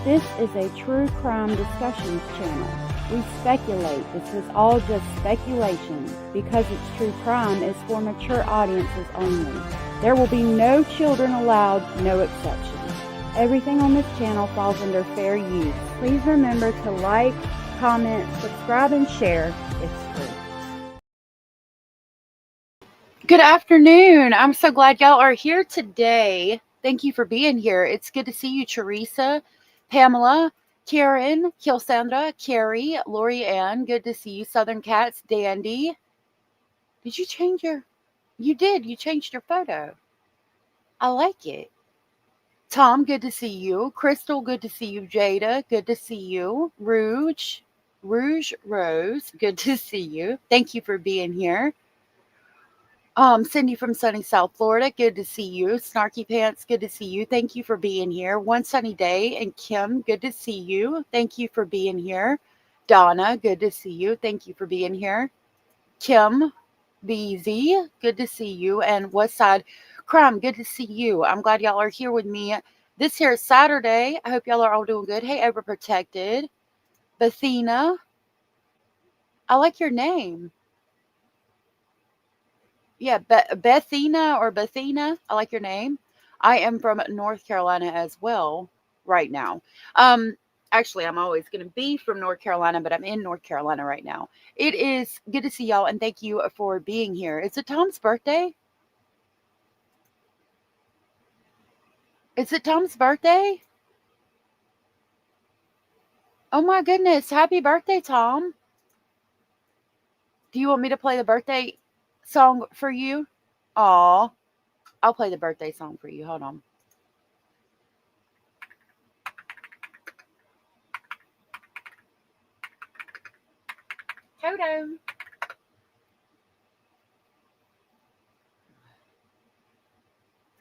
This is a true crime discussions channel. We speculate. This is all just speculation. Because it's true crime, it's for mature audiences only. There will be no children allowed, no exceptions. Everything on this channel falls under fair use. Please remember to like, comment, subscribe, and share. It's free. Good afternoon. I'm so glad y'all are here today. Thank you for being here. It's good to see you, Teresa, Pamela, Karen, Kilsandra, Carrie, Lori Ann. Good to see you, Southern Cats, Dandy. Did you change your... You did. You changed your photo. I like it. Tom, good to see you. Crystal, good to see you. Jada, good to see you. Rouge Rose, good to see you. Thank you for being here. Cindy from sunny South Florida, good to see you. Snarky Pants, good to see you. Thank you for being here. One Sunny Day and Kim, good to see you. Thank you for being here. Donna, good to see you. Thank you for being here. Kim BZ, good to see you. And Westside Crime, good to see you. I'm glad y'all are here with me this here Saturday. I hope y'all are all doing good. Hey, Overprotected. Bethina, I like your name. Yeah, Bethina or Bethina, I like your name. I am from North Carolina as well right now. Actually, I'm always going to be from North Carolina, but I'm in North Carolina right now. It is good to see y'all, and thank you for being here. Is it Tom's birthday? Is it Tom's birthday? Oh my goodness, happy birthday, Tom. Do you want me to play the birthday song for you? Aw, I'll play the birthday song for you. Hold on. Toto.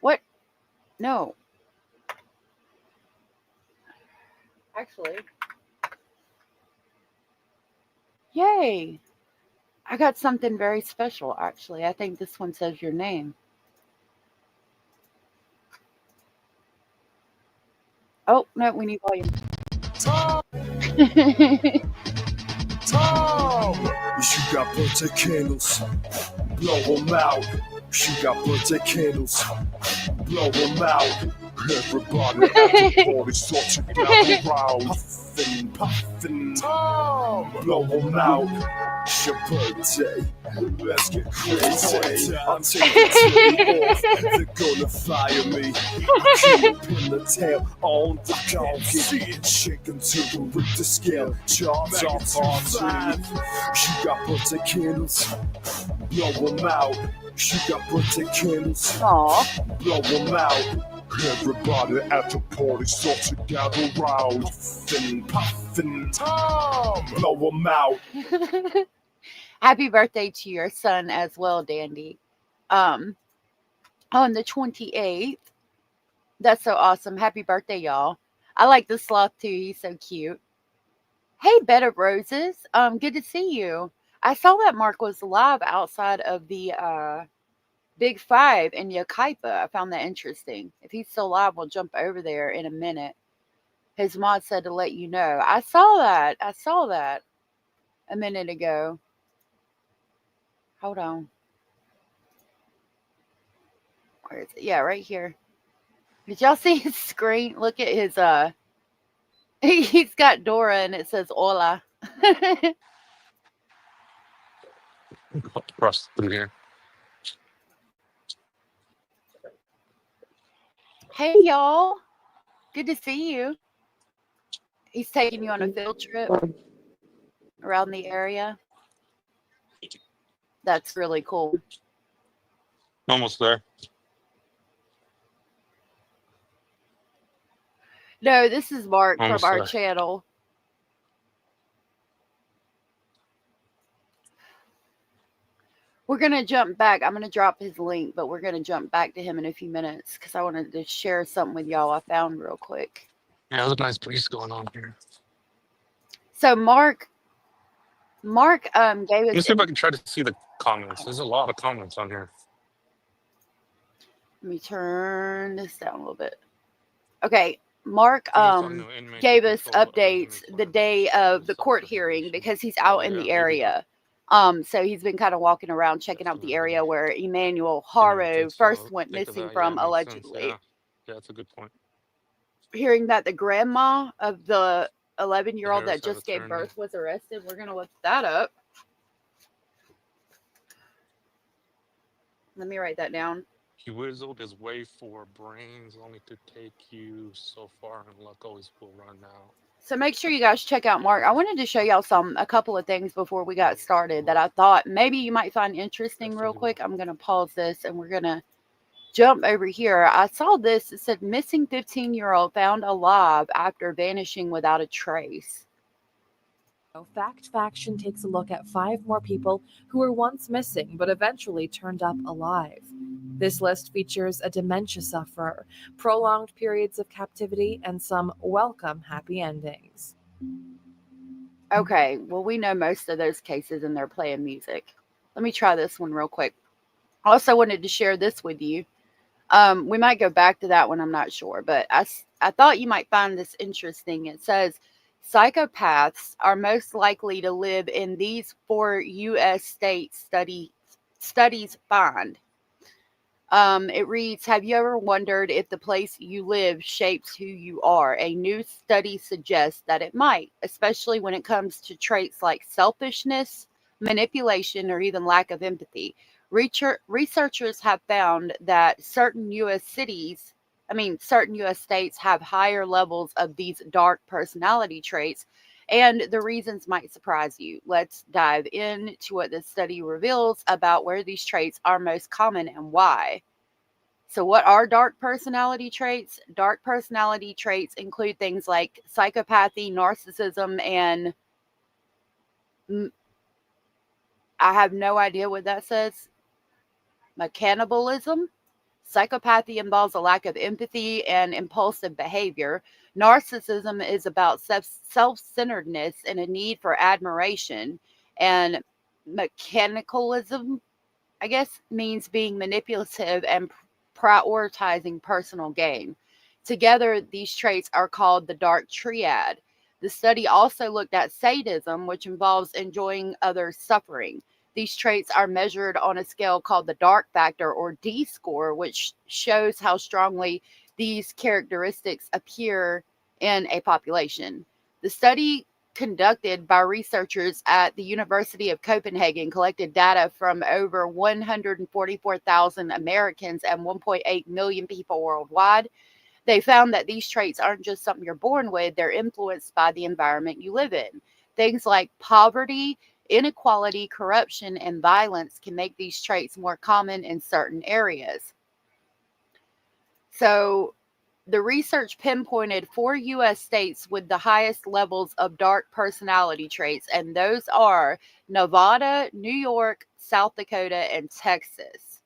What? No. Actually. Yay. I got something very special, actually. I think this one says your name. Oh, no, we need volume. Tom! Tom! You got birthday candles, blow them out. You got birthday candles, blow them out. Everybody at the party start to gather round. Puffin', puffin', Tom! Blow them out. It's your birthday, let's get crazy. I'm taking today off, they're gonna fire me. I keep the tail on the donkey, shaking to the Richter scale. Charts off on 5. You got birthday candles, blow them out. You got birthday candles, blow them out. Everybody at the party start to gather round. Puffin', puffin', Tom! Blow them out. Happy birthday to your son as well, Dandy. On the 28th. That's so awesome. Happy birthday, y'all. I like the sloth too. He's so cute. Hey, Bed of Roses. Good to see you. I saw that Mark was live outside of the Big 5 in Yucaipa. I found that interesting. If he's still live, we'll jump over there in a minute. His mod said to let you know. I saw that. I saw that a minute ago. Hold on. Where is it? Yeah, right here. Did y'all see his screen? Look at his he's got Dora and it says hola. Cross through here. Hey y'all. Good to see you. He's taking you on a field trip around the area. That's really cool. Almost there. No, this is Mark Almost from our there. channel. We're going to jump back. I'm going to drop his link, but we're going to jump back to him in a few minutes because I wanted to share something with y'all I found real quick. Yeah, there's a nice breeze going on here. So Mark gave us... Let me see if I can try to see the comments. There's a lot of comments on here. Let me turn this down a little bit. Okay. Mark Things I know inmate to gave us control other updates inmates the when day others of the court hearing self-preservation. because he's out Oh in yeah, the maybe that. area. So he's been kind of walking around checking out the Definitely area where Emmanuel didn't even Haro first went think of missing that. Yeah, from it makes sense. allegedly. Yeah, yeah, that's a good point. Hearing that the grandma of the The 11-year-old that Harris have just gave attorney. birth was arrested. We're going to look that up. Let me write that down. He whizzled his way for brains, only to take you so far, and luck always will run out. So make sure you guys check out Mark. I wanted to show y'all a couple of things before we got started that I thought maybe you might find interesting real Definitely quick. will. I'm going to pause this and we're going to jump over here. I saw this. It said missing 15-year-old found alive after vanishing without a trace. Fact Faction takes a look at 5 more people who were once missing but eventually turned up alive. This list features a dementia sufferer, prolonged periods of captivity, and some welcome happy endings. Okay, well, we know most of those cases and they're playing music. Let me try this one real quick. I also wanted to share this with you. We might go back to that one, I'm not sure, but I thought you might find this interesting. It says psychopaths are most likely to live in these 4 U.S. states studies find. It reads, have you ever wondered if the place you live shapes who you are? A new study suggests that it might, especially when it comes to traits like selfishness, manipulation, or even lack of empathy. Researchers have found that certain U.S. states have higher levels of these dark personality traits, and the reasons might surprise you. Let's dive into what this study reveals about where these traits are most common and why. So, what are dark personality traits? Dark personality traits include things like psychopathy, narcissism, and I have no idea what that says. Cannibalism. Psychopathy involves a lack of empathy and impulsive behavior. Narcissism is about self-centeredness and a need for admiration. And mechanicalism, I guess, means being manipulative and prioritizing personal gain. Together, these traits are called the dark triad. The study also looked at sadism, which involves enjoying others' suffering. These traits are measured on a scale called the dark factor or D score, which shows how strongly these characteristics appear in a population. The study, conducted by researchers at the University of Copenhagen, collected data from over 144,000 Americans and 1.8 million people worldwide. They found that these traits aren't just something you're born with, they're influenced by the environment you live in. Things like poverty, inequality, corruption, and violence can make these traits more common in certain areas. So, the research pinpointed 4 U.S. states with the highest levels of dark personality traits, and those are Nevada, New York, South Dakota, and Texas.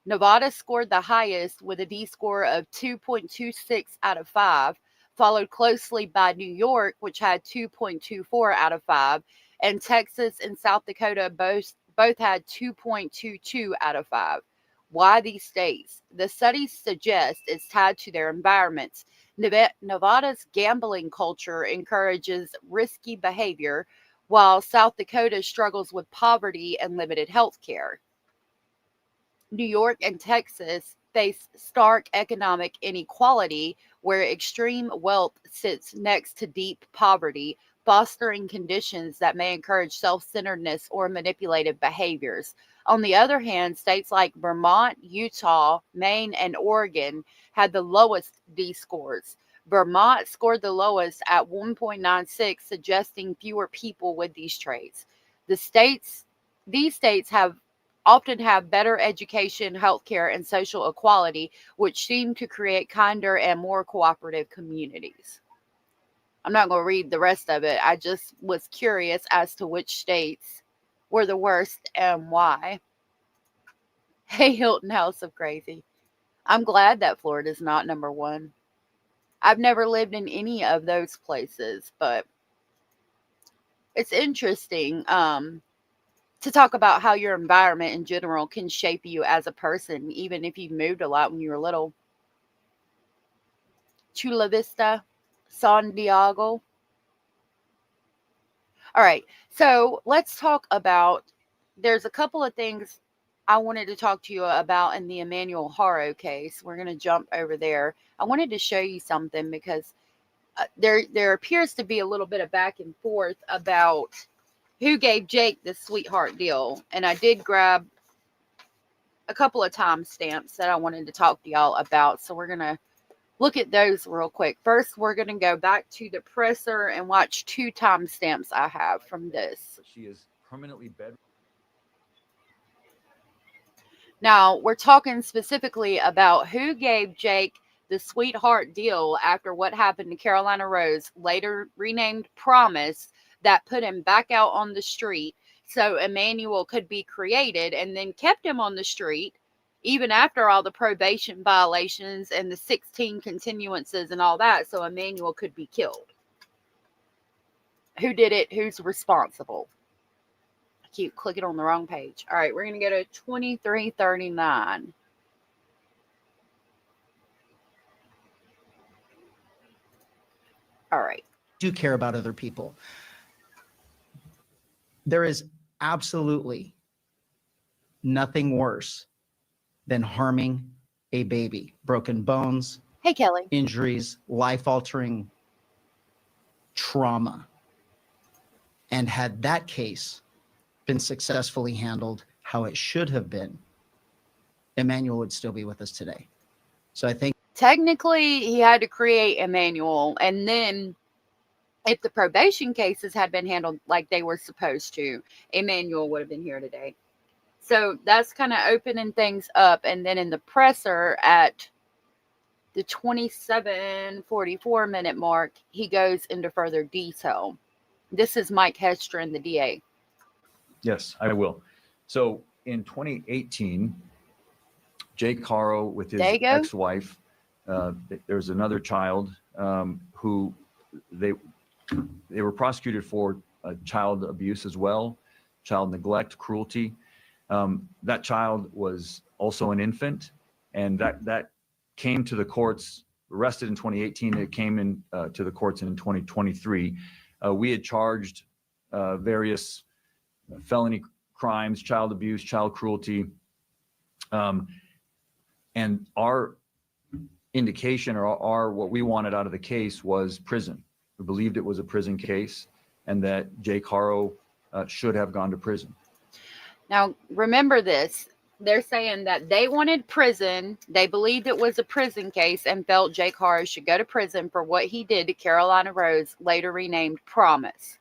Nevada scored the highest with a D score of 2.26 out of 5, followed closely by New York, which had 2.24 out of 5, and Texas and South Dakota both had 2.22 out of 5. Why these states? The studies suggest it's tied to their environments. Nevada's gambling culture encourages risky behavior, while South Dakota struggles with poverty and limited health care. New York and Texas face stark economic inequality, where extreme wealth sits next to deep poverty, fostering conditions that may encourage self centeredness or manipulative behaviors. On the other hand, states like Vermont, Utah, Maine, and Oregon had the lowest D scores. Vermont scored the lowest at 1.96, suggesting fewer people with these traits. These states often have better education, healthcare, and social equality, which seem to create kinder and more cooperative communities. I'm not going to read the rest of it. I just was curious as to which states were the worst and why. Hey, Hilton House of Crazy. I'm glad that Florida's not number 1. I've never lived in any of those places, but it's interesting to talk about how your environment in general can shape you as a person, even if you moved a lot when you were little. Chula Vista, San Diego. All right, so let's talk about, there's a couple of things I wanted to talk to you about in the Emmanuel Haro case. We're going to jump over there. I wanted to show you something because there appears to be a little bit of back and forth about who gave Jake the sweetheart deal. And I did grab a couple of timestamps that I wanted to talk to y'all about. So we're going to look at those real quick. First, we're going to go back to the presser and watch 2 timestamps I have from this. She is permanently bedridden. Now, we're talking specifically about who gave Jake the sweetheart deal after what happened to Carolina Rose, later renamed Promise, that put him back out on the street so Emmanuel could be created, and then kept him on the street even after all the probation violations and the 16 continuances and all that, so Emmanuel could be killed. Who did it? Who's responsible? I keep clicking on the wrong page. All right, we're going to go to 2339. All right. Do care about other people. There is absolutely nothing worse than harming a baby. Broken bones, Hey, Kelly. injuries, life-altering trauma. And had that case been successfully handled how it should have been, Emmanuel would still be with us today. So I think Technically, he had to create Emmanuel, and then if the probation cases had been handled like they were supposed to, Emmanuel would have been here today. So that's kind of opening things up. And then in the presser at the 27:44 minute mark, he goes into further detail. This is Mike Hestron, the DA. Yes, I will. So in 2018, Jake Haro with his There you go. ex-wife, there's another child who they were prosecuted for child abuse as well, child neglect, cruelty. That child was also an infant, and that came to the courts, arrested in 2018. It came in to the courts in 2023. We had charged various felony crimes, child abuse, child cruelty. And our indication or our what we wanted out of the case was prison. We believed it was a prison case and that Jake Haro should have gone to prison. Now, remember this. They're saying that they wanted prison. They believed it was a prison case and felt Jake Haro should go to prison for what he did to Carolina Rose, later renamed Promise.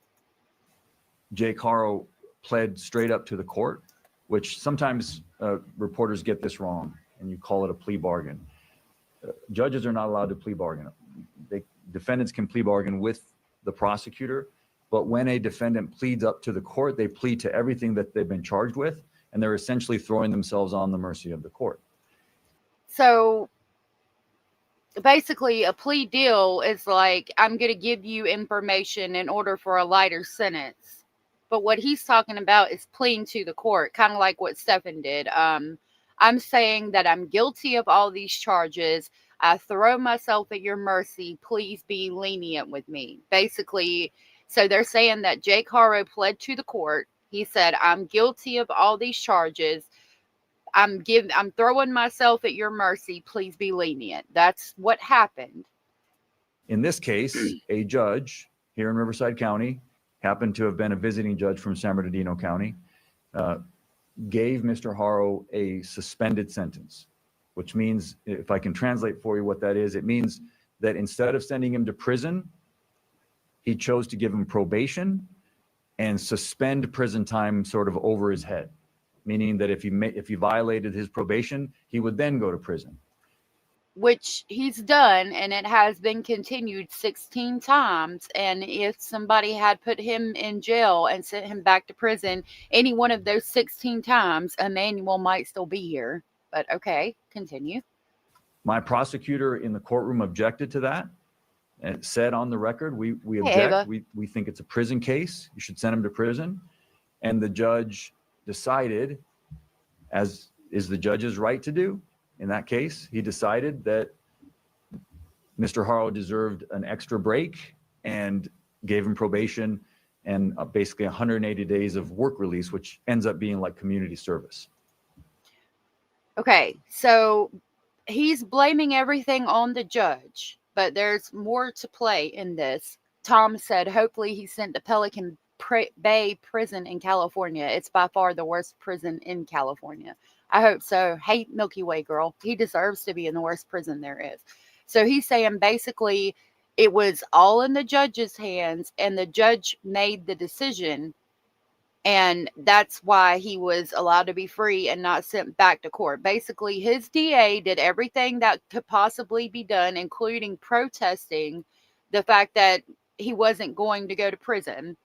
Jake Haro pled straight up to the court, which sometimes reporters get this wrong, and you call it a plea bargain. Judges are not allowed to plea bargain. Defendants can plea bargain with the prosecutor, but when a defendant pleads up to the court, they plead to everything that they've been charged with, and they're essentially throwing themselves on the mercy of the court. So basically, a plea deal is like, I'm going to give you information in order for a lighter sentence. But what he's talking about is pleading to the court, kind of like what Stephen did. I'm saying that I'm guilty of all these charges. I throw myself at your mercy. Please be lenient with me. Basically, so they're saying that Jake Haro pled to the court. He said, I'm guilty of all these charges. I'm throwing myself at your mercy. Please be lenient. That's what happened. In this case, a judge here in Riverside County, happened to have been a visiting judge from San Bernardino County, gave Mr. Haro a suspended sentence, which means, if I can translate for you what that is, it means that instead of sending him to prison, he chose to give him probation and suspend prison time sort of over his head, meaning that if he violated his probation, he would then go to prison. Which he's done, and it has been continued 16 times. And if somebody had put him in jail and sent him back to prison any one of those 16 times, Emmanuel might still be here. But okay, continue. My prosecutor in the courtroom objected to that and said on the record, we Hey, object. Ava. We think it's a prison case. You should send him to prison. And the judge decided, as is the judge's right to do, in that case, he decided that Mr. Haro deserved an extra break and gave him probation and basically 180 days of work release, which ends up being like community service. Okay, so he's blaming everything on the judge, but there's more to play in this. Tom said hopefully he's sent to Pelican Bay prison in California. It's by far the worst prison in California. I hope so. Hey, Milky Way girl, he deserves to be in the worst prison there is. So he's saying basically it was all in the judge's hands, and the judge made the decision, and that's why he was allowed to be free and not sent back to court. Basically, his DA did everything that could possibly be done, including protesting the fact that he wasn't going to go to prison.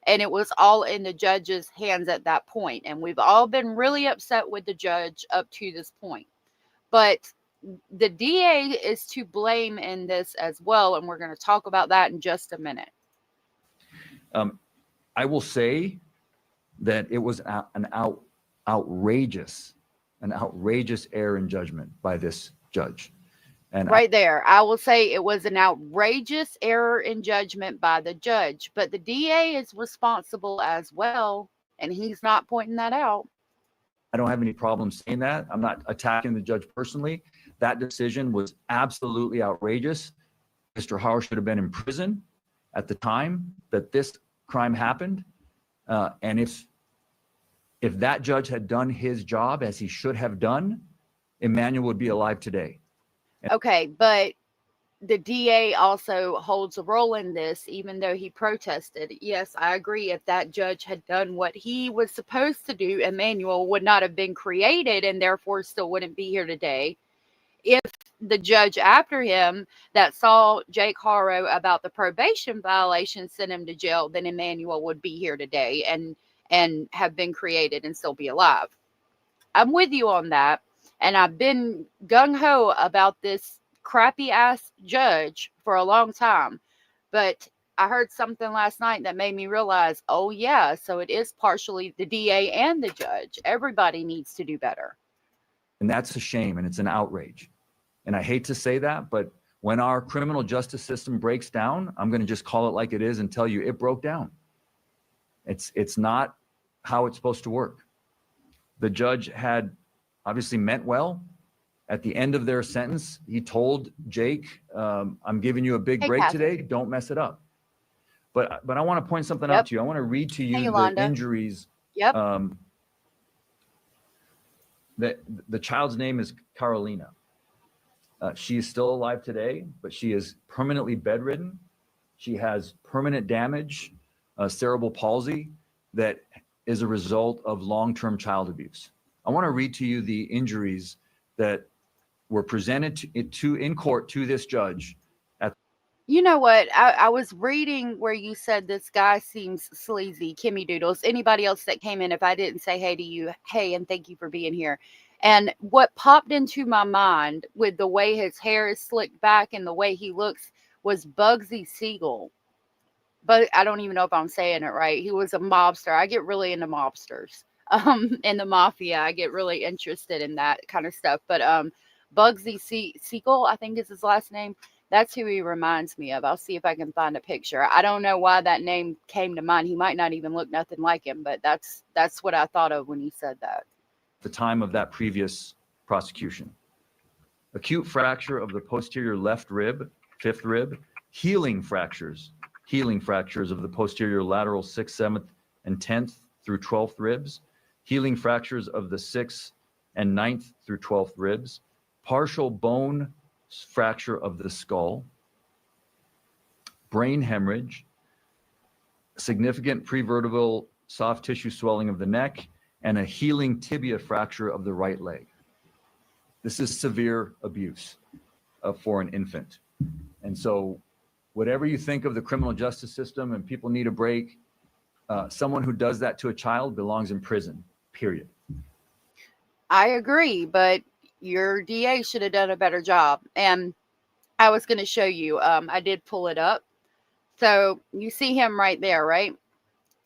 And it was all in the judge's hands at that point. And we've all been really upset with the judge up to this point. But the DA is to blame in this as well. And we're going to talk about that in just a minute. I will say that it was an outrageous error in judgment by this judge. And right there, I will say it was an outrageous error in judgment by the judge, but the DA is responsible as well, and he's not pointing that out. I don't have any problem saying that. I'm not attacking the judge personally. That decision was absolutely outrageous. Mr. Haro should have been in prison at the time that this crime happened. And if that judge had done his job as he should have done, Emmanuel would be alive today. Okay, but the DA also holds a role in this, even though he protested. Yes, I agree. If that judge had done what he was supposed to do, Emmanuel would not have been created and therefore still wouldn't be here today. If the judge after him that saw Jake Haro about the probation violation sent him to jail, then Emmanuel would be here today and have been created and still be alive. I'm with you on that. And I've been gung-ho about this crappy ass judge for a long time. But I heard something last night that made me realize, oh yeah, so it is partially the DA and the judge. Everybody needs to do better. And that's a shame, and it's an outrage. And I hate to say that, but when our criminal justice system breaks down, I'm going to just call it like it is and tell you it broke down. It's not how it's supposed to work. The judge had obviously meant well. At the end of their sentence, he told Jake, I'm giving you a big break today. Don't mess it up. But I want to point something out to you. I want to read to you the injuries. The child's name is Carolina. She is still alive today, but she is permanently bedridden. She has permanent damage, cerebral palsy, that is a result of long-term child abuse. I want to read to you the injuries that were presented in court to this judge. You know what? I was reading where you said this guy seems sleazy, Kimmy Doodles. Anybody else that came in, if I didn't say hey to you, hey, and thank you for being here. And what popped into my mind with the way his hair is slicked back and the way he looks was Bugsy Siegel. But I don't even know if I'm saying it right. He was a mobster. I get really into mobsters. In the mafia, I get really interested in that kind of stuff. But Bugsy Siegel, I think is his last name. That's who he reminds me of. I'll see if I can find a picture. I don't know why that name came to mind. He might not even look nothing like him, but that's what I thought of when he said that. The time of that previous prosecution. Acute fracture of the posterior left rib, fifth rib, healing fractures of the posterior lateral 6th, 7th, and 10th through 12th ribs, healing fractures of the 6th and 9th through 12th ribs, partial bone fracture of the skull, brain hemorrhage, significant prevertebral soft tissue swelling of the neck, and a healing tibia fracture of the right leg. This is severe abuse for an infant. And so whatever you think of the criminal justice system and people need a break, someone who does that to a child belongs in prison, period. I agree, but your DA should have done a better job. And I was going to show you, I did pull it up. So you see him right there, right?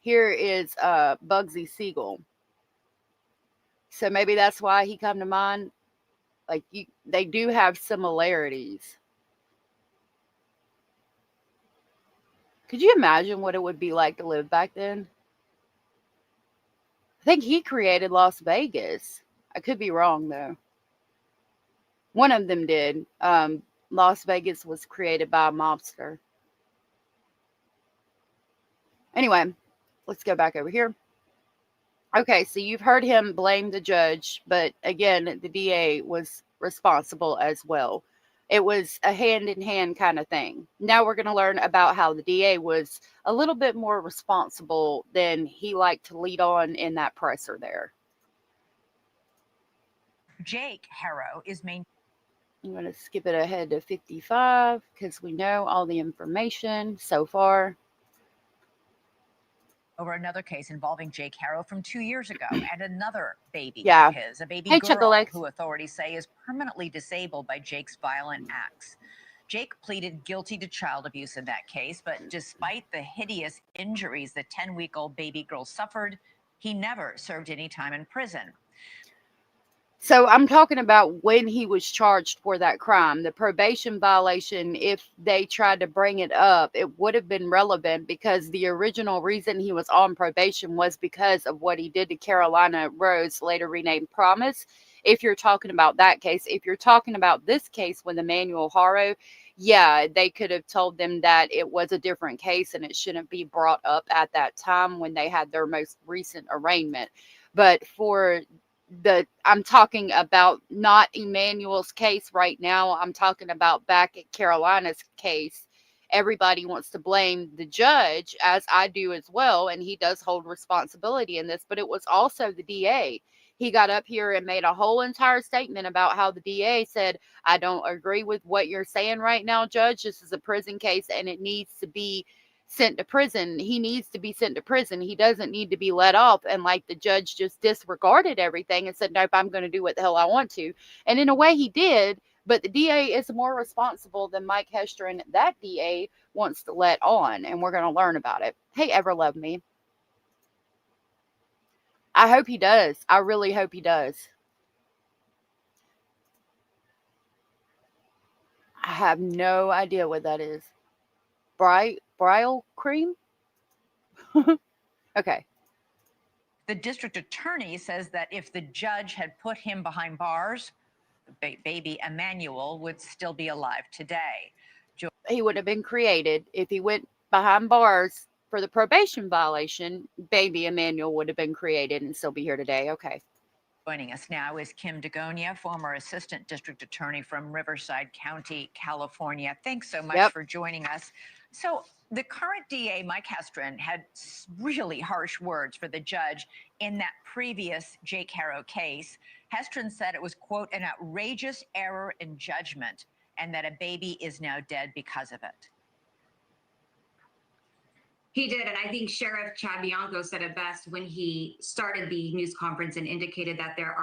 Here is Bugsy Siegel. So maybe that's why he come to mind. Like they do have similarities. Could you imagine what it would be like to live back then? I think he created Las Vegas. I could be wrong though. One of them did. Las Vegas was created by a mobster. Anyway, let's go back over here. Okay, so you've heard him blame the judge, but again, the DA was responsible as well. It was a hand-in-hand kind of thing. Now we're going to learn about how the DA was a little bit more responsible than he liked to lead on in that presser there. Jake Haro is I'm going to skip it ahead to 55 because we know all the information so far. over another case involving Jake Haro from 2 years ago and another baby Yeah. of his, a baby Hey, girl Chucklex. who authorities say is permanently disabled by Jake's violent acts. Jake pleaded guilty to child abuse in that case, but despite the hideous injuries the 10-week-old baby girl suffered, he never served any time in prison. So I'm talking about when he was charged for that crime, the probation violation. If they tried to bring it up, it would have been relevant because the original reason he was on probation was because of what he did to Carolina Rose, later renamed Promise. If you're talking about that case, if you're talking about this case with Emmanuel Haro, yeah, they could have told them that it was a different case and it shouldn't be brought up at that time when they had their most recent arraignment. But for I'm talking about not Emmanuel's case right now. I'm talking about back at Carolina's case. Everybody wants to blame the judge, as I do as well, and he does hold responsibility in this, but it was also the DA. He got up here and made a whole entire statement about how the DA said, I don't agree with what you're saying right now, Judge. This is a prison case and it needs to be sent to prison. He needs to be sent to prison. He doesn't need to be let off. And like the judge just disregarded everything and said, nope, I'm going to do what the hell I want to. And in a way he did, but the DA is more responsible than Mike Hester, and that DA wants to let on, and we're going to learn about it. Hey, Ever Love Me. I hope he does. I really hope he does. I have no idea what that is. Brile cream? Okay. The district attorney says that if the judge had put him behind bars, baby Emmanuel would still be alive today. He would have been created if he went behind bars for the probation violation. Baby Emmanuel would have been created and still be here today. Okay. Joining us now is Kim Dagonia, former assistant district attorney from Riverside County, California. Thanks so much for joining us. So the current DA, Mike Hestrin, had really harsh words for the judge in that previous Jake Haro case. Hestrin said it was, quote, an outrageous error in judgment and that a baby is now dead because of it. He did, and I think Sheriff Chad Bianco said it best when he started the news conference and indicated that there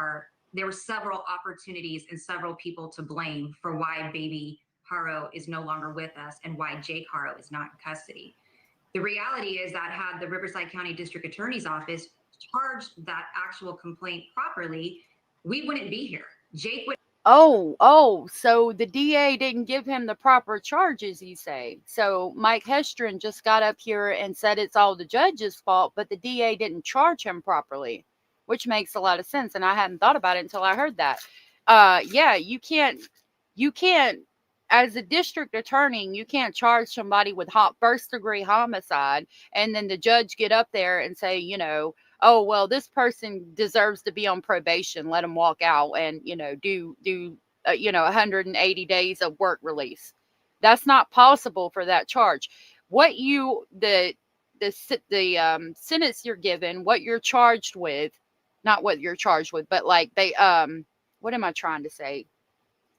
were several opportunities and several people to blame for why baby Haro is no longer with us and why Jake Haro is not in custody. The reality is that had the Riverside County District Attorney's Office charged that actual complaint properly, we wouldn't be here. Jake would. Oh, so the DA didn't give him the proper charges, you say. So Mike Hestrin just got up here and said it's all the judge's fault, but the DA didn't charge him properly, which makes a lot of sense. And I hadn't thought about it until I heard that. Yeah, you can't, as a district attorney, you can't charge somebody with first-degree homicide and then the judge get up there and say, you know, oh, well, this person deserves to be on probation. Let them walk out and, you know, do 180 days of work release. That's not possible for that charge. What the sentence you're given, what you're charged with, not what you're charged with, but like what am I trying to say?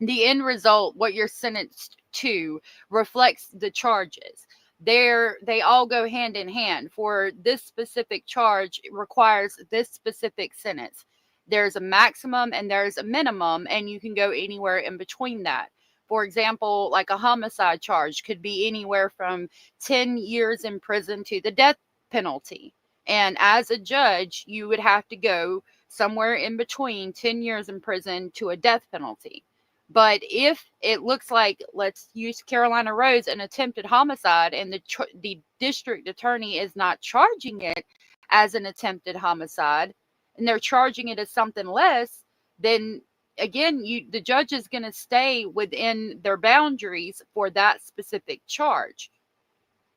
The end result, what you're sentenced to, reflects the charges. They all go hand in hand. For this specific charge, it requires this specific sentence. There's a maximum and there's a minimum, and you can go anywhere in between that. For example, like a homicide charge could be anywhere from 10 years in prison to the death penalty. And as a judge, you would have to go somewhere in between 10 years in prison to a death penalty. But if it looks like, let's use Carolina Rose, an attempted homicide, and the district attorney is not charging it as an attempted homicide, and they're charging it as something less, then again, the judge is going to stay within their boundaries for that specific charge.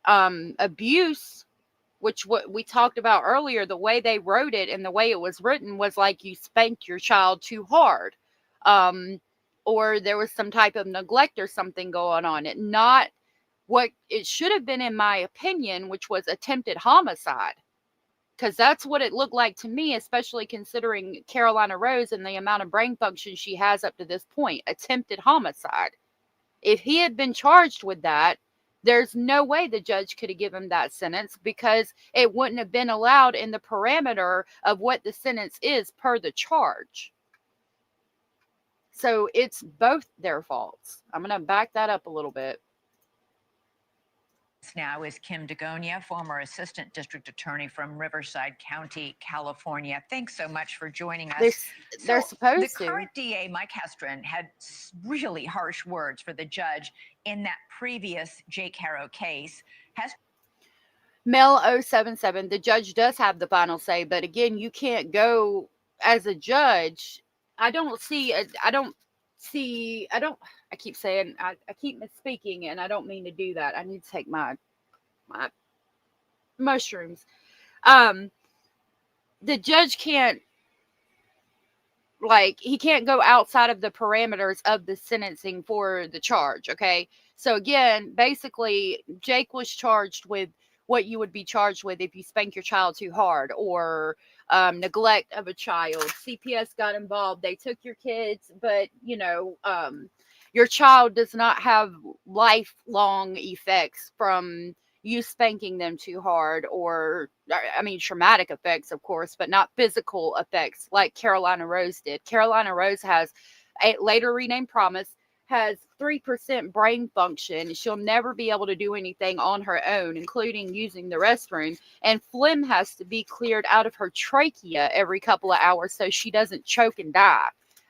Abuse, which what we talked about earlier, the way they wrote it and the way it was written was like you spanked your child too hard. Or there was some type of neglect or something going on. It not what it should have been, in my opinion, which was attempted homicide. Because that's what it looked like to me, especially considering Carolina Rose and the amount of brain function she has up to this point. Attempted homicide. If he had been charged with that, there's no way the judge could have given him that sentence, because it wouldn't have been allowed in the parameter of what the sentence is per the charge. So it's both their faults. I'm going to back that up a little bit. Now is Kim Dagonia, former assistant district attorney from Riverside County, California. Thanks so much for joining us. They're supposed the current DA, Mike Hestron, had really harsh words for the judge in that previous Jake Haro case. Mel 077, the judge does have the final say, but again, you can't go as a judge. I keep saying, I keep misspeaking, and I don't mean to do that. I need to take my mushrooms. The judge can't, he can't go outside of the parameters of the sentencing for the charge, okay? So again, basically, Jake was charged with what you would be charged with if you spank your child too hard, or neglect of a child. CPS got involved. They took your kids, but, your child does not have lifelong effects from you spanking them too hard, or, traumatic effects, of course, but not physical effects like Carolina Rose did. Carolina Rose has, later renamed Promise, has 3% brain function. She'll never be able to do anything on her own, including using the restroom. And phlegm has to be cleared out of her trachea every couple of hours so she doesn't choke and die.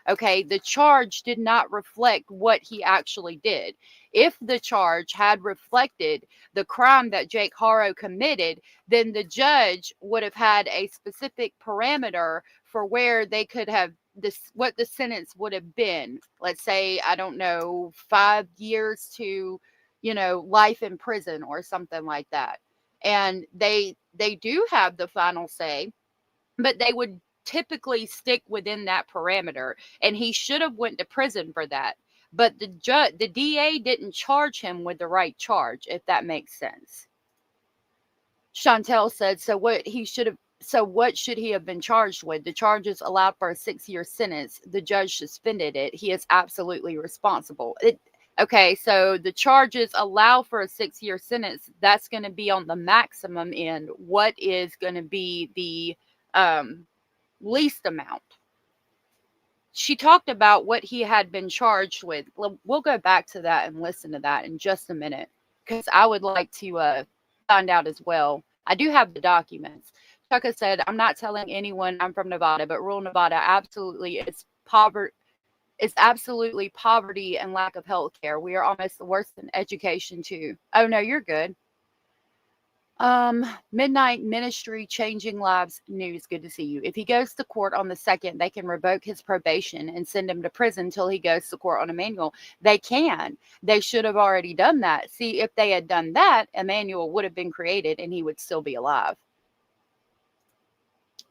Okay, the charge did not reflect what he actually did. If the charge had reflected the crime that Jake Haro committed, then the judge would have had a specific parameter for where they could have what the sentence would have been. Let's say, 5 years to, life in prison or something like that. And they do have the final say, but they would typically stick within that parameter. And he should have went to prison for that. But the DA didn't charge him with the right charge, if that makes sense. Chantel said, so what should he have been charged with? The charges allowed for a 6-year sentence. The judge suspended it. He is absolutely responsible. Okay, so the charges allow for a 6-year sentence. That's going to be on the maximum end. What is going to be the least amount? She talked about what he had been charged with. We'll go back to that and listen to that in just a minute, because I would like to find out as well. I do have the documents. Chucka said, I'm not telling anyone I'm from Nevada, but rural Nevada absolutely is poverty. It's absolutely poverty and lack of health care. We are almost the worst in education too. Oh no, you're good. Midnight Ministry Changing Lives News. Good to see you. If he goes to court on the 2nd, they can revoke his probation and send him to prison until he goes to court on Emmanuel. They can. They should have already done that. See, if they had done that, Emmanuel would have been created and he would still be alive.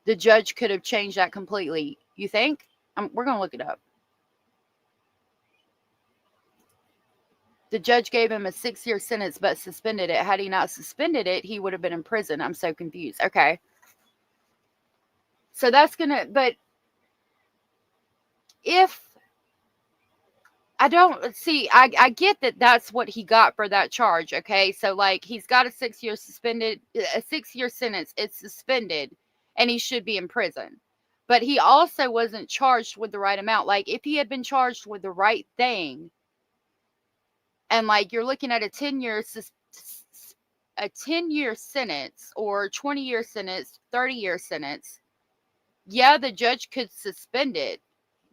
The judge could have changed that completely. You think? We're going to look it up. The judge gave him a 6-year sentence, but suspended it. Had he not suspended it, he would have been in prison. I'm so confused. Okay. So that's going to, but if I don't see, I get that that's what he got for that charge. Okay. So he's got a 6-year sentence. It's suspended and he should be in prison, but he also wasn't charged with the right amount. If he had been charged with the right thing, and you're looking at a 10-year sentence or 20-year sentence, 30-year sentence, yeah, the judge could suspend it,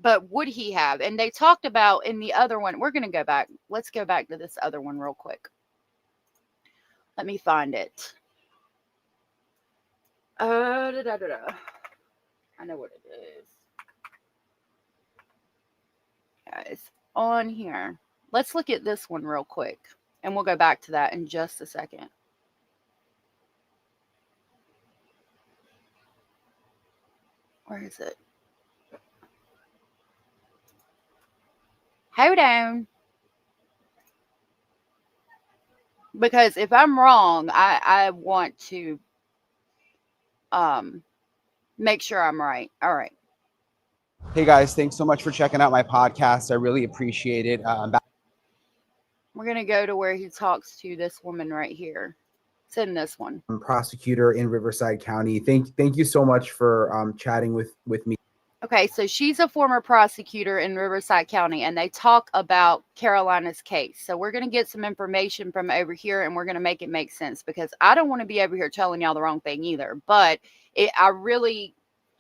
But would he have? And they talked about in the other one, we're going to go back. Let's go back to this other one real quick. Let me find it. I know what it is. Yeah, it's on here. Let's look at this one real quick. And we'll go back to that in just a second. Where is it? Hold on. Because if I'm wrong, I want to make sure I'm right. All right. Hey guys, thanks so much for checking out my podcast. I really appreciate it. We're going to go to where he talks to this woman right here. It's in this one. I'm a prosecutor in Riverside County. Thank you so much for chatting with me. Okay, so she's a former prosecutor in Riverside County, and they talk about Carolina's case. So we're going to get some information from over here, and we're going to make it make sense, because I don't want to be over here telling y'all the wrong thing either. But I really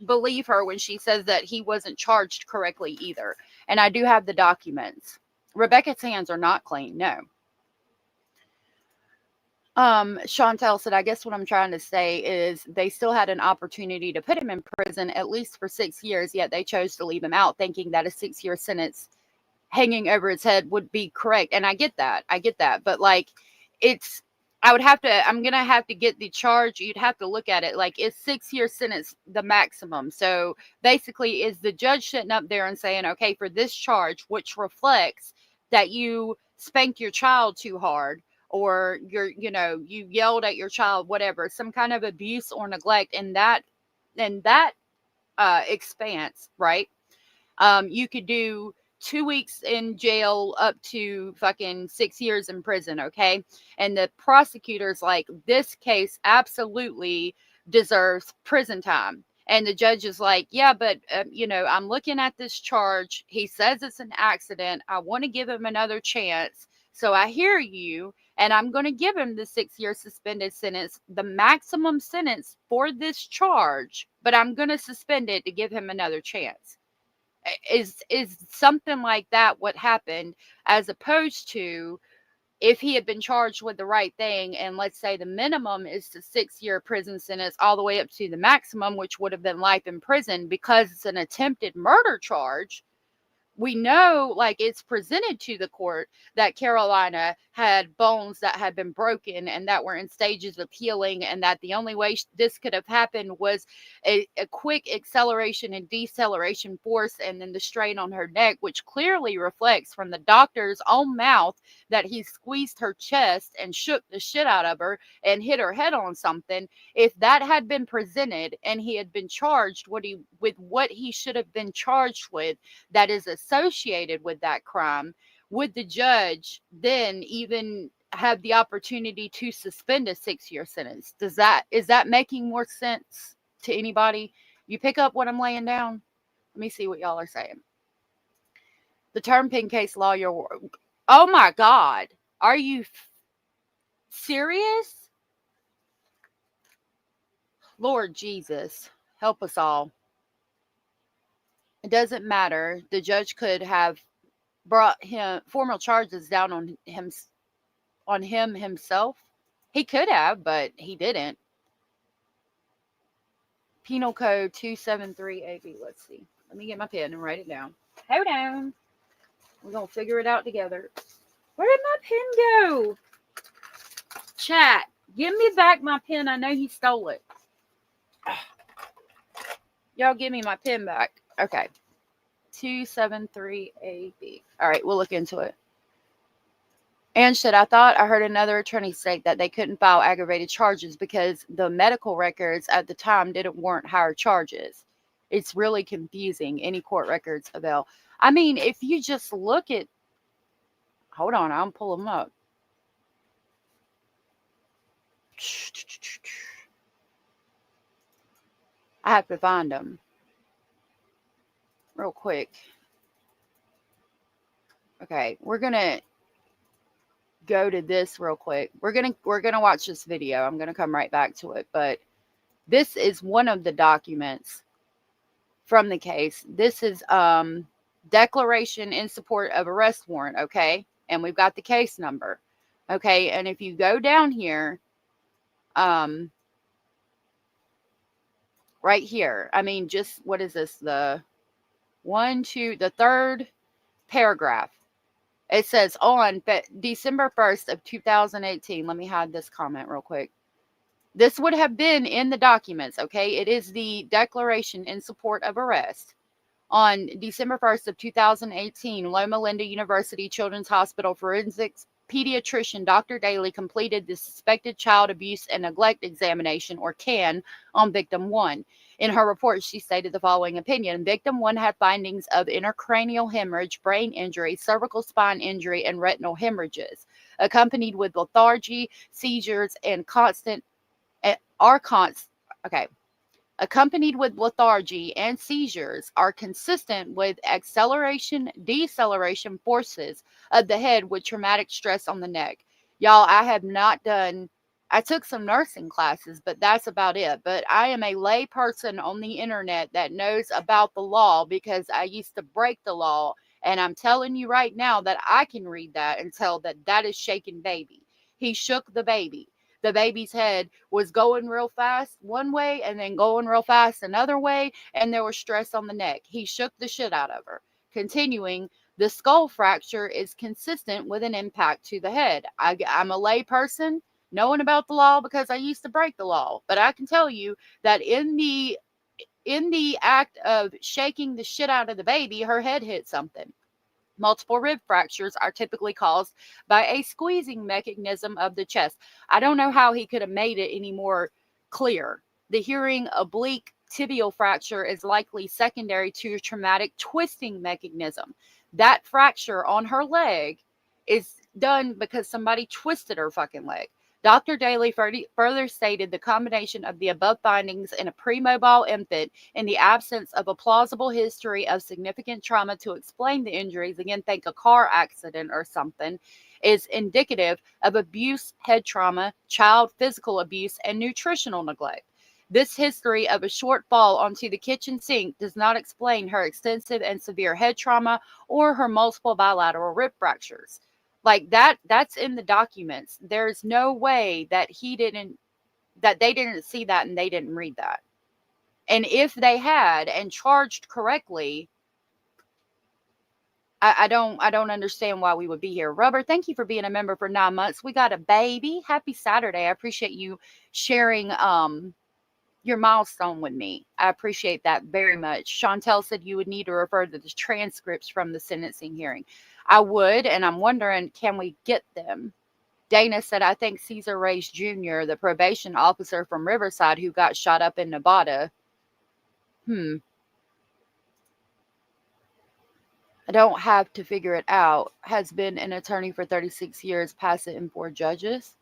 believe her when she says that he wasn't charged correctly either. And I do have the documents. Rebecca's hands are not clean, no. Chantel said, I guess what I'm trying to say is they still had an opportunity to put him in prison at least for 6 years, yet they chose to leave him out, thinking that a 6-year sentence hanging over his head would be correct. And I get that. But like, I'm going to have to get the charge. You'd have to look at it. Like, is 6-year sentence the maximum? So basically, is the judge sitting up there and saying, okay, for this charge, which reflects that you spanked your child too hard, or you yelled at your child, whatever, some kind of abuse or neglect in that expanse, right? You could do 2 weeks in jail up to fucking 6 years in prison, okay? And the prosecutor's like, this case absolutely deserves prison time. And the judge is like, yeah, but, I'm looking at this charge. He says it's an accident. I want to give him another chance. So I hear you, and I'm going to give him the 6-year suspended sentence, the maximum sentence for this charge, but I'm going to suspend it to give him another chance. Is something like that what happened, as opposed to if he had been charged with the right thing, and let's say the minimum is the 6-year prison sentence all the way up to the maximum, which would have been life in prison, because it's an attempted murder charge. We know, like, it's presented to the court that Carolina had bones that had been broken and that were in stages of healing, and that the only way this could have happened was a quick acceleration and deceleration force, and then the strain on her neck, which clearly reflects from the doctor's own mouth that he squeezed her chest and shook the shit out of her and hit her head on something. If that had been presented and he had been charged with what he should have been charged with, that is associated with that crime, would the judge then even have the opportunity to suspend a 6-year sentence? Is that making more sense to anybody? You pick up what I'm laying down? Let me see what y'all are saying. The Turpin case lawyer. Oh my God. Are you serious? Lord Jesus, help us all. It doesn't matter. The judge could have brought him formal charges down on him himself. He could have, but he didn't. Penal Code 273AB. Let's see. Let me get my pen and write it down. Hold on. We're going to figure it out together. Where did my pen go? Chat, give me back my pen. I know he stole it. Y'all give me my pen back. Okay. 273AB. All right, we'll look into it. And I thought I heard another attorney state that they couldn't file aggravated charges because the medical records at the time didn't warrant higher charges. It's really confusing. Any court records avail. I mean, if you just look at, hold on, I'll pull them up. I have to find them real quick. Okay, we're gonna go to this real quick. We're gonna watch this video. I'm gonna come right back to it, but this is one of the documents from the case. This is declaration in support of arrest warrant, okay? And we've got the case number, okay? And if you go down here, right here, I mean, just, what is this? The third paragraph. It says on December 1st of 2018, let me hide this comment real quick. This would have been in the documents, okay? It is the declaration in support of arrest. On December 1st of 2018, Loma Linda University Children's Hospital forensics pediatrician Dr. Daly completed the suspected child abuse and neglect examination, or CAN, on victim 1. In her report, she stated the following opinion. Victim 1 had findings of intracranial hemorrhage, brain injury, cervical spine injury, and retinal hemorrhages, accompanied with lethargy, seizures, and accompanied with lethargy and seizures are consistent with acceleration, deceleration forces of the head with traumatic stress on the neck. Y'all, I took some nursing classes, but that's about it. But I am a lay person on the internet that knows about the law because I used to break the law. And I'm telling you right now that I can read that and tell that that is shaking baby. He shook the baby. The baby's head was going real fast one way and then going real fast another way, and there was stress on the neck. He shook the shit out of her. Continuing, the skull fracture is consistent with an impact to the head. I'm a lay person knowing about the law because I used to break the law, but I can tell you that in the act of shaking the shit out of the baby, her head hit something. Multiple rib fractures are typically caused by a squeezing mechanism of the chest. I don't know how he could have made it any more clear. The hearing oblique tibial fracture is likely secondary to a traumatic twisting mechanism. That fracture on her leg is done because somebody twisted her fucking leg. Dr. Daly further stated the combination of the above findings in a pre-mobile infant in the absence of a plausible history of significant trauma to explain the injuries, again, think a car accident or something, is indicative of abuse, head trauma, child physical abuse, and nutritional neglect. This history of a short fall onto the kitchen sink does not explain her extensive and severe head trauma or her multiple bilateral rib fractures. Like that's in the documents. There's no way that they didn't see that and they didn't read that. And if they had and charged correctly, I don't understand why we would be here. Rubber, thank you for being a member for 9 months. We got a baby. Happy Saturday. I appreciate you sharing your milestone with me. I appreciate that very much. Chantel said you would need to refer to the transcripts from the sentencing hearing. I would, and I'm wondering, can we get them? Dana said, I think Cesar Reyes Jr., the probation officer from Riverside who got shot up in Nevada. I don't have to figure it out. Has been an attorney for 36 years, passed it in 4 judges.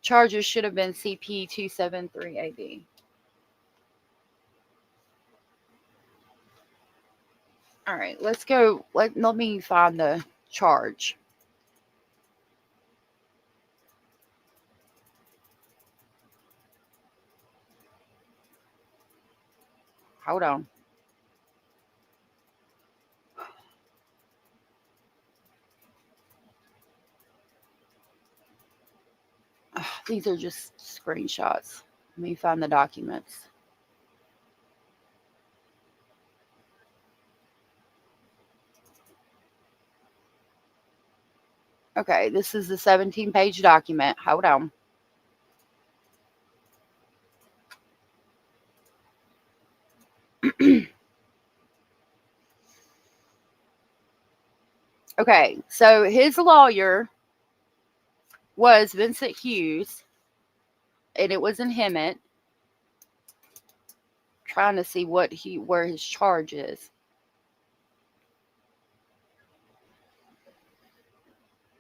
Charges should have been CP 273AD. All right, let's go. Let me find the charge. Hold on. These are just screenshots. Let me find the documents. Okay, this is the 17-page document. Hold on. Okay, so his lawyer was Vincent Hughes, and it was in Hemet. Trying to see where his charge is.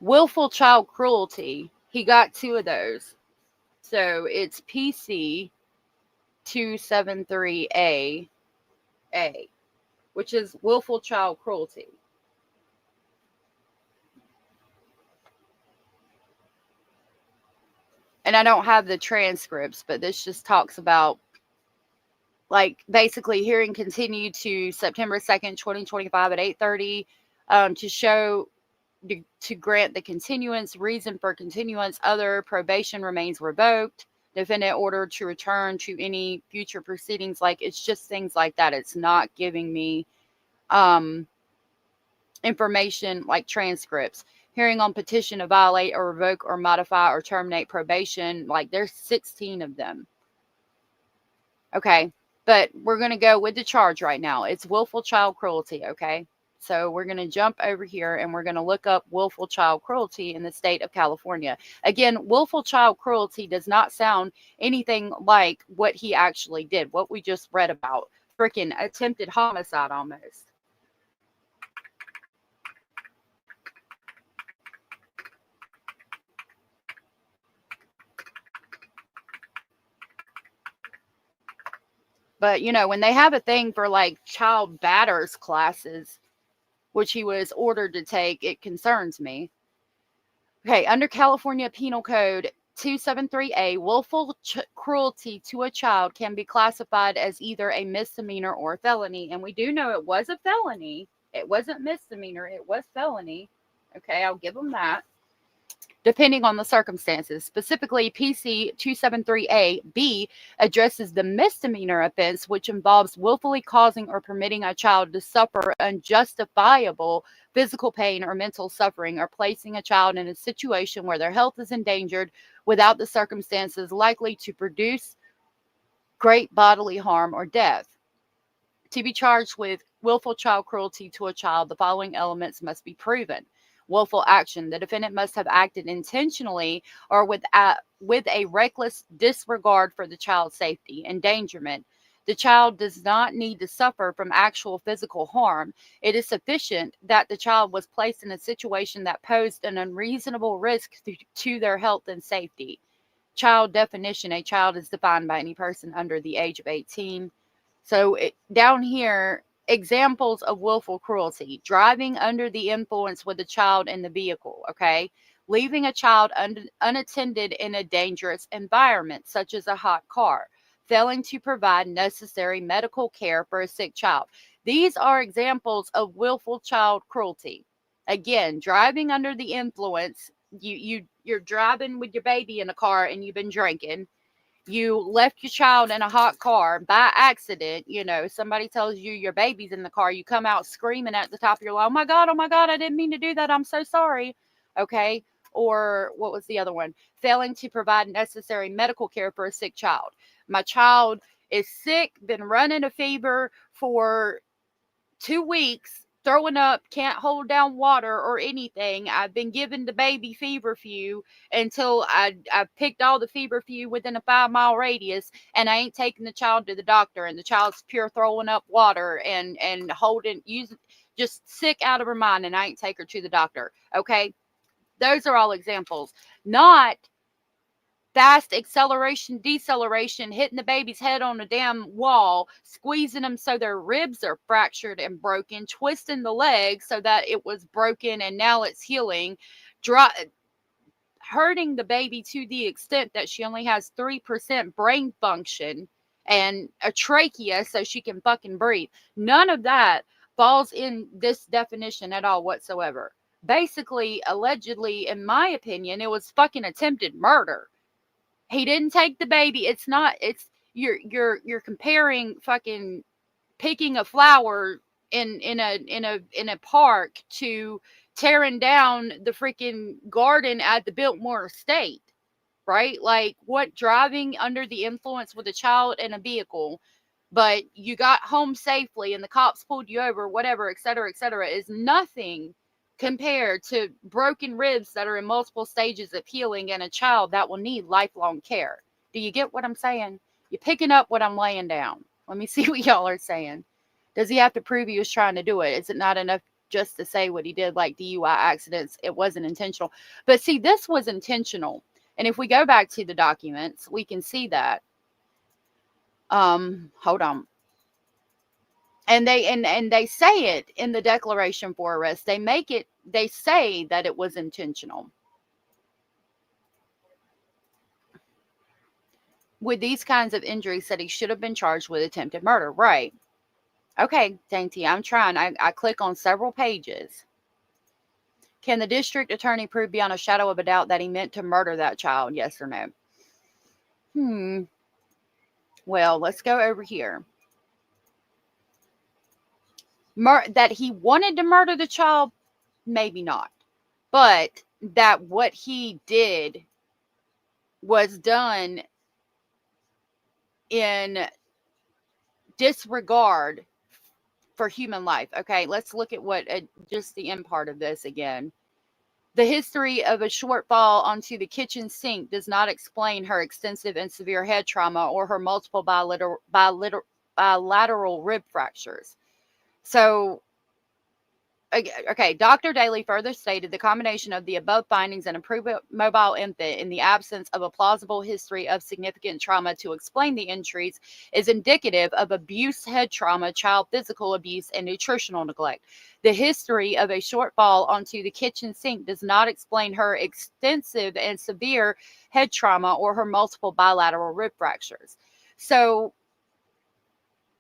Willful child cruelty. He got 2 of those. So it's PC 273A, which is willful child cruelty. And I don't have the transcripts, but this just talks about like basically hearing continued to September 2nd, 2025 at 8:30 to show to grant the continuance. Reason for continuance: other probation remains revoked. Defendant ordered to return to any future proceedings. Like, it's just things like that. It's not giving me information like transcripts. Hearing on petition to violate or revoke or modify or terminate probation. Like, there's 16 of them. Okay, but we're going to go with the charge right now. It's willful child cruelty, okay? So we're going to jump over here and we're going to look up willful child cruelty in the state of California. Again, willful child cruelty does not sound anything like what he actually did, what we just read about. Freaking attempted homicide almost. But, you know, when they have a thing for like child batters classes, which he was ordered to take, it concerns me. Okay, under California Penal Code 273A, willful cruelty to a child can be classified as either a misdemeanor or felony. And we do know it was a felony. It wasn't misdemeanor, it was felony. Okay, I'll give them that. Depending on the circumstances. Specifically, PC 273A-B addresses the misdemeanor offense, which involves willfully causing or permitting a child to suffer unjustifiable physical pain or mental suffering, or placing a child in a situation where their health is endangered without the circumstances likely to produce great bodily harm or death. To be charged with willful child cruelty to a child, the following elements must be proven. Willful action. The defendant must have acted intentionally or with a reckless disregard for the child's safety. Endangerment. The child does not need to suffer from actual physical harm. It is sufficient that the child was placed in a situation that posed an unreasonable risk to their health and safety. Child definition. A child is defined by any person under the age of 18. So down here, examples of willful cruelty: driving under the influence with a child in the vehicle, okay? Leaving a child unattended in a dangerous environment, such as a hot car. Failing to provide necessary medical care for a sick child. These are examples of willful child cruelty. Again, driving under the influence. You're driving with your baby in a car and you've been drinking. You left your child in a hot car by accident. You know, somebody tells you your baby's in the car. You come out screaming at the top of your lungs, oh my God, I didn't mean to do that. I'm so sorry. Okay. Or what was the other one? Failing to provide necessary medical care for a sick child. My child is sick, been running a fever for 2 weeks, throwing up, can't hold down water or anything. I've been giving the baby feverfew until I picked all the feverfew within a 5-mile radius, and I ain't taking the child to the doctor, and the child's pure throwing up water and just sick out of her mind, and I ain't take her to the doctor. Okay, those are all examples. Not fast acceleration, deceleration, hitting the baby's head on a damn wall, squeezing them so their ribs are fractured and broken, twisting the leg so that it was broken and now it's healing, hurting the baby to the extent that she only has 3% brain function and a trachea so she can fucking breathe. None of that falls in this definition at all whatsoever. Basically, allegedly, in my opinion, it was fucking attempted murder. He didn't take the baby. You're comparing fucking picking a flower in a park to tearing down the freaking garden at the Biltmore estate, right? Like, what, driving under the influence with a child in a vehicle, but you got home safely and the cops pulled you over, whatever, et cetera, is nothing compared to broken ribs that are in multiple stages of healing and a child that will need lifelong care. Do you get what I'm saying? You're picking up what I'm laying down. Let me see what y'all are saying. Does he have to prove he was trying to do it? Is it not enough just to say what he did, like DUI accidents? It wasn't intentional. But see, this was intentional. And if we go back to the documents, we can see that. Hold on. And they say it in the declaration for arrest. They say that it was intentional. with these kinds of injuries that he should have been charged with attempted murder. Right. Okay, Dainty, I'm trying. I click on several pages. Can the district attorney prove beyond a shadow of a doubt that he meant to murder that child? Yes or no? Well, let's go over here. That he wanted to murder the child, maybe not. But that what he did was done in disregard for human life. Okay, let's look at what just the end part of this again. The history of a shortfall onto the kitchen sink does not explain her extensive and severe head trauma or her multiple bilateral rib fractures. So, okay, Dr. Daly further stated the combination of the above findings and a mobile infant in the absence of a plausible history of significant trauma to explain the injuries is indicative of abuse, head trauma, child physical abuse, and nutritional neglect. The history of a shortfall onto the kitchen sink does not explain her extensive and severe head trauma or her multiple bilateral rib fractures. So,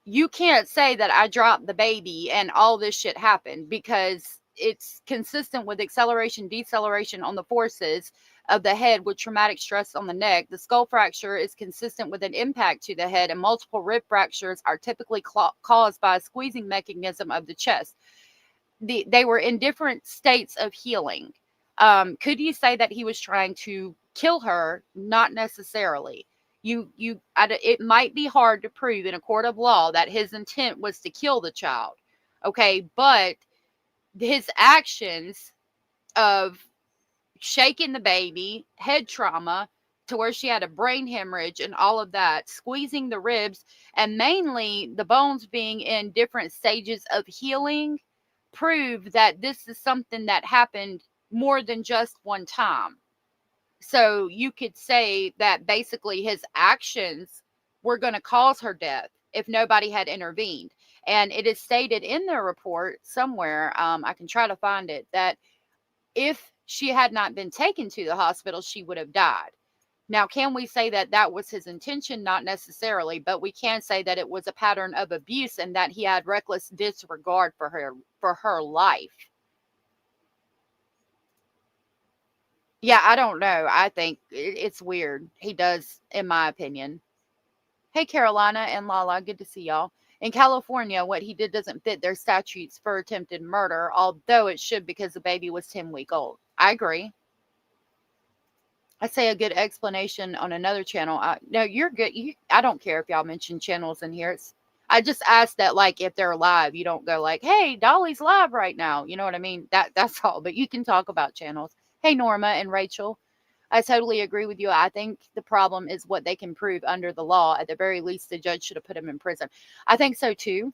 you can't say that I dropped the baby and all this shit happened, because it's consistent with acceleration, deceleration on the forces of the head with traumatic stress on the neck. The skull fracture is consistent with an impact to the head, and multiple rib fractures are typically caused by a squeezing mechanism of the chest. They were in different states of healing. Could you say that he was trying to kill her? Not necessarily. It might be hard to prove in a court of law that his intent was to kill the child. Okay, but his actions of shaking the baby, head trauma to where she had a brain hemorrhage and all of that, squeezing the ribs, and mainly the bones being in different stages of healing, prove that this is something that happened more than just one time. So you could say that basically his actions were going to cause her death if nobody had intervened. And it is stated in the report somewhere, I can try to find it, that if she had not been taken to the hospital, she would have died. Now, can we say that that was his intention? Not necessarily, but we can say that it was a pattern of abuse and that he had reckless disregard for her life. Yeah, I don't know. I think it's weird. He does, in my opinion. Hey, Carolina and Lala, good to see y'all. In California, what he did doesn't fit their statutes for attempted murder, although it should, because the baby was 10 weeks old. I agree. I say a good explanation on another channel. No, you're good. I don't care if y'all mention channels in here. I just ask that, like, if they're live, you don't go like, hey, Dolly's live right now. You know what I mean? That's all. But you can talk about channels. Hey, Norma and Rachel. I totally agree with you. I think the problem is what they can prove under the law. At the very least, the judge should have put him in prison. I think so, too.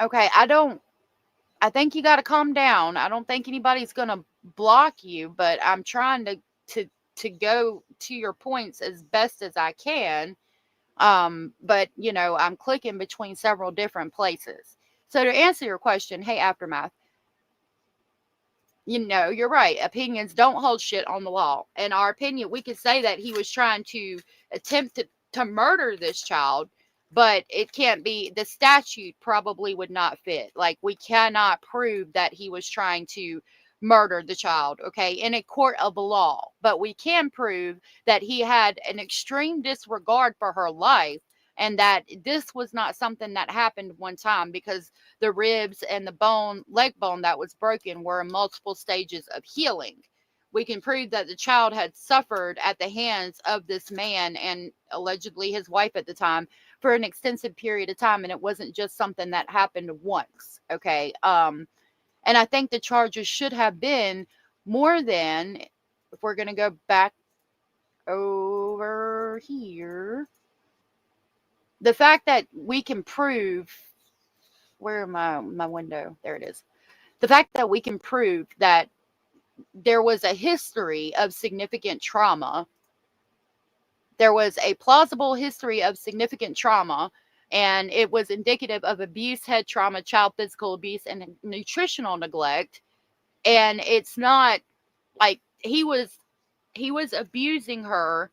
Okay, I think you got to calm down. I don't think anybody's going to block you, but I'm trying to go to your points as best as I can. But, you know, I'm clicking between several different places. So to answer your question, hey, Aftermath, you know, you're right. Opinions don't hold shit on the law. In our opinion, we could say that he was trying to attempt to murder this child, but it can't be, the statute probably would not fit. Like, we cannot prove that he was trying to murder the child, okay, in a court of law. But we can prove that he had an extreme disregard for her life, and that this was not something that happened one time, because the ribs and the leg bone that was broken were in multiple stages of healing. We can prove that the child had suffered at the hands of this man and allegedly his wife at the time for an extensive period of time, and it wasn't just something that happened once, okay? And I think the charges should have been more than, if we're going to go back over here, the fact that we can prove, where am my window? There it is. The fact that we can prove that there was a history of significant trauma. There was a plausible history of significant trauma, and it was indicative of abuse, head trauma, child physical abuse, and nutritional neglect. And it's not like he was he was abusing her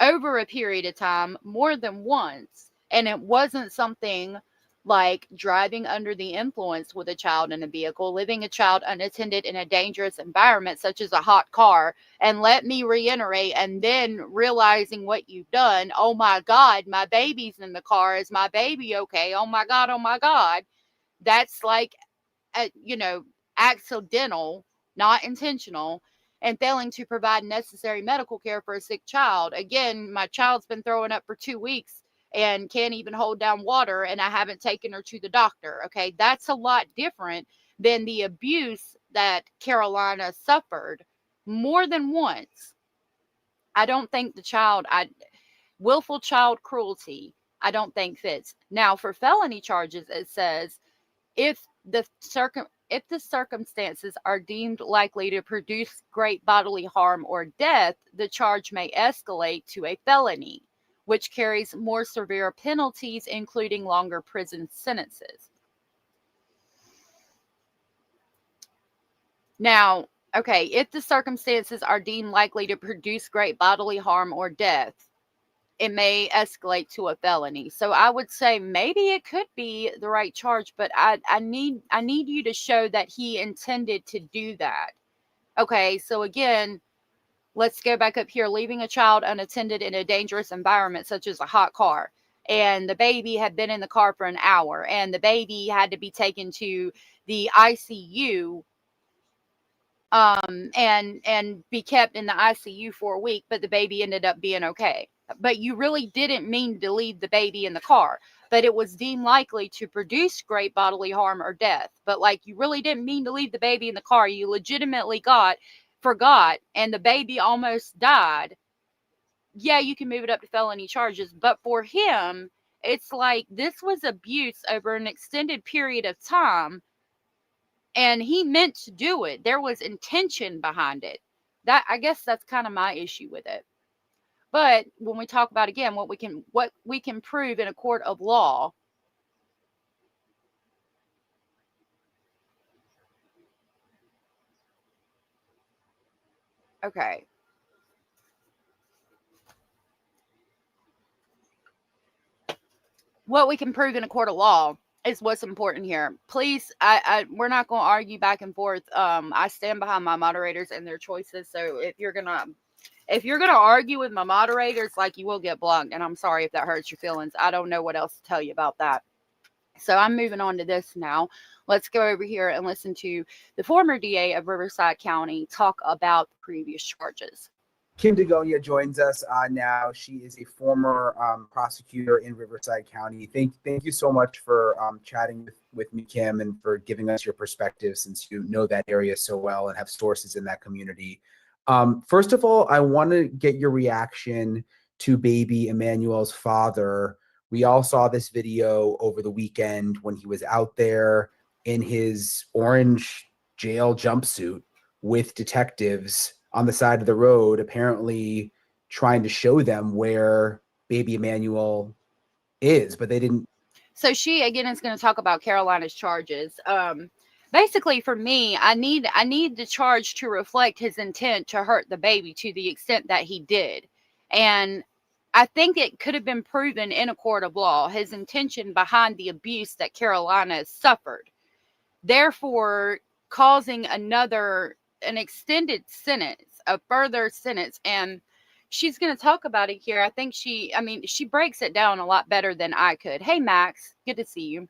over a period of time more than once. And it wasn't something like driving under the influence with a child in a vehicle, leaving a child unattended in a dangerous environment such as a hot car. And let me reiterate, and then realizing what you've done. Oh my God, my baby's in the car. Is my baby okay? Oh my God, oh my God. That's like, accidental, not intentional, and failing to provide necessary medical care for a sick child. Again, my child's been throwing up for 2 weeks and can't even hold down water, and I haven't taken her to the doctor. Okay, that's a lot different than the abuse that Carolina suffered more than once. I don't think willful child cruelty, I don't think fits. Now, for felony charges, it says if the circumstances are deemed likely to produce great bodily harm or death, the charge may escalate to a felony, which carries more severe penalties, including longer prison sentences. Now, okay, if the circumstances are deemed likely to produce great bodily harm or death, it may escalate to a felony. So I would say maybe it could be the right charge, but I need you to show that he intended to do that. Okay, so again, let's go back up here. Leaving a child unattended in a dangerous environment, such as a hot car, and the baby had been in the car for an hour, and the baby had to be taken to the ICU, and be kept in the ICU for a week, but the baby ended up being okay. But you really didn't mean to leave the baby in the car, but it was deemed likely to produce great bodily harm or death. But like, you really didn't mean to leave the baby in the car. You legitimately forgot, and the baby almost died. Yeah, you can move it up to felony charges. But for him, it's like this was abuse over an extended period of time, and he meant to do it. There was intention behind it. I guess that's kind of my issue with it. But when we talk about, again, what we can prove in a court of law, okay. What we can prove in a court of law is what's important here. Please, we're not going to argue back and forth. I stand behind my moderators and their choices. So if you're gonna argue with my moderators, like, you will get blocked. And I'm sorry if that hurts your feelings. I don't know what else to tell you about that. So I'm moving on to this now. Let's go over here and listen to the former DA of Riverside County talk about the previous charges. Kim Dagonia joins us now. She is a former prosecutor in Riverside County. Thank you so much for chatting with me, Kim, and for giving us your perspective, since you know that area so well and have sources in that community. First of all, I want to get your reaction to baby Emmanuel's father. We all saw this video over the weekend when he was out there in his orange jail jumpsuit with detectives on the side of the road, apparently trying to show them where baby Emmanuel is, but they didn't. So she, again, is going to talk about Carolina's charges. Basically, for me, I need the charge to reflect his intent to hurt the baby to the extent that he did. And I think it could have been proven in a court of law, his intention behind the abuse that Carolina suffered, therefore causing an extended sentence, a further sentence. And she's going to talk about it here. I think she breaks it down a lot better than I could. Hey, Max, good to see you.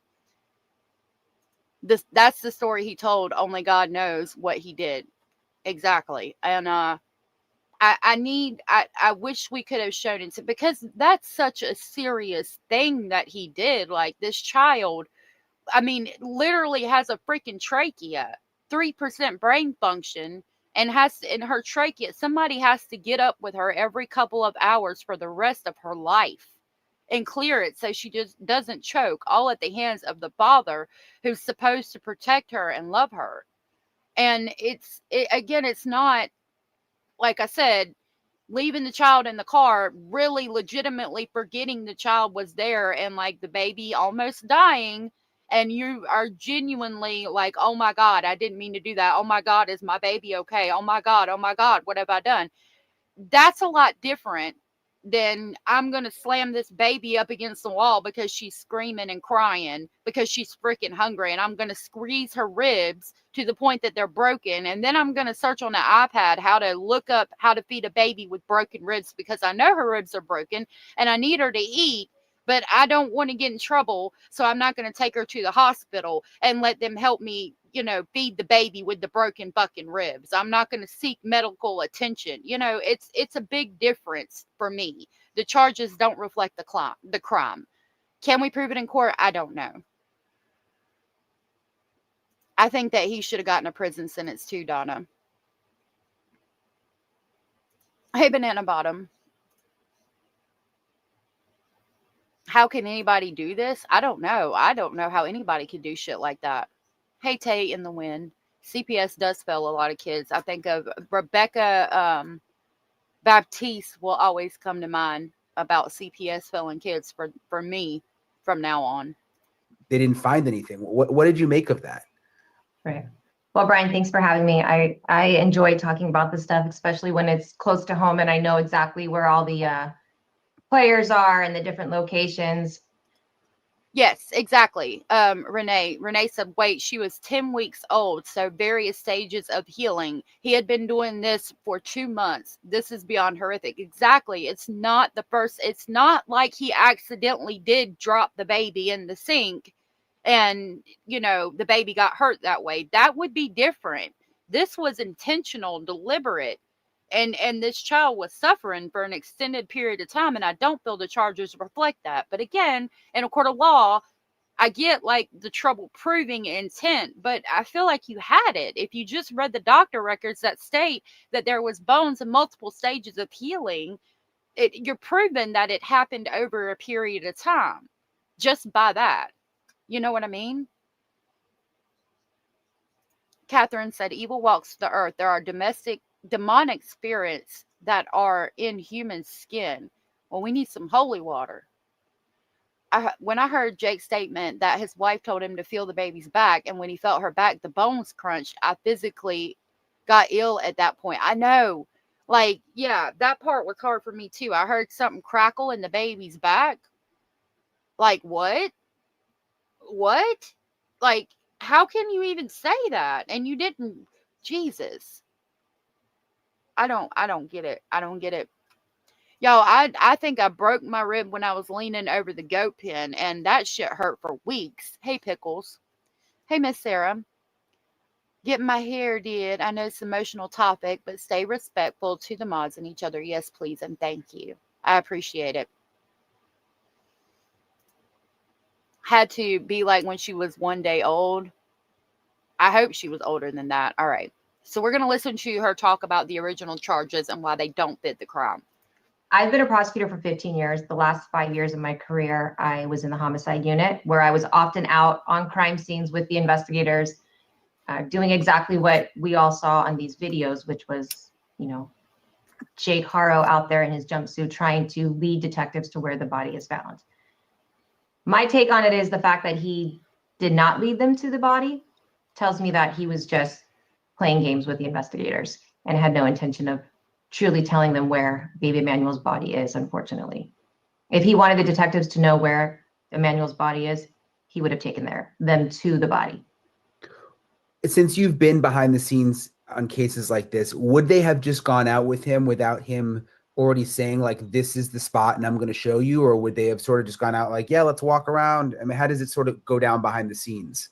That's the story he told. Only God knows what he did exactly. And I wish we could have shown it, because that's such a serious thing that he did. Like, this child, literally has a freaking trachea, 3% brain function, and has in her trachea, somebody has to get up with her every couple of hours for the rest of her life and clear it so she just doesn't choke, all at the hands of the father who's supposed to protect her and love her. And it's not, like I said, leaving the child in the car, really legitimately forgetting the child was there, and like the baby almost dying, and you are genuinely like, oh my God, I didn't mean to do that. Oh my God, is my baby okay? Oh my God, what have I done? that's a lot different than I'm going to slam this baby up against the wall because she's screaming and crying because she's freaking hungry, and I'm going to squeeze her ribs to the point that they're broken, and then I'm going to search on the iPad how to look up how to feed a baby with broken ribs because I know her ribs are broken and I need her to eat, but I don't want to get in trouble, so I'm not going to take her to the hospital and let them help me, feed the baby with the broken fucking ribs. I'm not going to seek medical attention. It's a big difference for me. The charges don't reflect the crime. Can we prove it in court? I don't know. I think that he should have gotten a prison sentence too, Donna. Hey, Banana Bottom. How can anybody do this? I don't know. I don't know how anybody could do shit like that. Hey, Tay in the wind. CPS does fail a lot of kids. I think of Rebecca Baptiste will always come to mind about CPS failing kids for me from now on. They didn't find anything. What did you make of that? Right. Well, Brian, thanks for having me. I enjoy talking about this stuff, especially when it's close to home and I know exactly where all the players are and the different locations. Yes, exactly. Renee said, wait, she was 10 weeks old. So various stages of healing. He had been doing this for 2 months. This is beyond horrific. Exactly. It's not like he accidentally did drop the baby in the sink and, the baby got hurt that way. That would be different. This was intentional, deliberate. And this child was suffering for an extended period of time, and I don't feel the charges reflect that. But again, in a court of law, I get like the trouble proving intent, but I feel like you had it. If you just read the doctor records that state that there was bones and multiple stages of healing, you're proving that it happened over a period of time just by that. You know what I mean? Catherine said, evil walks the earth. There are demonic spirits that are in human skin. Well, we need some holy water. When I heard Jake's statement that his wife told him to feel the baby's back, and when he felt her back, the bones crunched, I physically got ill at that point. I know. Like, yeah, that part was hard for me too. I heard something crackle in the baby's back. Like, what? What? Like, how can you even say that? And you didn't. Jesus. I don't get it. I don't get it. Yo, I think I broke my rib when I was leaning over the goat pen, and that shit hurt for weeks. Hey, Pickles. Hey, Miss Sarah. Getting my hair did. I know it's an emotional topic, but stay respectful to the mods and each other. Yes, please, and thank you. I appreciate it. Had to be like when she was 1 day old. I hope she was older than that. All right. So we're going to listen to her talk about the original charges and why they don't fit the crime. I've been a prosecutor for 15 years. The last 5 years of my career, I was in the homicide unit where I was often out on crime scenes with the investigators, doing exactly what we all saw on these videos, which was, Jake Haro out there in his jumpsuit trying to lead detectives to where the body is found. My take on it is the fact that he did not lead them to the body tells me that he was just playing games with the investigators and had no intention of truly telling them where baby Emmanuel's body is, unfortunately. If he wanted the detectives to know where Emmanuel's body is, he would have taken them to the body. Since you've been behind the scenes on cases like this, would they have just gone out with him without him already saying, like, this is the spot and I'm going to show you? Or would they have sort of just gone out like, yeah, let's walk around? I mean, how does it sort of go down behind the scenes?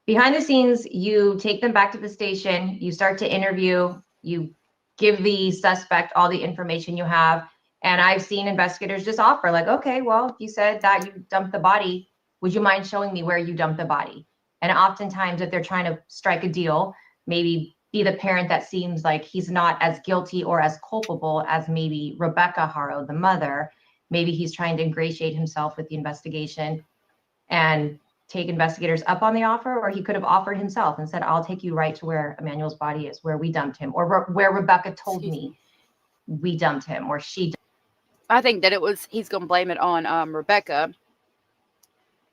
Behind the scenes, you take them back to the station, you start to interview, you give the suspect all the information you have. And I've seen investigators just offer like, okay, well, if you said that you dumped the body, would you mind showing me where you dumped the body? And oftentimes if they're trying to strike a deal, maybe be the parent that seems like he's not as guilty or as culpable as maybe Rebecca Haro, the mother, maybe he's trying to ingratiate himself with the investigation and take investigators up on the offer, or he could have offered himself and said, I'll take you right to where Emmanuel's body is, where we dumped him, or where Rebecca told me we dumped him, or she dumped him. I think that he's going to blame it on Rebecca.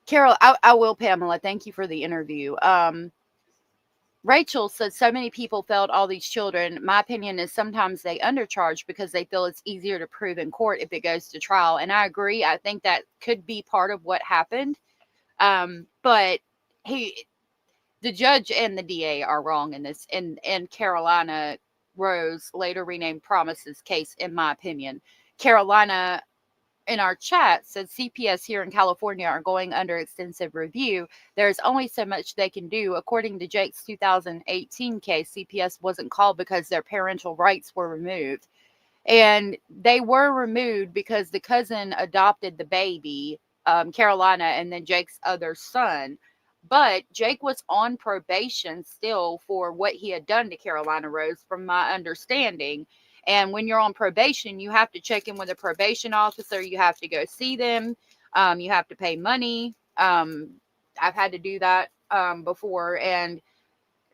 Carol, I will, Pamela. Thank you for the interview. Rachel said, so many people failed all these children. My opinion is sometimes they undercharge because they feel it's easier to prove in court if it goes to trial. And I agree. I think that could be part of what happened. But the judge and the DA are wrong in this. And Carolina Rose, later renamed Promise's case, in my opinion. Carolina, in our chat, said CPS here in California are going under extensive review. There's only so much they can do. According to Jake's 2018 case, CPS wasn't called because their parental rights were removed. And they were removed because the cousin adopted the baby, Carolina, and then Jake's other son. But Jake was on probation still for what he had done to Carolina Rose, from my understanding. And when you're on probation, you have to check in with a probation officer. You have to go see them. You have to pay money. I've had to do that before. And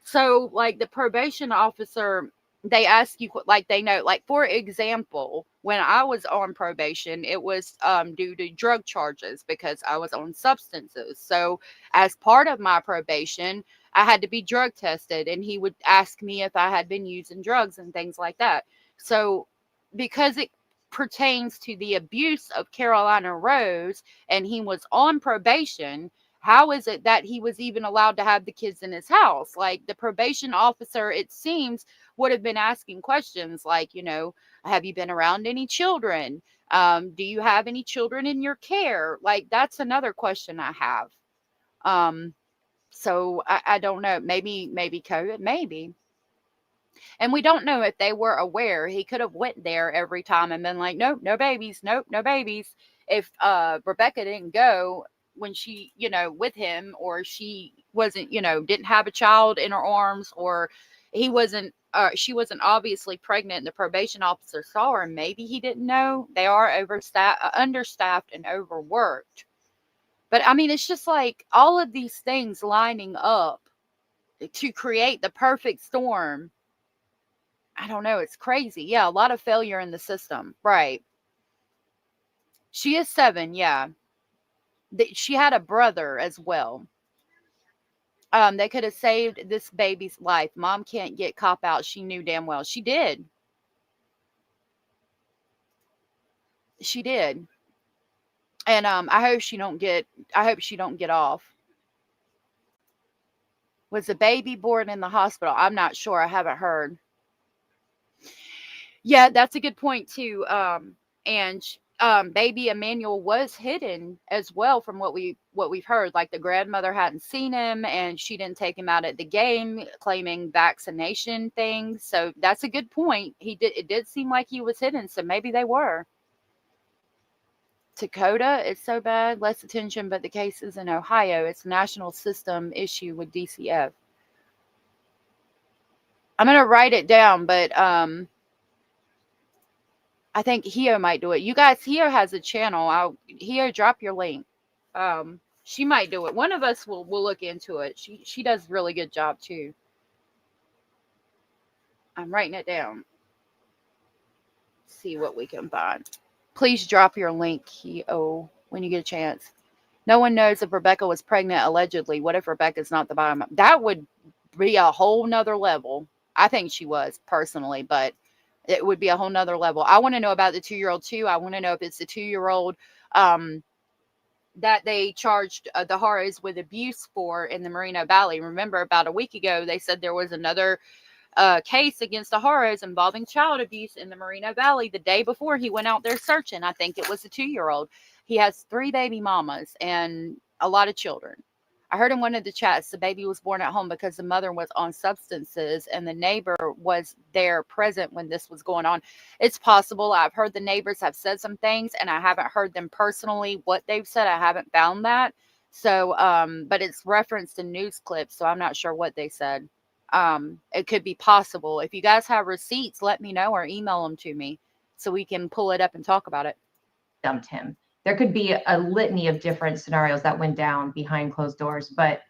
so, like, the probation officer, they ask you, like, they know, like, for example, when I was on probation, it was due to drug charges because I was on substances. So as part of my probation, I had to be drug tested, and he would ask me if I had been using drugs and things like that. So because it pertains to the abuse of Carolina Rose and he was on probation, how is it that he was even allowed to have the kids in his house? Like, the probation officer, it seems, would have been asking questions like, you know, have you been around any children? Do you have any children in your care? Like, that's another question I have. So I don't know. Maybe COVID, maybe. And we don't know if they were aware. He could have went there every time and been like, nope, no babies. Nope, no babies. If Rebecca didn't go when she, you know, with him, or she wasn't, you know, didn't have a child in her arms, or he wasn't, she wasn't obviously pregnant and the probation officer saw her, maybe he didn't know. They are understaffed and overworked. But I mean, it's just like all of these things lining up to create the perfect storm. I don't know. It's crazy. Yeah, a lot of failure in the system. Right. She is 7. Yeah. She had a brother as well. They could have saved this baby's life. Mom can't get cop out. She knew damn well. She did. She did. And I hope she don't get off. Was the baby born in the hospital? I'm not sure. I haven't heard. Yeah, that's a good point too. And baby Emmanuel was hidden as well, from what we've heard. Like, the grandmother hadn't seen him, and she didn't take him out at the game, claiming vaccination things. So that's a good point. It did seem like he was hidden, so maybe they were. Dakota, it's so bad, less attention, but the case is in Ohio. It's a national system issue with DCF. I'm gonna write it down, but I think Hio might do it. You guys, Hio has a channel. Hio, drop your link. She might do it. One of us will look into it. She does a really good job too. I'm writing it down. See what we can find. Please drop your link, Hio, when you get a chance. No one knows if Rebecca was pregnant, allegedly. What if Rebecca's not the bottom? That would be a whole nother level. I think she was, personally, but it would be a whole nother level. I want to know about the 2-year-old too. I want to know if it's the 2-year-old that they charged the Haros with abuse for in the Moreno Valley. Remember, about a week ago, they said there was another case against the Haros involving child abuse in the Moreno Valley the day before he went out there searching. I think it was a 2-year-old. He has 3 baby mamas and a lot of children. I heard in one of the chats the baby was born at home because the mother was on substances and the neighbor was there present when this was going on. It's possible. I've heard the neighbors have said some things, and I haven't heard them personally what they've said. I haven't found that. So, but it's referenced in news clips, so I'm not sure what they said. It could be possible. If you guys have receipts, let me know, or email them to me so we can pull it up and talk about it. Dumped him. There could be a litany of different scenarios that went down behind closed doors, but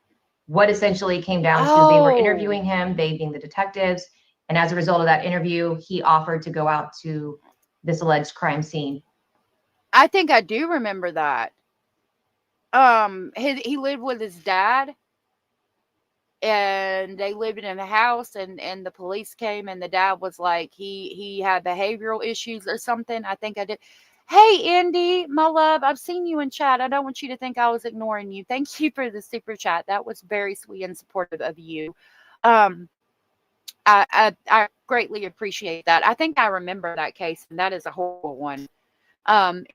what essentially came down to, they were interviewing him, they being the detectives, and as a result of that interview, he offered to go out to this alleged crime scene. I think I do remember that. He lived with his dad, and they lived in the house, and the police came, and the dad was like, he had behavioral issues or something. I think I did. Hey, Indy, my love, I've seen you in chat. I don't want you to think I was ignoring you. Thank you for the super chat. That was very sweet and supportive of you. I greatly appreciate that. I think I remember that case, and that is a horrible one.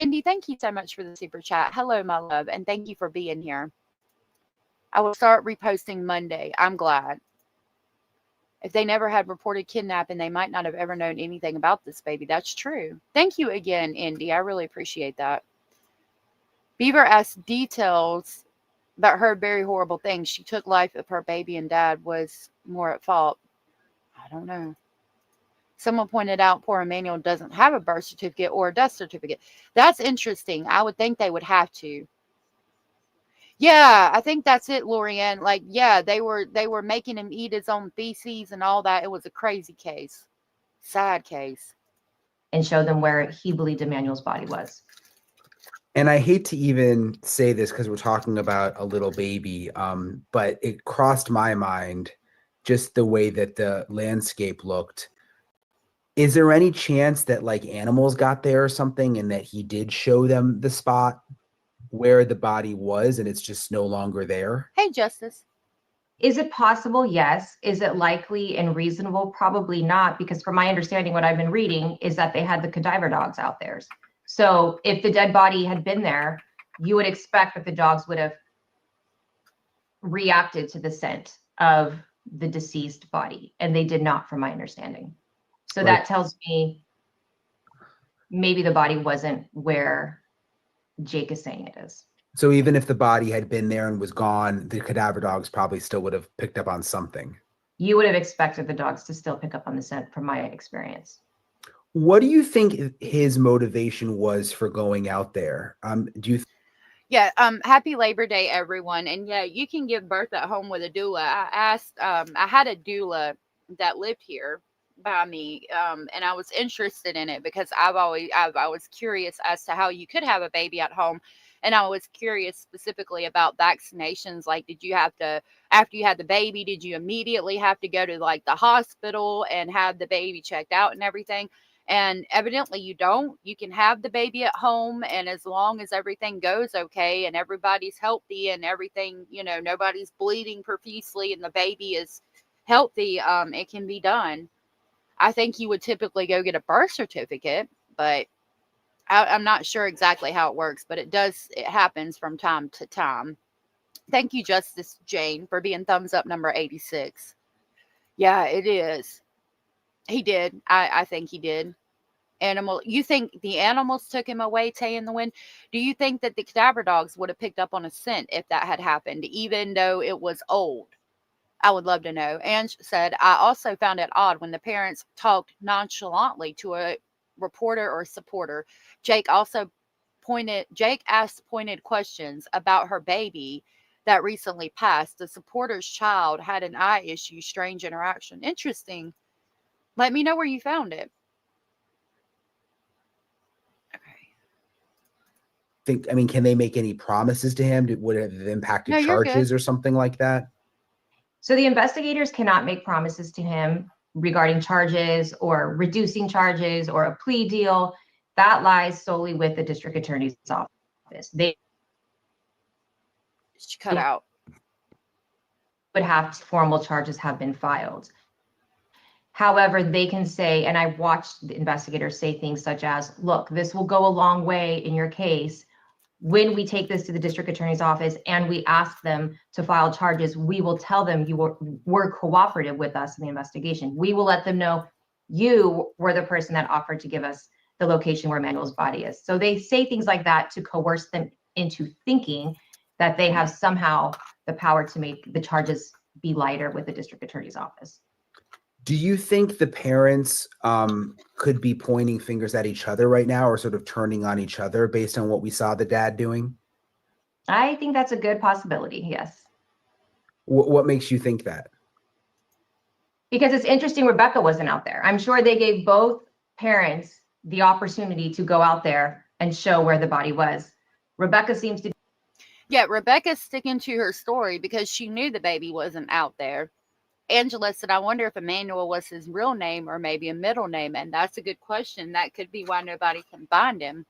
Indy, thank you so much for the super chat. Hello, my love, and thank you for being here. I will start reposting Monday. I'm glad. If they never had reported kidnapping, they might not have ever known anything about this baby. That's true. Thank you again, Indy. I really appreciate that. Beaver asked details, but heard very horrible things. She took life if her baby and dad was more at fault. I don't know. Someone pointed out poor Emmanuel doesn't have a birth certificate or a death certificate. That's interesting. I would think they would have to. Yeah, I think that's it, Lorianne. Like, yeah, they were making him eat his own feces and all that. It was a crazy case. Sad case. And show them where he believed Emmanuel's body was. And I hate to even say this because we're talking about a little baby, but it crossed my mind just the way that the landscape looked. Is there any chance that like animals got there or something and that he did show them the spot where the body was and it's just no longer there? Hey, Justice. Is it possible? Yes. Is it likely and reasonable? Probably not, because from my understanding, what I've been reading is that they had the cadaver dogs out there. So if the dead body had been there, you would expect that the dogs would have reacted to the scent of the deceased body, and they did not, from my understanding. So that tells me maybe the body wasn't where Jake is saying it is. So even if the body had been there and was gone, the cadaver dogs probably still would have picked up on something. You would have expected the dogs to still pick up on the scent, from my experience. What do you think his motivation was for going out there? Yeah, happy Labor Day, everyone. And yeah, you can give birth at home with a doula. I had a doula that lived here by me, and I was interested in it because I was curious as to how you could have a baby at home. And I was curious specifically about vaccinations. Like, did you have to, after you had the baby, did you immediately have to go to like the hospital and have the baby checked out and everything? And evidently you don't. You can have the baby at home, and as long as everything goes okay and everybody's healthy and everything, you know, nobody's bleeding profusely and the baby is healthy, it can be done. I think you would typically go get a birth certificate, but I'm not sure exactly how it works, but it happens from time to time. Thank you, Justice Jane, for being thumbs up number 86. Yeah, it is. He did. I think he did. You think the animals took him away, Tay in the Wind? Do you think that the cadaver dogs would have picked up on a scent if that had happened, even though it was old? I would love to know. Ange said, I also found it odd when the parents talked nonchalantly to a reporter or supporter. Jake asked pointed questions about her baby that recently passed. The supporter's child had an eye issue. Strange interaction. Interesting. Let me know where you found it. Okay. Can they make any promises to him? Would it have impacted charges or something like that? So the investigators cannot make promises to him regarding charges or reducing charges or a plea deal. That lies solely with the district attorney's office. They cut out. Would have formal charges have been filed. However, they can say, and I've watched the investigators say things such as, look, this will go a long way in your case. When we take this to the district attorney's office and we ask them to file charges, we will tell them you were cooperative with us in the investigation. We will let them know you were the person that offered to give us the location where Emmanuel's body is. So they say things like that to coerce them into thinking that they have somehow the power to make the charges be lighter with the district attorney's office. Do you think the parents could be pointing fingers at each other right now or sort of turning on each other based on what we saw the dad doing? I think that's a good possibility, yes. What makes you think that? Because it's interesting Rebecca wasn't out there. I'm sure they gave both parents the opportunity to go out there and show where the body was. Rebecca seems to Yeah, Rebecca's sticking to her story because she knew the baby wasn't out there. Angela said, I wonder if Emmanuel was his real name or maybe a middle name. And that's a good question. That could be why nobody can find him.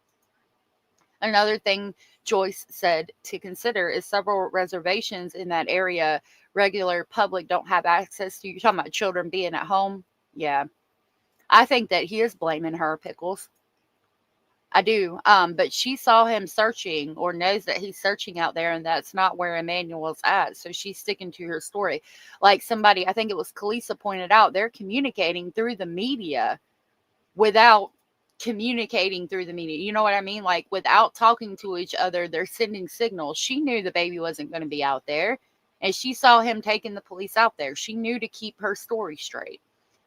Another thing Joyce said to consider is several reservations in that area regular public don't have access to. You're talking about children being at home? Yeah. I think that he is blaming her, Pickles. I do. But she saw him searching or knows that he's searching out there, and that's not where Emmanuel's at. So she's sticking to her story. Like somebody, I think it was Kalisa pointed out, they're communicating through the media without communicating through the media. You know what I mean? Like without talking to each other, they're sending signals. She knew the baby wasn't going to be out there, and she saw him taking the police out there. She knew to keep her story straight.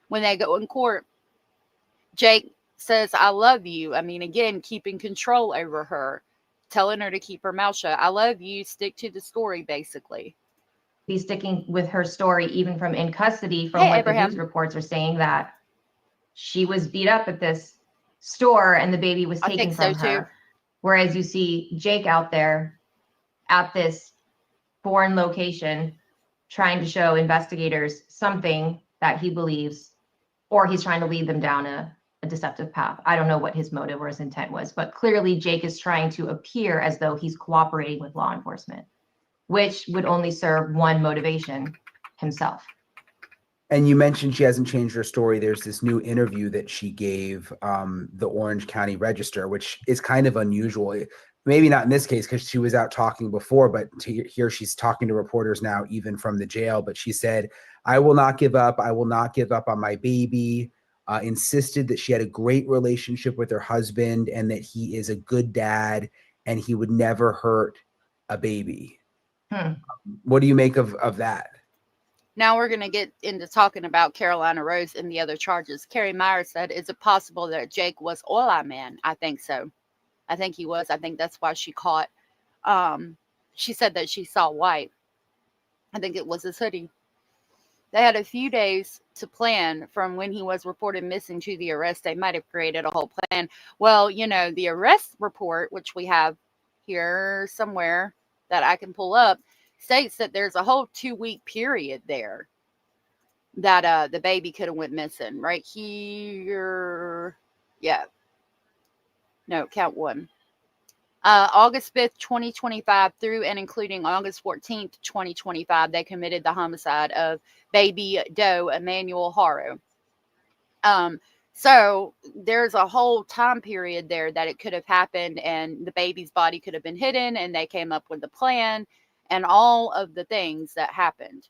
When they go in court, Jake says, I love you. I mean, again, keeping control over her, telling her to keep her mouth shut. I love you. Stick to the story, basically. Be sticking with her story, even from in custody, from Hey, what Abraham. the news reports are saying that she was beat up at this store and the baby was I taken think so from her. too. Whereas you see Jake out there at this foreign location trying to show investigators something that he believes, or he's trying to lead them down a deceptive path. I don't know what his motive or his intent was, but clearly Jake is trying to appear as though he's cooperating with law enforcement, which would only serve one motivation, himself. And you mentioned she hasn't changed her story. There's this new interview that she gave the Orange County Register, which is kind of unusual. Maybe not in this case because she was out talking before, but here she's talking to reporters now, even from the jail. But she said, I will not give up. I will not give up on my baby. Insisted that she had a great relationship with her husband and that he is a good dad and he would never hurt a baby. What do you make of that? Now we're going to get into talking about Carolina Rose and the other charges. Carrie Myers said, is it possible that Jake was Ola Man? I think so. I think he was. I think that's why she caught. She said that she saw white. I think it was his hoodie. They had a few days to plan from when he was reported missing to the arrest. They might have created a whole plan. Well, you know, the arrest report, which we have here somewhere that I can pull up, states that there's a whole 2-week period there that the baby could have went missing. Right here. Yeah. No, count one. August 5th, 2025 through and including August 14th, 2025, they committed the homicide of baby doe Emmanuel Haro. So there's a whole time period there that it could have happened and the baby's body could have been hidden and they came up with the plan and all of the things that happened.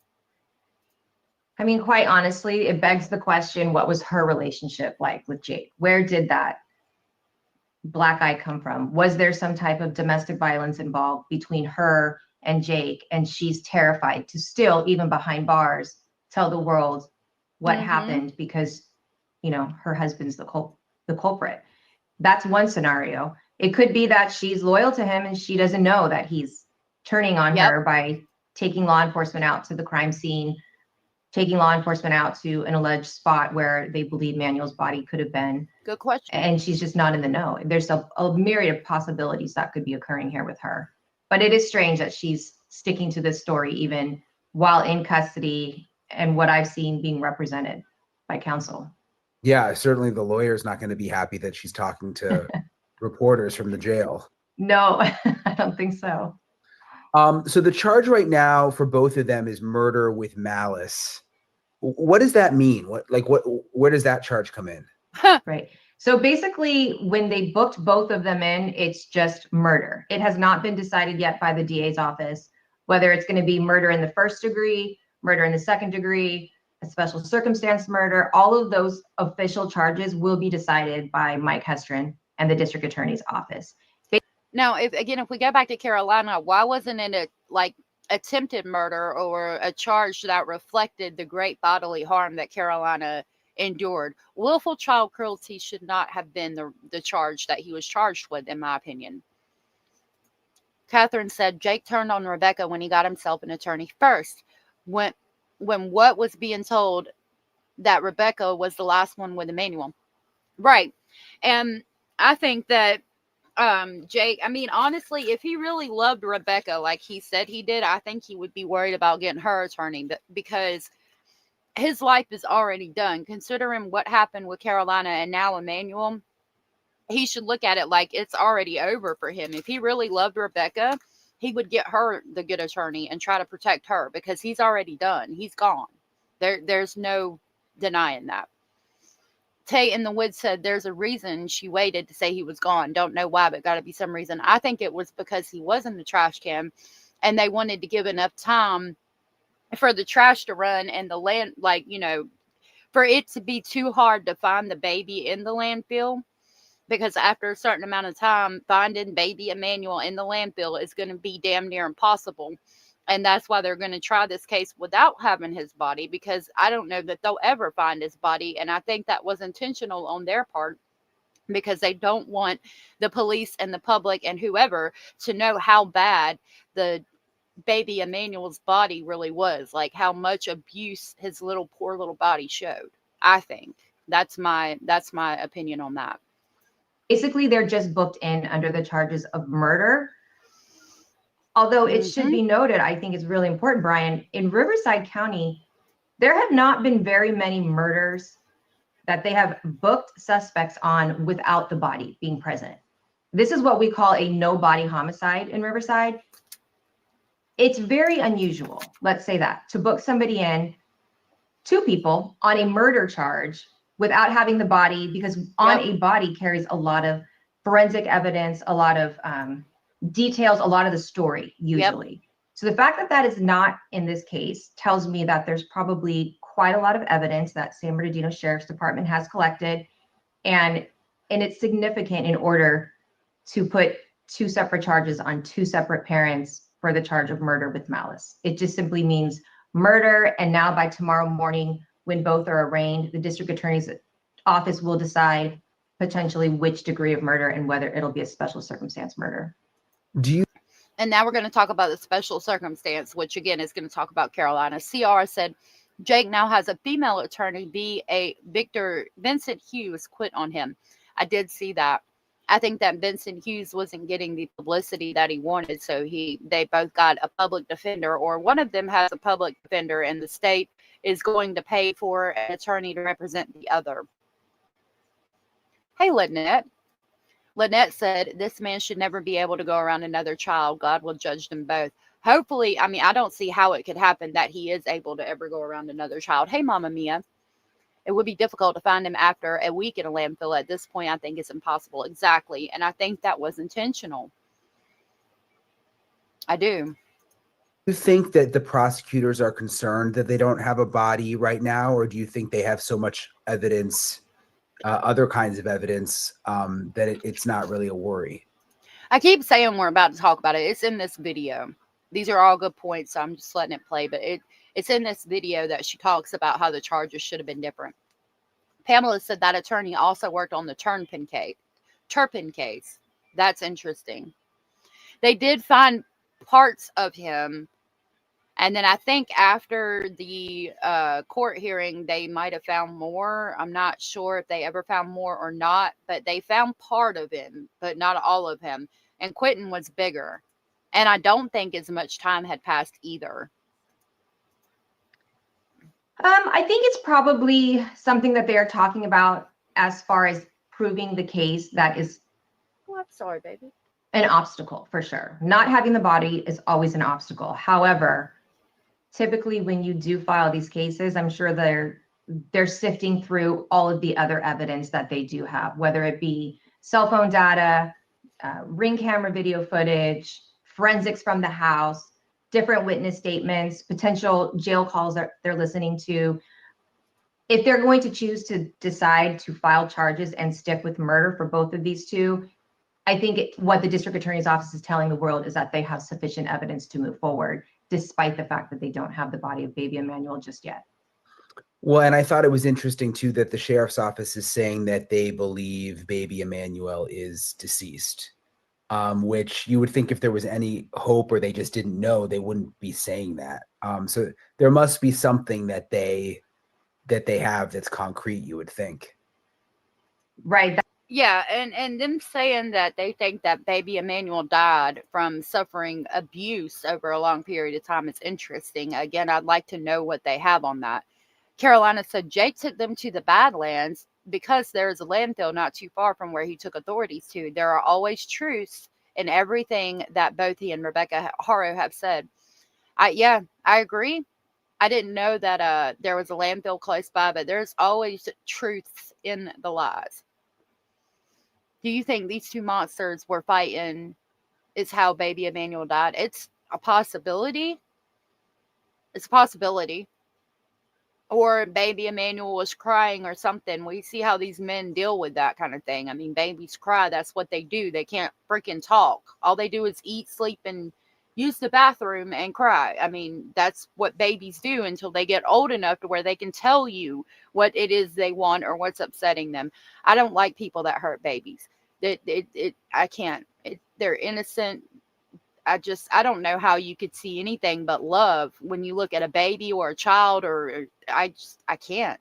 I mean, quite honestly, it begs the question, what was her relationship like with Jake? Where did that black eye come from? Was there some type of domestic violence involved between her and Jake? And she's terrified to still, even behind bars, tell the world what happened because, you know, her husband's the culprit. That's one scenario. It could be that she's loyal to him and she doesn't know that he's turning on her by taking law enforcement out to the crime scene, taking law enforcement out to an alleged spot where they believe Manuel's body could have been. Good question. And she's just not in the know. There's a myriad of possibilities that could be occurring here with her. But it is strange that she's sticking to this story even while in custody and what I've seen being represented by counsel. Yeah, certainly the lawyer's not going to be happy that she's talking to reporters from the jail. No, I don't think so. So the charge right now for both of them is murder with malice. What does that mean? Where does that charge come in? Right. So basically, when they booked both of them in, it's just murder. It has not been decided yet by the DA's office whether it's going to be murder in the first degree, murder in the second degree, a special circumstance murder. All of those official charges will be decided by Mike Hestrin and the district attorney's office. Now, if we go back to Carolina, why wasn't it attempted murder or a charge that reflected the great bodily harm that Carolina endured? Willful child cruelty should not have been the charge that he was charged with, in my opinion. Catherine said Jake turned on Rebecca when he got himself an attorney first. When what was being told that Rebecca was the last one with Emmanuel. Right. And I think that Jake, I mean, honestly, if he really loved Rebecca like he said he did, I think he would be worried about getting her attorney, because his life is already done. Considering what happened with Carolina and now Emmanuel, he should look at it like it's already over for him. If he really loved Rebecca, he would get her the good attorney and try to protect her, because he's already done. He's gone. There's no denying that. Tay in the Woods said there's a reason she waited to say he was gone. Don't know why, but got to be some reason. I think it was because he was in the trash can and they wanted to give enough time for the trash to run and the land, like, you know, for it to be too hard to find the baby in the landfill. Because after a certain amount of time, finding baby Emmanuel in the landfill is going to be damn near impossible. And that's why they're going to try this case without having his body, because I don't know that they'll ever find his body. And I think that was intentional on their part, because they don't want the police and the public and whoever to know how bad the baby Emmanuel's body really was, like how much abuse his little poor little body showed. I think that's my opinion on that. Basically, they're just booked in under the charges of murder. Although it should be noted, I think it's really important, Brian, in Riverside County, there have not been very many murders that they have booked suspects on without the body being present. This is what we call a no body homicide in Riverside. It's very unusual, let's say that, to book somebody in, two people on a murder charge without having the body, because on a body carries a lot of forensic evidence, a lot of details, a lot of the story usually. So the fact that that is not in this case tells me that there's probably quite a lot of evidence that San Bernardino Sheriff's Department has collected, and it's significant in order to put two separate charges on two separate parents for the charge of murder with malice. It just simply means murder, and now by tomorrow morning, when both are arraigned, the district attorney's office will decide potentially which degree of murder and whether it'll be a special circumstance murder. And now we're going to talk about the special circumstance, which again is going to talk about Carolina. CR said Jake now has a female attorney. Vincent Hughes quit on him. I did see that. I think that Vincent Hughes wasn't getting the publicity that he wanted, so they both got a public defender, or one of them has a public defender, and the state is going to pay for an attorney to represent the other. Hey, Lynette. Lynette said, this man should never be able to go around another child. God will judge them both. Hopefully, I mean, I don't see how it could happen that he is able to ever go around another child. Hey, Mama Mia. It would be difficult to find him after a week in a landfill. At this point, I think it's impossible. Exactly. And I think that was intentional. I do. Do you think that the prosecutors are concerned that they don't have a body right now, or do you think they have so much evidence, other kinds of evidence, that it's not really a worry? I keep saying we're about to talk about it. It's in this video. These are all good points, so I'm just letting it play. But it's in this video that she talks about how the charges should have been different. Pamela said that attorney also worked on the Turpin case. That's interesting. They did find parts of him. And then I think after the court hearing, they might have found more. I'm not sure if they ever found more or not, but they found part of him, but not all of him. And Quentin was bigger. And I don't think as much time had passed either. I think it's probably something that they are talking about as far as proving the case that is I'm sorry, baby. An obstacle for sure. Not having the body is always an obstacle. However, typically when you do file these cases, I'm sure they're sifting through all of the other evidence that they do have, whether it be cell phone data, ring camera video footage, forensics from the house, different witness statements, potential jail calls that they're listening to. If they're going to choose to decide to file charges and stick with murder for both of these two, I think what the district attorney's office is telling the world is that they have sufficient evidence to move forward, despite the fact that they don't have the body of baby Emmanuel just yet. Well, and I thought it was interesting too that the sheriff's office is saying that they believe baby Emmanuel is deceased, which you would think if there was any hope or they just didn't know, they wouldn't be saying that. So there must be something that they have that's concrete, you would think. Right. Yeah, and them saying that they think that baby Emmanuel died from suffering abuse over a long period of time is interesting. Again, I'd like to know what they have on that. Carolina said Jake took them to the Badlands because there is a landfill not too far from where he took authorities to. There are always truths in everything that both he and Rebecca Haro have said. Yeah, I agree. I didn't know that there was a landfill close by, but there's always truths in the lies. Do you think these two monsters were fighting is how baby Emmanuel died? It's a possibility. It's a possibility. Or baby Emmanuel was crying or something. We see how these men deal with that kind of thing. I mean, babies cry. That's what they do. They can't freaking talk. All they do is eat, sleep, and use the bathroom and cry. I mean, that's what babies do until they get old enough to where they can tell you what it is they want or what's upsetting them. I don't like people that hurt babies. I can't. They're innocent. I don't know how you could see anything but love when you look at a baby or a child, or I can't.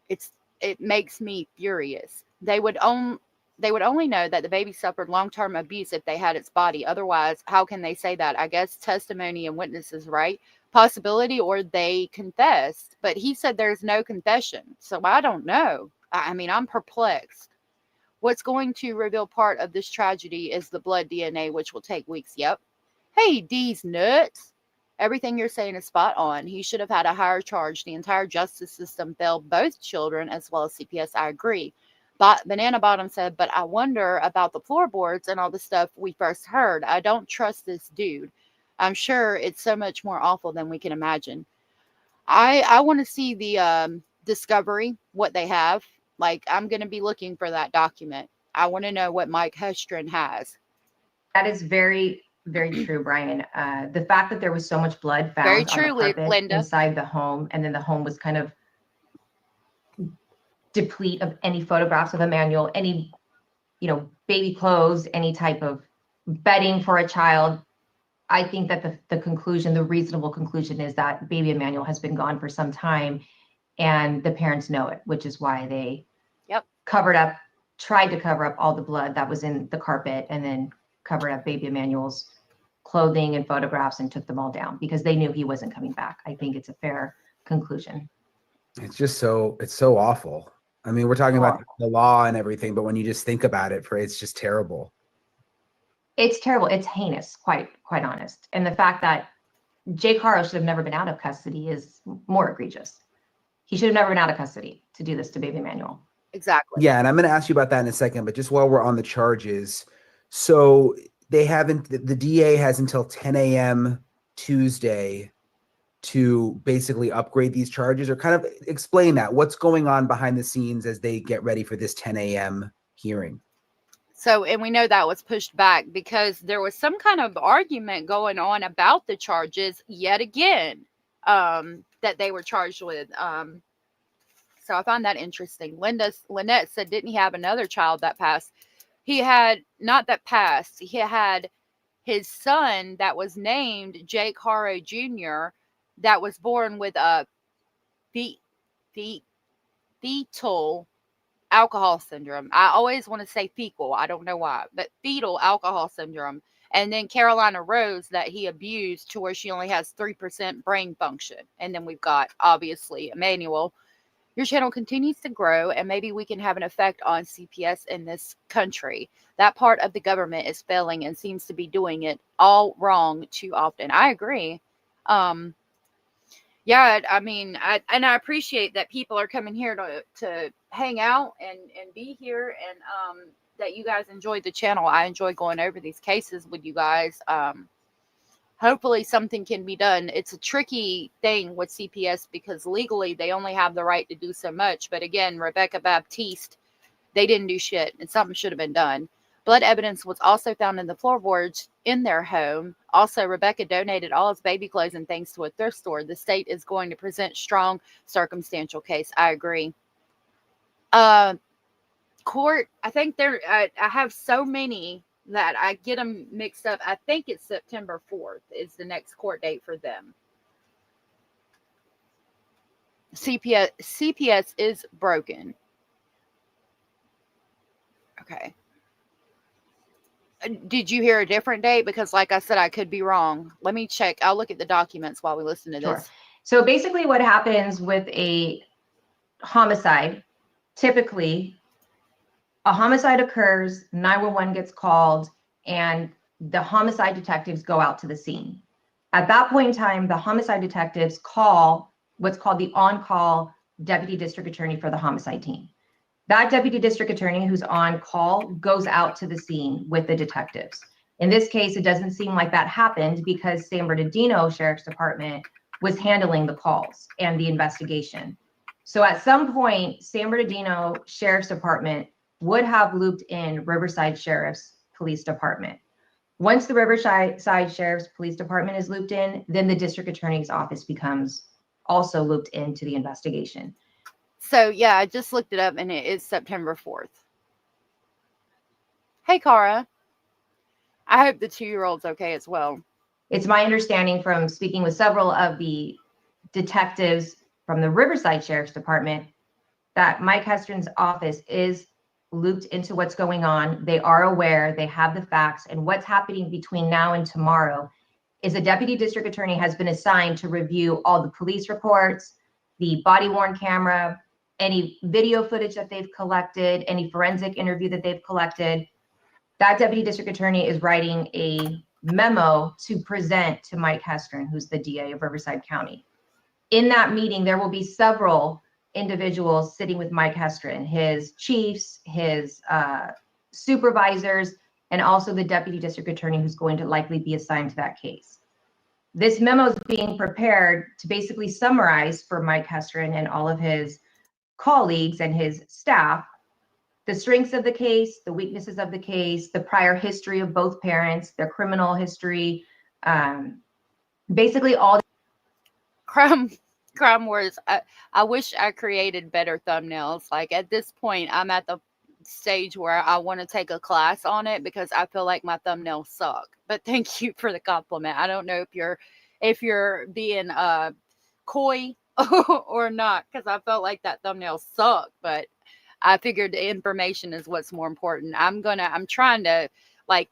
It makes me furious. They would only know that the baby suffered long-term abuse if they had its body. Otherwise, how can they say that? I guess testimony and witnesses, right? Possibility, or they confessed. But he said there's no confession. So I don't know. I mean, I'm perplexed. What's going to reveal part of this tragedy is the blood DNA, which will take weeks. Yep. Hey, D's nuts. Everything you're saying is spot on. He should have had a higher charge. The entire justice system failed both children as well as CPS. I agree. But Banana Bottom said, but I wonder about the floorboards and all the stuff we first heard. I don't trust this dude. I'm sure it's so much more awful than we can imagine. I want to see the discovery, what they have. Like, I'm going to be looking for that document. I want to know what Mike Hestron has. That is very, very true, Brian. The fact that there was so much blood found Very on the truly, carpet Linda. inside the home, and then the home was kind of deplete of any photographs of Emmanuel, any, baby clothes, any type of bedding for a child. I think that the reasonable conclusion is that baby Emmanuel has been gone for some time, and the parents know it, which is why they tried to cover up all the blood that was in the carpet, and then covered up baby Emmanuel's clothing and photographs and took them all down because they knew he wasn't coming back. I think it's a fair conclusion. It's so awful. I mean, we're talking about the law and everything, but when you just think about it, it's just terrible. It's terrible. It's heinous, quite honest. And the fact that Jake Haro should have never been out of custody is more egregious. He should have never been out of custody to do this to baby Emmanuel. Exactly. Yeah, and I'm going to ask you about that in a second, but just while we're on the charges, so the DA has until 10 a.m. Tuesday to basically upgrade these charges, or kind of explain that. What's going on behind the scenes as they get ready for this 10 a.m. hearing? So, and we know that was pushed back because there was some kind of argument going on about the charges yet again that they were charged with. So I found that interesting. Lynette said, didn't he have another child that passed? He had, not that passed, he had his son that was named Jake Haro Jr. that was born with a fetal alcohol syndrome. I always want to say fecal. I don't know why, but fetal alcohol syndrome. And then Carolina Rose that he abused to where she only has 3% brain function. And then we've got, obviously, Emmanuel. Your channel continues to grow, and maybe we can have an effect on CPS in this country. That part of the government is failing and seems to be doing it all wrong too often. I agree. Yeah, I mean, I appreciate that people are coming here to hang out and be here, and that you guys enjoyed the channel. I enjoy going over these cases with you guys. Hopefully something can be done. It's a tricky thing with CPS because legally they only have the right to do so much. But again, Rebecca Baptiste, they didn't do shit, and something should have been done. Blood evidence was also found in the floorboards in their home. Also, Rebecca donated all his baby clothes and things to a thrift store. The state is going to present strong circumstantial case. I agree. Court, I think I have so many that I get them mixed up. I think it's September 4th is the next court date for them. CPS is broken. Okay. Did you hear a different date? Because like I said, I could be wrong. Let me check. I'll look at the documents while we listen to Sure. this. So basically what happens with a homicide, typically a homicide occurs, 911 gets called, and the homicide detectives go out to the scene. At that point in time, the homicide detectives call what's called the on-call deputy district attorney for the homicide team. That deputy district attorney who's on call goes out to the scene with the detectives. In this case, it doesn't seem like that happened because San Bernardino Sheriff's Department was handling the calls and the investigation. So at some point, San Bernardino Sheriff's Department would have looped in Riverside Sheriff's Police Department. Once the Riverside Sheriff's Police Department is looped in, then the district attorney's office becomes also looped into the investigation. So yeah, I just looked it up and it is September 4th. Hey, Cara. I hope the 2-year-old's okay as well. It's my understanding from speaking with several of the detectives from the Riverside Sheriff's Department that Mike Hestron's office is looped into what's going on. They are aware, they have the facts, and what's happening between now and tomorrow is a deputy district attorney has been assigned to review all the police reports, the body-worn camera, any video footage that they've collected, any forensic interview that they've collected. That deputy district attorney is writing a memo to present to Mike Hestron, who's the DA of Riverside County. In that meeting, there will be several individuals sitting with Mike Hestron, his chiefs, his supervisors, and also the deputy district attorney who's going to likely be assigned to that case. This memo is being prepared to basically summarize for Mike Hestron and all of his colleagues and his staff the strengths of the case, the weaknesses of the case, the prior history of both parents, their criminal history, basically all. Crime Wars. I wish I created better thumbnails. Like at this point, I'm at the stage where I want to take a class on it because I feel like my thumbnails suck. But thank you for the compliment. I don't know if you're being coy or not, because I felt like that thumbnail sucked, but I figured the information is what's more important. I'm trying to like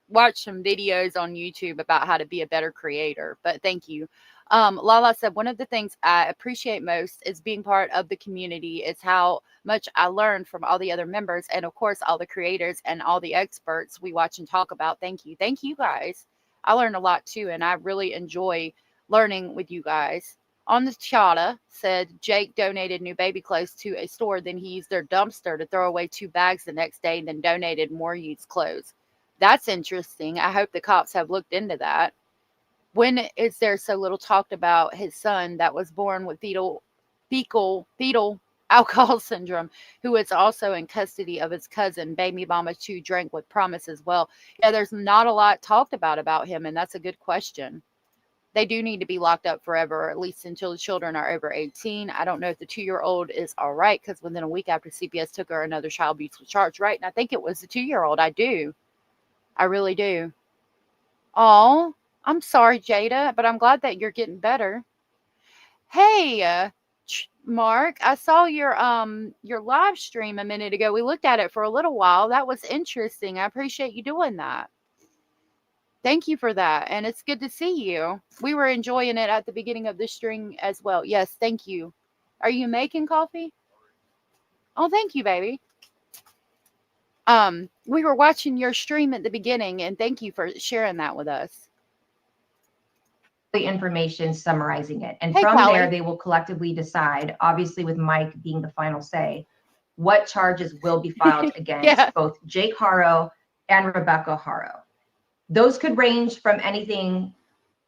watch some videos on YouTube about how to be a better creator, but thank you. Lala said, one of the things I appreciate most is being part of the community. It's how much I learned from all the other members and of course all the creators and all the experts we watch and talk about. Thank you. Thank you guys. I learned a lot too, and I really enjoy learning with you guys. On the chata said Jake donated new baby clothes to a store, then he used their dumpster to throw away 2 bags the next day and then donated more used clothes. That's interesting. I hope the cops have looked into that. When is there so little talked about his son that was born with fetal alcohol syndrome, who is also in custody of his cousin, Baby Mama 2 drank with promise as well? Yeah, there's not a lot talked about him, and that's a good question. They do need to be locked up forever, or at least until the children are over 18. I don't know if the 2-year-old is all right, because within a week after CPS took her, another child abuse was charged, right? And I think it was the 2-year-old. I do. I really do. Oh, I'm sorry, Jada, but I'm glad that you're getting better. Hey, Mark, I saw your live stream a minute ago. We looked at it for a little while. That was interesting. I appreciate you doing that. Thank you for that. And it's good to see you. We were enjoying it at the beginning of the stream as well. Yes, thank you. Are you making coffee? Oh, thank you, baby. We were watching your stream at the beginning, and thank you for sharing that with us. The information, summarizing it. And hey, from Callie. there, they will collectively decide, obviously with Mike being the final say, what charges will be filed against both Jake Haro and Rebecca Haro. Those could range from anything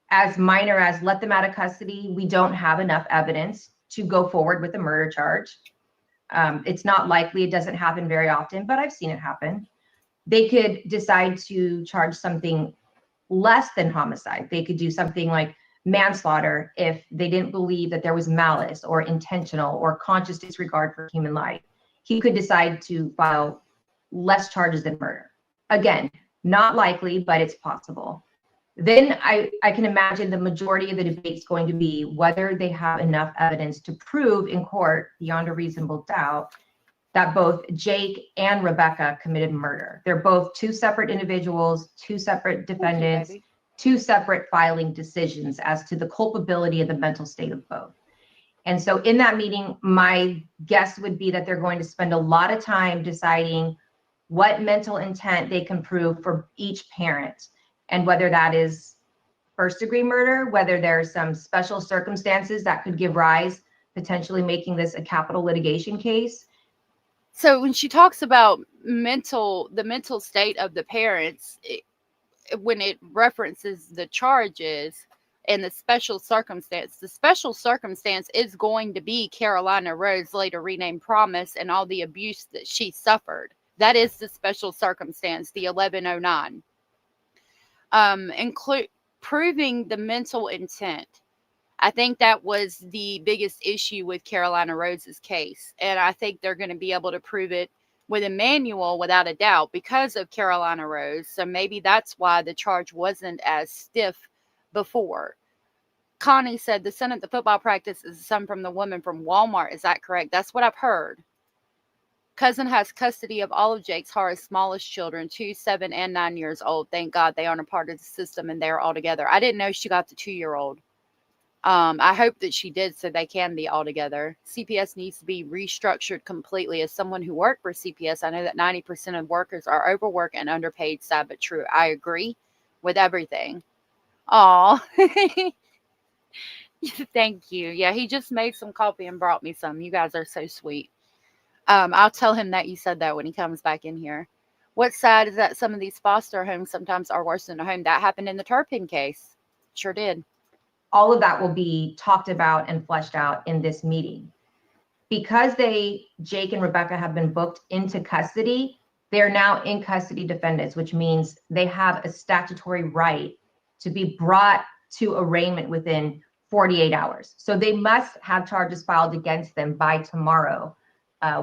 as minor as let them out of custody. We don't have enough evidence to go forward with a murder charge. It's not likely, it doesn't happen very often, but I've seen it happen. They could decide to charge something less than homicide. They could do something like manslaughter if they didn't believe that there was malice or intentional or conscious disregard for human life. He could decide to file less charges than murder. Again, not likely, but it's possible. Then I can imagine the majority of the debate is going to be whether they have enough evidence to prove in court beyond a reasonable doubt that both Jake and Rebecca committed murder. They're both two separate individuals, two separate defendants, two separate filing decisions as to the culpability and the mental state of both. And so in that meeting, my guess would be that they're going to spend a lot of time deciding what mental intent they can prove for each parent, and whether that is first-degree murder, whether there's some special circumstances that could give rise, potentially making this a capital litigation case. So when she talks about the mental state of the parents, when it references the charges and the special circumstance is going to be Carolina Rose, later renamed Promise, and all the abuse that she suffered. That is the special circumstance, the 1109. Include proving the mental intent. I think that was the biggest issue with Carolina Rose's case. And I think they're going to be able to prove it with Emmanuel without a doubt because of Carolina Rose. So maybe that's why the charge wasn't as stiff before. Connie said the son at the football practice is the son from the woman from Walmart. Is that correct? That's what I've heard. Cousin has custody of all of Jake Haro's smallest children, 2, 7, and 9 years old. Thank God they aren't a part of the system and they're all together. I didn't know she got the 2-year-old. I hope that she did so they can be all together. CPS needs to be restructured completely. As someone who worked for CPS, I know that 90% of workers are overworked and underpaid. Sad but true. I agree with everything. Aw. Thank you. Yeah, he just made some coffee and brought me some. You guys are so sweet. I'll tell him that you said that when he comes back in here. What's sad is that some of these foster homes sometimes are worse than a home. That happened in the Turpin case. Sure did. All of that will be talked about and fleshed out in this meeting. Because Jake and Rebecca have been booked into custody, they're now in custody defendants, which means they have a statutory right to be brought to arraignment within 48 hours. So they must have charges filed against them by tomorrow,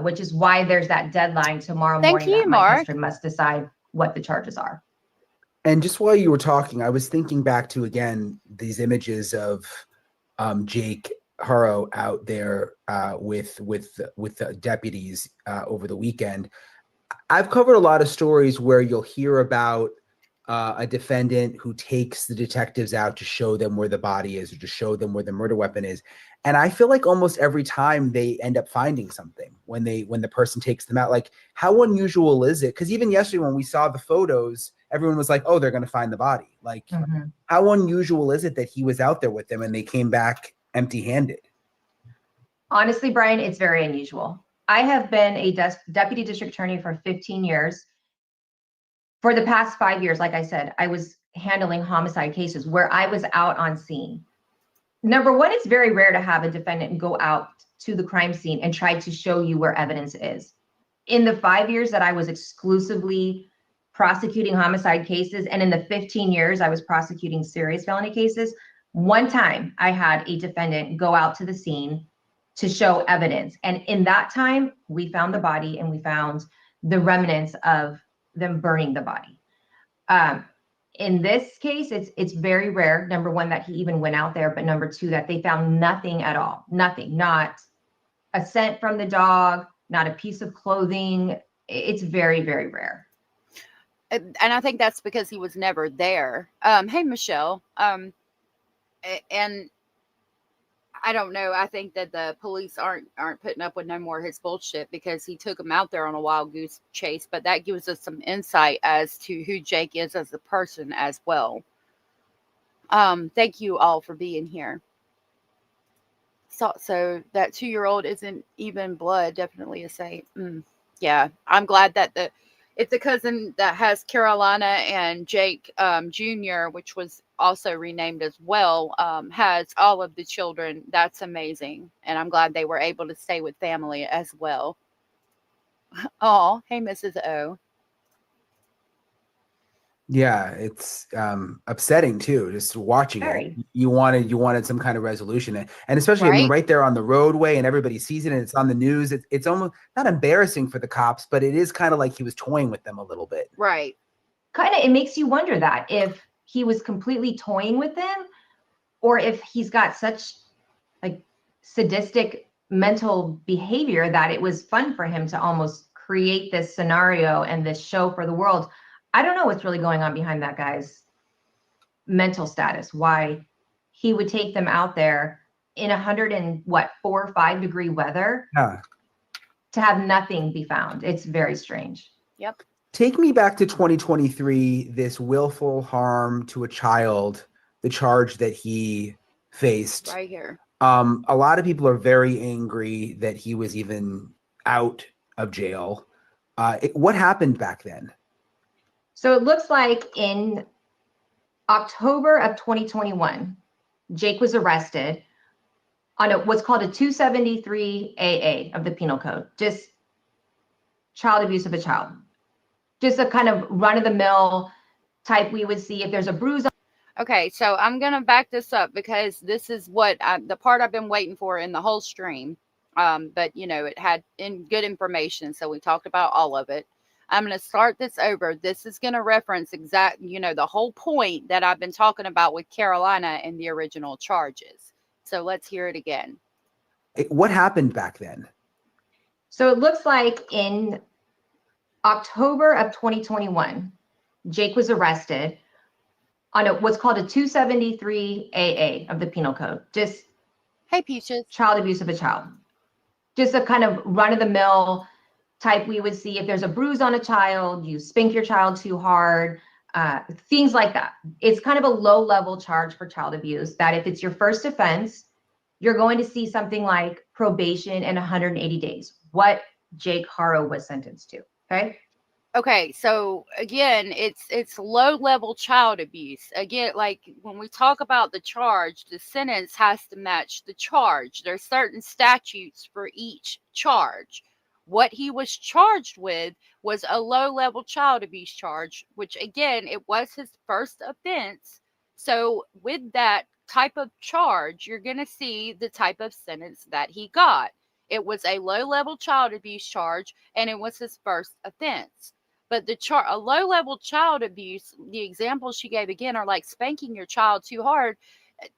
which is why there's that deadline tomorrow morning. Thank you, that Mark. Mike Hestrin must decide what the charges are. And just while you were talking, I was thinking back to, again, these images of Jake Haro out there with the deputies over the weekend. I've covered a lot of stories where you'll hear about a defendant who takes the detectives out to show them where the body is or to show them where the murder weapon is. And I feel like almost every time they end up finding something when the person takes them out. Like, how unusual is it? Because even yesterday when we saw the photos, everyone was like, oh, they're going to find the body. Like, how unusual is it that he was out there with them and they came back empty-handed? Honestly, Brian, it's very unusual. I have been a deputy district attorney for 15 years. For the past 5 years, like I said, I was handling homicide cases where I was out on scene. Number one, it's very rare to have a defendant go out to the crime scene and try to show you where evidence is. In the 5 years that I was exclusively prosecuting homicide cases, and in the 15 years I was prosecuting serious felony cases, one time I had a defendant go out to the scene to show evidence. And in that time, we found the body and we found the remnants of them burning the body. In this case, it's very rare, number one, that he even went out there, but number two, that they found nothing at all. Nothing, not a scent from the dog, not a piece of clothing. It's very, very rare. And I think that's because he was never there. Hey, Michelle. And I don't know. I think that the police aren't putting up with no more of his bullshit because he took him out there on a wild goose chase. But that gives us some insight as to who Jake is as a person as well. Thank you all for being here. So that 2-year-old isn't even blood. Definitely a saint. Yeah, I'm glad that it's a cousin that has Carolina and Jake Jr., which was also renamed as well, has all of the children. That's amazing. And I'm glad they were able to stay with family as well. Oh, hey, Mrs. O. Yeah, it's upsetting too, just watching it. You wanted some kind of resolution. And especially, I mean, right there on the roadway and everybody sees it and it's on the news. It's almost not embarrassing for the cops, but it is kind of like he was toying with them a little bit. Right. Kind of, it makes you wonder that if he was completely toying with them or if he's got such like sadistic mental behavior that it was fun for him to almost create this scenario and this show for the world. I don't know what's really going on behind that guy's mental status, why he would take them out there in 4 or 5 degree weather to have nothing be found. It's very strange. Yep. Take me back to 2023, this willful harm to a child, the charge that he faced. Right here. A lot of people are very angry that he was even out of jail. What happened back then? So it looks like in October of 2021, Jake was arrested on what's called a 273 AA of the Penal Code, just child abuse of a child. Just a kind of run-of-the-mill type we would see if there's a bruise. Okay, so I'm going to back this up because this is what the part I've been waiting for in the whole stream. But, you know, it had good information, so we talked about all of it. I'm going to start this over. This is going to reference the whole point that I've been talking about with Carolina and the original charges. So let's hear it again. What happened back then? So it looks like in October of 2021, Jake was arrested on what's called a 273 AA of the Penal Code, just hey Peaches, child abuse of a child. Just a kind of run-of-the-mill type we would see if there's a bruise on a child, you spank your child too hard, things like that. It's kind of a low-level charge for child abuse that if it's your first offense, you're going to see something like probation and 180 days, what Jake Haro was sentenced to. Okay, so again, it's low-level child abuse. Again, like when we talk about the charge, the sentence has to match the charge. There's certain statutes for each charge. What he was charged with was a low-level child abuse charge, which again, it was his first offense. So with that type of charge, you're going to see the type of sentence that he got. It was a low-level child abuse charge, and it was his first offense. But a low-level child abuse, the examples she gave again are like spanking your child too hard.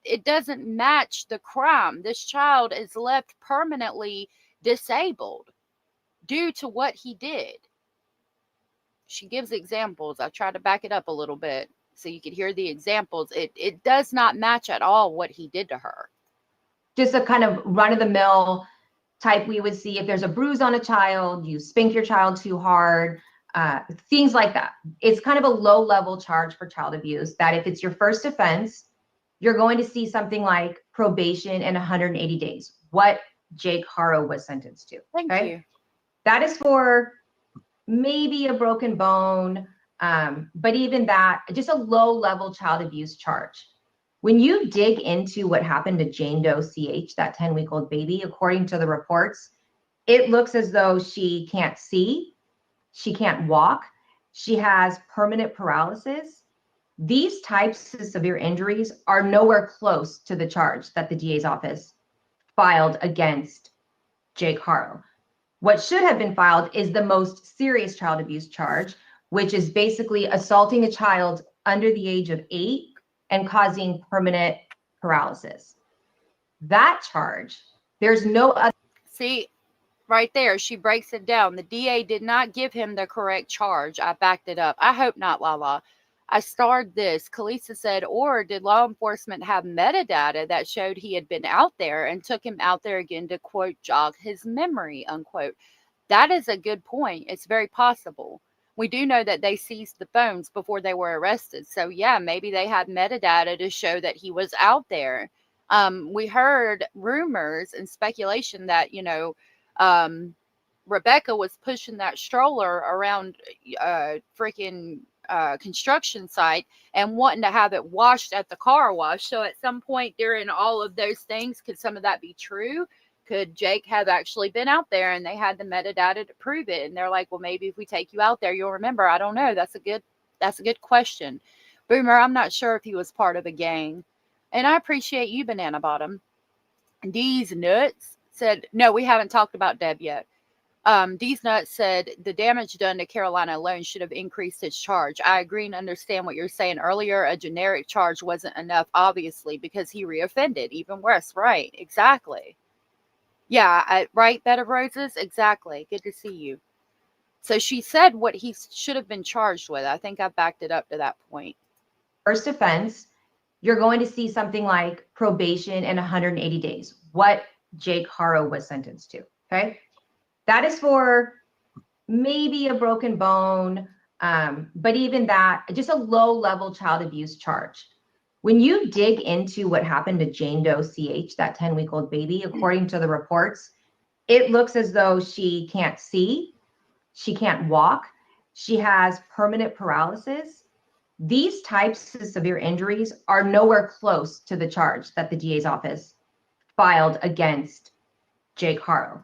It doesn't match the crime. This child is left permanently disabled due to what he did. She gives examples. I try to back it up a little bit so you could hear the examples. It does not match at all what he did to her. Just a kind of run-of-the-mill type we would see if there's a bruise on a child, you spank your child too hard, things like that. It's kind of a low-level charge for child abuse that if it's your first offense, you're going to see something like probation and 180 days, what Jake Haro was sentenced to. Thank you. That is for maybe a broken bone, but even that, just a low-level child abuse charge. When you dig into what happened to Jane Doe CH, that 10-week-old baby, according to the reports, it looks as though she can't see, she can't walk, she has permanent paralysis. These types of severe injuries are nowhere close to the charge that the DA's office filed against Jake Haro. What should have been filed is the most serious child abuse charge, which is basically assaulting a child under the age of 8 and causing permanent paralysis. That charge, there's no other. See, right there, she breaks it down. The DA did not give him the correct charge. I backed it up. I hope not, Lala. I starred this. Kalisa said, or did law enforcement have metadata that showed he had been out there and took him out there again to, quote, jog his memory, unquote. That is a good point. It's very possible. We do know that they seized the phones before they were arrested. So, yeah, maybe they had metadata to show that he was out there. We heard rumors and speculation that, Rebecca was pushing that stroller around freaking construction site and wanting to have it washed at the car wash. So at some point during all of those things, could some of that be true? Could Jake have actually been out there and they had the metadata to prove it? And they're like, well, maybe if we take you out there, you'll remember. I don't know. That's a good question. Boomer, I'm not sure if he was part of a gang. And I appreciate you, Banana Bottom. These nuts said, no, we haven't talked about Deb yet. These nuts said the damage done to Carolina alone should have increased his charge. I agree and understand what you're saying earlier. A generic charge wasn't enough, obviously, because he reoffended. Even worse, right? Exactly. Yeah, right, Bed of Roses? Exactly. Good to see you. So she said what he should have been charged with. I think I backed it up to that point. First offense, you're going to see something like probation and 180 days, what Jake Haro was sentenced to, okay? That is for maybe a broken bone, but even that, just a low-level child abuse charge. When you dig into what happened to Jane Doe CH, that 10-week-old baby, according to the reports, it looks as though she can't see, she can't walk, she has permanent paralysis. These types of severe injuries are nowhere close to the charge that the DA's office filed against Jake Haro.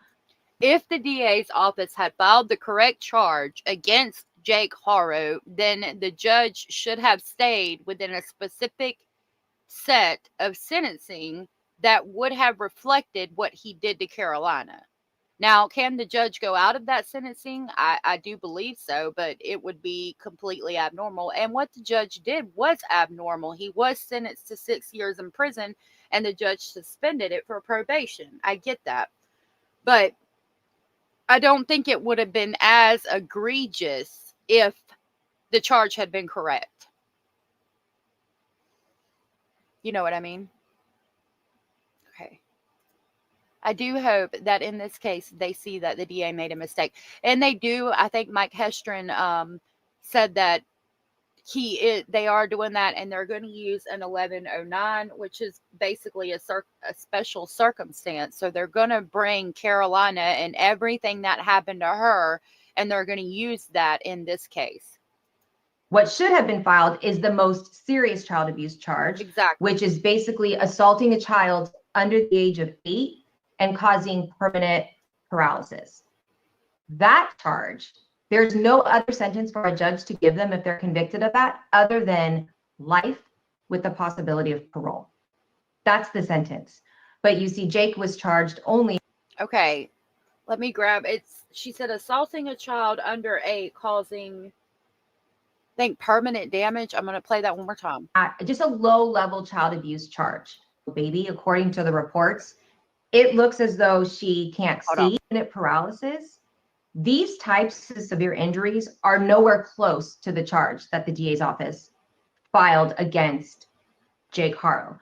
If the DA's office had filed the correct charge against Jake Haro, then the judge should have stayed within a specific set of sentencing that would have reflected what he did to Carolina. Now, can the judge go out of that sentencing? I do believe so, but it would be completely abnormal. And what the judge did was abnormal. He was sentenced to 6 years in prison, and the judge suspended it for probation. I get that. But I don't think it would have been as egregious if the charge had been correct. You know what I mean? Okay. I do hope that in this case, they see that the DA made a mistake. And they do. I think Mike Hestron said that they are doing that, and they're going to use an 1109, which is basically a special circumstance. So they're going to bring Carolina and everything that happened to her, and they're going to use that in this case. What should have been filed is the most serious child abuse charge, exactly, which is basically assaulting a child under the age of 8 and causing permanent paralysis. That charge, there's no other sentence for a judge to give them if they're convicted of that other than life with the possibility of parole. That's the sentence. But you see, Jake was charged only. Okay, let me grab it. She said assaulting a child under 8 causing, I think, permanent damage. I'm going to play that one more time. Just a low-level child abuse charge. Baby, according to the reports, it looks as though she can't see, permanent paralysis. These types of severe injuries are nowhere close to the charge that the DA's office filed against Jake Haro.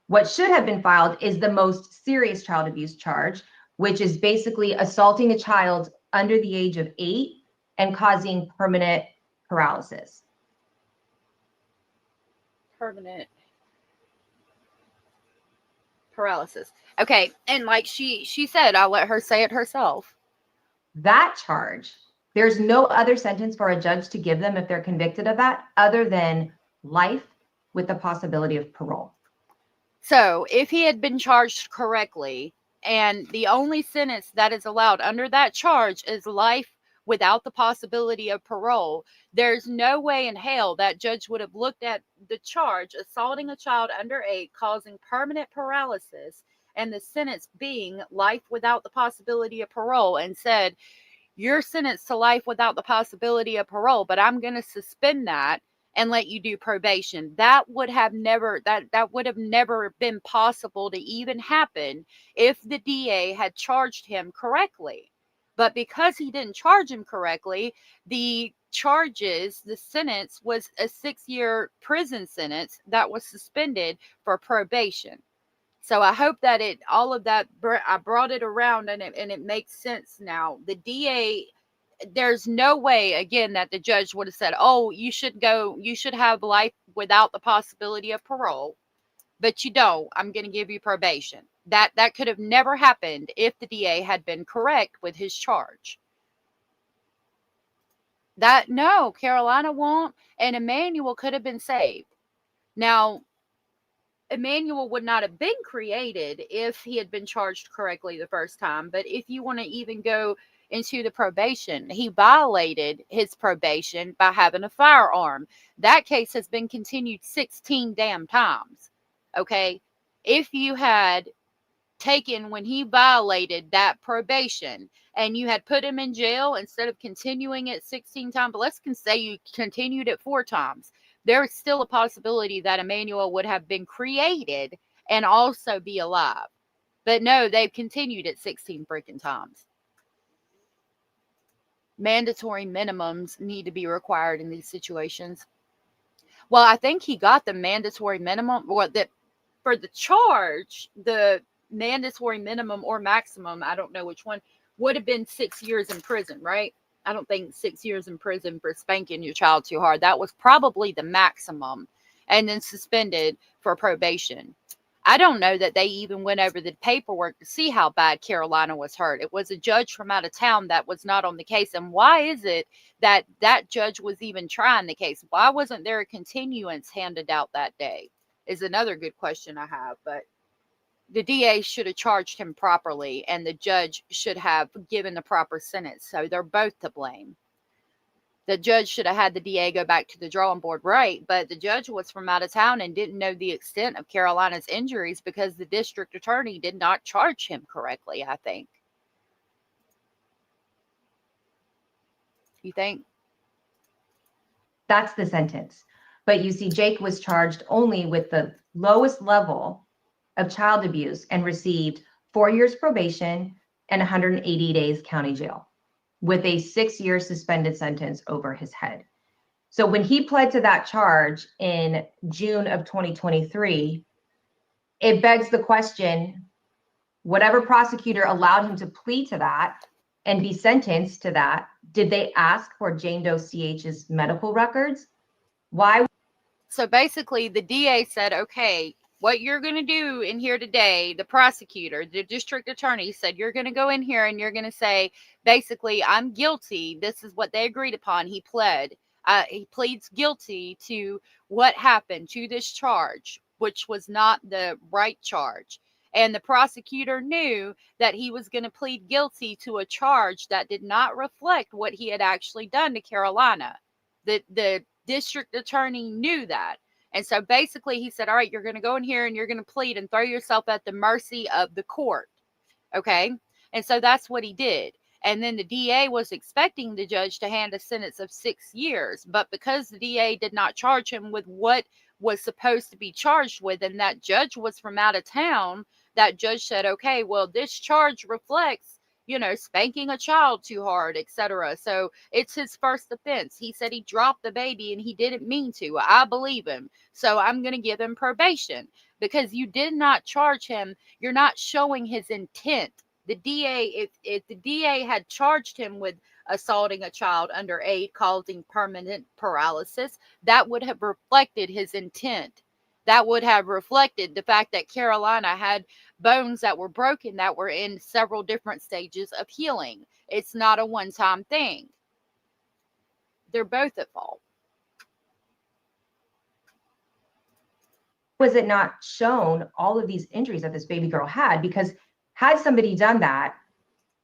What should have been filed is the most serious child abuse charge, which is basically assaulting a child under the age of 8 and causing permanent paralysis. Permanent paralysis. Okay, and like she said, I'll let her say it herself. That charge, there's no other sentence for a judge to give them if they're convicted of that other than life with the possibility of parole. So if he had been charged correctly, and the only sentence that is allowed under that charge is life without the possibility of parole, there's no way in hell that judge would have looked at the charge, assaulting a child under 8, causing permanent paralysis, and the sentence being life without the possibility of parole, and said, you're sentenced to life without the possibility of parole, but I'm going to suspend that and let you do probation. That would have never been possible to even happen if the DA had charged him correctly. But because he didn't charge him correctly, the sentence was a 6-year prison sentence that was suspended for probation. So I hope that I brought it around and it makes sense now. The DA, there's no way, again, that the judge would have said, oh, you should have life without the possibility of parole, but you don't. I'm going to give you probation. That could have never happened if the DA had been correct with his charge. No, Carolina won't, and Emmanuel could have been saved. Now, Emmanuel would not have been created if he had been charged correctly the first time. But if you want to even go into the probation, he violated his probation by having a firearm. That case has been continued 16 damn times. Okay. If you had taken when he violated that probation and you had put him in jail instead of continuing it 16 times, but let's say you continued it 4 times, there is still a possibility that Emmanuel would have been created and also be alive. But no, they've continued it 16 freaking times. Mandatory minimums need to be required in these situations. Well, I think he got the mandatory minimum, or that for the charge, the mandatory minimum or maximum, I don't know which one, would have been 6 years in prison, right? I don't think 6 years in prison for spanking your child too hard. That was probably the maximum, and then suspended for probation. I don't know that they even went over the paperwork to see how bad Carolina was hurt. It was a judge from out of town that was not on the case. And why is it that that judge was even trying the case? Why wasn't there a continuance handed out that day? Is another good question I have. But the DA should have charged him properly, and the judge should have given the proper sentence. So they're both to blame. The judge should have had the DA go back to the drawing board, right? But the judge was from out of town and didn't know the extent of Carolina's injuries because the district attorney did not charge him correctly, I think. You think? That's the sentence. But you see, Jake was charged only with the lowest level of child abuse and received 4 years probation and 180 days county jail, with a 6-year suspended sentence over his head. So when he pled to that charge in June of 2023, it begs the question, whatever prosecutor allowed him to plead to that and be sentenced to that, did they ask for Jane Doe CH's medical records? Why? So basically the DA said, okay, what you're going to do in here today, the prosecutor, the district attorney said, you're going to go in here and you're going to say, basically, I'm guilty. This is what they agreed upon. He pled. He pleads guilty to what happened, to this charge, which was not the right charge. And the prosecutor knew that he was going to plead guilty to a charge that did not reflect what he had actually done to Carolina. The district attorney knew that. And so basically he said, all right, you're going to go in here and you're going to plead and throw yourself at the mercy of the court. Okay. And so that's what he did. And then the DA was expecting the judge to hand a sentence of 6 years. But because the DA did not charge him with what was supposed to be charged with, and that judge was from out of town, that judge said, okay, well, this charge reflects, spanking a child too hard, etc. So it's his first offense. He said he dropped the baby and he didn't mean to. I believe him. So I'm going to give him probation because you did not charge him. You're not showing his intent. The DA, if the DA had charged him with assaulting a child under 8, causing permanent paralysis, that would have reflected his intent. That would have reflected the fact that Carolina had bones that were broken that were in several different stages of healing. It's not a one-time thing. They're both at fault. Was it not shown all of these injuries that this baby girl had? Because had somebody done that,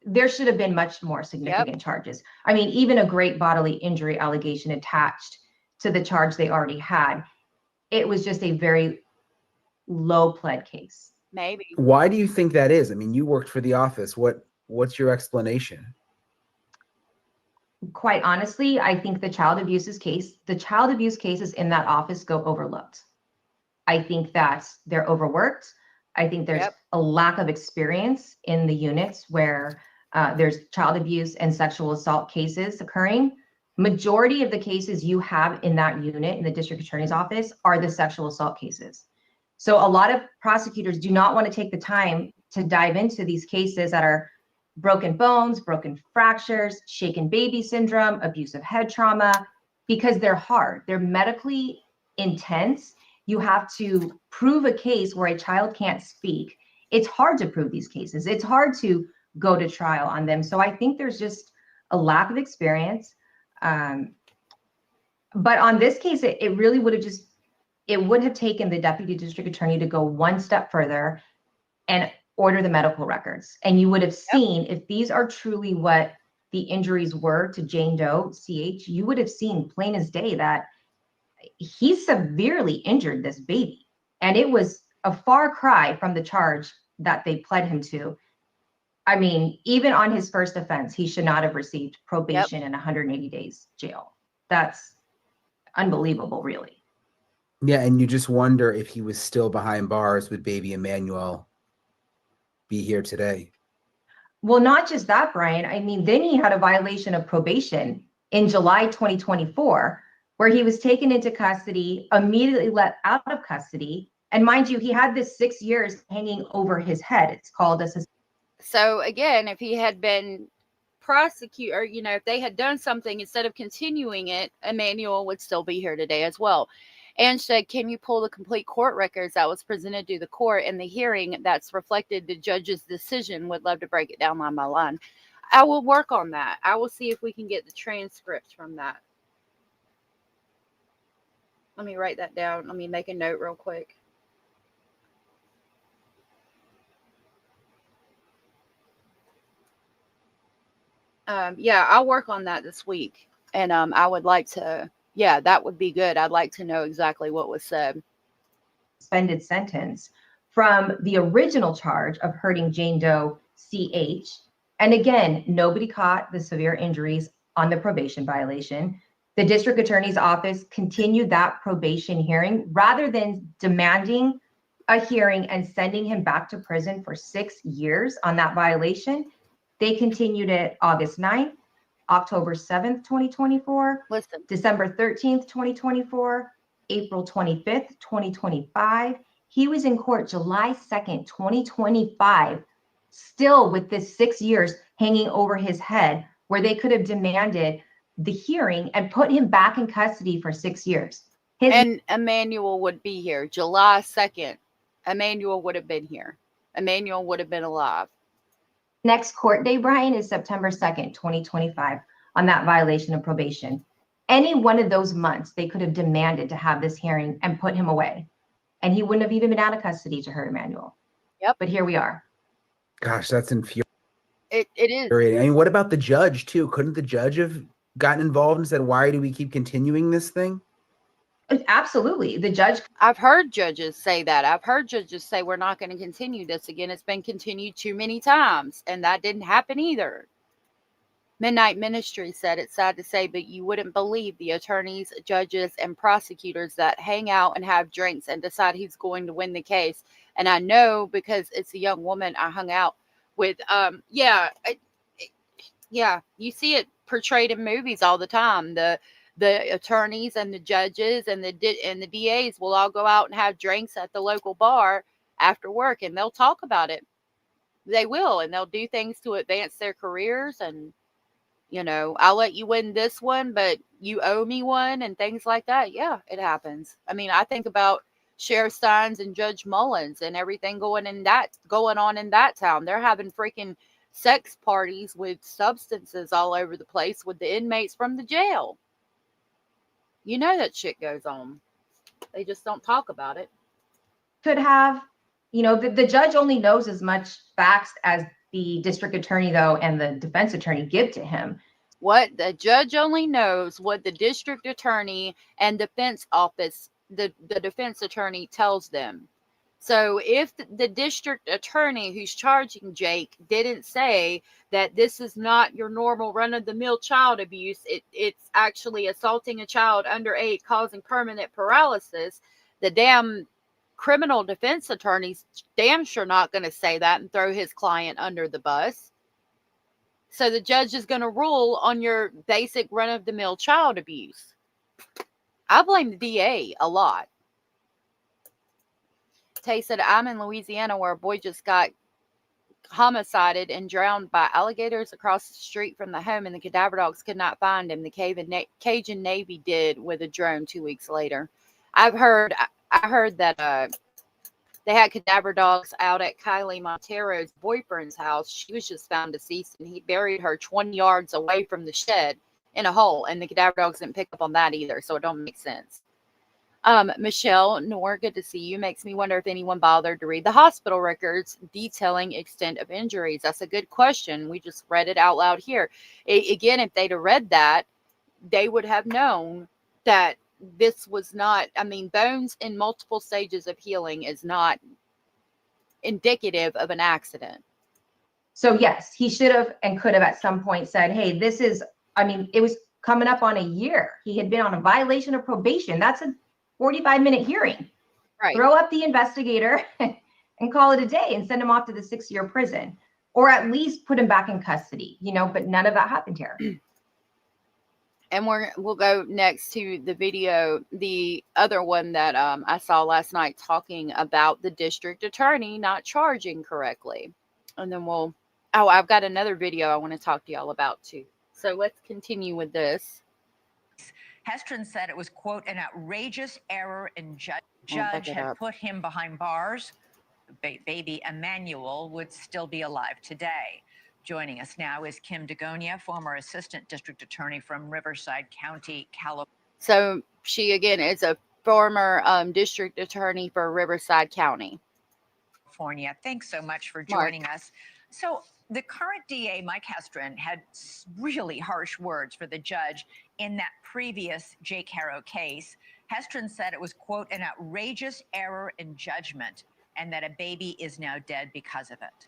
there should have been much more significant charges. I mean, even a great bodily injury allegation attached to the charge they already had. It was just a very low pled case. Maybe. Why do you think that is? I mean, you worked for the office. What's your explanation? Quite honestly, I think the child abuse cases in that office go overlooked. I think that they're overworked. I think there's a lack of experience in the units where there's child abuse and sexual assault cases occurring. Majority of the cases you have in that unit in the district attorney's office are the sexual assault cases. So a lot of prosecutors do not want to take the time to dive into these cases that are broken bones, broken fractures, shaken baby syndrome, abusive head trauma, because they're hard. They're medically intense. You have to prove a case where a child can't speak. It's hard to prove these cases. It's hard to go to trial on them. So I think there's just a lack of experience. But on this case, it really would have it would have taken the deputy district attorney to go one step further and order the medical records. And you would have seen if these are truly what the injuries were to Jane Doe CH, you would have seen plain as day that he severely injured this baby. And it was a far cry from the charge that they pled him to. I mean, even on his first offense, he should not have received probation and 180 days jail. That's unbelievable, really. Yeah, and you just wonder if he was still behind bars with baby Emmanuel be here today. Well, not just that, Brian. I mean, then he had a violation of probation in July 2024, where he was taken into custody, immediately let out of custody. And mind you, he had this 6 years hanging over his head. It's called a So again, if he had been prosecuted, or, if they had done something instead of continuing it, Emmanuel would still be here today as well. And said, can you pull the complete court records that was presented to the court in the hearing that's reflected the judge's decision? Would love to break it down line by line. I will work on that. I will see if we can get the transcript from that. Let me write that down. Let me make a note real quick. Yeah, I'll work on that this week. And I would like to, yeah, that would be good. I'd like to know exactly what was said. Suspended sentence from the original charge of hurting Jane Doe CH. And again, nobody caught the severe injuries on the probation violation. The district attorney's office continued that probation hearing rather than demanding a hearing and sending him back to prison for 6 years on that violation. They continued it August 9th, October 7th, 2024, December 13th, 2024, April 25th, 2025. He was in court July 2nd, 2025, still with this 6 years hanging over his head, where they could have demanded the hearing and put him back in custody for 6 years. And Emmanuel would be here July 2nd. Emmanuel would have been here. Emmanuel would have been alive. Next court day, Brian, is September 2nd, 2025, on that violation of probation. Any one of those months, they could have demanded to have this hearing and put him away. And he wouldn't have even been out of custody to hurt Emmanuel. Yep. But here we are. Gosh, that's infuriating. It is. I mean, what about the judge, too? Couldn't the judge have gotten involved and said, why do we keep continuing this thing? Absolutely. The judge. I've heard judges say that. I've heard judges say we're not going to continue this again. It's been continued too many times. And that didn't happen either. Midnight Ministry said, it's sad to say, but you wouldn't believe the attorneys, judges, and prosecutors that hang out and have drinks and decide who's going to win the case. And I know because it's a young woman I hung out with. Yeah, you see it portrayed in movies all the time. The attorneys and the judges and the DAs will all go out and have drinks at the local bar after work, and they'll talk about it. They will, and they'll do things to advance their careers. And, I'll let you win this one, but you owe me one, and things like that. Yeah, it happens. I mean, I think about Sheriff Steins and Judge Mullins and everything going on in that town. They're having freaking sex parties with substances all over the place with the inmates from the jail. You know that shit goes on. They just don't talk about it. Could have, the judge only knows as much facts as the district attorney, though, and the defense attorney give to him. What the judge only knows what the district attorney and defense office, the defense attorney tells them. So if the district attorney who's charging Jake didn't say that this is not your normal run-of-the-mill child abuse, it's actually assaulting a child under 8 causing permanent paralysis, the damn criminal defense attorney's damn sure not going to say that and throw his client under the bus. So the judge is going to rule on your basic run-of-the-mill child abuse. I blame the DA a lot. Tay said, I'm in Louisiana where a boy just got homicided and drowned by alligators across the street from the home, and the cadaver dogs could not find him. The Cajun Navy did with a drone 2 weeks later. I heard that they had cadaver dogs out at Kylie Montero's boyfriend's house. She was just found deceased, and he buried her 20 yards away from the shed in a hole, and the cadaver dogs didn't pick up on that either, so it don't make sense. Michelle Noor, good to see you. Makes me wonder if anyone bothered to read the hospital records detailing extent of injuries. That's a good question. We just read it out loud here. Again, if they'd have read that, they would have known that this was not, bones in multiple stages of healing is not indicative of an accident. So yes, he should have and could have at some point said, hey, this is, it was coming up on a year. He had been on a violation of probation. That's a 45-minute hearing. Right. Throw up the investigator and call it a day and send him off to the 6-year prison, or at least put him back in custody, you know, but none of that happened here. And we'll go next to the video, the other one that I saw last night, talking about the district attorney not charging correctly. And then I've got another video I want to talk to y'all about too. So let's continue with this. Hestron said it was, quote, an outrageous error in judge it had up. put him behind bars. Baby Emmanuel would still be alive today. Joining us now is Kim Dagonia, former assistant district attorney from Riverside County, California. So she, again, is a former district attorney for Riverside County. Thanks so much for joining us. So the current DA, Mike Hestron, had really harsh words for the judge in that previous Jake Haro case. Hestron said it was, quote, an outrageous error in judgment and that a baby is now dead because of it.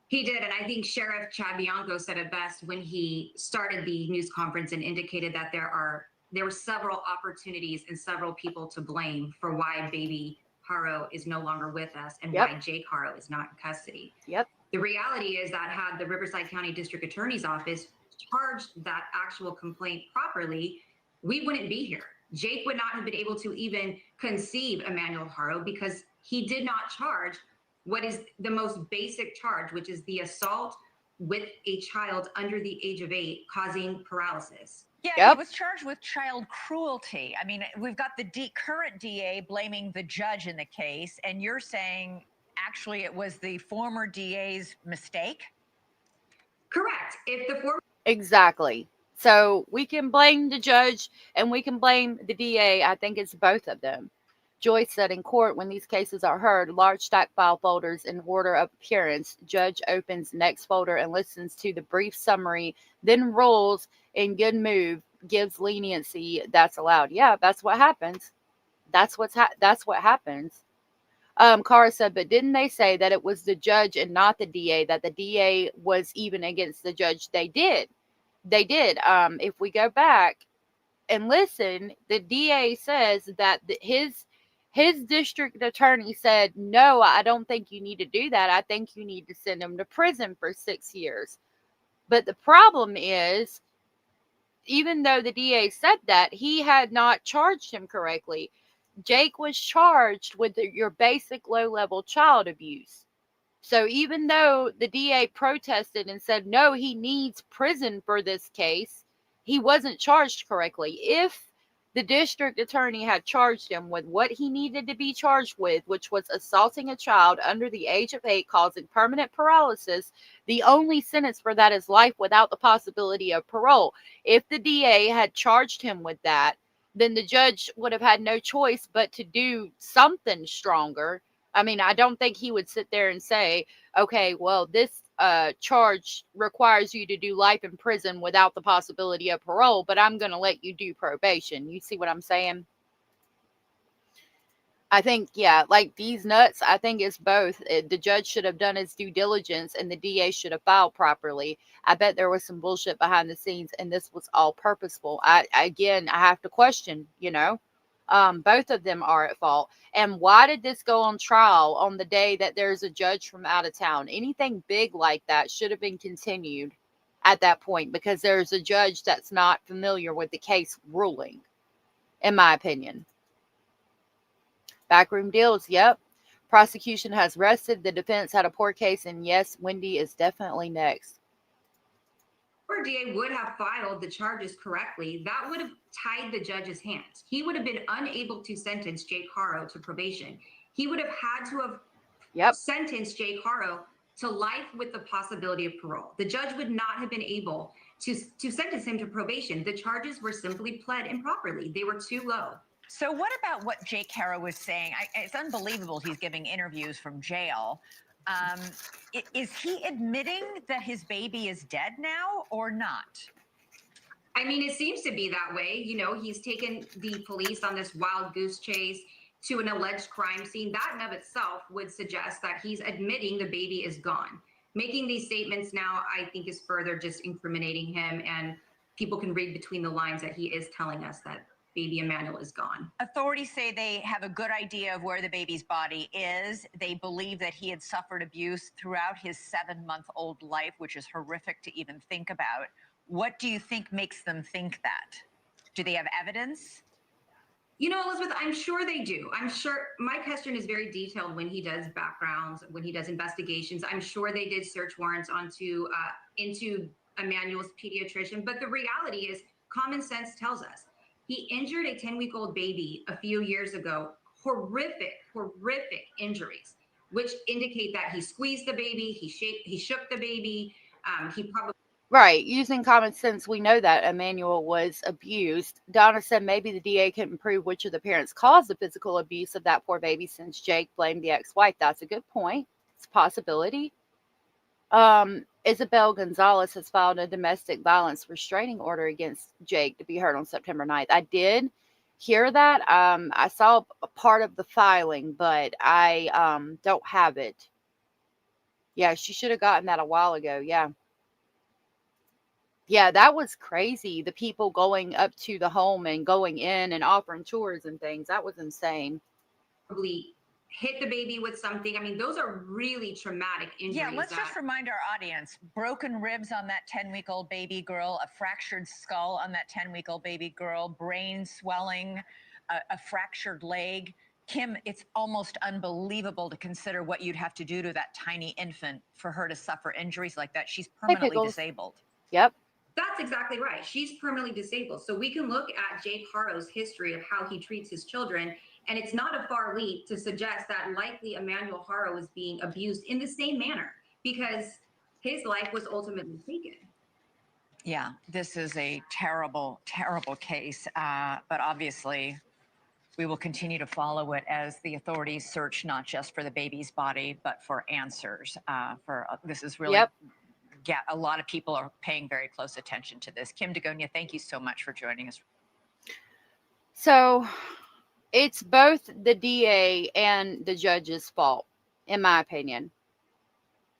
He did, and I think Sheriff Chabianco said it best when he started the news conference and indicated that there were several opportunities and several people to blame for why baby Haro is no longer with us and why Jake Haro is not in custody. The reality is that had the Riverside County District Attorney's Office charged that actual complaint properly, we wouldn't be here. Jake would not have been able to even conceive Emmanuel Haro because he did not charge what is the most basic charge, which is the assault with a child under the age of 8 causing paralysis. Yeah, he was charged with child cruelty. I mean, we've got the current DA blaming the judge in the case, and you're saying actually it was the former DA's mistake? Correct. If the former... Exactly. So we can blame the judge and we can blame the DA. I think it's both of them. Joyce said in court, when these cases are heard, large stack file folders in order of appearance, judge opens next folder and listens to the brief summary, then rules in good move, gives leniency that's allowed. Yeah, that's what happens. That's what happens. Cara said, but didn't they say that it was the judge and not the DA, that the DA was even against the judge? They did. If we go back and listen, the DA says that his district attorney said, no, I don't think you need to do that. I think you need to send him to prison for 6 years. But the problem is, even though the DA said that, he had not charged him correctly. Jake was charged with your basic low-level child abuse. So even though the DA protested and said, no, he needs prison for this case, he wasn't charged correctly. If the district attorney had charged him with what he needed to be charged with, which was assaulting a child under the age of 8, causing permanent paralysis, the only sentence for that is life without the possibility of parole. If the DA had charged him with that, then the judge would have had no choice but to do something stronger. I mean, I don't think he would sit there and say, okay, well, this charge requires you to do life in prison without the possibility of parole, but I'm going to let you do probation. You see what I'm saying? I think, yeah, like these nuts, I think it's both. The judge should have done his due diligence and the DA should have filed properly. I bet there was some bullshit behind the scenes and this was all purposeful. I have to question, both of them are at fault. And why did this go on trial on the day that there's a judge from out of town? Anything big like that should have been continued at that point because there's a judge that's not familiar with the case ruling, in my opinion. Backroom deals, yep. Prosecution has rested. The defense had a poor case, and yes, Wendy is definitely next. Or DA would have filed the charges correctly, that would have tied the judge's hands. He would have been unable to sentence Jake Haro to probation. He would have had to have sentenced Jake Haro to life with the possibility of parole. The judge would not have been able to sentence him to probation. The charges were simply pled improperly. They were too low. So what about what Jake Haro was saying? It's unbelievable he's giving interviews from jail. Is he admitting that his baby is dead now or not? I mean, it seems to be that way. He's taken the police on this wild goose chase to an alleged crime scene. That in of itself would suggest that he's admitting the baby is gone. Making these statements now, I think, is further just incriminating him, and people can read between the lines that he is telling us that baby Emmanuel is gone. Authorities say they have a good idea of where the baby's body is. They believe that he had suffered abuse throughout his 7-month-old life, which is horrific to even think about. What do you think makes them think that? Do they have evidence? You know, Elizabeth, I'm sure they do. I'm sure Mike Hestron is very detailed when he does backgrounds, when he does investigations. I'm sure they did search warrants into Emmanuel's pediatrician. But the reality is, common sense tells us he injured a 10-week-old baby a few years ago. Horrific injuries, which indicate that he squeezed the baby, he shook the baby. He probably. Right. Using common sense, we know that Emmanuel was abused. Donna said maybe the DA couldn't prove which of the parents caused the physical abuse of that poor baby since Jake blamed the ex-wife. That's a good point. It's a possibility. Isabel Gonzalez has filed a domestic violence restraining order against Jake to be heard on September 9th. I did hear that. I saw a part of the filing, but I don't have it. Yeah, she should have gotten that a while ago. Yeah. Yeah, that was crazy. The people going up to the home and going in and offering tours and things. That was insane. Probably hit the baby with something. I mean, those are really traumatic injuries. Yeah, let's just remind our audience, broken ribs on that 10-week-old baby girl, a fractured skull on that 10-week-old baby girl, brain swelling, a fractured leg. Kim, it's almost unbelievable to consider what you'd have to do to that tiny infant for her to suffer injuries like that. She's permanently disabled. Yep. That's exactly right. She's permanently disabled. So we can look at Jake Haro's history of how he treats his children, and it's not a far leap to suggest that likely Emmanuel Haro is being abused in the same manner because his life was ultimately taken. Yeah, this is a terrible, terrible case. But obviously, we will continue to follow it as the authorities search not just for the baby's body, but for answers. This is really... Yep. Yeah, a lot of people are paying very close attention to this. Kim Dagonia, thank you so much for joining us. So it's both the DA and the judge's fault, in my opinion.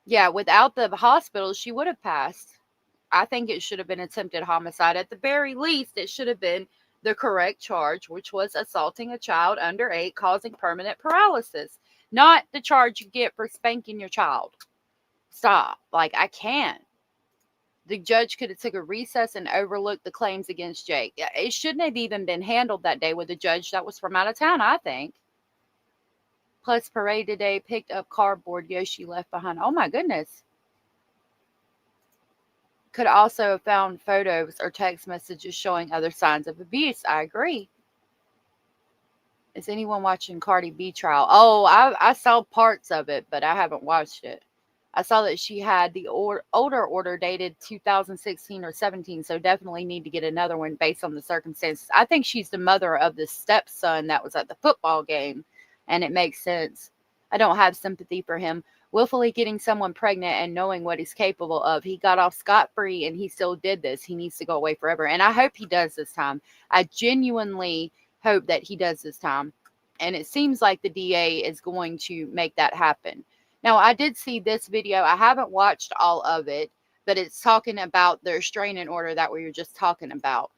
Yeah, without the hospital, she would have passed. I think it should have been attempted homicide. At the very least, it should have been the correct charge, which was assaulting a child under 8, causing permanent paralysis, not the charge you get for spanking your child. Stop. Like, I can't. The judge could have took a recess and overlooked the claims against Jake. It shouldn't have even been handled that day with a judge that was from out of town, I think. Plus, parade today picked up cardboard Yoshi left behind. Oh, my goodness. Could also have found photos or text messages showing other signs of abuse. I agree. Is anyone watching Cardi B trial? Oh, I saw parts of it, but I haven't watched it. I saw that she had the older order dated 2016 or 17, so definitely need to get another one based on the circumstances. I think she's the mother of the stepson that was at the football game, and it makes sense. I don't have sympathy for him. Willfully getting someone pregnant and knowing what he's capable of. He got off scot-free, and he still did this. He needs to go away forever, and I hope he does this time. I genuinely hope that he does this time, and it seems like the DA is going to make that happen. Now, I did see this video. I haven't watched all of it, but it's talking about the restraining order that we were just talking about.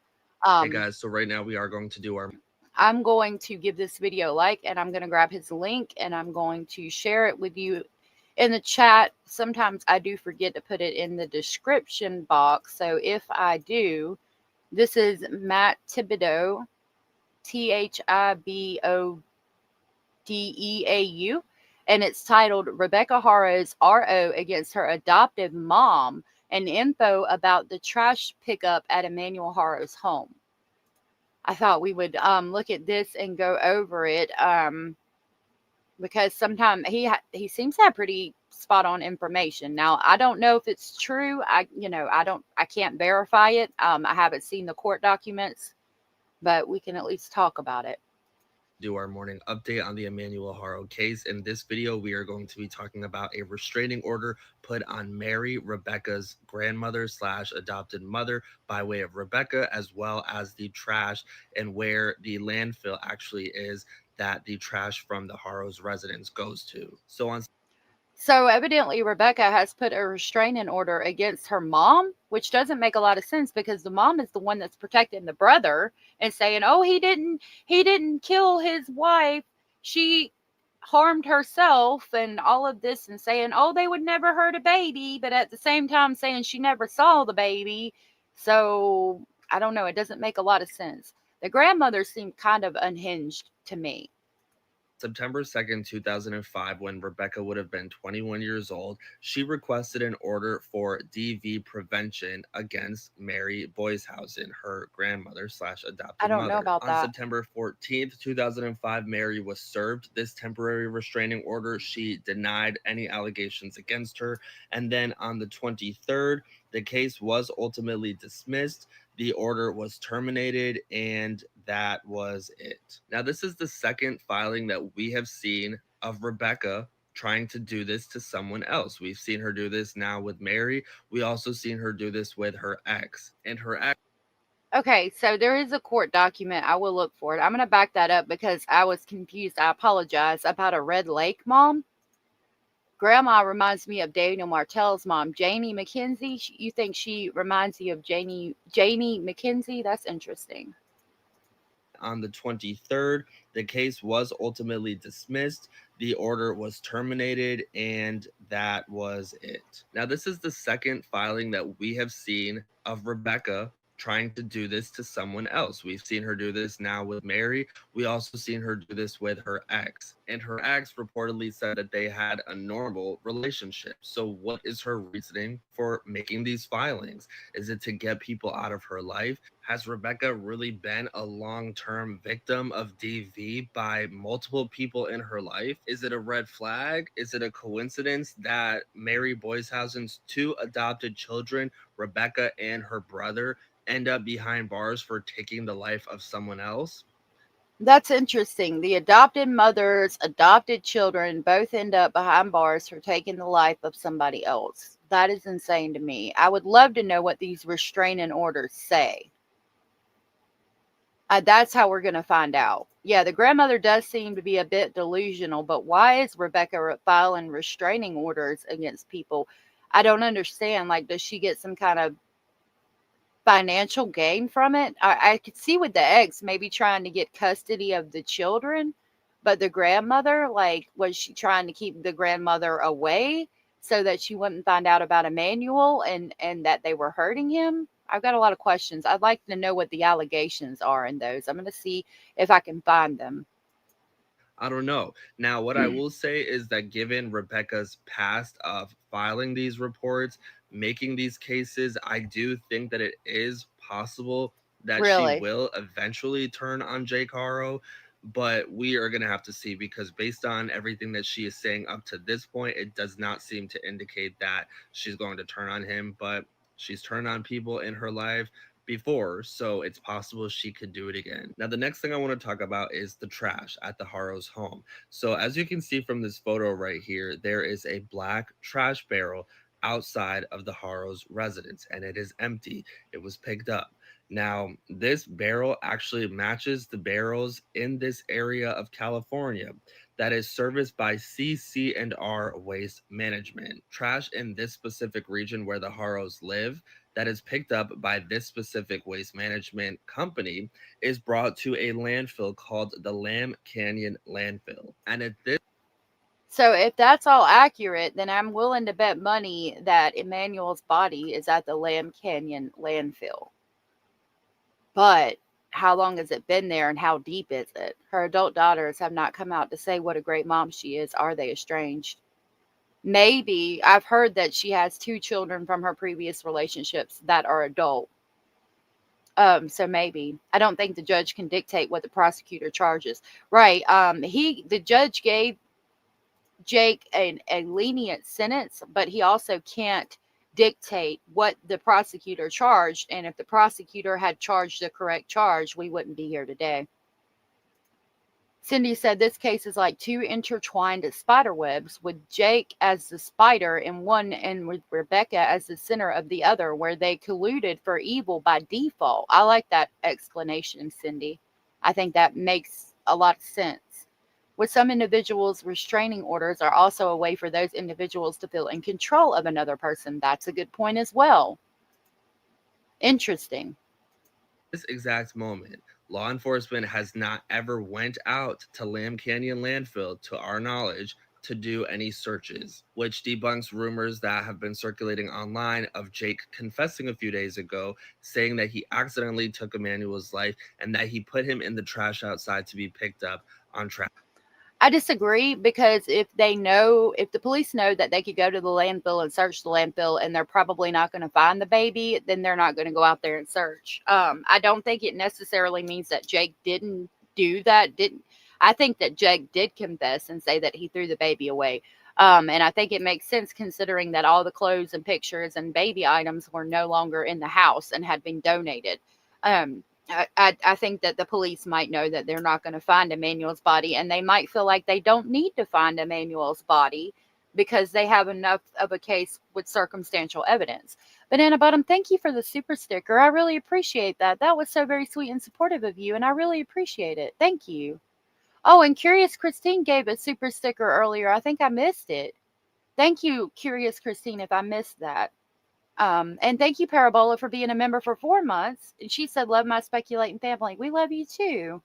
Hey guys, so right now we are going to do our... I'm going to give this video a like, and I'm going to grab his link, and I'm going to share it with you in the chat. Sometimes I do forget to put it in the description box, so if I do, this is Matt Thibodeau, Thibodeau. And it's titled Rebecca Haro's RO against her adoptive mom and info about the trash pickup at Emmanuel Haro's home. I thought we would look at this and go over it because sometimes he seems to have pretty spot on information. Now, I don't know if it's true. I can't verify it. I haven't seen the court documents, but we can at least talk about it. Do our morning update on the Emmanuel Haro case. In this video, we are going to be talking about a restraining order put on Mary, Rebecca's grandmother / adopted mother, by way of Rebecca, as well as the trash and where the landfill actually is that the trash from the Haro's residence goes to. So on... So evidently Rebecca has put a restraining order against her mom, which doesn't make a lot of sense because the mom is the one that's protecting the brother and saying, "Oh, he didn't kill his wife. She harmed herself," and all of this, and saying, "Oh, they would never hurt a baby," but at the same time saying she never saw the baby. So I don't know. It doesn't make a lot of sense. The grandmother seemed kind of unhinged to me. September 2nd, 2005, when Rebecca would have been 21 years old, she requested an order for DV prevention against Mary Boyshausen, her grandmother slash I adopted don't know mother. about On that. September 14th, 2005, Mary was served this temporary restraining order. She denied any allegations against her. And then on the 23rd, the case was ultimately dismissed. The order was terminated, and that was it. Now, this is the second filing that we have seen of Rebecca trying to do this to someone else. We've seen her do this now with Mary. We also seen her do this with her ex. And her ex. Okay, so there is a court document. I will look for it. I'm going to back that up because I was confused. I apologize about a Red Lake mom. Grandma reminds me of Daniel Martell's mom, Janie McKenzie. You think she reminds you of Janie McKenzie? That's interesting. On the 23rd, the case was ultimately dismissed. The order was terminated, and that was it. Now, this is the second filing that we have seen of Rebecca trying to do this to someone else. We've seen her do this now with Mary. We also seen her do this with her ex. And her ex reportedly said that they had a normal relationship. So what is her reasoning for making these filings? Is it to get people out of her life? Has Rebecca really been a long-term victim of DV by multiple people in her life? Is it a red flag? Is it a coincidence that Mary Boyshausen's two adopted children, Rebecca and her brother, end up behind bars for taking the life of someone else? That's interesting. The adopted mothers, adopted children both end up behind bars for taking the life of somebody else. That is insane to me. I would love to know what these restraining orders say. That's how we're going to find out. Yeah, the grandmother does seem to be a bit delusional, but why is Rebecca filing restraining orders against people? I don't understand. Like, does she get some kind of financial gain from it? I could see with the ex maybe trying to get custody of the children, but the grandmother, like, was she trying to keep the grandmother away so that she wouldn't find out about Emmanuel and that they were hurting him? I've got a lot of questions. I'd like to know what the allegations are in those. I'm going to see if I can find them. I don't know. Now, what I will say is that given Rebecca's past of filing these reports, making these cases, I do think that it is possible that Really? she will eventually turn on Jake Haro. But we are going to have to see, because based on everything that she is saying up to this point, it does not seem to indicate that she's going to turn on him. But she's turned on people in her life before, so it's possible she could do it again. Now, the next thing I want to talk about is the trash at the Haro's home. So as you can see from this photo right here, there is a black trash barrel outside of the Haro's residence, and it is empty. It was picked up. Now, this barrel actually matches the barrels in this area of California that is serviced by CC&R Waste Management. Trash in this specific region where the Haros live that is picked up by this specific waste management company is brought to a landfill called the Lamb Canyon Landfill. And at this So if that's all accurate, then I'm willing to bet money that Emmanuel's body is at the Lamb Canyon landfill. But how long has it been there and how deep is it? Her adult daughters have not come out to say what a great mom she is. Are they estranged? Maybe. I've heard that she has 2 children from her previous relationships that are adult. So maybe. I don't think the judge can dictate what the prosecutor charges. Right. The judge gave Jake a lenient sentence, but he also can't dictate what the prosecutor charged. And if the prosecutor had charged the correct charge, we wouldn't be here today. Cindy said this case is like 2 intertwined spider webs, with Jake as the spider in one and with Rebecca as the center of the other, where they colluded for evil by default. I like that explanation, Cindy. I think that makes a lot of sense. With some individuals, restraining orders are also a way for those individuals to feel in control of another person. That's a good point as well. Interesting. This exact moment, law enforcement has not ever went out to Lamb Canyon landfill, to our knowledge, to do any searches, which debunks rumors that have been circulating online of Jake confessing a few days ago, saying that he accidentally took Emmanuel's life and that he put him in the trash outside to be picked up on trash. I disagree, because if the police know that they could go to the landfill and search the landfill and they're probably not going to find the baby, then they're not going to go out there and search. I don't think it necessarily means that Jake didn't do that. I think that Jake did confess and say that he threw the baby away. And I think it makes sense, considering that all the clothes and pictures and baby items were no longer in the house and had been donated. I think that the police might know that they're not going to find Emmanuel's body, and they might feel like they don't need to find Emmanuel's body because they have enough of a case with circumstantial evidence. Banana Bottom, thank you for the super sticker. I really appreciate that. That was so very sweet and supportive of you, and I really appreciate it. Thank you. Oh, and Curious Christine gave a super sticker earlier. I think I missed it. Thank you, Curious Christine, if I missed that. And thank you, Parabola, for being a member for 4 months. And she said, love my speculating family. We love you too.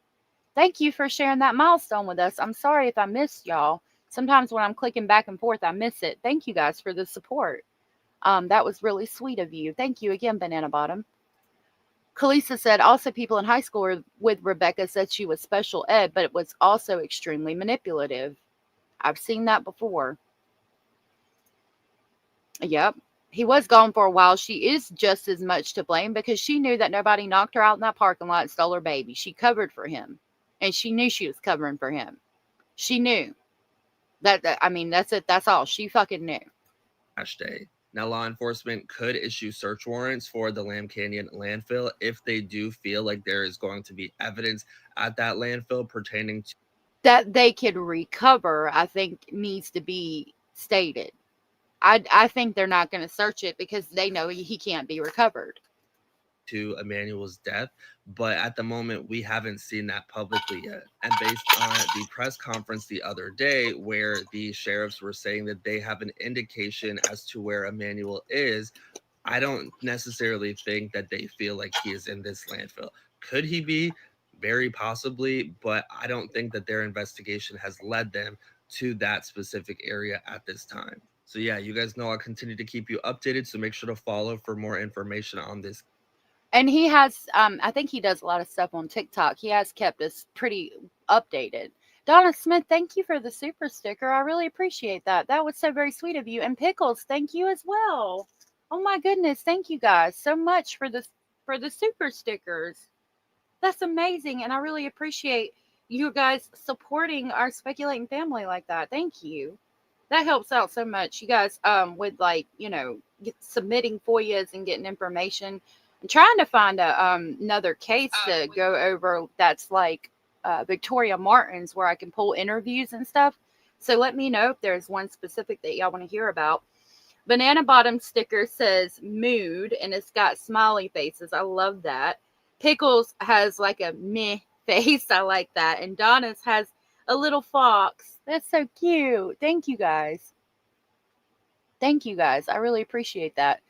Thank you for sharing that milestone with us. I'm sorry if I missed y'all. Sometimes when I'm clicking back and forth, I miss it. Thank you guys for the support. That was really sweet of you. Thank you again, Banana Bottom. Kalisa said, also people in high school with Rebecca said she was special ed, but it was also extremely manipulative. I've seen that before. Yep. He was gone for a while. She is just as much to blame, because she knew that nobody knocked her out in that parking lot and stole her baby. She covered for him, and she knew she was covering for him. She knew that I mean, that's it. That's all. She fucking knew. Day. Now, law enforcement could issue search warrants for the Lamb Canyon landfill if they do feel like there is going to be evidence at that landfill pertaining to that they could recover. I think needs to be stated. I think they're not going to search it because they know he can't be recovered. To Emmanuel's death, but at the moment we haven't seen that publicly yet. And based on the press conference the other day, where the sheriffs were saying that they have an indication as to where Emmanuel is, I don't necessarily think that they feel like he is in this landfill. Could he be? Very possibly, but I don't think that their investigation has led them to that specific area at this time. So yeah, you guys know I'll continue to keep you updated, so make sure to follow for more information on this. And he has, I think he does a lot of stuff on TikTok. He has kept us pretty updated. Donna Smith, thank you for the super sticker. I really appreciate that. That was so very sweet of you. And Pickles, thank you as well. Oh my goodness, thank you guys so much for the super stickers. That's amazing, and I really appreciate you guys supporting our speculating family like that. Thank you. That helps out so much. You guys, with like, submitting FOIAs and getting information. I'm trying to find another case to go over that's like Victoria Martin's, where I can pull interviews and stuff. So let me know if there's one specific that y'all want to hear about. Banana Bottom sticker says mood, and it's got smiley faces. I love that. Pickles has like a meh face. I like that. And Donna's has a little fox. That's so cute. Thank you guys. Thank you guys. I really appreciate that.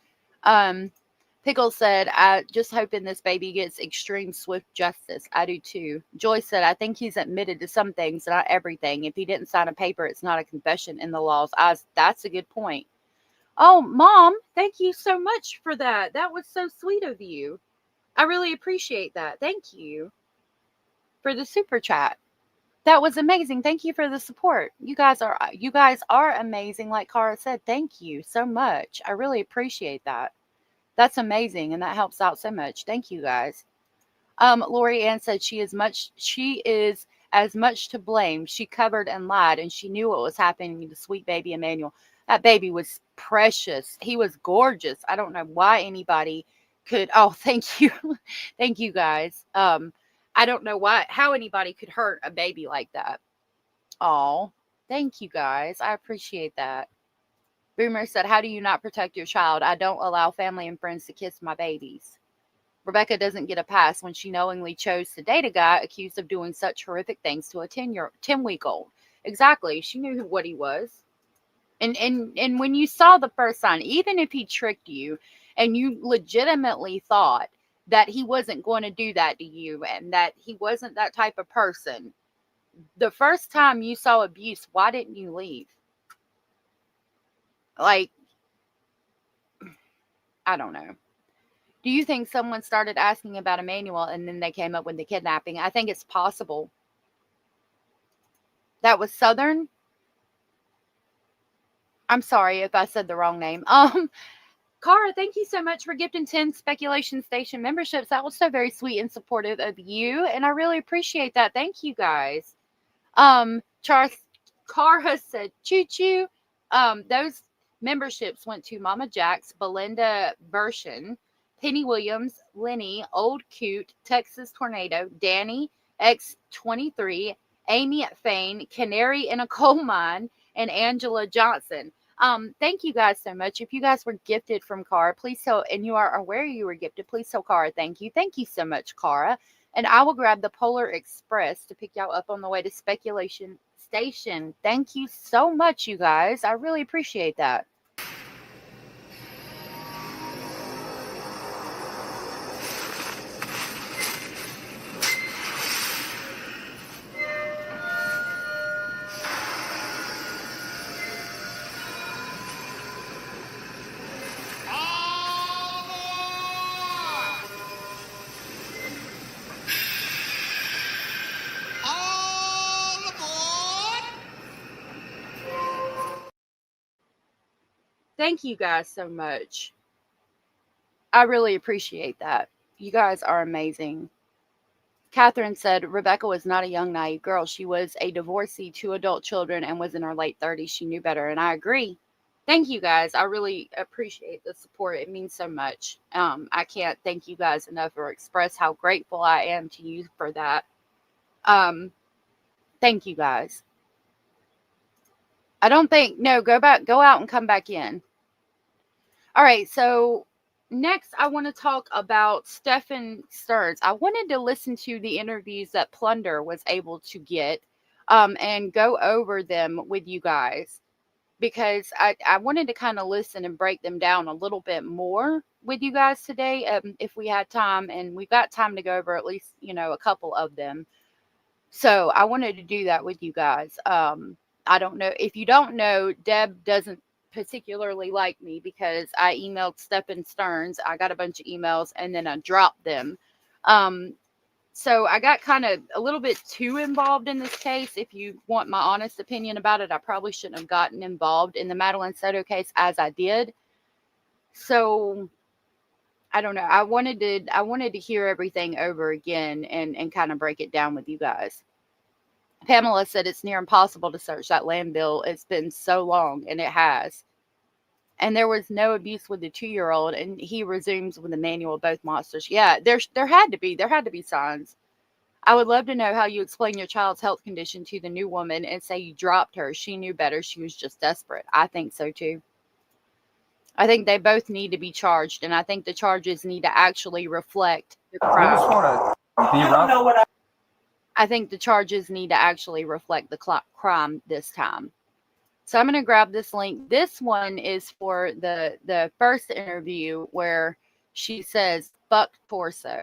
Pickles said, I just hoping this baby gets extreme swift justice. I do too. Joy said, I think he's admitted to some things, not everything. If he didn't sign a paper, it's not a confession in the laws. That's a good point. Oh, Mom, thank you so much for that. That was so sweet of you. I really appreciate that. Thank you for the super chat. That was amazing. Thank you for the support. You guys are amazing. Like Cara said, thank you so much. I really appreciate that. That's amazing, and that helps out so much. Thank you guys. Lori Ann said she is as much to blame. She covered and lied, and she knew what was happening to sweet baby Emmanuel. That baby was precious. He was gorgeous. I don't know why anybody could. Oh, thank you. Thank you guys. I don't know how anybody could hurt a baby like that. Oh, thank you guys. I appreciate that. Boomer said, how do you not protect your child? I don't allow family and friends to kiss my babies. Rebecca doesn't get a pass when she knowingly chose to date a guy accused of doing such horrific things to a 10-week-old. Exactly. She knew what he was. And when you saw the first sign, even if he tricked you and you legitimately thought that he wasn't going to do that to you and that he wasn't that type of person, the first time you saw abuse, why didn't you leave? Like, I don't know. Do you think someone started asking about Emmanuel and then they came up with the kidnapping? I think it's possible. That was Southern? I'm sorry if I said the wrong name. Cara, thank you so much for gifting 10 Speculation Station memberships. That was so very sweet and supportive of you, and I really appreciate that. Thank you, guys. Charles Cara said, choo choo. Those memberships went to Mama Jax, Belinda Vershin, Penny Williams, Lenny, Old Cute, Texas Tornado, Danny, X23, Amy Fain, Canary in a Coal Mine, and Angela Johnson. Thank you guys so much. If you guys were gifted from Cara, please tell, and you are aware you were gifted, please tell Cara thank you. Thank you so much, Cara. And I will grab the Polar Express to pick y'all up on the way to Speculation Station. Thank you so much, you guys. I really appreciate that. Thank you guys so much. I really appreciate that. You guys are amazing. Catherine said, Rebecca was not a young, naive girl. She was a divorcee, 2 adult children, and was in her late 30s. She knew better, and I agree. Thank you guys. I really appreciate the support. It means so much. I can't thank you guys enough or express how grateful I am to you for that. Thank you guys. I don't think, no, go out and come back in. All right, so next I want to talk about Stephen Sterns. I wanted to listen to the interviews that Plunder was able to get and go over them with you guys, because I wanted to kind of listen and break them down a little bit more with you guys today if we had time, and we've got time to go over at least, a couple of them. So I wanted to do that with you guys. I don't know. If you don't know, Deb doesn't particularly like me because I emailed Stephen Sterns. I got a bunch of emails and then I dropped them. So I got kind of a little bit too involved in this case. If you want my honest opinion about it, I probably shouldn't have gotten involved in the Madeline Soto case as I did. So I don't know. I wanted to hear everything over again and kind of break it down with you guys. Pamela said it's near impossible to search that land bill. It's been so long, and it has. And there was no abuse with the 2-year-old, and he resumes with Emmanuel, both monsters. Yeah, there had to be signs. I would love to know how you explain your child's health condition to the new woman and say you dropped her. She knew better. She was just desperate. I think so too. I think they both need to be charged, and I think the charges need to actually reflect the crime. I think the charges need to actually reflect the crime this time. So I'm going to grab this link. This one is for the first interview where she says, fuck torso,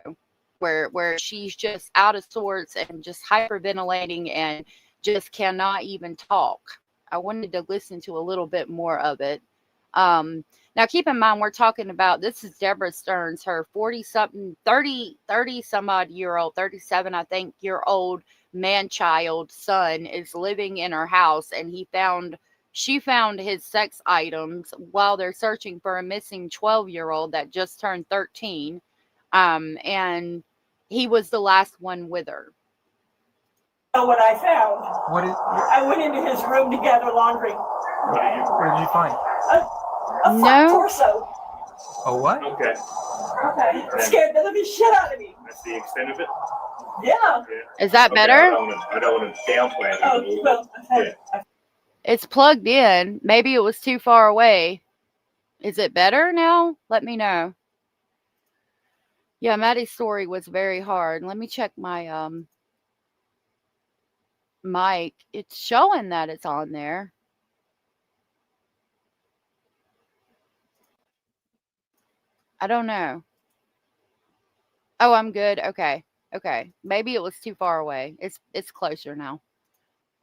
where she's just out of sorts and just hyperventilating and just cannot even talk. I wanted to listen to a little bit more of it. Now, keep in mind, we're talking about, this is Debra Sterns, her 30 some odd year old, 37, I think, year old man-child son is living in her house, and she found his sex items while they're searching for a missing 12-year-old that just turned 13. And he was the last one with her. What I found. I went into his room to gather laundry. What did you find? A flat torso. A what? Okay. Scared the living shit out of me. That's the extent of it? Yeah. Is that better? I don't want to downplay it. Oh, well, It's plugged in. Maybe it was too far away. Is it better now? Let me know. Yeah, Maddie's story was very hard. Let me check my mic. It's showing that it's on there. I don't know. Oh, I'm good. Okay. Okay. Maybe it was too far away. It's closer now.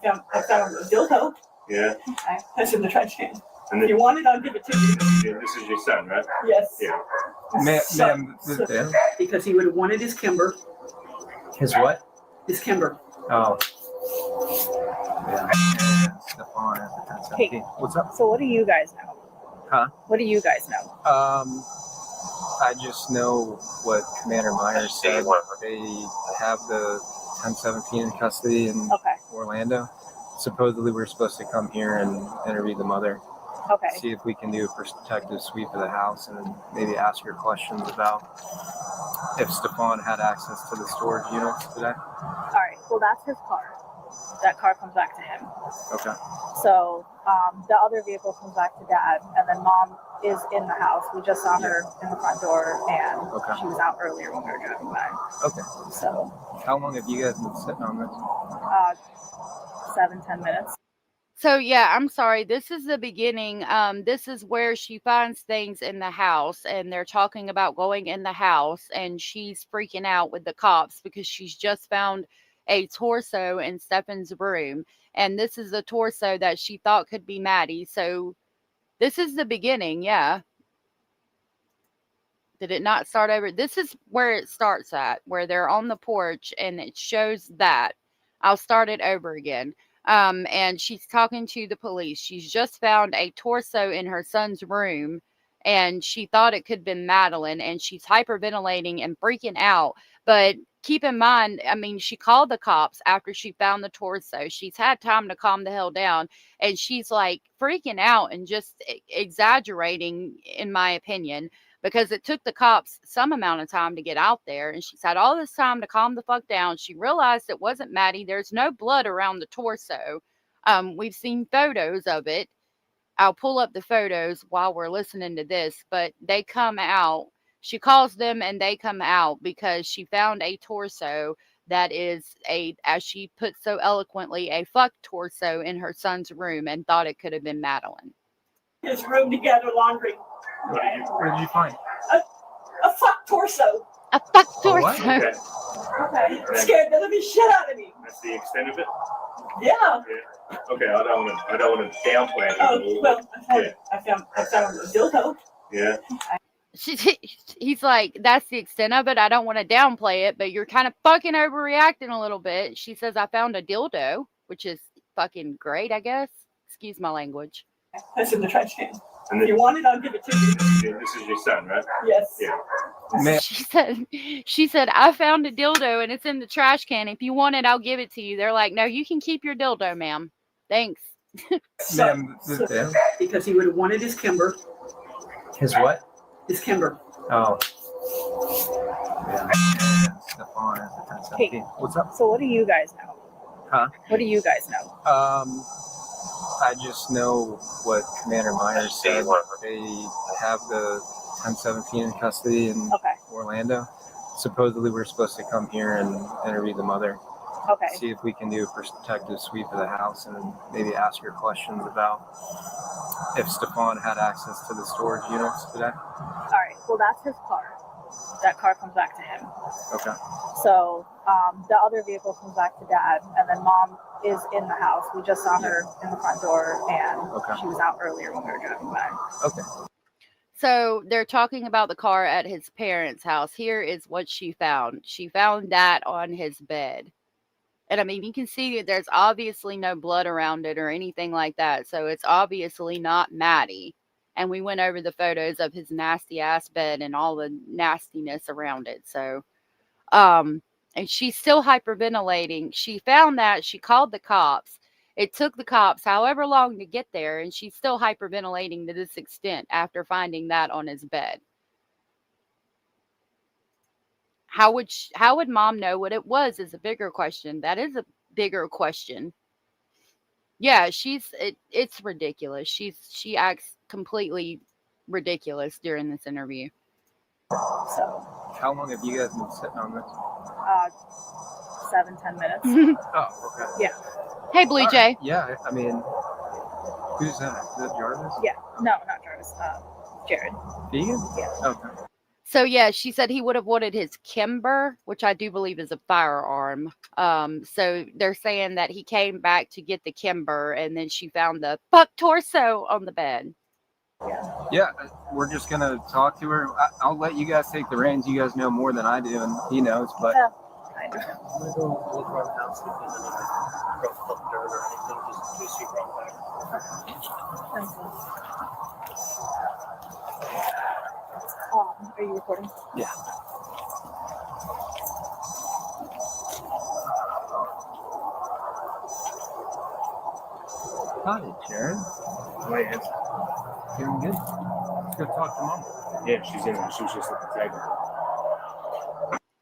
I found a dildo. Yeah. That's in the trash can. And If you want it, I'll give it to you. Yeah, this is your son, right? Yes. Yeah. Ma'am, Because he would have wanted his Kimber. his what? His Kimber. Oh. Yeah. Stefan at the 1017. What's up? So what do you guys know? Huh? What do you guys know? I just know what Commander Myers said. They have the 1017 in custody in Orlando. Supposedly we're supposed to come here and interview the mother. Okay. See if we can do a protective sweep of the house and then maybe ask her questions about if Stefan had access to the storage units today. All right. Well, that's his car. That car comes back to him. Okay. So the other vehicle comes back to Dad, and then Mom is in the house. We just saw her in the front door, and she was out earlier when we were driving by. Okay. So how long have you guys been sitting on this? 7-10 minutes. So yeah, I'm sorry. This is the beginning. This is where she finds things in the house, and they're talking about going in the house, and she's freaking out with the cops because she's just found a torso in Stefan's room, and this is the torso that she thought could be Maddie. So this is the beginning. Yeah. Did it not start over? This is where it starts at, where they're on the porch, and it shows that. I'll start it over again. And she's talking to the police. She's just found a torso in her son's room, and she thought it could have been Madeline, and she's hyperventilating and freaking out. But keep in mind, I mean, she called the cops after she found the torso. She's had time to calm the hell down, and she's like freaking out and just exaggerating, in my opinion, because it took the cops some amount of time to get out there, and she's had all this time to calm the fuck down. She realized it wasn't Maddie. There's no blood around the torso. We've seen photos of it. I'll pull up the photos while we're listening to this, but they come out. She calls them and they come out because she found a torso that is as she put so eloquently, a fuck torso in her son's room, and thought it could have been Madeline. His room together, laundry. What did you find? A fuck torso. A fuck torso. What? Okay. Scared the living shit out of me. That's the extent of it? Yeah. Okay, I don't want to downplay it. Oh, well, I found a dildo. Yeah. He's like, that's the extent of it. I don't want to downplay it, but you're kind of fucking overreacting a little bit. She says, I found a dildo, which is fucking great, I guess. Excuse my language. That's in the trash can. If you want it, I'll give it to you. Yeah, this is your son, right? Yes. Yeah. She said, I found a dildo and it's in the trash can. If you want it, I'll give it to you. They're like, no, you can keep your dildo, ma'am. Thanks. Ma'am, because he would have wanted his Kimber. his what? His Kimber. Oh. Yeah. Stefan at the 1017. What's up? So what do you guys know? Huh? What do you guys know? I just know what Commander Myers said. They have the 1017 in custody in Orlando. Supposedly we're supposed to come here and interview the mother. Okay. See if we can do a protective sweep of the house and then maybe ask her questions about if Stefan had access to the storage units today. All right. Well, that's his car. That car comes back to him. Okay. So the other vehicle comes back to Dad, and then Mom is in the house. We just saw her in the front door, and she was out earlier when we were driving by. Okay. So they're talking about the car at his parents' house. Here is what she found. She found that on his bed. And I mean, you can see that there's obviously no blood around it or anything like that. So it's obviously not Maddie. And we went over the photos of his nasty ass bed and all the nastiness around it. So, and she's still hyperventilating. She found that. She called the cops. It took the cops however long to get there, and she's still hyperventilating to this extent after finding that on his bed. How would Mom know what it was is a bigger question. That is a bigger question. Yeah, it's ridiculous. She acts completely ridiculous during this interview. So How long have you guys been sitting on this? 7-10 minutes. Oh, okay. Yeah. Hey, Blue Jay. Yeah, I mean, who's that? Is that Jarvis? Yeah. No, not Jarvis. Jared. Vegan? Yeah. Okay. So yeah, she said he would have wanted his Kimber, which I do believe is a firearm. So they're saying that he came back to get the Kimber, and then she found the fuck torso on the bed. Yeah, we're just gonna talk to her. I'll let you guys take the reins. You guys know more than I do, and he knows. But Yeah. I'm gonna go look around the house if there's any rough dirt or anything, just in case you brought back. Thank you. Are you recording? Yeah. Hi, Jared. How are you? Doing good. Let's go talk to Mom. Yeah, she's in there. She was just at the table.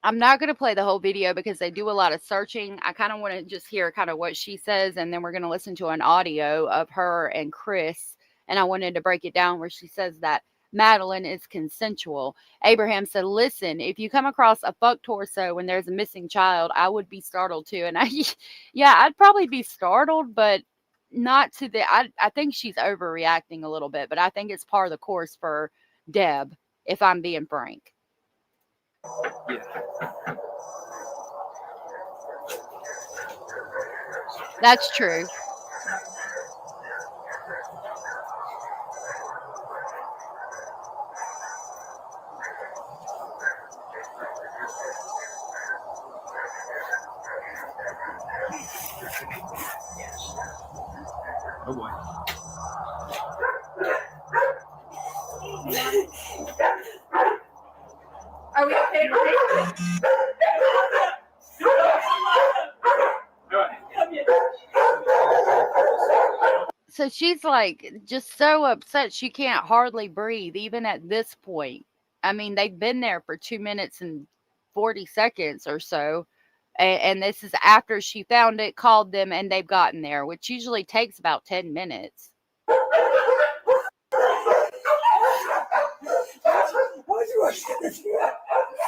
I'm not going to play the whole video because they do a lot of searching. I kind of want to just hear kind of what she says, and then we're going to listen to an audio of her and Chris. And I wanted to break it down where she says that Madeline is consensual. Abraham said, listen, if you come across a fuck torso when there's a missing child, I would be startled too. And I'd probably be startled, but not to the, I think she's overreacting a little bit, but I think it's par of the course for Deb, if I'm being frank. Yeah. That's true. Oh boy. Are we okay? So she's like just so upset she can't hardly breathe, even at this point. I mean, they've been there for 2 minutes and 40 seconds or so. And this is after she found it, called them, and they've gotten there, which usually takes about 10 minutes.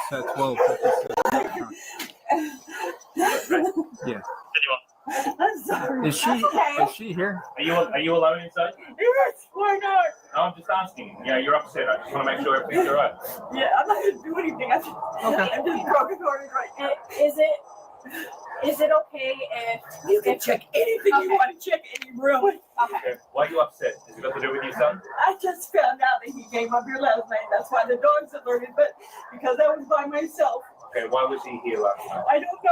So 12:56. Yeah. I'm sorry. Is she here? Are you alone inside? Yes, why not? No, I'm just asking. Yeah, you're upset. I just want to make sure everything's all right. Yeah, I'm not gonna do anything. I'm just broken-hearted right now. Is it okay if You can check anything you want to check in your room. Okay. Why are you upset? Has it got to do with your son? I just found out that he came up here last night. That's why the dogs alerted, but because I was by myself. Okay, why was he here last night? I don't know.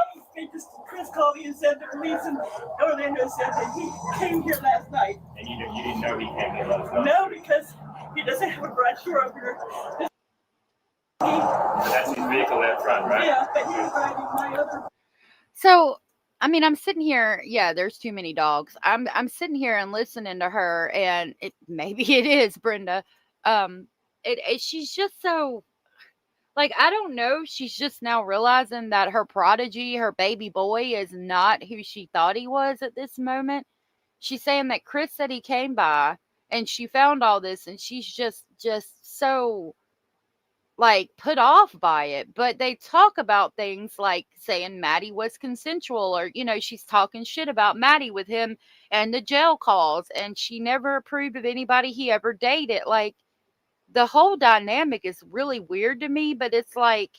Chris called me and said the police in Orlando said that he came here last night. And you didn't know he came here last night? No, because he doesn't have a brochure up here. That's his vehicle out front, right? Yeah, but he's riding my other. So, I mean, I'm sitting here. Yeah, there's too many dogs. I'm sitting here and listening to her, and maybe it is Brenda. She's just so, like, I don't know. She's just now realizing that her prodigy, her baby boy, is not who she thought he was at this moment. She's saying that Chris said he came by, and she found all this, and she's just so, like, put off by it. But they talk about things like saying Maddie was consensual, or, you know, she's talking shit about Maddie with him and the jail calls, and she never approved of anybody he ever dated. Like, the whole dynamic is really weird to me, but it's like,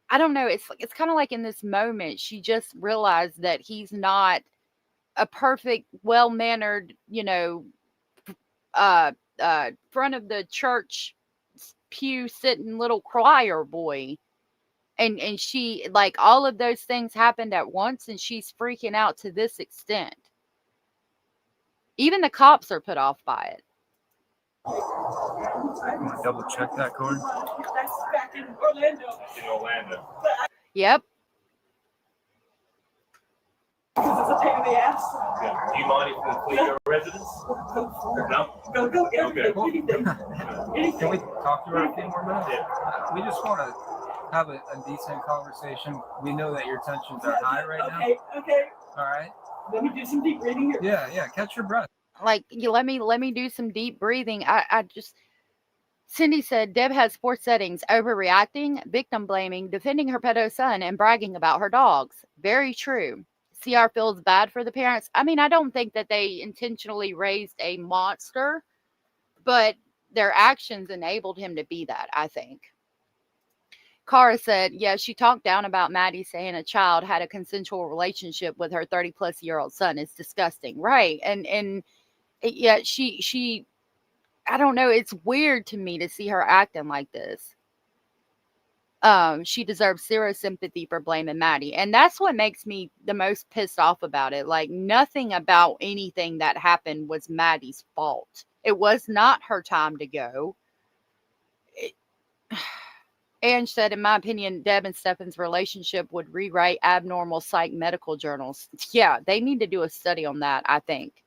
I don't know. It's kind of like in this moment, she just realized that he's not a perfect, well-mannered, you know, front of the church pew sitting little choir boy. And she, like, all of those things happened at once, and she's freaking out to this extent. Even the cops are put off by it. I'm gonna double check that, Corey. That's back in Orlando. In Orlando. Yep. Because it's a pain in the ass. Okay. Do you mind if we clear your residence? No? Go, anything. Can we talk to her a few more minutes? Yeah. We just want to have a decent conversation. We know that your tensions are high right now. Okay. All right. Let me do some deep breathing here. Yeah. Catch your breath. Like, you let me do some deep breathing. Cindy said, Deb has 4 settings: overreacting, victim blaming, defending her pedo son, and bragging about her dogs. Very true. CR feels bad for the parents. I mean, I don't think that they intentionally raised a monster, but their actions enabled him to be that, I think. Cara said, yeah, she talked down about Maddie saying a child had a consensual relationship with her 30-plus-year-old son. It's disgusting. Right. And yeah, she, I don't know. It's weird to me to see her acting like this. She deserves zero sympathy for blaming Maddie. And that's what makes me the most pissed off about it. Like, nothing about anything that happened was Maddie's fault. It was not her time to go. Ange said, in my opinion, Deb and Stefan's relationship would rewrite abnormal psych medical journals. Yeah, they need to do a study on that, I think.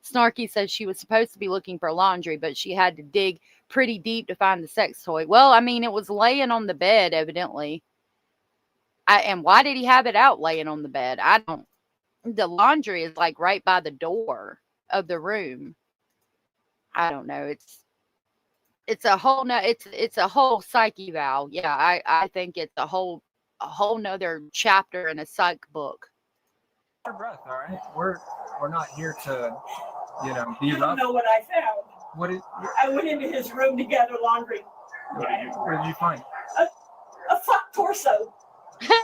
Snarky says she was supposed to be looking for laundry, but she had to dig pretty deep to find the sex toy. Well, I mean, it was laying on the bed, evidently. And why did he have it out laying on the bed? I don't. The laundry is like right by the door of the room. I don't know. It's a whole it's a whole psyche eval. Yeah, I think it's a whole nother chapter in a psych book. Our breath, all right. We're not here to, be You don't rough. know what I found. What did I went into his room to gather laundry. what did you find? A fuck torso.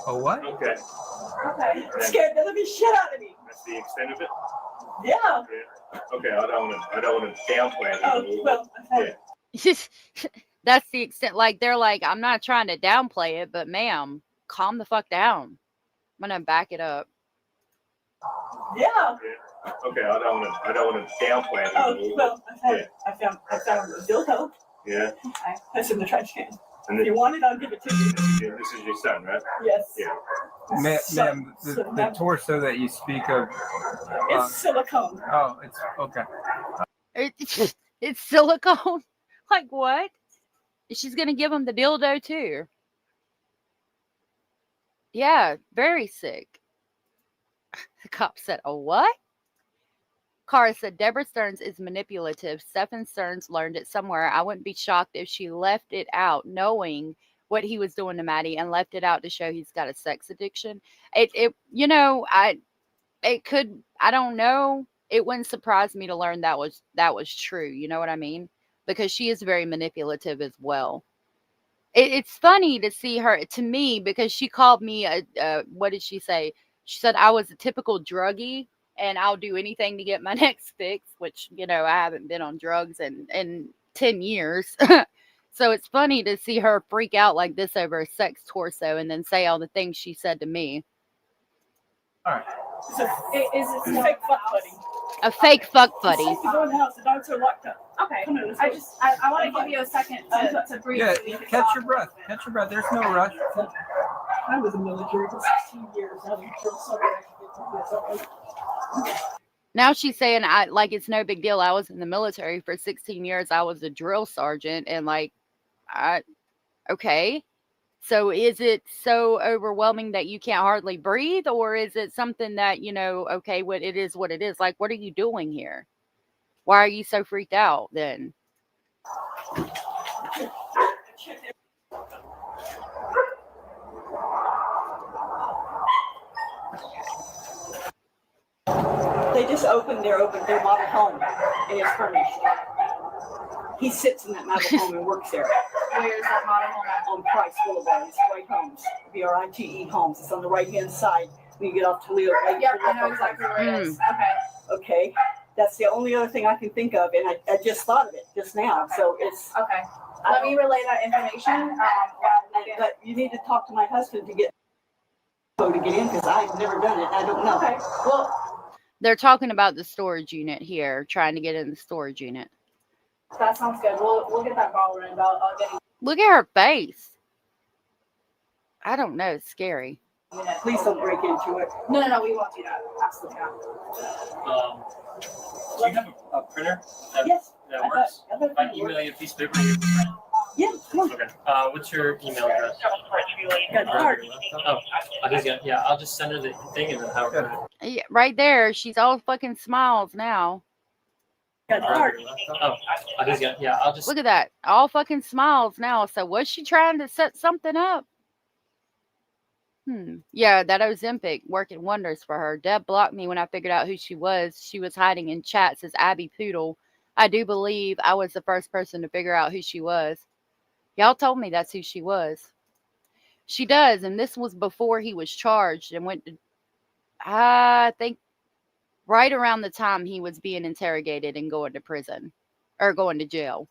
A what? Okay. Okay. Scared the living shit out of me. That's the extent of it? Yeah. Okay, I don't want to downplay it. Oh, well, yeah. That's the extent. Like, they're like, I'm not trying to downplay it, but ma'am, calm the fuck down. I'm gonna back it up. Yeah. Okay, I don't want to downplay it. Oh, well, I found a dildo. Yeah. That's in the trash can. And If you want it, I'll give it to you. This is your son, right? Yes. Yeah. Ma'am, the torso that you speak of. It's silicone. Oh, it's okay. It's silicone. Like, what? She's gonna give him the dildo too. Yeah, very sick. The cop said, "Oh, what?" Cara said, Debra Sterns is manipulative. Stefan Sterns learned it somewhere. I wouldn't be shocked if she left it out, knowing what he was doing to Maddie, and left it out to show he's got a sex addiction. I don't know. It wouldn't surprise me to learn that was true. You know what I mean? Because she is very manipulative as well. It's funny to see her, to me, because she called me what did she say? She said I was a typical druggie and I'll do anything to get my next fix, which, I haven't been on drugs in 10 years. So it's funny to see her freak out like this over a sex torso and then say all the things she said to me. All right. Is it a fake fuck buddy? A fake fuck buddy. You go in the house, the dogs are locked up. Okay. Come on, let's I go. just I want to give you a second to breathe. Yeah, catch your breath. Catch your breath. There's no rush. I was in the military for 16 years. I was sorry I could get through this. Now she's saying it's no big deal. I was in the military for 16 years. I was a drill sergeant, and okay. So is it so overwhelming that you can't hardly breathe, or is it something that, okay, what it is, what it is? Like, what are you doing here? Why are you so freaked out then? They just opened their model home, and it's furnished. He sits in that model home and works there. Where's that model home at? On Price Boulevard. It's White Homes. VRITE Homes. It's on the right-hand side when you get off Toledo. Yep, I know exactly where it is. Okay. Okay. That's the only other thing I can think of, and I just thought of it just now. So it's okay. Let me relay that information. But you need to talk to my husband to get in because I've never done it. I don't know. Okay. Well, they're talking about the storage unit here, trying to get in the storage unit. That sounds good. We'll get that ball running. I'll get. Look at her face. I don't know. It's scary. Please don't break into it. No, we won't do that. Absolutely not. Do you have a printer that works? If I email you a piece of paper, you can print? Yeah, come on. Okay. What's your email address? I'll just send her the thing and then have her. Yeah, right there. She's all fucking smiles now. Got the card. Oh, I just got, yeah, I'll just. Look at that. All fucking smiles now. So was she trying to set something up? Yeah, that Ozempic working wonders for her. Deb blocked me when I figured out who she was. She was hiding in chats as Abby Poodle. I do believe I was the first person to figure out who she was. Y'all told me that's who she was. She does, and this was before he was charged and went to, I think, right around the time he was being interrogated and going to prison. Or going to jail.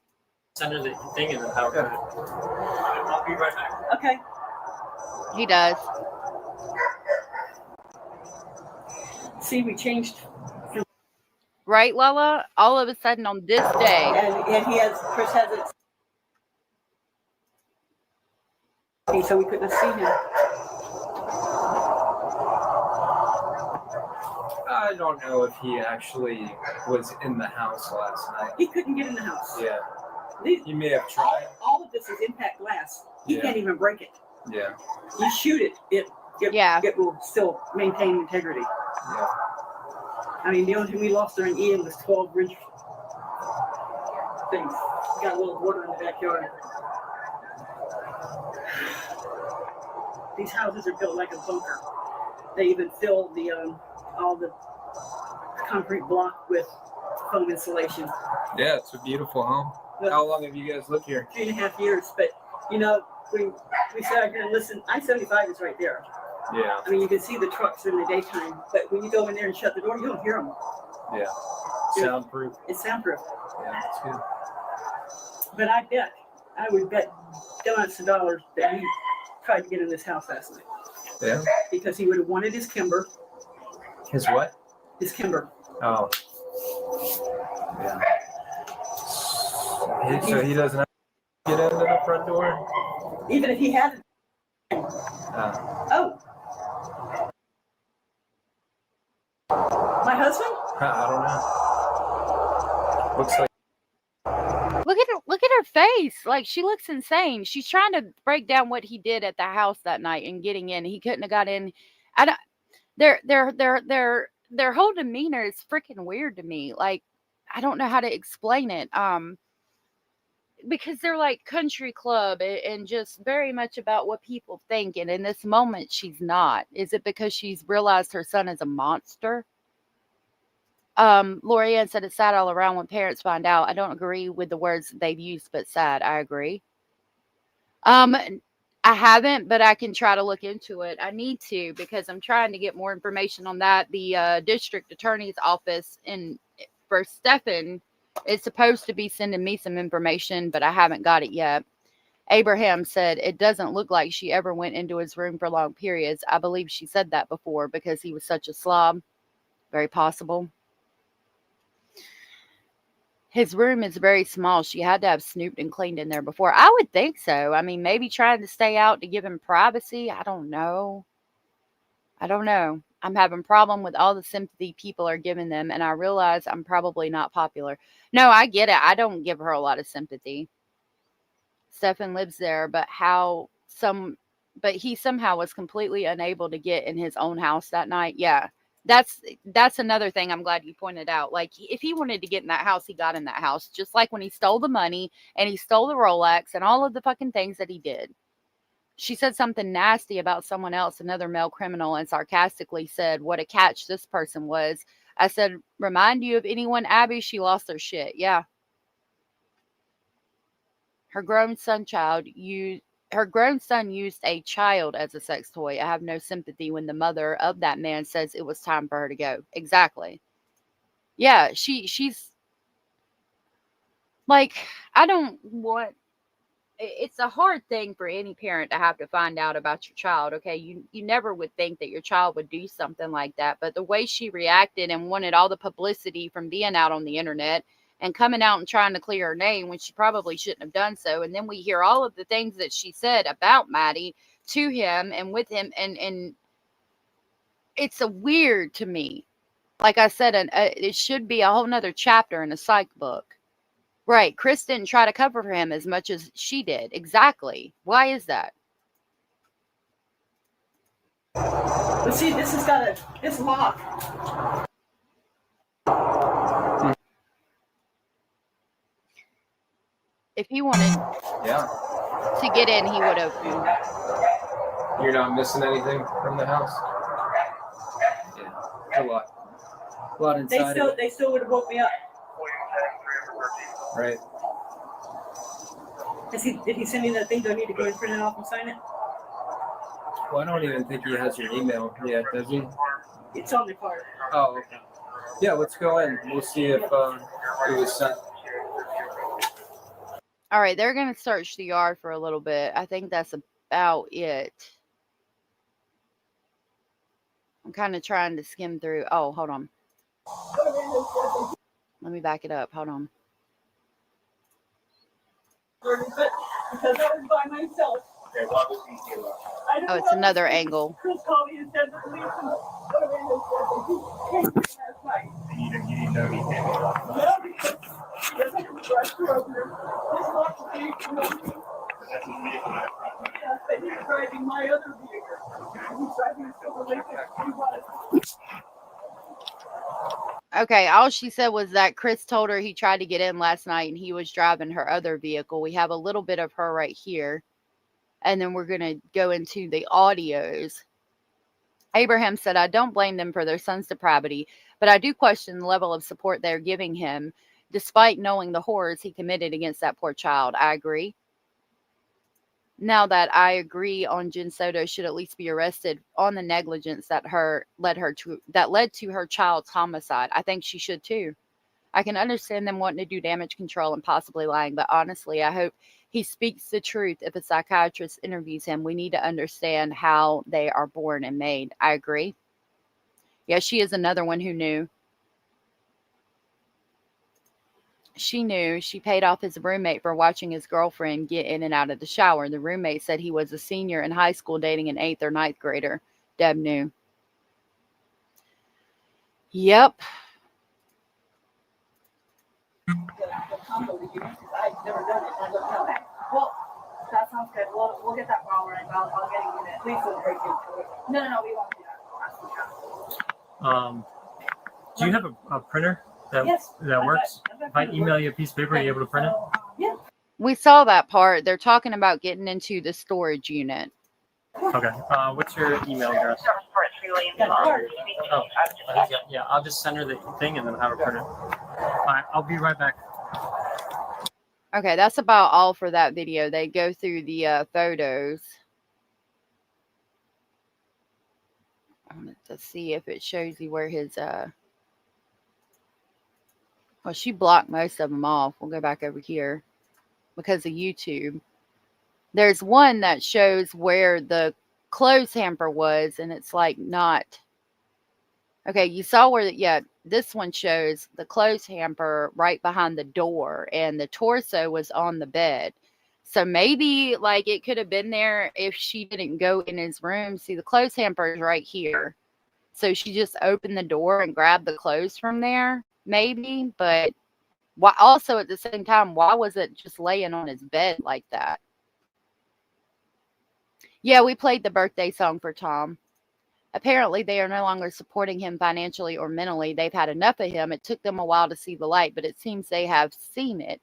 Send her the thing and then how. I'll be right back. Okay. He does. See, we changed. Right, Lala? All of a sudden on this day. And Chris has it. So we couldn't see him. I don't know if he actually was in the house last night. He couldn't get in the house. Yeah. He may have tried. All of this is impact glass. He can't even break it. Yeah. You shoot it, it will still maintain integrity. Yeah. I mean, the only thing we lost during Ian was 12-inch things. We got a little water in the backyard. These houses are built like a bunker. They even fill the all the concrete block with foam insulation. Yeah, it's a beautiful home. How long have you guys lived here? 3.5 years. But, you know, we sat out here and listened. I-75 is right there. Yeah. I mean, you can see the trucks in the daytime, but when you go in there and shut the door, you don't hear them. Yeah. Soundproof. It's soundproof. Yeah, that's good. But I would bet donuts to dollars that he tried to get in this house last night. Yeah. Because he would have wanted his Kimber. His what? His Kimber. Oh. Yeah. So he doesn't have to get into the front door? Even if he had. Oh. My husband? I don't know. Looks like. Look at her face. Like, she looks insane. She's trying to break down what he did at the house that night and getting in. He couldn't have got in. I don't. Their whole demeanor is freaking weird to me. Like, I don't know how to explain it. Because they're like country club and just very much about what people think. And in this moment, she's not. Is it because she's realized her son is a monster? Lorianne said it's sad all around when parents find out. I don't agree with the words they've used, but sad. I agree. I haven't, but I can try to look into it. I need to, because I'm trying to get more information on that. The district attorney's office for Stephan is supposed to be sending me some information, but I haven't got it yet. Abraham said it doesn't look like she ever went into his room for long periods. I believe she said that before because he was such a slob. Very possible. His room is very small. She had to have snooped and cleaned in there before. I would think so. I mean, maybe trying to stay out to give him privacy. I don't know. I'm having a problem with all the sympathy people are giving them, and I realize I'm probably not popular. No, I get it. I don't give her a lot of sympathy. Stephan lives there, but he somehow was completely unable to get in his own house that night. Yeah. That's another thing I'm glad you pointed out. Like, if he wanted to get in that house, he got in that house. Just like when he stole the money and he stole the Rolex and all of the fucking things that he did. She said something nasty about someone else, another male criminal, and sarcastically said what a catch this person was. I said, remind you of anyone, Abby? She lost her shit. Yeah. Her grown son used a child as a sex toy. I have no sympathy when the mother of that man says it was time for her to go. Exactly. Yeah, she's like, I don't want, it's a hard thing for any parent to have to find out about your child. Okay. You never would think that your child would do something like that, but the way she reacted and wanted all the publicity from being out on the internet and coming out and trying to clear her name when she probably shouldn't have done so. And then we hear all of the things that she said about Maddie to him and with him. And it's a weird to me. Like I said, it should be a whole nother chapter in a psych book. Right. Chris didn't try to cover for him as much as she did. Exactly. Why is that? But see, this has got it's locked. If he wanted Yeah. to get in, he would have. You're not missing anything from the house? Yeah. A lot. A lot inside. They still would have woke me up. Right. Did he send me that thing? Do I need to go and print it off and sign it? Well, I don't even think he has your email yet, does he? It's on the card. Oh, okay. Yeah, let's go in. We'll see if it was sent. All right, they're going to search the yard for a little bit. I think that's about it. I'm kind of trying to skim through. Oh, hold on. Let me back it up. Hold on. Because I was by myself. Okay, what was he Oh, it's another angle. Chris called me and said the police and You didn't know he came in last night. yeah, because he doesn't come drive through over there. This locked the vehicle. That's his vehicle. Yeah, but he's driving my other vehicle. He's driving a Silver Lake. He was. Okay, all she said was that Chris told her he tried to get in last night and he was driving her other vehicle. We have a little bit of her right here. And then we're going to go into the audios. Abraham said, I don't blame them for their son's depravity, but I do question the level of support they're giving him, despite knowing the horrors he committed against that poor child. I agree. Now that I agree on Jen Soto should at least be arrested on the negligence that led to her child's homicide. I think she should too. I can understand them wanting to do damage control and possibly lying, but honestly, I hope he speaks the truth. If a psychiatrist interviews him, we need to understand how they are born and made. I agree. Yeah, she is another one who knew. She knew. She paid off his roommate for watching his girlfriend get in and out of the shower. The roommate said he was a senior in high school dating an 8th or 9th grader. Deb knew. Yep. I've never done it. Okay. Well, that sounds good. We'll get that while we're in. I'll get a unit. Please don't break into it. No, we won't do that. Do you have a printer that works? If I email you a piece of paper, are you able to print it? Yeah. We saw that part. They're talking about getting into the storage unit. Okay. What's your email address? Yeah, I'll just send her the thing and then have her print it. All right, I'll be right back. Okay, that's about all for that video. They go through the photos. I wanted to see if it shows you where his well, she blocked most of them off. We'll go back over here because of YouTube. There's one that shows where the clothes hamper was, and it's like not. Okay, you saw where this one shows the clothes hamper right behind the door, and the torso was on the bed. So maybe like it could have been there if she didn't go in his room. See, the clothes hamper is right here. So she just opened the door and grabbed the clothes from there, maybe. But why, also at the same time, why was it just laying on his bed like that? Yeah, we played the birthday song for Tom. Apparently, they are no longer supporting him financially or mentally. They've had enough of him. It took them a while to see the light, but it seems they have seen it.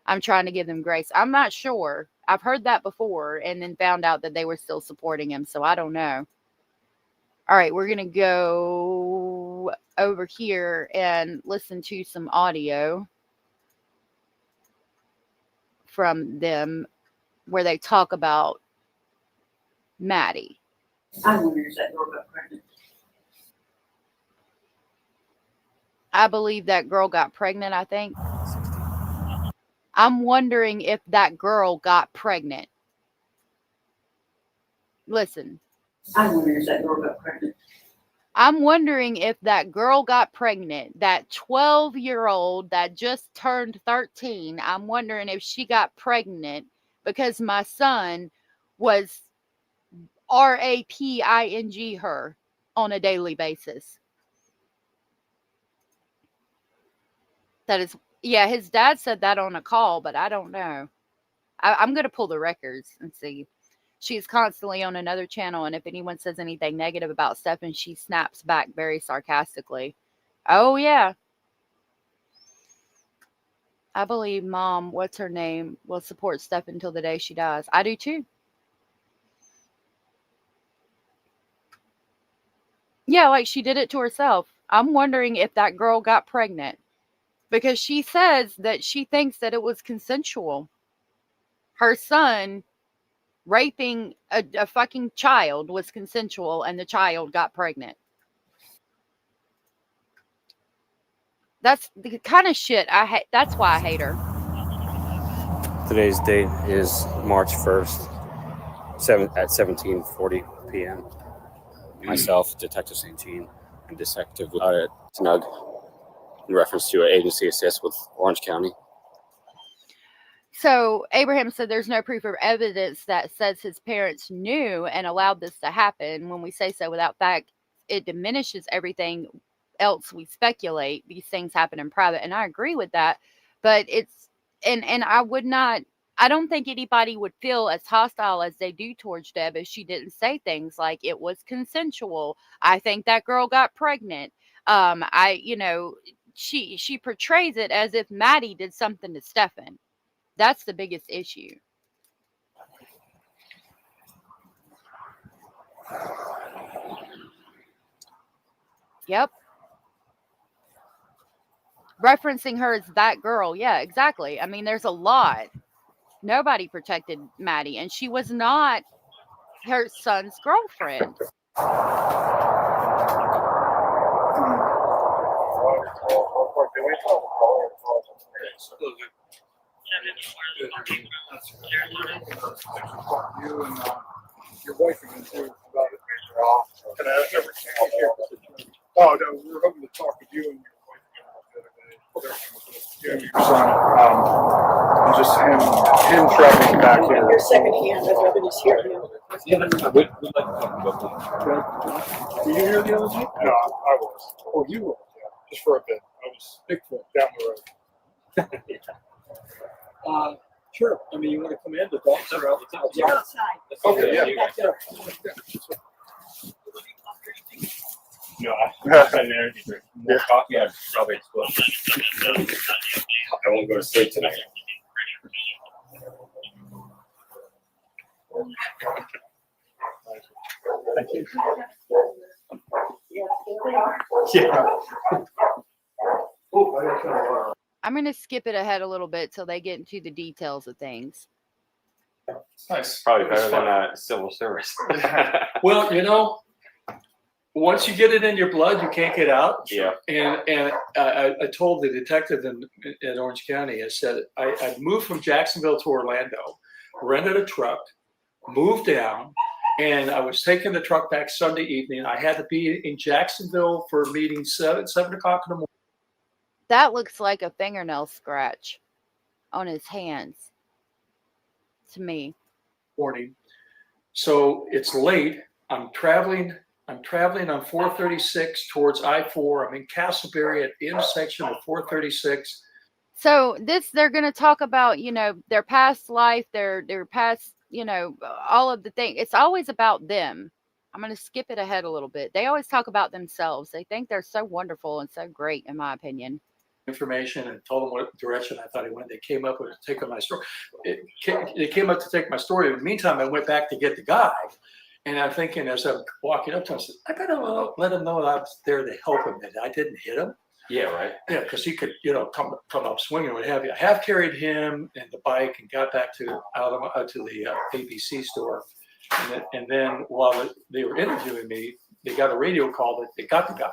I'm trying to give them grace. I'm not sure. I've heard that before and then found out that they were still supporting him, so I don't know. All right, we're going to go over here and listen to some audio from them where they talk about Maddie. I wonder if that girl got pregnant. I believe that girl got pregnant, I think. I'm wondering if that girl got pregnant. Listen. I wonder if that girl got pregnant. I'm wondering if that girl got pregnant. That 12-year-old that just turned 13. I'm wondering if she got pregnant because my son was raping her on a daily basis. That is, yeah, his dad said that on a call, but I don't know. I'm going to pull the records and see. She's constantly on another channel, and if anyone says anything negative about Stephen, she snaps back very sarcastically. Oh, yeah. I believe Mom, what's her name, will support Steph until the day she dies. I do too. Yeah, like she did it to herself. I'm wondering if that girl got pregnant because she says that she thinks that it was consensual. Her son raping a fucking child was consensual and the child got pregnant. That's the kind of shit I hate. That's why I hate her. Today's date is March 1st, at 17:40 p.m. Myself, Detective Entin, and Detective Snug, in reference to an agency assist with Orange County. So Abraham said there's no proof or evidence that says his parents knew and allowed this to happen. When we say so without fact, it diminishes everything else we speculate. These things happen in private, and I agree with that. But it's and I don't think anybody would feel as hostile as they do towards Deb if she didn't say things like it was consensual. I think that girl got pregnant. She portrays it as if Maddie did something to Stefan. That's the biggest issue. Yep. Referencing her as that girl. Yeah, exactly. I mean, there's a lot. Nobody protected Maddie, and she was not her son's girlfriend. You and your boyfriend too about it. Can I ask everything here? Oh no, we were hoping to talk with you and your boyfriend the other day. Yeah, your son. And just him traveling back here. Your second hand, I'd rather just hear him. Yeah, we'd like to talk about that. Were you here the other day? No, I was. Oh, you were? Yeah, just for a bit. I was Bigfoot down the road. Sure. I mean, you want to come in? The dogs are out. They're outside. Okay, yeah. Back there. No, I had an energy drink. More coffee, I'd probably explode. I won't go to sleep tonight. Thank you. Yeah. I'm going to skip it ahead a little bit till they get into the details of things. Nice. Probably better than civil service. Well, you know, once you get it in your blood, you can't get out. Yeah. And I told the detective in Orange County, I said, I moved from Jacksonville to Orlando, rented a truck, moved down, and I was taking the truck back Sunday evening. I had to be in Jacksonville for a meeting 7 o'clock in the morning. That looks like a fingernail scratch on his hands to me. Morning. So it's late. I'm traveling on 436 towards I-4. I'm in Castleberry at the intersection of 436. So they're going to talk about, their past life, their past, all of the things. It's always about them. I'm going to skip it ahead a little bit. They always talk about themselves. They think they're so wonderful and so great, in my opinion. Information and told them what direction I thought he went. They came up with taking my story. They came up to take my story. In the meantime, I went back to get the guy. And I'm thinking as I'm walking up to him, I said, I better let him know that I was there to help him, that I didn't hit him. Yeah, right. Yeah, because he could, come up swinging, what have you. I have carried him and the bike and got back to the ABC store. And then while they were interviewing me, they got a radio call that they got the guy.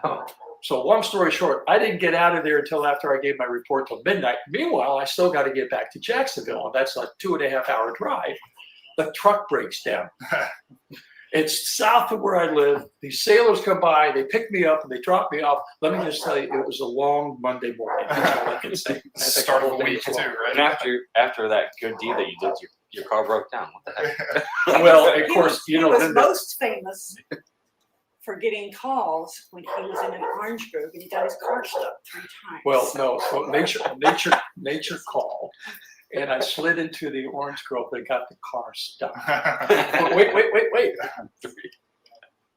Oh. So long story short, I didn't get out of there until after I gave my report till midnight. Meanwhile, I still got to get back to Jacksonville, and that's a 2.5 hour drive. The truck breaks down. It's south of where I live. These sailors come by, they pick me up, and they drop me off. Let me just tell you, it was a long Monday morning. That's all I can say. Start of the week too, right? And after that good deed that you did, your car broke down. What the heck? Well, of course, he was most famous for getting calls when he was in an orange grove and he got his car stuck 3 times. Well, no, so nature called, and I slid into the orange grove and got the car stuck. But wait.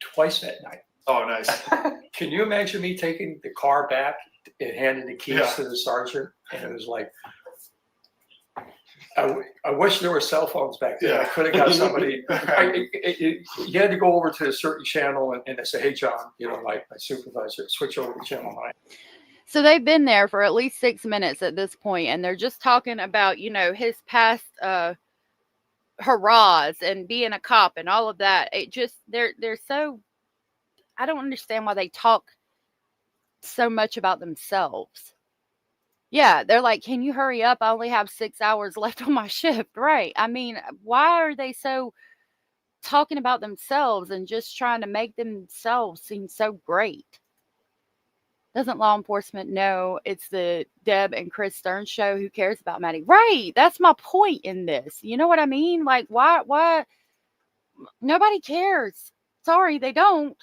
Twice that night. Oh, nice. Can you imagine me taking the car back and handed the keys to the sergeant, and it was like, I wish there were cell phones back then. I could have got somebody. You had to go over to a certain channel and they say, "Hey, John, my supervisor, switch over to channel 9." So they've been there for at least 6 minutes at this point, and they're just talking about, his past hurrahs and being a cop and all of that. It just they're so, I don't understand why they talk so much about themselves. Yeah, they're like, "Can you hurry up? I only have 6 hours left on my shift." Right. I mean, why are they so talking about themselves and just trying to make themselves seem so great? Doesn't law enforcement know it's the Deb and Chris Sterns show? Who cares about Maddie? Right. That's my point in this. You know what I mean? Like, why? Nobody cares. Sorry, they don't.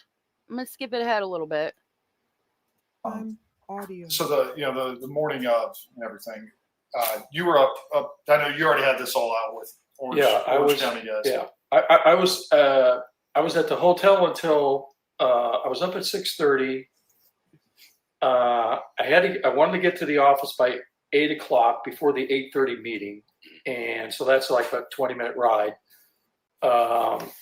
I'm going to skip it ahead a little bit. Audio. So the morning of and everything, you were up. I know you already had this all out with Orange County guys. Yeah, I was at the hotel until I was up at 6:30. I wanted to get to the office by 8 o'clock before the 8:30 meeting, and so that's like a 20-minute ride.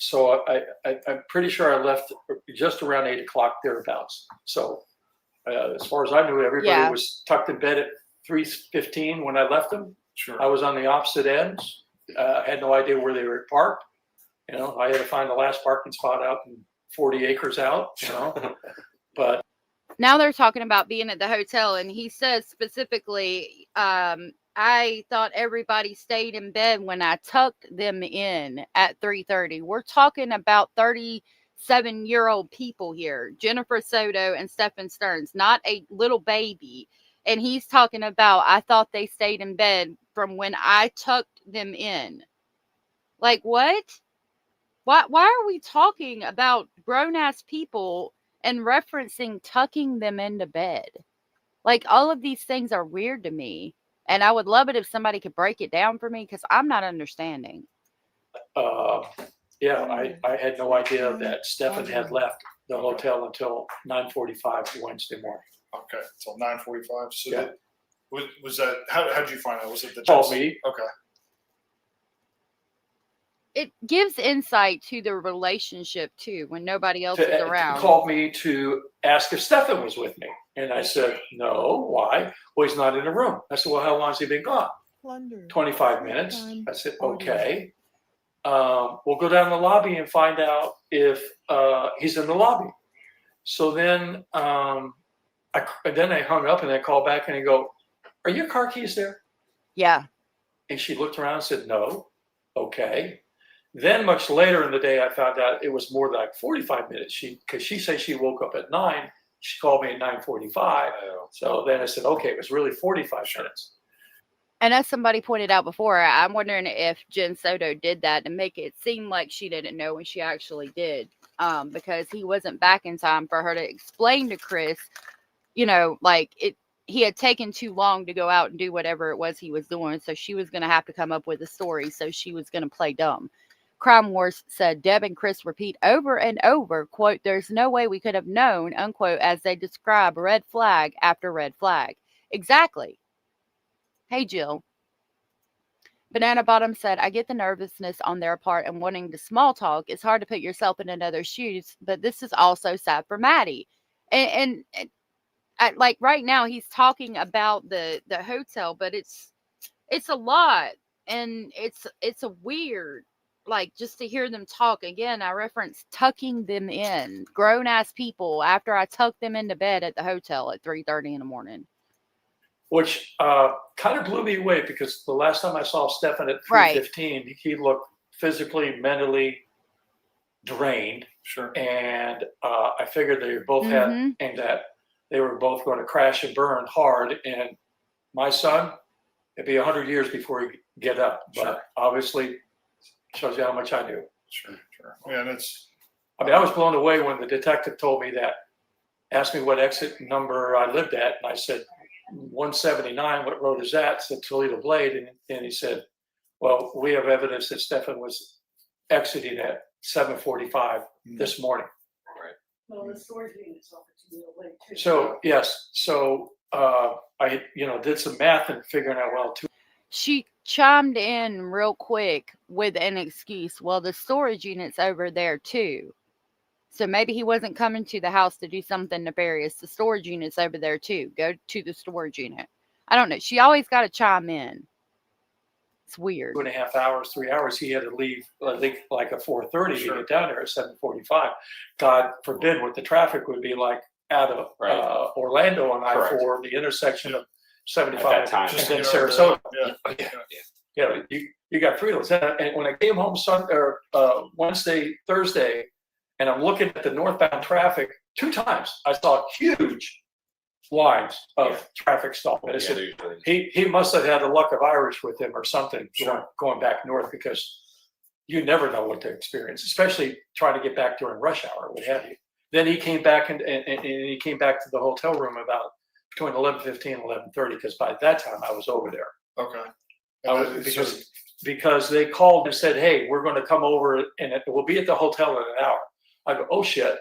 So I'm pretty sure I left just around 8 o'clock thereabouts. So. As far as I knew, everybody was tucked in bed at 3:15 when I left them. Sure. I was on the opposite ends. Had no idea where they were parked. I had to find the last parking spot out in 40 acres out. But now they're talking about being at the hotel, and he says specifically, I thought everybody stayed in bed when I tucked them in at 3:30. We're talking about 37-year-old people here, Jennifer Soto and Stephen Sterns, not a little baby. And he's talking about, I thought they stayed in bed from when I tucked them in. Like, what? Why are we talking about grown-ass people and referencing tucking them into bed? Like, all of these things are weird to me. And I would love it if somebody could break it down for me, because I'm not understanding. I had no idea that Stephen had left the hotel until 9:45 Wednesday morning. Okay, until 9:45. So was that how did you find out? Was it the called me? Okay. It gives insight to the relationship too when nobody else is around. Called me to ask if Stephen was with me, and I said no. Why? Well, he's not in the room. I said, well, how long has he been gone? Plunder. 25 minutes. I said, okay. We'll go down the lobby and find out if he's in the lobby. So then I hung up and I called back and I go, are your car keys there? Yeah. And she looked around and said, no. Okay. Then much later in the day, I found out it was more like 45 minutes. Because she said she woke up at 9. She called me at 9:45. So then I said, okay, it was really 45 minutes. And as somebody pointed out before, I'm wondering if Jen Soto did that to make it seem like she didn't know when she actually did, because he wasn't back in time for her to explain to Chris, he had taken too long to go out and do whatever it was he was doing. So she was going to have to come up with a story. So she was going to play dumb. Crime Wars said Deb and Chris repeat over and over, quote, "There's no way we could have known," unquote, as they describe red flag after red flag. Exactly. Hey, Jill. Banana Bottom said, I get the nervousness on their part and wanting to small talk. It's hard to put yourself in another's shoes, but this is also sad for Maddie. And like right now he's talking about the hotel, but it's a lot. And it's a weird, like, just to hear them talk. Again, I reference tucking them in. Grown-ass people after I tucked them into bed at the hotel at 3:30 in the morning. Which kind of blew me away, because the last time I saw Stephen at 3:15, he looked physically, mentally drained. Sure. And I figured they both had, and that they were both going to crash and burn hard. And my son, it'd be 100 years before he'd get up. But obviously, shows you how much I knew. Sure. Yeah, I was blown away when the detective told me that, asked me what exit number I lived at, and I said, 179, what road is that? Said Toledo Blade. And he said, well, we have evidence that Stephen was exiting at 7:45 this morning. Well, the storage unit is over to the lake too. So, yes. So I, did some math and figuring out, well, She chimed in real quick with an excuse. Well, the storage unit's over there too. So maybe he wasn't coming to the house to do something nefarious. The storage unit's over there too. Go to the storage unit. I don't know. She always got to chime in. It's weird. 2.5 hours, 3 hours, he had to leave, I think, like at 4:30 to get down there at 7:45. God forbid what the traffic would be like out of Orlando on I-4, the intersection of 75 and then Sarasota. Yeah, you got 3 of those. And when I came home Wednesday, Thursday, and I'm looking at the northbound traffic, 2 times I saw huge lines of traffic stop. And I said, he must have had the luck of Irish with him or something going back north, because you never know what to experience, especially trying to get back during rush hour, what have you. Then he came back and he came back to the hotel room about between 11:15 and 11:30, because by that time I was over there. Okay. Because they called and said, hey, we're going to come over and we'll be at the hotel in an hour. I go, oh shit.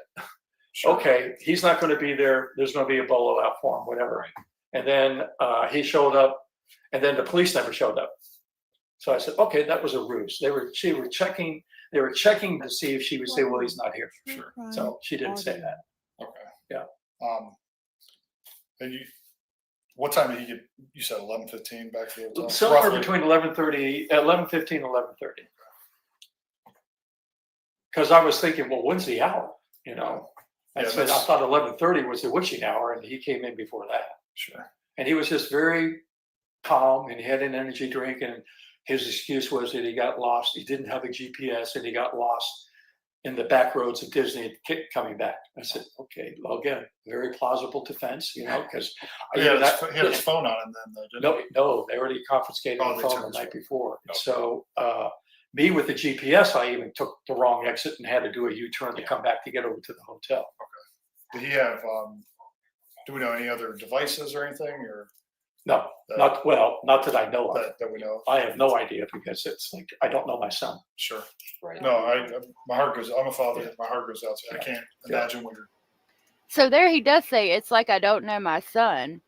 Okay, he's not going to be there. There's going to be a bolo out for him, whatever. And then he showed up, and then the police never showed up. So I said, okay, that was a ruse. They were checking to see if she would say, well, he's not here. Sure. So she didn't say that. Okay. Yeah. And what time did he get? You said 11:15 back to the hotel. Somewhere between 11:15 and 11:30. Because I was thinking, well, when's the hour? I thought 11:30 was the witching hour, and he came in before that. Sure. And he was just very calm, and he had an energy drink, and his excuse was that he got lost. He didn't have a GPS, and he got lost in the back roads of Disney coming back. I said, okay, well, again, very plausible defense, because he had his phone on him then, though, didn't he? No, they already confiscated the phone the night before. Okay. So me with the GPS, I even took the wrong exit and had to do a U-turn to come back to get over to the hotel. Okay. Did he have? Do we know any other devices or anything, or? No, not that I know of. That we know of. I have no idea, because it's like I don't know my son. Sure. Right. No, my heart goes. I'm a father. Yeah. My heart goes out to. I can't imagine what you're. So there he does say, it's like I don't know my son.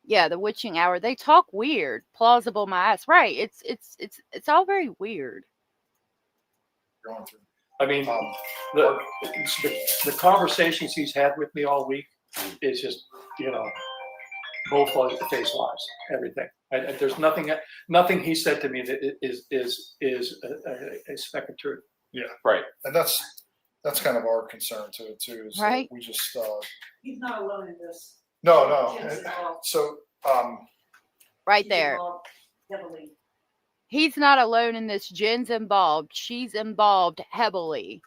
Yeah, the witching hour. They talk weird. Plausible my ass. Right. It's all very weird. Going through. I mean, the conversations he's had with me all week is just, both face lies, everything. There's nothing he said to me that is a speck of truth. Yeah, right. And that's kind of our concern too. Is right. We just he's not alone in this. No. So right there. Heavily. He's not alone in this. Jen's involved. She's involved heavily.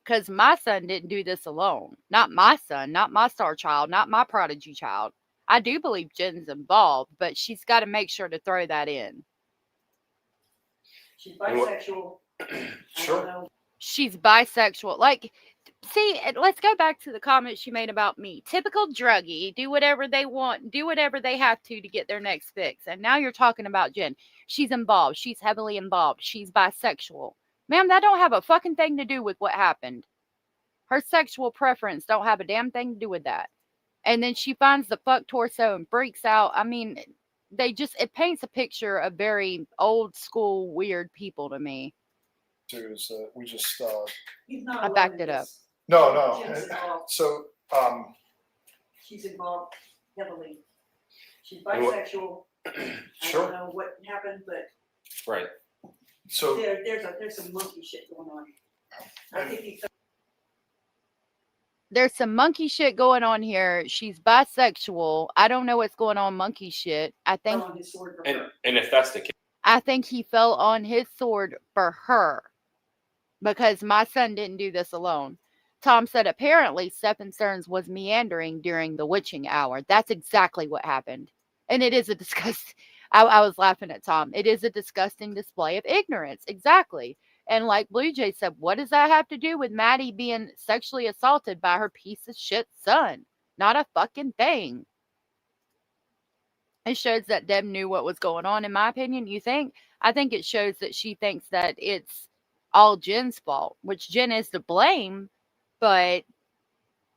Because my son didn't do this alone. Not my son, not my star child, not my prodigy child. I do believe Jen's involved, but she's got to make sure to throw that in. She's bisexual. Sure. She's bisexual. Like, see, let's go back to the comment she made about me. Typical druggie, do whatever they want, do whatever they have to get their next fix. And now you're talking about Jen. She's involved. She's heavily involved. She's bisexual. Ma'am, that don't have a fucking thing to do with what happened. Her sexual preference don't have a damn thing to do with that. And then she finds the fuck torso and freaks out. I mean, it paints a picture of very old school weird people to me. We just I backed it up. No. So she's involved heavily. She's bisexual. Sure. I don't know what happened, but right. So there's some monkey shit going on. I think there's some monkey shit going on here. She's bisexual. I don't know what's going on monkey shit. I think and if that's the case, I think he fell on his sword for her. Because my son didn't do this alone. Tom said apparently Stephen Sterns was meandering during the witching hour. That's exactly what happened. And it is a disgusting, I was laughing at Tom. It is a disgusting display of ignorance. Exactly. And like Blue Jay said, what does that have to do with Maddie being sexually assaulted by her piece of shit son? Not a fucking thing. It shows that Deb knew what was going on, in my opinion. You think? I think it shows that she thinks that it's all Jen's fault, which Jen is to blame, but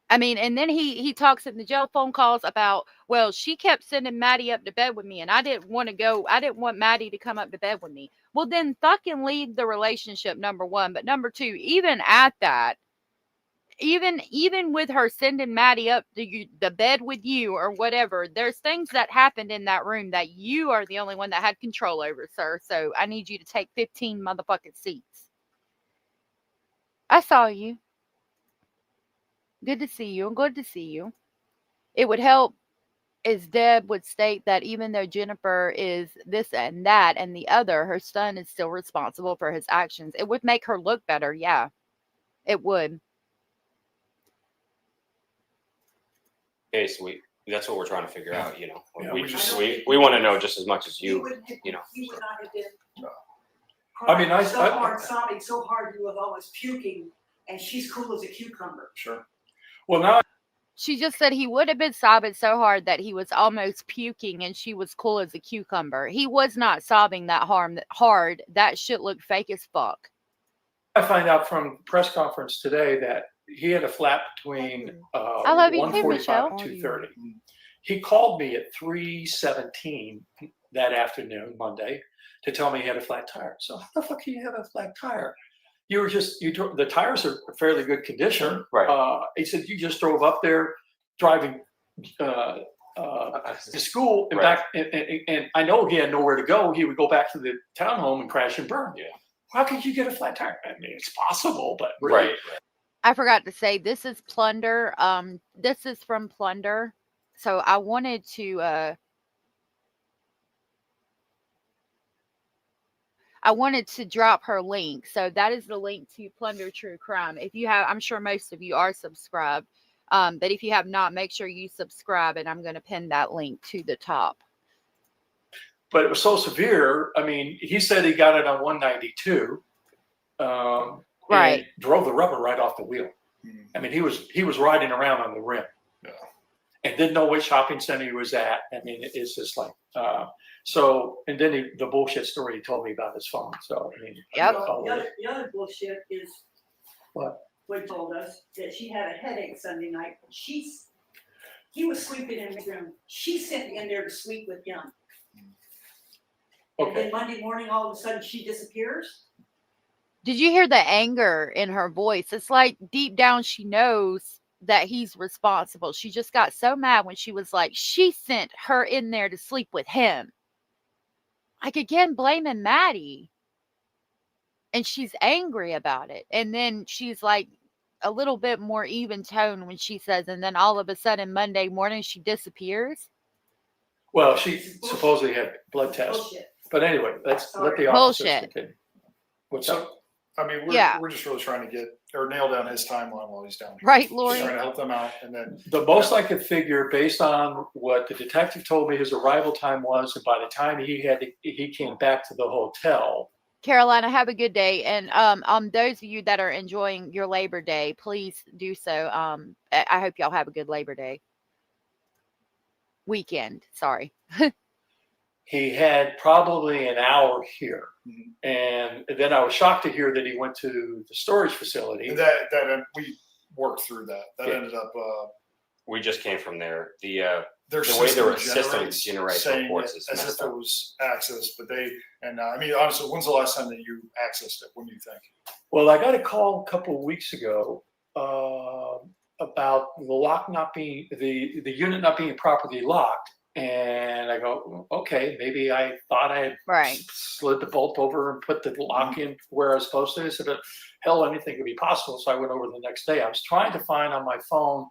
I mean, and then he talks in the jail phone calls about, well, she kept sending Maddie up to bed with me, and I didn't want to go. I didn't want Maddie to come up to bed with me. Well, then fucking leave the relationship, number one. But number two, even at that, even with her sending Maddie up to the bed with you or whatever, there's things that happened in that room that you are the only one that had control over, sir. So I need you to take 15 motherfucking seats. I saw you. Good to see you. Good to see you. It would help as Deb would state that even though Jennifer is this and that and the other, her son is still responsible for his actions. It would make her look better. Yeah, it would. Okay, so that's what we're trying to figure out, you know. Yeah, we want to know just as much as you, you know. He would not have been. I mean, so hard, sobbing so hard, you was almost puking, and she's cool as a cucumber. Sure. Well, now she just said he would have been sobbing so hard that he was almost puking, and she was cool as a cucumber. He was not sobbing that hard. That shit looked fake as fuck. I find out from press conference today that he had a flat between I love you too, 1:45 Michelle. and 2:30. He called me at 3:17 that afternoon, Monday, to tell me he had a flat tire. So how the fuck can you have a flat tire? The tires are in fairly good condition. Right. He said you just drove up there driving to school and back, and I know he had nowhere to go. He would go back to the townhome and crash and burn. Yeah. How could you get a flat tire? I mean, it's possible, but really. Right. I forgot to say, this is Plunder. This is from Plunder. So I wanted to drop her link. So that is the link to Plunder True Crime. If you have, I'm sure most of you are subscribed. But if you have not, make sure you subscribe, and I'm going to pin that link to the top. But it was so severe. I mean, he said he got it on 192. Right. And drove the rubber right off the wheel. I mean, he was riding around on the rim. Yeah. And didn't know which shopping center he was at. I mean, it's just like so. And then the bullshit story he told me about his phone. So I mean, yep. The other bullshit is what Wood told us that she had a headache Sunday night. He was sleeping in his room. She sent me in there to sleep with him. Okay. And then Monday morning, all of a sudden, she disappears. Did you hear the anger in her voice? It's like deep down she knows that he's responsible. She just got so mad when she was like, she sent her in there to sleep with him. Like, again, blaming Maddie. And she's angry about it. And then she's like a little bit more even tone when she says, and then all of a sudden Monday morning she disappears. Well, she supposedly had blood tests. Bullshit. But anyway, let's let the officers continue. What's up? I mean, we're just really trying to get or nail down his timeline while he's down here. Right, Lori. Just trying to help them out, and then The most I could figure, based on what the detective told me his arrival time was, and by the time he came back to the hotel. Carolina, have a good day. And those of you that are enjoying your Labor Day, please do so. I hope y'all have a good Labor Day weekend. Sorry. He had probably an hour here. And then I was shocked to hear that he went to the storage facility. and that we worked through that. That Yeah. ended up We just came from there. The their way their system system generates saying reports it is as messed if up. it was access, but I mean, honestly, when's the last time that you accessed it? When do you think? Well, I got a call a couple of weeks ago about the lock not being the unit not being properly locked, and I go, okay, maybe I thought I had slid the bolt over and put the lock in where I was supposed to. I said, hell, anything could be possible. So I went over the next day. I was trying to find on my phone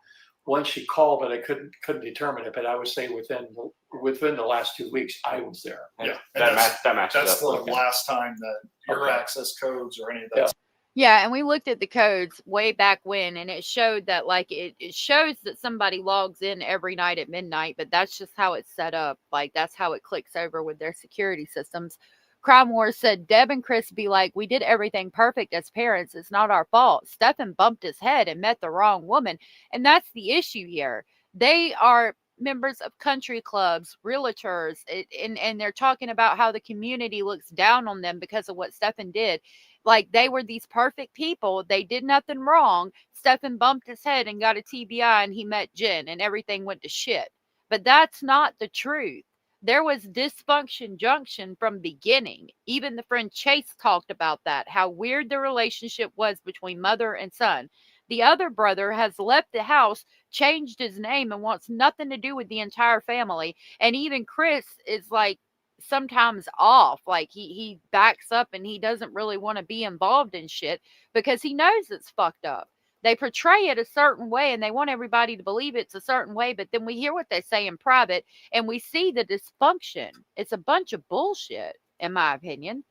when she called, but I couldn't determine it. But I would say within the last 2 weeks, I was there. Yeah, that matches That's up. the last time that your access codes or any of that. Yeah, and we looked at the codes way back when, and it showed that like it shows that somebody logs in every night at midnight, but that's just how it's set up. Like that's how it clicks over with their security systems. Crime Wars said Deb and Chris be like, we did everything perfect as parents. It's not our fault. Stephen bumped his head and met the wrong woman. And that's the issue here. They are members of country clubs, realtors, and they're talking about how the community looks down on them because of what Stephen did. Like they were these perfect people. They did nothing wrong. Stefan bumped his head and got a TBI and he met Jen and everything went to shit. But that's not the truth. There was dysfunction junction from beginning. Even the friend Chase talked about that, how weird the relationship was between mother and son. The other brother has left the house, changed his name, and wants nothing to do with the entire family. And even Chris is like sometimes off. Like he backs up and he doesn't really want to be involved in shit because he knows it's fucked up. They portray it a certain way and they want everybody to believe it's a certain way, but then we hear what they say in private and we see the dysfunction. It's a bunch of bullshit, in my opinion.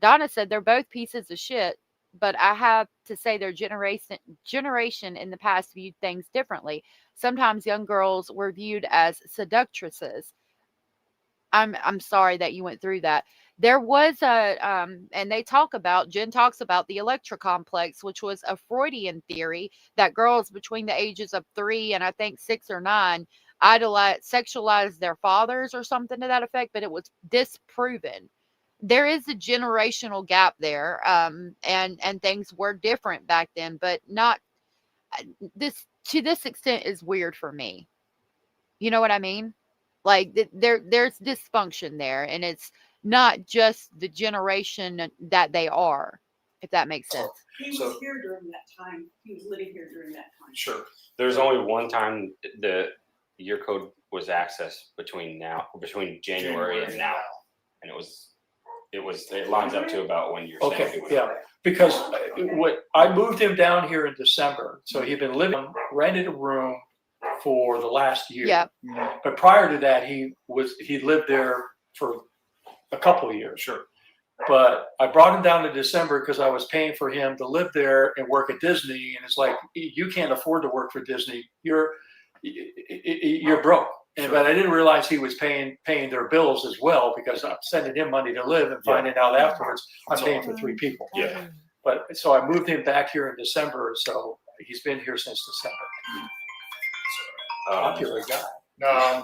Donna said they're both pieces of shit, but I have to say their generation in the past viewed things differently. Sometimes young girls were viewed as seductresses. I'm sorry that you went through that. There was and Jen talks about the Electra complex, which was a Freudian theory that girls between the ages of 3 and I think 6 or 9 sexualized their fathers or something to that effect, but it was disproven. There is a generational gap there, and things were different back then, but not this to this extent is weird for me. You know what I mean? Like there's dysfunction there, and it's not just the generation that they are, if that makes sense. He was here during that time. He was living here during that time. Sure. There's only one time the year code was accessed between January and now, and it lines up to about when you're saying. Yeah, because what I moved him down here in December, so he'd been living, rented a room for the last year. Yeah. But prior to that, he lived there for a couple of years. Sure. But I brought him down to December because I was paying for him to live there and work at Disney, and it's like you can't afford to work for Disney. You're broke. And, but I didn't realize he was paying their bills as well because I'm sending him money to live and finding out afterwards I'm paying for 3 people. Yeah. But so I moved him back here in December, so he's been here since December. Popular guy. No, I'm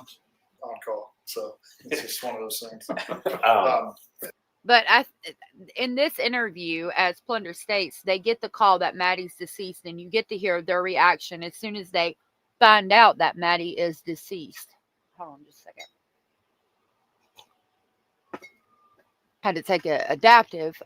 on call, so it's just one of those things. But in this interview, as Plunder states, they get the call that Maddie's deceased, and you get to hear their reaction as soon as they find out that Maddie is deceased. Hold on just a second. Had to take a adaptive.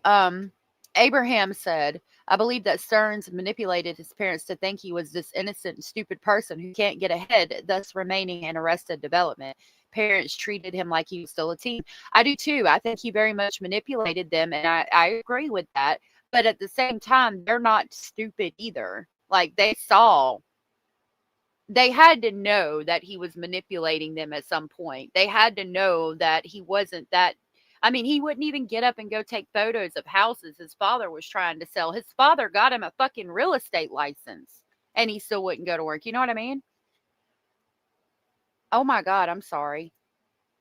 Abraham said, I believe that Sterns manipulated his parents to think he was this innocent and stupid person who can't get ahead, thus remaining in arrested development. Parents treated him like he was still a teen. I do too. I think he very much manipulated them, and I agree with that. But at the same time, they're not stupid either. Like they had to know that he was manipulating them at some point. They had to know that he wasn't that. I mean, he wouldn't even get up and go take photos of houses his father was trying to sell. His father got him a fucking real estate license and he still wouldn't go to work. You know what I mean? Oh my God, I'm sorry.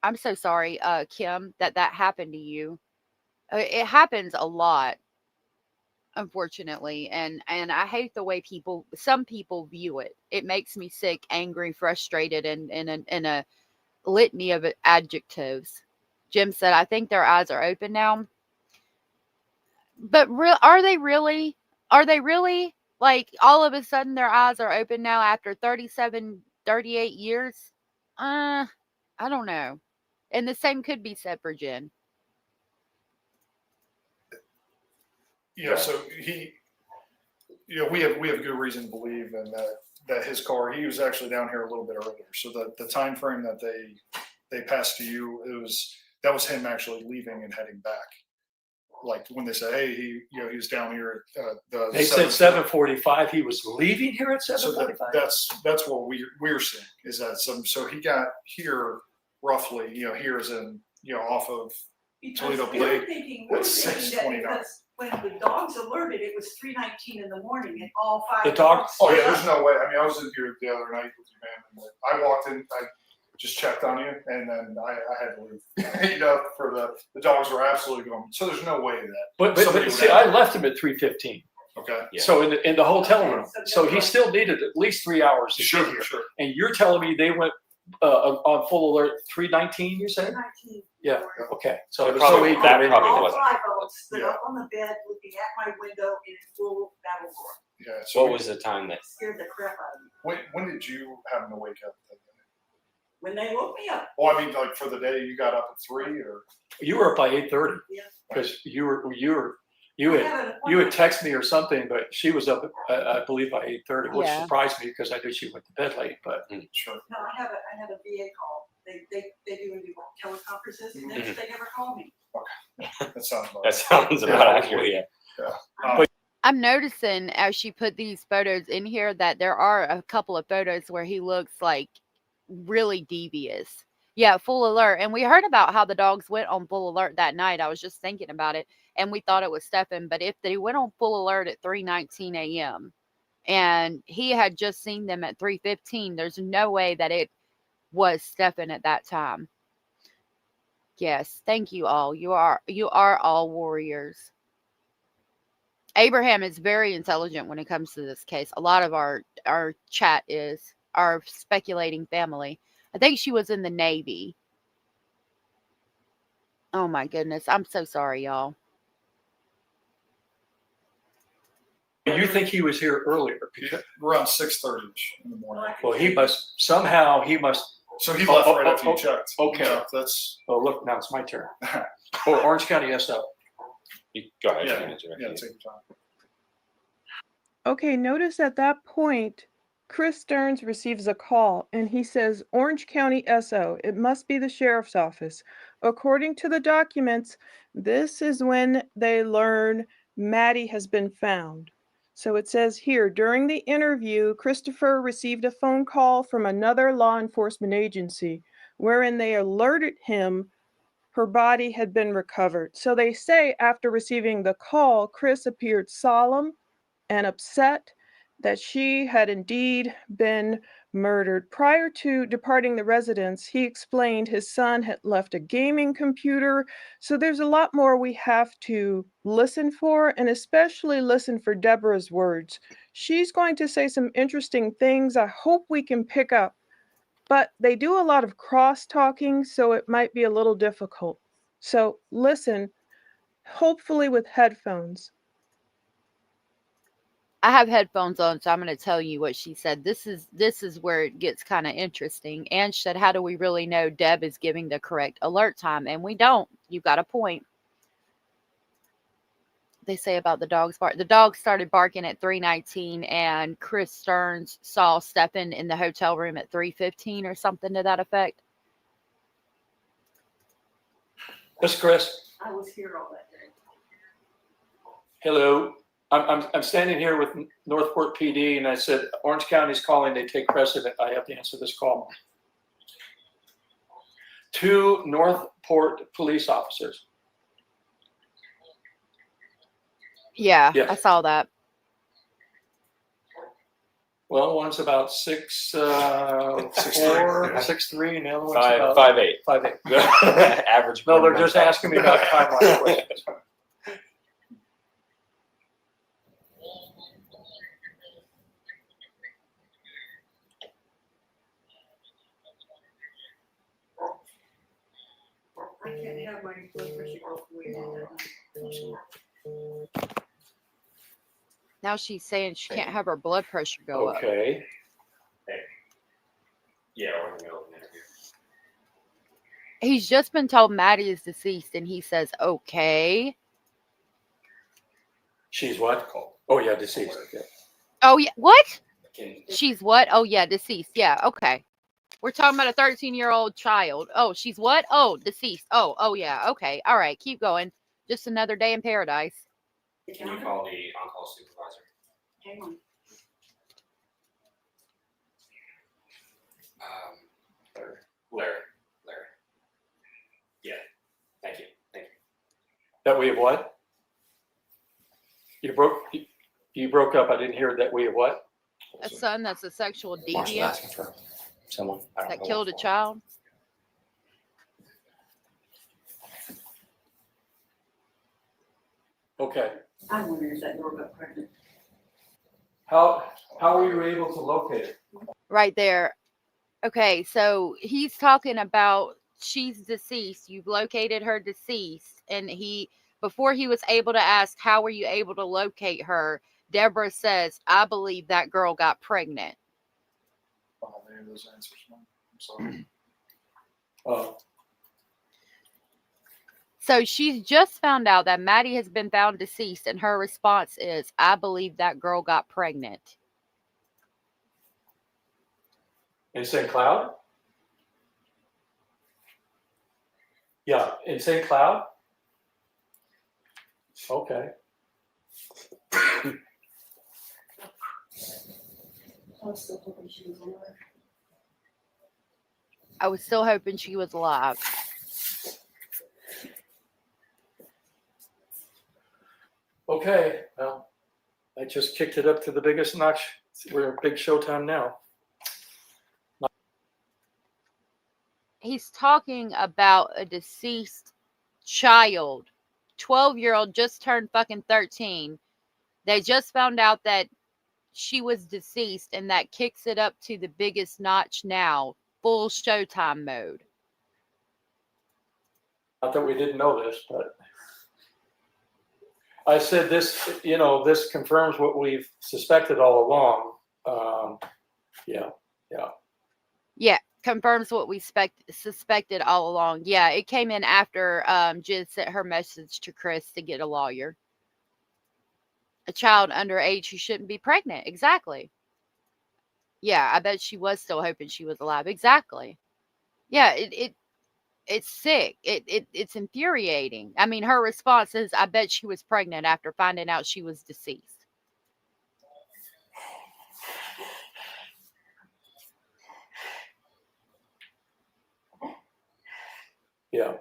I'm so sorry, Kim, that happened to you. It happens a lot, unfortunately. And I hate the way some people view it. It makes me sick, angry, frustrated, and in a litany of adjectives. Jim said, I think their eyes are open now. But are they really? Are they really? Like, all of a sudden their eyes are open now after 37, 38 years? I don't know. And the same could be said for Jen. Yeah, so we have good reason to believe in that his car, he was actually down here a little bit earlier. So the time frame that they passed to you, that was him actually leaving and heading back. Like when they said, hey, he was down here at they said 7:45. He was leaving here at 7:45. So that's what we're seeing is that so he got here roughly, here as in off of Toledo Blade at 6:29. When the dogs alerted, it was 3:19 in the morning, and all 5. The dogs. Oh yeah, there's no way. I mean, I was in here the other night with you, man. I walked in, I just checked on you, and then I had to leave. For the dogs were absolutely gone. So there's no way that. But see, I left him at 3:15. Okay. Yeah. So in the hotel room, so he still needed at least 3 hours to get here. Sure. And you're telling me they went on full alert 3:19? You said? 3:19. Yeah, okay. So That it was so probably- equal. that probably All wasn't. 5 of us stood up on the bed looking at my window in full battle roar. Yeah. So what was the time that? Scared the crap out of me. When did you happen to wake up? When they woke me up. Well, I mean, like for the day, you got up at 3 or? You were up by 8:30 Yeah. because you had texted me or something, but she was up, I believe, by 8:30, which Yeah. surprised me because I knew she went to bed late. But Sure. No, I had a VA call. They do teleconferences, and Mhm. they never call me. That sounds about That sounds about accurate. Yeah. Yeah. I'm noticing as she put these photos in here that there are a couple of photos where he looks like really devious. Yeah, full alert. And we heard about how the dogs went on full alert that night. I was just thinking about it, and we thought it was Stefan. But if they went on full alert at 3:19 a.m. and he had just seen them at 3:15, there's no way that it was Stefan at that time. Yes, thank you all. You are all warriors. Abraham is very intelligent when it comes to this case. A lot of our chat is our speculating family. I think she was in the Navy. Oh my goodness. I'm so sorry, y'all. you think he was here earlier? Around 6:30 in the morning. Well, he must. So he left right after you checked. Okay. Yeah, that's. Oh, look, now it's my turn. Oh, Orange County SO. Go ahead. Yeah, take your time. Okay, notice at that point, Chris Stearns receives a call and he says, Orange County SO, it must be the sheriff's office. According to the documents, this is when they learn Maddie has been found. So it says here, during the interview, Christopher received a phone call from another law enforcement agency wherein they alerted him her body had been recovered. So they say after receiving the call, Chris appeared solemn and upset that she had indeed been murdered. Prior to departing the residence, he explained his son had left a gaming computer. So there's a lot more we have to listen for, and especially listen for Debra's words. She's going to say some interesting things I hope we can pick up, but they do a lot of cross-talking, so it might be a little difficult. So listen, hopefully with headphones. I have headphones on, so I'm going to tell you what she said. This is where it gets kind of interesting. And she said, how do we really know Deb is giving the correct alert time? And we don't. You've got a point. They say about the dogs bark. The dog started barking at 3:19, and Chris Stearns saw Stefan in the hotel room at 3:15 or something to that effect. This Chris. I was here all that day. Hello. I'm standing here with Northport PD, and I said, Orange County's calling, they take precedent. I have to answer this call. 2 Northport police officers. Yeah, Yes. I saw that. Well, one's about 6'4", 6'3", and the other one's 5'8". 5'8". Average. No, they're just asking me about timeline questions. I can't have my blood pressure go way down. Now she's saying she can't have her blood pressure go up. Okay. Yeah, we're in the middle of an interview. He's just been told Maddie is deceased, and he says, okay. She's what? Oh, yeah, deceased. Okay. Oh, yeah. What? She's what? Oh, yeah, deceased. Yeah, okay. We're talking about a 13-year-old child. Oh, she's what? Oh, deceased. Oh, yeah. Okay. All right. Keep going. Just another day in paradise. Can you call the on-call supervisor? Hang on. Larry. Yeah. Thank you. That we have what? You broke up. I didn't hear that we have what? A son that's a sexual Marshall deviant asking for someone. I don't that know killed a what for. child. Okay. I'm wondering if that girl got pregnant. How were you able to locate it? Right there. Okay, so he's talking about she's deceased. You've located her deceased. And before he was able to ask, how were you able to locate her? Debra says, I believe that girl got pregnant. Oh, any of those answers, man. I'm sorry. So she's just found out that Maddie has been found deceased, and her response is, I believe that girl got pregnant. In St. Cloud? Yeah, in St. Cloud? Okay. I was still hoping she was alive. I was still hoping she was alive. Okay, well, I just kicked it up to the biggest notch. We're at big showtime now. He's talking about a deceased child. 12-year-old just turned fucking 13. They just found out that she was deceased, and that kicks it up to the biggest notch now. Full showtime mode. Not that we didn't know this, but I said this, this confirms what we've suspected all along. Yeah. Yeah, confirms what we suspected all along. Yeah, it came in after Jen sent her message to Chris to get a lawyer. A child underage who shouldn't be pregnant. Exactly. Yeah, I bet she was still hoping she was alive. Exactly. Yeah, it's sick. It's infuriating. I mean, her response is, I bet she was pregnant after finding out she was deceased. Yeah.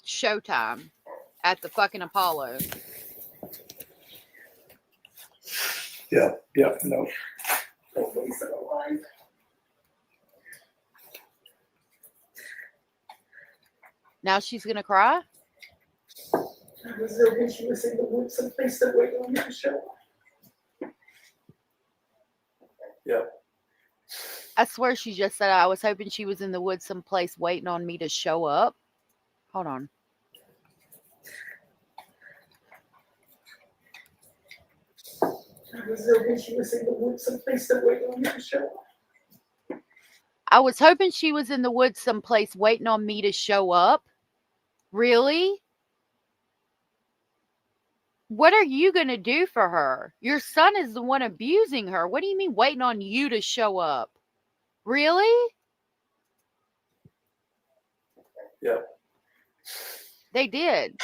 Showtime at the fucking Apollo. Yeah, no. Nobody's alive. Now she's gonna cry? I was hoping she was in the woods someplace that waited on me to show up. Yeah. I swear she just said, I was hoping she was in the woods someplace waiting on me to show up. Hold on. I was hoping she was in the woods someplace that waited on me to show up. I was hoping she was in the woods someplace waiting on me to show up. Really? What are you going to do for her? Your son is the one abusing her. What do you mean waiting on you to show up? Really? Yeah. They did.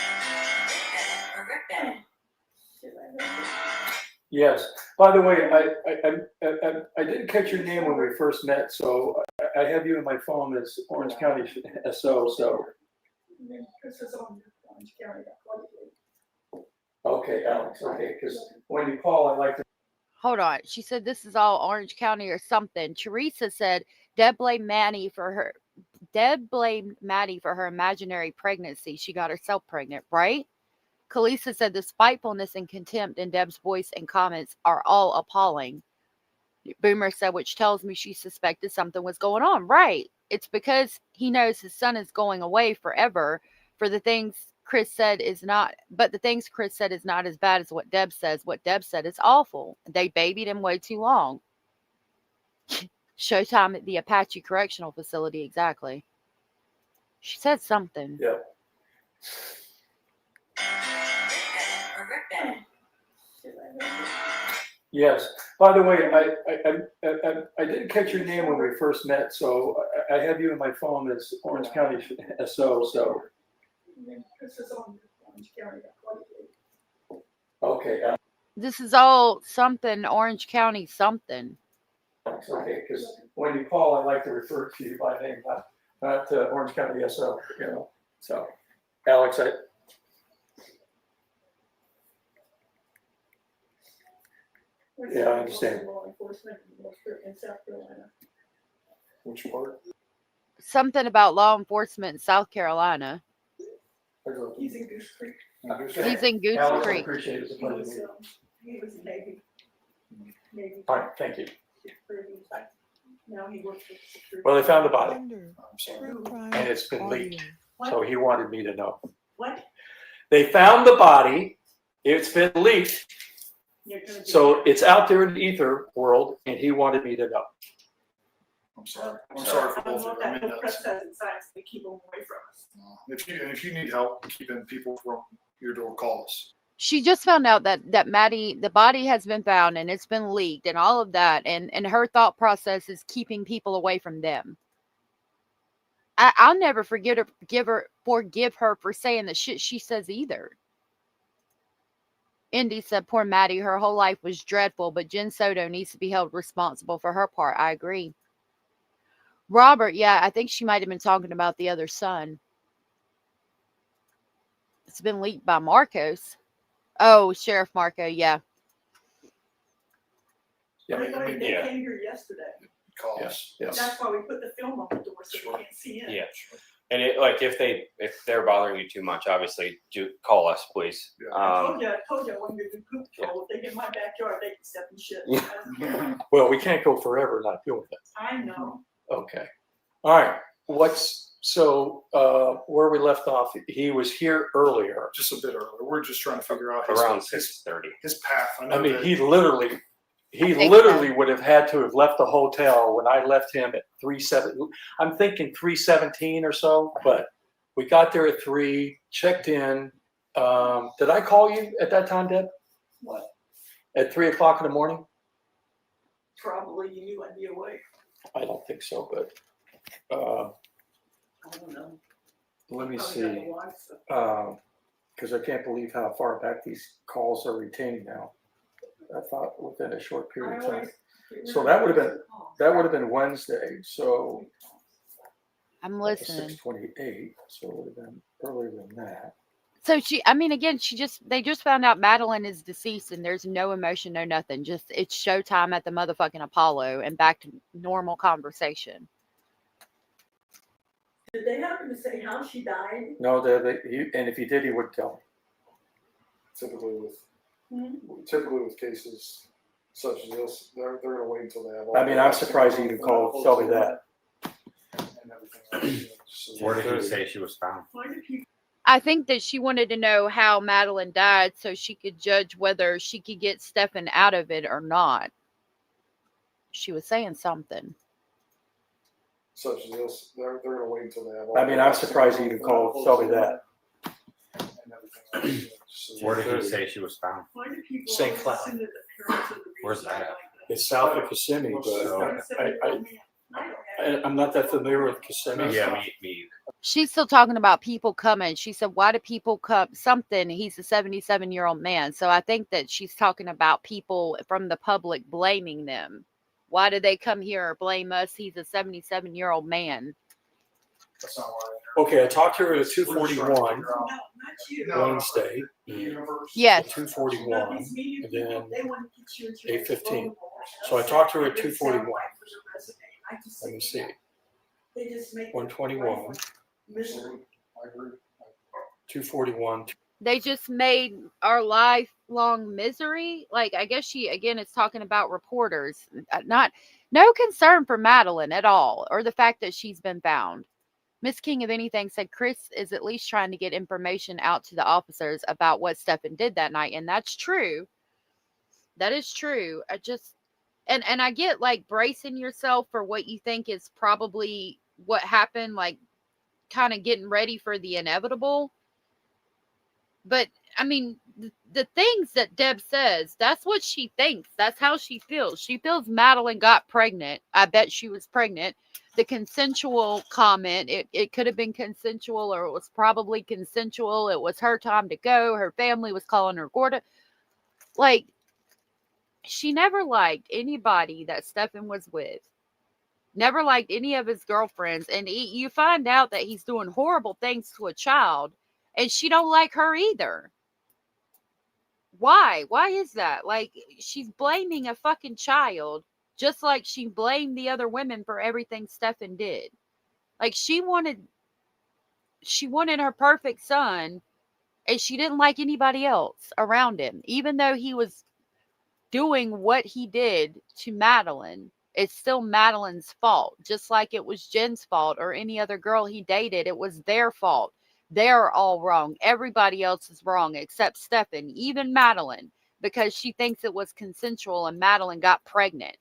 Yes. By the way, I didn't catch your name when we first met, so I have you in my phone as Orange County SO. So. This is on Orange County. Okay, Alex. Okay, because when you call, I like to. Hold on. She said this is all Orange County or something. Teresa said Deb blamed Maddie for her imaginary pregnancy. She got herself pregnant, right? Kalisa said the spitefulness and contempt in Deb's voice and comments are all appalling. Boomer said, which tells me she suspected something was going on. Right. It's because he knows his son is going away forever for the things Chris said is not, but the things Chris said is not as bad as what Deb says. What Deb said is awful. They babied him way too long. Showtime at the Apache Correctional Facility. Exactly. She said something. Yeah. Yes. By the way, I didn't catch your name when we first met, so I have you in my phone as Orange County SO. So. This is on Orange County. Okay. This is all something Orange County something. Okay, because when you call, I like to refer to you by name, not Orange County SO. So, Alex, yeah, I understand. Law enforcement in South Carolina. Which part? Something about law enforcement in South Carolina. He's in Goose Creek. He's in Goose Alex, Creek. I appreciate it. He was Navy. All right, thank you. Now he works with security. Well, they found the body, Plunder, true crime and it's been audio. leaked. So he wanted me to know. What? They found the body. It's been leaked. So it's out there in the ether world, and he wanted me to know. I'm sorry. I'm sorry for I don't both know of if you. I that mean, whole press says in science, they keep them away from us. if you need help keeping people from your door, call us. She just found out that Maddie, the body has been found and it's been leaked and all of that, and her thought process is keeping people away from them. I'll never forgive her for saying the shit she says either. Indy said, poor Maddie, her whole life was dreadful, but Jen Soto needs to be held responsible for her part. I agree. Robert, yeah, I think she might have been talking about the other son. It's been leaked by Marcos. Oh, Sheriff Marco, yeah. Yeah, They came here yesterday. Call us. Yes. That's why we put the film on the door so they can't see in. Yeah. And if they're bothering you too much, obviously, do call us, please. I told you I wasn't going to do poop control. If they get in my backyard, they can step in shit. Well, we can't go forever not doing that. I know. Okay. All right. Where we left off, he was here earlier. Just a bit earlier. We're just trying to figure out Around 6:30. His path. I mean, he literally would have had to have left the hotel when I left him at 3:17. I'm thinking 3:17 or so, but we got there at 3, checked in. Did I call you at that time, Deb? What? At 3 o'clock in the morning? Probably you knew I'd be awake. I don't think so, but I don't know. let me Probably see. got the live stuff. Because I can't believe how far back these calls are retained now. I thought within a short period of time. So that would have been Wednesday. So I'm listening. 6:28. So it would have been earlier than that. So they just found out Madeline is deceased and there's no emotion, no nothing. Just it's showtime at the motherfucking Apollo and back to normal conversation. Did they happen to say how she died? No, and if he did, he would tell me. Typically with cases such as this, they're going to wait until they have all. I mean, I'm surprised he even called to tell me that. Where did he say she was found? I think that she wanted to know how Madeline died so she could judge whether she could get Stefan out of it or not. She was saying something. Such as this, they're going to wait until they have all. I mean, I'm surprised he even called to tell me that. Where did he say she was found? St. Cloud. Where's that at? It's south of Kissimmee, but I'm not that familiar with Kissimmee. Yeah, me either. She's still talking about people coming. She said, why do people come? Something. He's a 77-year-old man. So I think that she's talking about people from the public blaming them. Why did they come here or blame us? He's a 77-year-old man. That's not why. Okay, I talked to her at 2:41 Wednesday. Yes. 2:41, and then 8:15. So I talked to her at 2:41. Let me see. 1:21. 2:41. They just made our lifelong misery. Like, I guess she, again, is talking about reporters. No concern for Madeline at all, or the fact that she's been found. Miss King, if anything, said Chris is at least trying to get information out to the officers about what Stefan did that night. And that's true. That is true. And I get like bracing yourself for what you think is probably what happened, like kind of getting ready for the inevitable. But I mean, the things that Deb says, that's what she thinks. That's how she feels. She feels Madeline got pregnant. I bet she was pregnant. The consensual comment, it could have been consensual, or it was probably consensual. It was her time to go. Her family was calling her Gorda. Like, she never liked anybody that Stefan was with. Never liked any of his girlfriends. And you find out that he's doing horrible things to a child, and she don't like her either. Why? Why is that? Like, she's blaming a fucking child, just like she blamed the other women for everything Stefan did. Like, she wanted her perfect son, and she didn't like anybody else around him, even though he was doing what he did to Madeline. It's still Madeline's fault, just like it was Jen's fault or any other girl he dated. It was their fault. They're all wrong. Everybody else is wrong except Stefan, even Madeline, because she thinks it was consensual and Madeline got pregnant.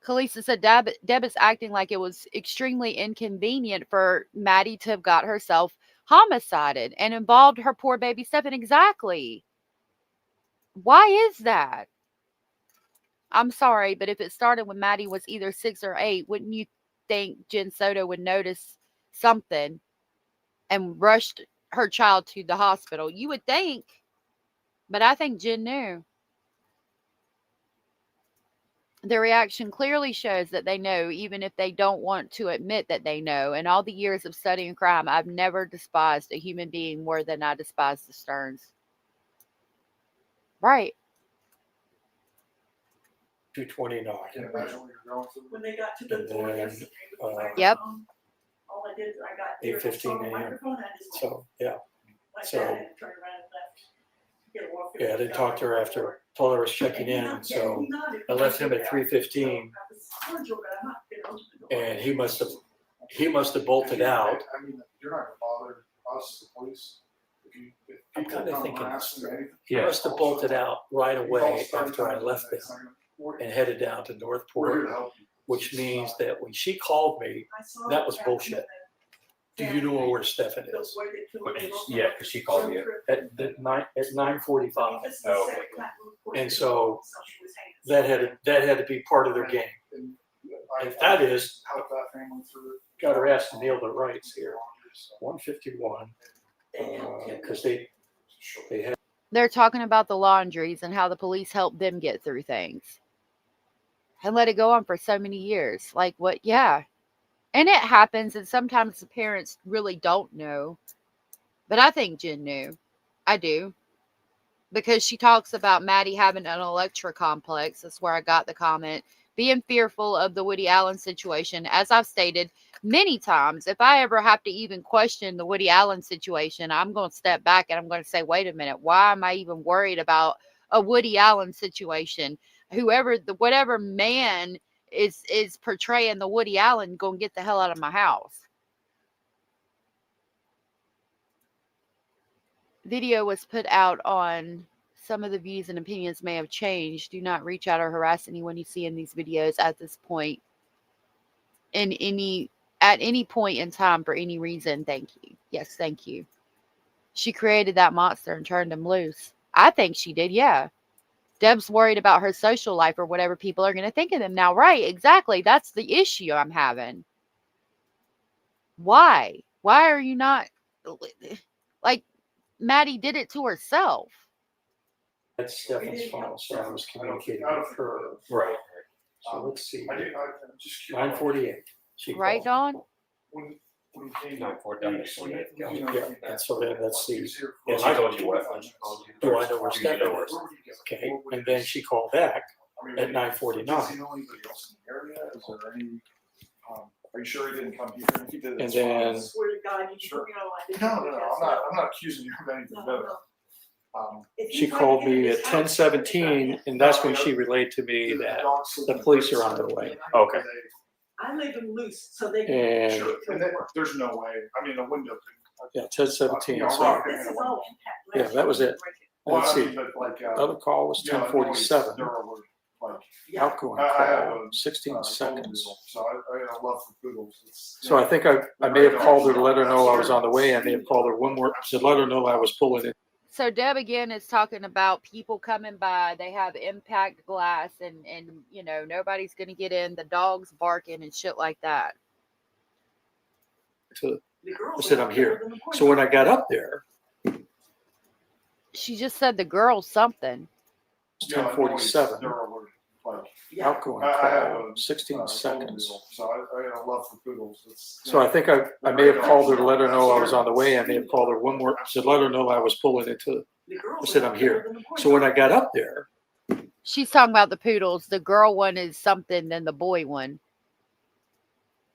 Kalisa said Deb is acting like it was extremely inconvenient for Maddie to have got herself homicided and involved her poor baby Stefan. Exactly. Why is that? I'm sorry, but if it started when Maddie was either 6 or 8, wouldn't you think Jen Soto would notice something and rushed her child to the hospital? You would think, but I think Jen knew. The reaction clearly shows that they know, even if they don't want to admit that they know. In all the years of studying crime, I've never despised a human being more than I despise the Sterns. Right. 229. When they got to the door, Yep. all I did is I got 8:15 a.m. So yeah. my So dad had turned around and left. yeah, I didn't talk to her after. Told her I was checking in. So I left him at 3:15, and he must have bolted out. I mean, you're not gonna bother us, the police. I'm kind of thinking he must have bolted out right away after I left him and headed down to Northport, which means that when she called me, that was bullshit. Do you know where Stefan is? Yeah, because she called me At 9:45. Oh, And so that had to be part of their game. And that is, got her ass to nail the rights here. 151, because they had. They're talking about the laundries and how the police helped them get through things. And let it go on for so many years. Like what? Yeah. And it happens, and sometimes the parents really don't know. But I think Jen knew. I do. Because she talks about Maddie having an Electra complex. That's where I got the comment. Being fearful of the Woody Allen situation. As I've stated many times, if I ever have to even question the Woody Allen situation, I'm going to step back and I'm going to say, wait a minute, why am I even worried about a Woody Allen situation? Whatever man is portraying the Woody Allen, going to get the hell out of my house. Video was put out on some of the views and opinions may have changed. Do not reach out or harass anyone you see in these videos at this point. At any point in time for any reason. Thank you. Yes, thank you. She created that monster and turned him loose. I think she did, yeah. Deb's worried about her social life or whatever people are going to think of them now. Right, exactly. That's the issue I'm having. Why? Why are you not... Like, Maddie did it to herself. That's Stefan's fault, so I was communicating with her. Right. So let's see. 9:48. Right, Dawn? When you came 9:48. Yeah, and so then let's see. Yeah, I told you what. Do I know where Stefan is? Okay, and then she called back at 9:49. Are you sure he didn't come here? If he did, And then Swear to God, you Sure. know I didn't. I'm not accusing you of anything. No. she called me at 10:17, and that's when she relayed to me that the police are on their way. Okay. I leave them loose so they can. And Sure. And then, there's no way. I mean, the window. yeah, 10:17. Yeah, So This is all impact. yeah, that was it. Well, Let's I see. mean, but like, Other call was 10:47. Outgoing I have call 16 seconds. So I love the poodles. So I think I may have called her to let her know I was on the way. I may have called her one more to let her know I was pulling in. So Deb again is talking about people coming by. They have impact glass and you know, nobody's going to get in. The dog's barking and shit like that. I said, I'm here. So when I got up there, She just said the girl's something. it's 10:47. Outgoing call 16 seconds. So I love the poodles. So I think I may have called her to let her know I was on the way. I may have called her one more to let her know I was pulling into. I said, I'm here. So when I got up there, She's talking about the poodles. The girl one is something than the boy one.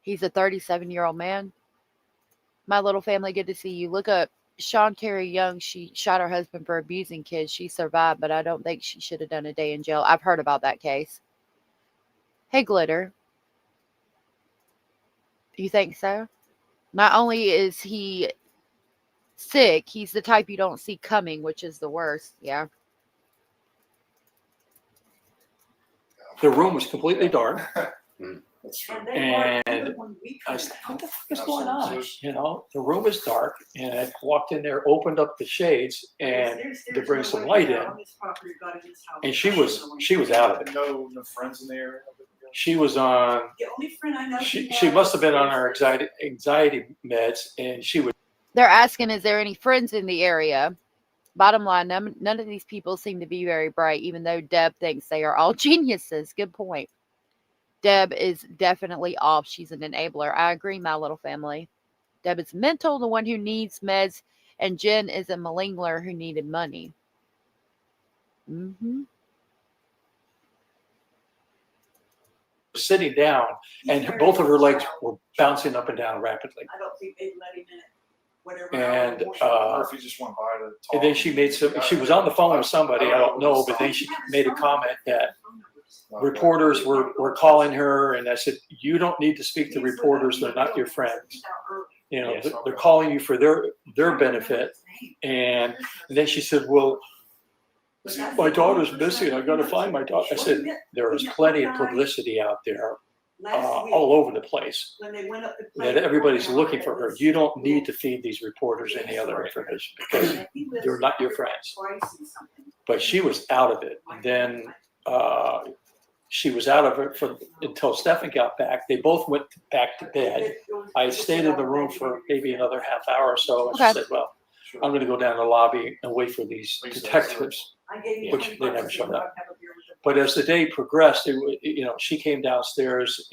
He's a 37-year-old man. My little family, good to see you. Look up Sean Terry Young, she shot her husband for abusing kids. She survived, but I don't think she should have done a day in jail. I've heard about that case. Hey, Glitter. You think so? Not only is he sick, he's the type you don't see coming, which is the worst. Yeah. The room was completely dark. And I was like, what the fuck is going on? You know, the room is dark, and I walked in there, opened up the shades, and to bring some light in. And she was out of it. No friends in the area. She was on. She must have been on her anxiety meds, and she was. They're asking, is there any friends in the area? Bottom line, none of these people seem to be very bright, even though Deb thinks they are all geniuses. Good point. Deb is definitely off. She's an enabler. I agree, my little family. Deb is mental, the one who needs meds, and Jen is a malingler who needed money. Mm-hmm. Sitting down, and both of her legs were bouncing up and down rapidly. I don't think they'd let him in. And Murphy just went by to talk. and then she made some. She was on the phone with somebody, I don't know, but then she made a comment that reporters were calling her, and I said, "You don't need to speak to reporters; they're not your friends. You know, they're calling you for their benefit." And then she said, "Well, my daughter's missing. I got to find my daughter." I said, "There is plenty of publicity out there, all over the place, that everybody's looking for her. You don't need to feed these reporters any other information because they're not your friends." But she was out of it. And then she was out of it until Stephen got back. They both went back to bed. I stayed in the room for maybe another half hour or so. And she said, "Well, I'm going to go down to the lobby and wait for these detectives," which they never showed up. But as the day progressed, she came downstairs,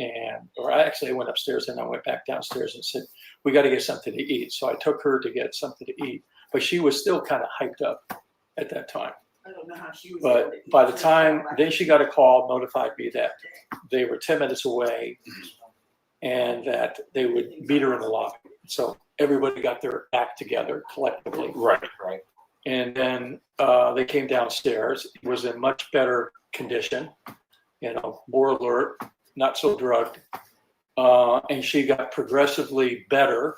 or actually I went upstairs and I went back downstairs and said, "We got to get something to eat." So I took her to get something to eat, but she was still kind of hyped up at that time. I don't know how she was. But by the time, then she got a call, notified me that they were 10 minutes away and that they would meet her in the lobby. So everybody got their act together collectively. Right. And then they came downstairs. It was in much better condition, more alert, not so drugged. And she got progressively better.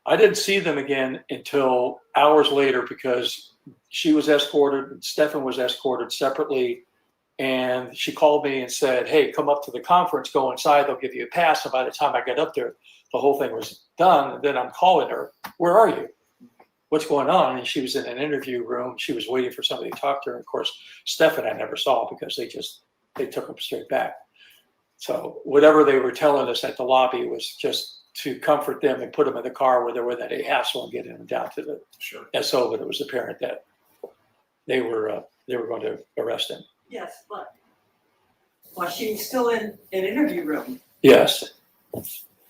I didn't see them again until hours later because she was escorted, and Stephen was escorted separately. And she called me and said, "Hey, come up to the conference, go inside, they'll give you a pass." And by the time I got up there, the whole thing was done. And then I'm calling her, "Where are you? What's going on?" And she was in an interview room. She was waiting for somebody to talk to her. And of course, Stephen I never saw because they took him straight back. So whatever they were telling us at the lobby was just to comfort them and put them in the car where they were that a hassle and getting them down to the SO. But it was apparent that they were going to arrest him. Yes, but while she was still in an interview room. Yes.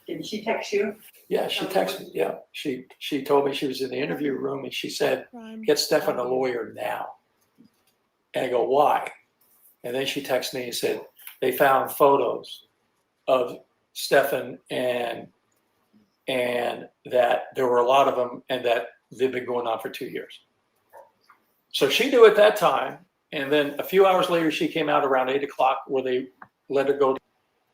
Did she text you? Yeah, she texted me. Yeah, she told me she was in the interview room and she said, "Get Stephen a lawyer now." And I go, "Why?" And then she texted me and said they found photos of Stephen and that there were a lot of them and that they've been going on for 2 years. So she knew at that time. And then a few hours later, she came out around 8 o'clock where they let her go.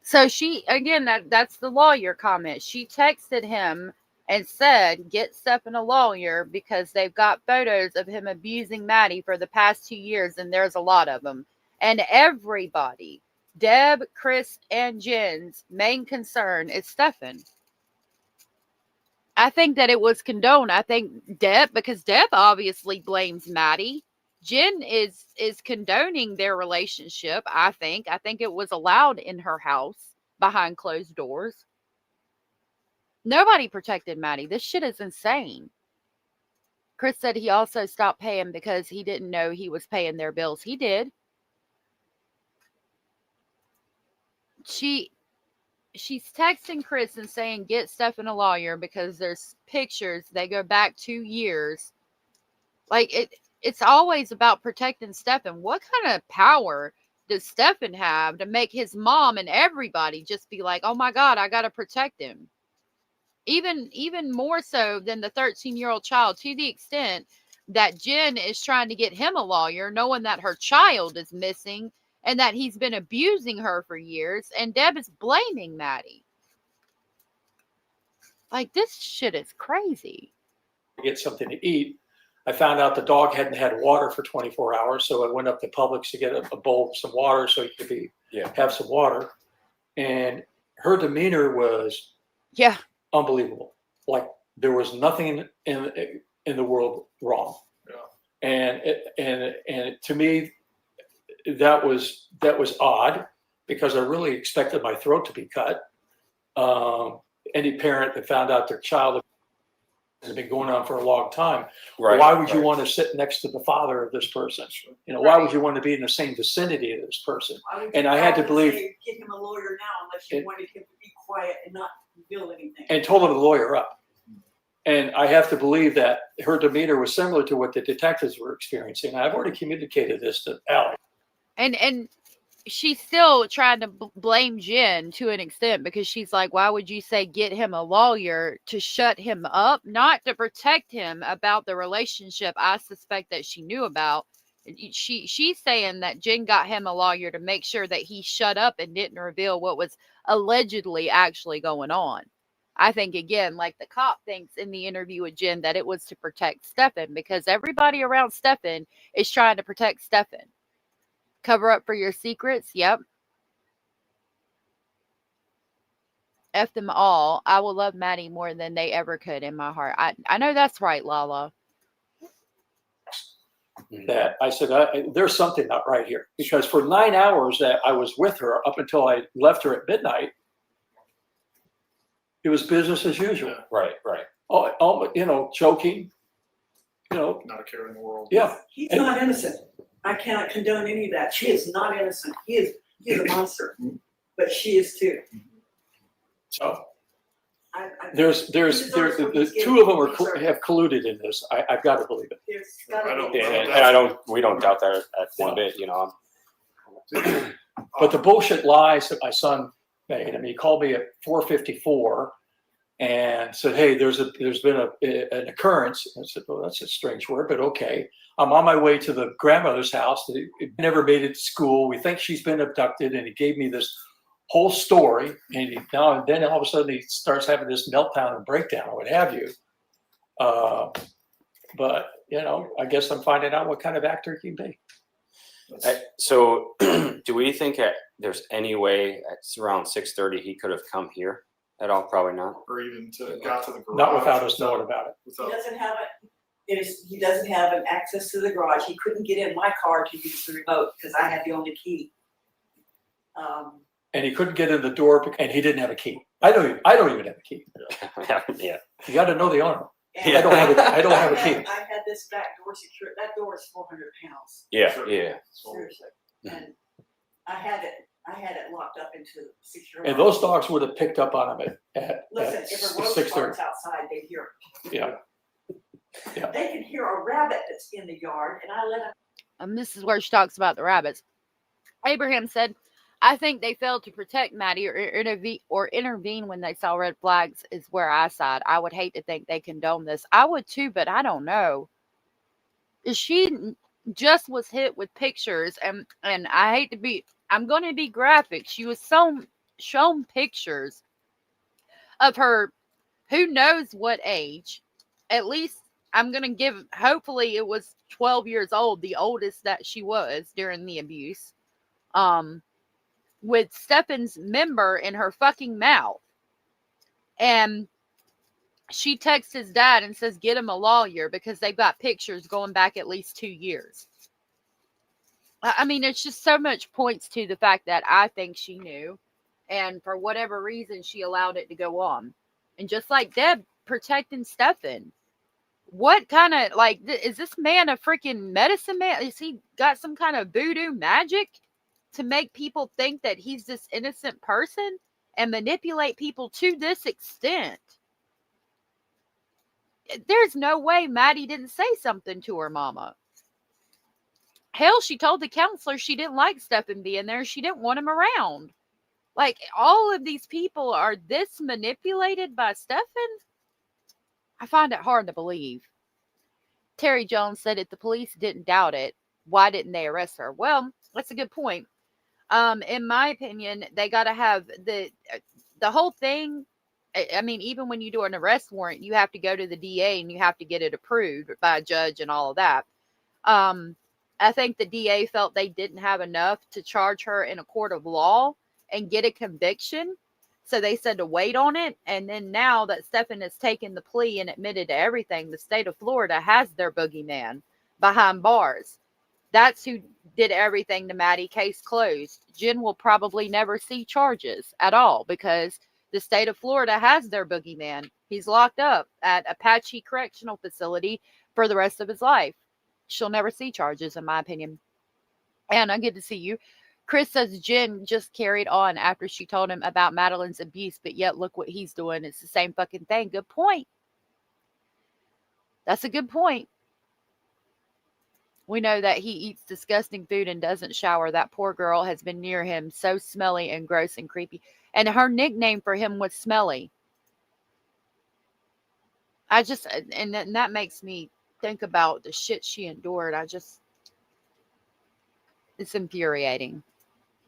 So she, again, that's the lawyer comment. She texted him and said, "Get Stephen a lawyer because they've got photos of him abusing Maddie for the past 2 years, and there's a lot of them." And everybody, Deb, Chris, and Jen's main concern is Stephen. I think that it was condoned. I think because Deb obviously blames Maddie. Jen is condoning their relationship, I think. I think it was allowed in her house behind closed doors. Nobody protected Maddie. This shit is insane. Chris said he also stopped paying because he didn't know he was paying their bills. He did. She's texting Chris and saying, "Get Stephen a lawyer," because there's pictures. They go back 2 years. Like, it's always about protecting Stephen. What kind of power does Stephen have to make his mom and everybody just be like, "Oh my God, I got to protect him"? even more so than the 13-year-old child, to the extent that Jen is trying to get him a lawyer, knowing that her child is missing and that he's been abusing her for years, and Deb is blaming Maddie. Like, this shit is crazy. Get something to eat. I found out the dog hadn't had water for 24 hours, so I went up to Publix to get a bowl of some water so he could have some water. And her demeanor was unbelievable. Like there was nothing in the world wrong. And to me, that was odd, because I really expected my throat to be cut. Any parent that found out their child has been going on for a long time, why would you want to sit next to the father of this person? You know, why would you want to be in the same vicinity of this person? And I had to believe. Get him a lawyer now, unless you wanted him to be quiet and not reveal anything. And told him to lawyer up. And I have to believe that her demeanor was similar to what the detectives were experiencing. I've already communicated this to Allie. And she's still trying to blame Jen to an extent, because she's like, why would you say get him a lawyer? To shut him up, not to protect him about the relationship I suspect that she knew about. She's saying that Jen got him a lawyer to make sure that he shut up and didn't reveal what was allegedly actually going on. I think, again, like the cop thinks in the interview with Jen, that it was to protect Stefan, because everybody around Stefan is trying to protect Stefan. Cover up for your secrets. Yep. F them all. I will love Maddie more than they ever could in my heart. I know that's right, Lala. That I said, there's something not right here, because for 9 hours that I was with her up until I left her at midnight, it was business as usual. Right. All joking, not a care in the world. Yeah. He's not innocent. I cannot condone any of that. She is not innocent. He's a monster, but she is too. So there's the two of them have colluded in this. I've got to believe it. We don't doubt that at one bit, you know. But the bullshit lies that my son made. I mean, he called me at 4:54 and said, "Hey, there's been an occurrence." I said, "Well, that's a strange word, but okay." I'm on my way to the grandmother's house. It never made it to school. We think she's been abducted, and he gave me this whole story. And then all of a sudden he starts having this meltdown and breakdown, or what have you. But I guess I'm finding out what kind of actor he can be. So, do we think there's any way at around 6:30 he could have come here at all? Probably not. Or even got to the garage. Not without us knowing about it. He doesn't have it. He doesn't have an access to the garage. He couldn't get in my car to use the remote because I had the only key. And he couldn't get in the door, and he didn't have a key. I don't even have a key. Yeah. You got to know the owner. Yeah. I don't have a key. I had this back door secured. That door is 400 pounds. Yeah. Seriously. And I had it locked up into secure. And those dogs would have picked up on him at Listen, if a road 6:30. car's outside, they hear it. Yeah. They can hear a rabbit that's in the yard, and I let them. This is where she talks about the rabbits. Abraham said, I think they failed to protect Maddie or intervene when they saw red flags is where I side. I would hate to think they condone this. I would too, but I don't know. She just was hit with pictures, and I hate to be, I'm going to be graphic. She was shown pictures of her, who knows what age, at least I'm going to give, hopefully it was 12 years old, the oldest that she was during the abuse, with Stefan's member in her fucking mouth. And she texts his dad and says, get him a lawyer, because they've got pictures going back at least 2 years. I mean, it's just so much points to the fact that I think she knew, and for whatever reason, she allowed it to go on. And just like Deb protecting Stefan, what kind of, like, is this man a freaking medicine man? Is he got some kind of voodoo magic to make people think that he's this innocent person and manipulate people to this extent? There's no way Maddie didn't say something to her mama. Hell, she told the counselor she didn't like Stefan being there. She didn't want him around. Like, all of these people are this manipulated by Stephen? I find it hard to believe. Terry Jones said if the police didn't doubt it, why didn't they arrest her? Well, that's a good point. In my opinion, they got to have the whole thing. I mean, even when you do an arrest warrant, you have to go to the DA and you have to get it approved by a judge and all of that. I think the DA felt they didn't have enough to charge her in a court of law and get a conviction. So they said to wait on it. And then now that Stephen has taken the plea and admitted to everything, the state of Florida has their boogeyman behind bars. That's who did everything to Maddie. Case closed. Jen will probably never see charges at all because the state of Florida has their boogeyman. He's locked up at Apache Correctional Facility for the rest of his life. She'll never see charges, in my opinion. And I get to see you. Chris says Jen just carried on after she told him about Madeline's abuse, but yet look what he's doing. It's the same fucking thing. Good point. That's a good point. We know that he eats disgusting food and doesn't shower. That poor girl has been near him, so smelly and gross and creepy. And her nickname for him was Smelly. And that makes me think about the shit she endured. It's infuriating.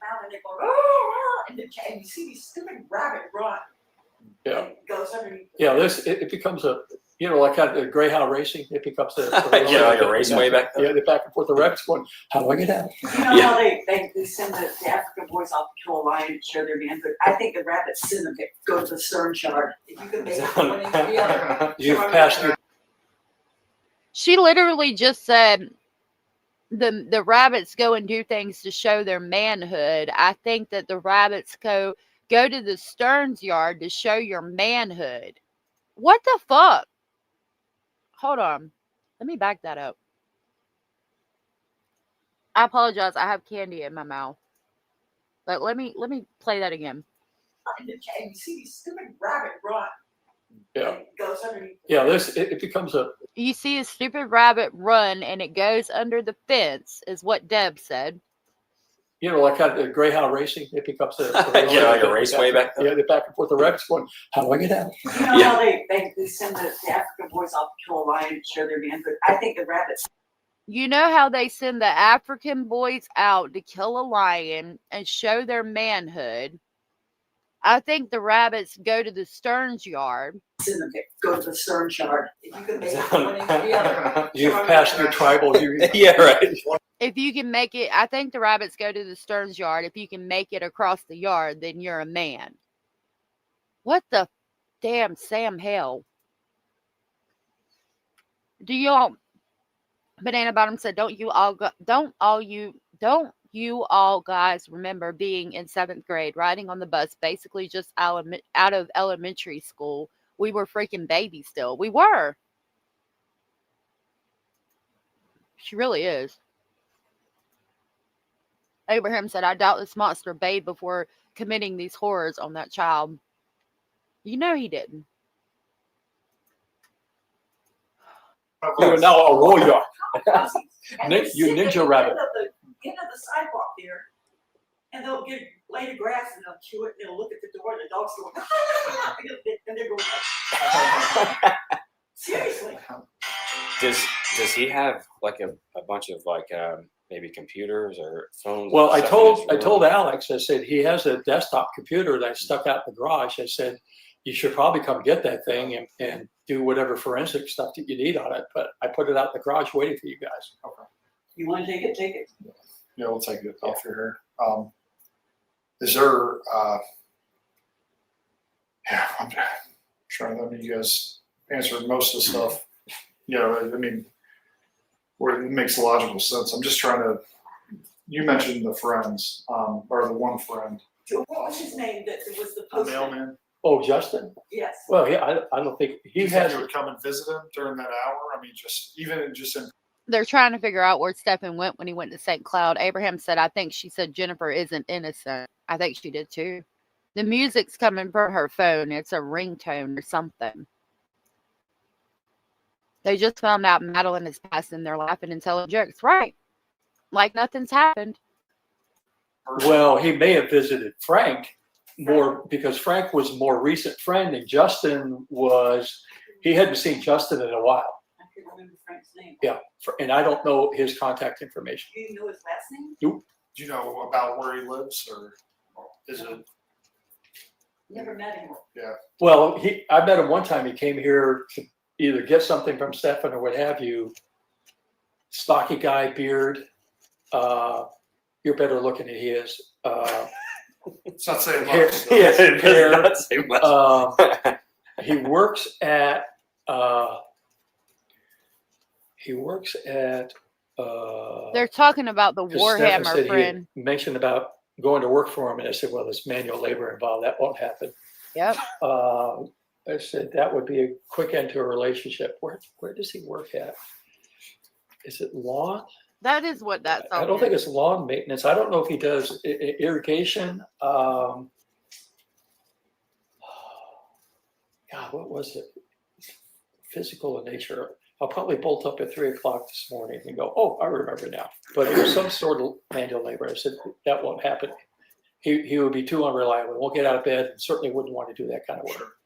And they go, oh, and you see these stupid rabbit run. Yeah. It goes underneath. Yeah, it becomes a, like the Greyhound racing, it becomes a like a raceway back there. Yeah, the back and forth. The Rex going, how do I get out? You know how they send the African boys off to kill a lion and show their manhood? I think the rabbits send them to go to the Stearns yard. If you could make it one into the other. You've passed your. She literally just said the rabbits go and do things to show their manhood. I think that the rabbits go to the Stearns yard to show your manhood. What the fuck? Hold on. Let me back that up. I apologize. I have candy in my mouth. But let me play that again. And you see these stupid rabbit run. Yeah. It goes underneath. Yeah, it becomes a. You see a stupid rabbit run and it goes under the fence, is what Deb said. Like the Greyhound racing, it becomes a. Like a raceway back there. Yeah, the back and forth. The Rex going, how do I get out? You know how they send the African boys off to kill a lion and show their manhood? I think the rabbits. You know how they send the African boys out to kill a lion and show their manhood? I think the rabbits go to the Stearns yard. Send them to go to the Stearns yard. If you could make it one into the other. You've passed your tribal. Yeah, right. If you can make it, I think the rabbits go to the Stearns yard. If you can make it across the yard, then you're a man. What the damn Sam hell? Do you all? Banana Bottom said, don't you all guys remember being in 7th grade, riding on the bus, basically just out of elementary school? We were freaking babies still. We were. She really is. Abraham said, I doubt this monster bathed before committing these horrors on that child. You know he didn't. You are now a warrior. You ninja rabbit. End of the sidewalk there, and they'll lay the grass and they'll chew it. And they'll look at the door, and the dog's going, and they're going. Seriously. Does he have like a bunch of maybe computers or phones? Well, I told Alex. I said he has a desktop computer that I stuck out in the garage. I said you should probably come get that thing and do whatever forensic stuff that you need on it. But I put it out in the garage waiting for you guys. Okay. You want to take it? Take it. Yeah, we'll take it off your hair. Is there? I'm trying to let you guys answer most of the stuff. I mean, where it makes logical sense. I'm just trying to. You mentioned the friends, or the one friend. What was his name? That was the postman. Mailman. Oh, Justin? Yes. Well, yeah, I don't think he has. You would come and visit him during that hour. I mean, even in. They're trying to figure out where Stephen went when he went to St. Cloud. Abraham said, I think she said Jennifer isn't innocent. I think she did too. The music's coming from her phone. It's a ringtone or something. They just found out Madeline is passed and they're laughing and telling jokes. Right. Like nothing's happened. Well, he may have visited Frank more because Frank was a more recent friend and Justin was, he hadn't seen Justin in a while. I can remember Frank's name. Yeah, and I don't know his contact information. Do you know his last name? Nope. Do you know about where he lives, or is it? Never met him. Yeah. Well, I met him one time. He came here to either get something from Stefan or what have you. Stocky guy, beard. You're better looking than he is. It's not saying much. Hair, So. yes, it does not say much. He works at. They're talking about the 'cause Stefan said Warhammer he friend. had mentioned about going to work for him, and I said, "Well, there's manual labor involved. That won't happen." Yep. I said that would be a quick end to a relationship. Where does he work at? Is it lawn? That is what that's. I don't think it's lawn maintenance. I don't know if he does irrigation. God, what was it? Physical in nature. I'll probably bolt up at 3 o'clock this morning and go, oh, I remember now. But it was some sort of manual labor. I said, that won't happen. He would be too unreliable. Won't get out of bed and certainly wouldn't want to do that kind of work.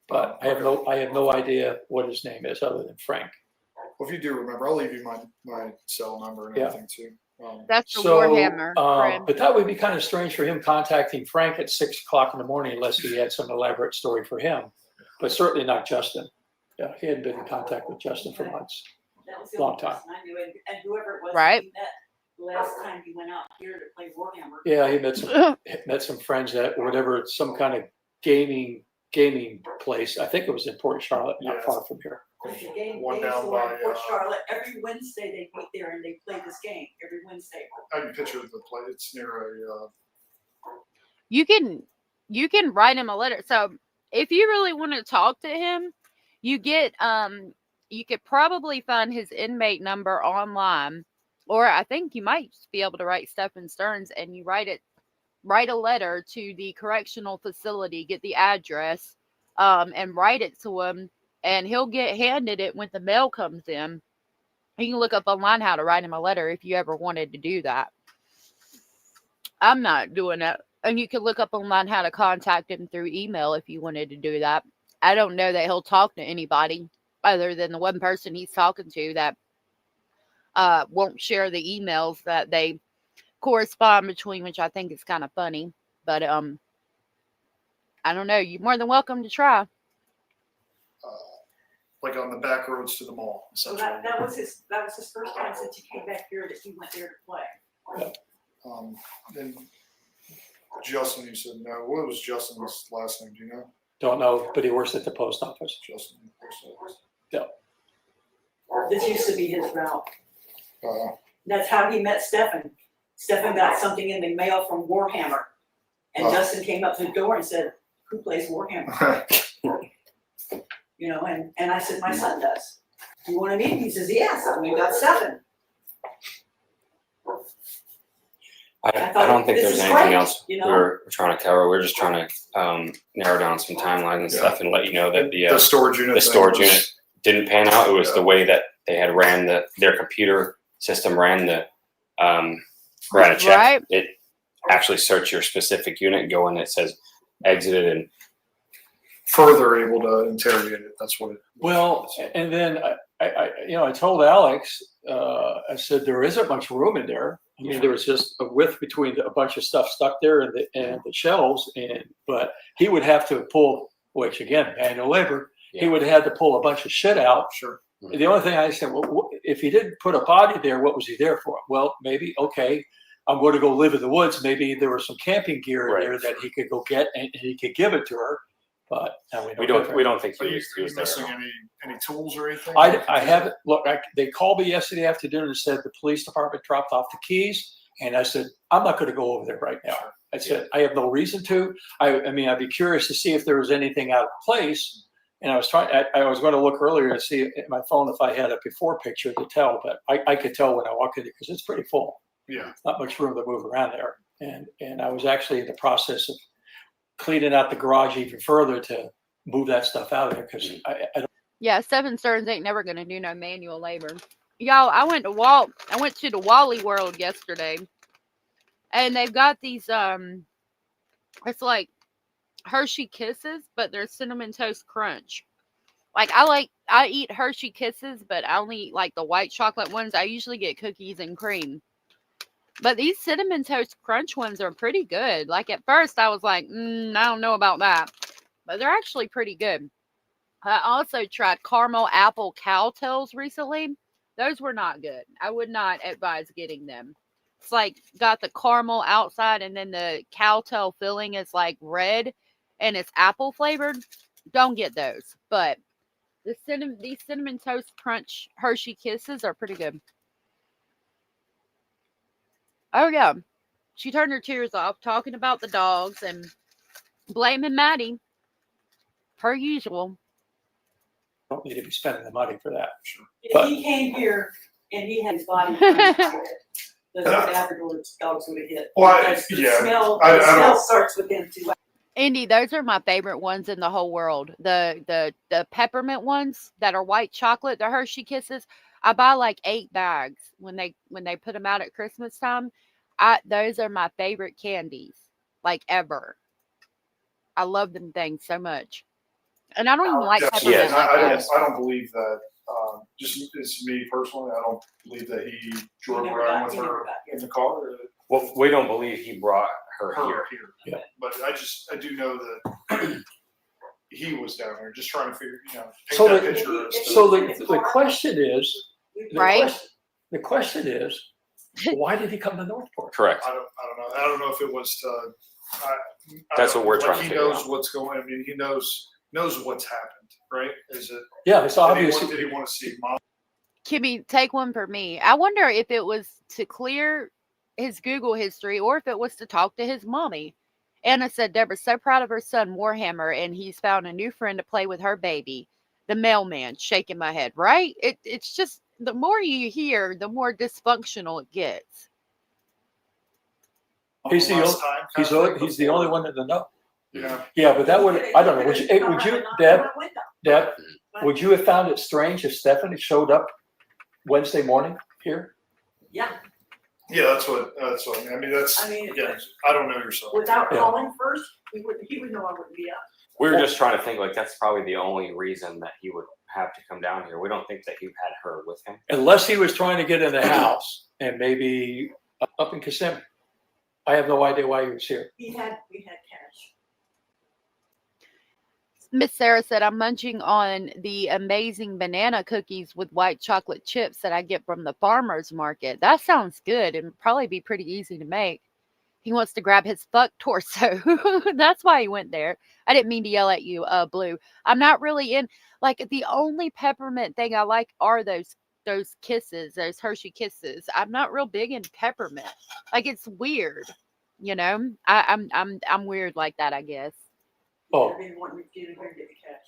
But I have no idea what his name is other than Frank. Well, if you do remember, I'll leave you my cell number and everything too. That's the Warhammer friend. But that would be kind of strange for him contacting Frank at 6 o'clock in the morning unless he had some elaborate story for him. But certainly not Justin. Yeah, he hadn't been in contact with Justin for months. That was the Long only time. person I knew, and whoever it was Right. he met the last time he went out here to play Warhammer. Yeah, he met some friends at whatever, some kind of gaming place. I think it was in Port Charlotte, not far from here. There's a game One game down store by, in Port Charlotte. Every Wednesday they meet there and they play this game every Wednesday. I can picture the play. It's near a. You can write him a letter. So if you really want to talk to him, you could probably find his inmate number online, or I think you might be able to write Stefan Sterns and you write a letter to the correctional facility, get the address, and write it to him, and he'll get handed it when the mail comes in. You can look up online how to write him a letter if you ever wanted to do that. I'm not doing that. And you can look up online how to contact him through email if you wanted to do that. I don't know that he'll talk to anybody other than the one person he's talking to that won't share the emails that they correspond between, which I think is kind of funny. But I don't know. You're more than welcome to try. Like on the back roads to the mall. So that was his first time since he came back here that he went there to play. Then Justin, you said no. What was Justin's last name? Do you know? Don't know, but he works at the post office. Justin, post office. Yeah. This used to be his route. That's how he met Stefan. Stefan got something in the mail from Warhammer. And Justin came up to the door and said, who plays Warhammer? You know, and I said, my son does. You want to meet him? He says, yes. And we got 7. I don't think there's anything great, else you know? we're trying to cover. We're just trying to narrow down some timelines and stuff and let you know that the storage unit didn't pan out. It was the way that they had ran their computer system ran a check. Right. It actually searched your specific unit and go in. It says exited and further able to interrogate it. That's what it. Well, and then I told Alex, I said there isn't much room in there. I mean, there was just a width between a bunch of stuff stuck there and the shelves, but he would have to pull, which again, manual labor. Yeah. He would have had to pull a bunch of shit out. Sure. The only thing I said, well, if he didn't put a body there, what was he there for? Well, maybe okay, I'm going to go live in the woods. Maybe there was some camping gear in there that he could go get and he could give it to her. But we don't think he was missing any tools or anything. I haven't. Look, they called me yesterday afternoon and said the police department dropped off the keys, and I said I'm not going to go over there right now. I said I have no reason to. I mean, I'd be curious to see if there was anything out of place. And I was going to look earlier to see at my phone if I had a before picture to tell, but I could tell when I walked in it because it's pretty full. Yeah, not much room to move around there. And I was actually in the process of cleaning out the garage even further to move that stuff out of there because I don't. Yeah, Stefan Sterns ain't never gonna do no manual labor. Y'all, I went to the Wally World yesterday, and they've got these It's like Hershey Kisses, but they're Cinnamon Toast Crunch. Like I eat Hershey Kisses, but I only eat like the white chocolate ones. I usually get cookies and cream. But these Cinnamon Toast Crunch ones are pretty good. Like at first I was like, I don't know about that. But they're actually pretty good. I also tried caramel apple cowtails recently. Those were not good. I would not advise getting them. It's like got the caramel outside and then the cowtail filling is like red and it's apple flavored. Don't get those. But these Cinnamon Toast Crunch Hershey Kisses are pretty good. Oh yeah. She turned her tears off talking about the dogs and blaming Maddie. Per usual. Don't need to be spending the money for that. Sure. If he came here and he had his body, the Labrador dogs would have hit. Well, the smell starts with them too. Indy, those are my favorite ones in the whole world. The peppermint ones that are white chocolate, the Hershey Kisses. I buy like 8 bags when they put them out at Christmas time. Those are my favorite candies, like ever. I love them things so much. And I don't even like peppermint. Yes, I don't believe that. Just it's me personally. I don't believe that he drove around with her in the car. Well, we don't believe he brought her here. Yeah, but I do know that he was down there just trying to figure, paint that picture. The question is, right? The question is, why did he come to Northport? Correct. I don't know. I don't know if it was to. That's what we're trying to He figure knows out. what's going. I mean, he knows what's happened, right? Is it? Yeah, it's obvious. Did he want to see mom? Kimmy, take one for me. I wonder if it was to clear his Google history or if it was to talk to his mommy. Anna said Deborah's so proud of her son Warhammer and he's found a new friend to play with her baby. The mailman, shaking my head, right? It's just the more you hear, the more dysfunctional it gets. He's the only one in the know. Yeah. Yeah, but that would, I don't know. Would you, Deb, would you have found it strange if Stephanie showed up Wednesday morning here? Yeah. Yeah, that's what I mean. Again, I don't know yourself. Without calling first, he would know I wouldn't be up. We were just trying to think like that's probably the only reason that he would have to come down here. We don't think that he had her with him. Unless he was trying to get in the house and maybe up in Kissimmee. I have no idea why he was here. We had cash. Miss Sarah said, I'm munching on the amazing banana cookies with white chocolate chips that I get from the farmer's market. That sounds good and probably be pretty easy to make. He wants to grab his fuck torso. That's why he went there. I didn't mean to yell at you, Blue. I'm not really in, like, the only peppermint thing I like are those kisses, those Hershey Kisses. I'm not real big in peppermint. Like, it's weird, you know? I'm weird like that, I guess. Oh.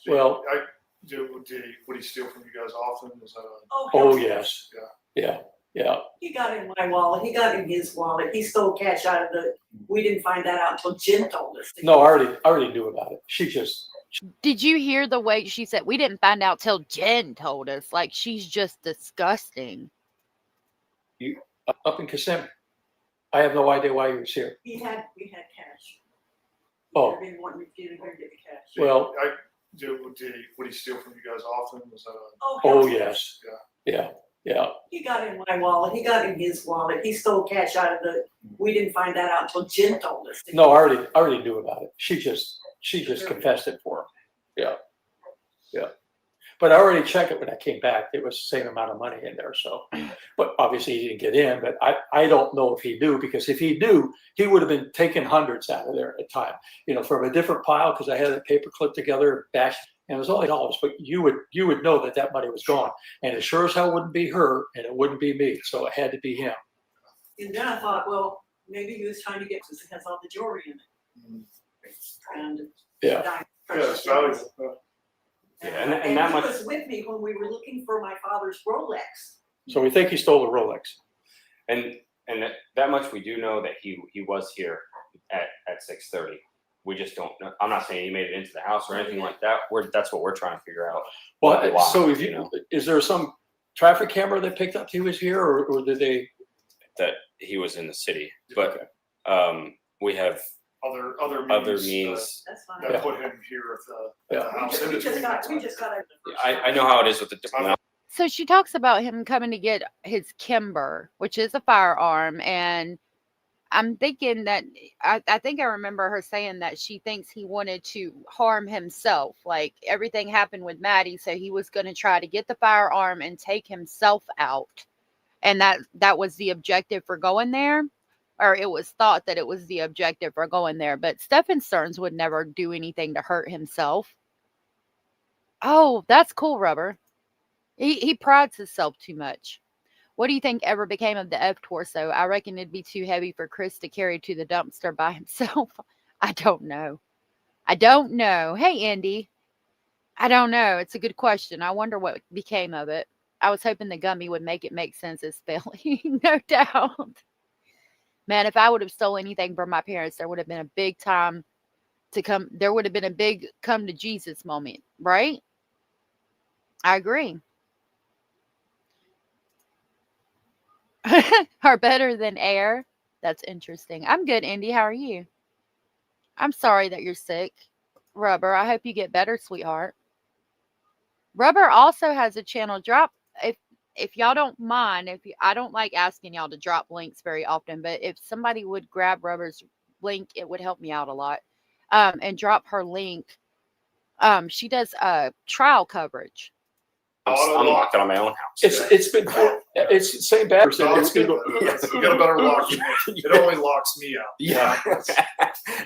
Well, would he steal from you guys often? Was that oh yes. Yeah. He got in my wallet. He got in his wallet. He stole cash out of the. We didn't find that out until Jen told us. No, I already knew about it. She just. Did you hear the way she said, we didn't find out till Jen told us? Like, she's just disgusting. You up in Kissimmee. I have no idea why he was here. We had cash. Oh. I didn't want to get in here and get the cash. Well. Would he steal from you guys often? Was that oh yes. Yeah. He got in my wallet. He got in his wallet. He stole cash out of the. We didn't find that out until Jen told us. No, I already knew about it. She just confessed it for him. Yeah. But I already checked it when I came back. It was the same amount of money in there. So, but obviously he didn't get in. But I don't know if he knew, because if he knew, he would have been taking hundreds out of there at a time. From a different pile, because I had a paper clip together, bashed, and it was only $8. But you would know that money was gone, and it sure as hell wouldn't be her, and it wouldn't be me. So it had to be him. And then I thought, well, maybe he was trying to get, because it has all the jewelry in it. And it's valuable. Yeah, and he that much was with me when we were looking for my father's Rolex. So we think he stole a Rolex. And that much we do know that he was here at 6:30. We just don't know. I'm not saying he made it into the house or anything like that. That's what we're trying to figure out. Well, so if is there some traffic camera that picked up he was here, or did they? That he was in the city, but we have other means that put him here at the house. In between that time. I know how it is with the So she talks about him coming to get his Kimber, which is a firearm. And I'm thinking that I think I remember her saying that she thinks he wanted to harm himself. Like everything happened with Maddie. So he was going to try to get the firearm and take himself out. And that was the objective for going there. Or it was thought that it was the objective for going there. But Stephen Sterns would never do anything to hurt himself. Oh, that's cool, Rubber. He prides himself too much. What do you think ever became of the F torso? I reckon it'd be too heavy for Chris to carry to the dumpster by himself. I don't know. Hey, Indy. I don't know. It's a good question. I wonder what became of it. I was hoping the gummy would make it make sense as spelling. No doubt. Man, if I would have stolen anything from my parents, there would have been a big time to come. There would have been a big come to Jesus moment, right? I agree. Are better than air. That's interesting. I'm good, Indy. How are you? I'm sorry that you're sick, Rubber. I hope you get better, sweetheart. Rubber also has a channel drop. If y'all don't mind, I don't like asking y'all to drop links very often, but if somebody would grab Rubber's link, it would help me out a lot. And drop her link. She does trial coverage. I'm locking on my own house. It's the same bad. You got a better lock. It only locks me out. Yeah.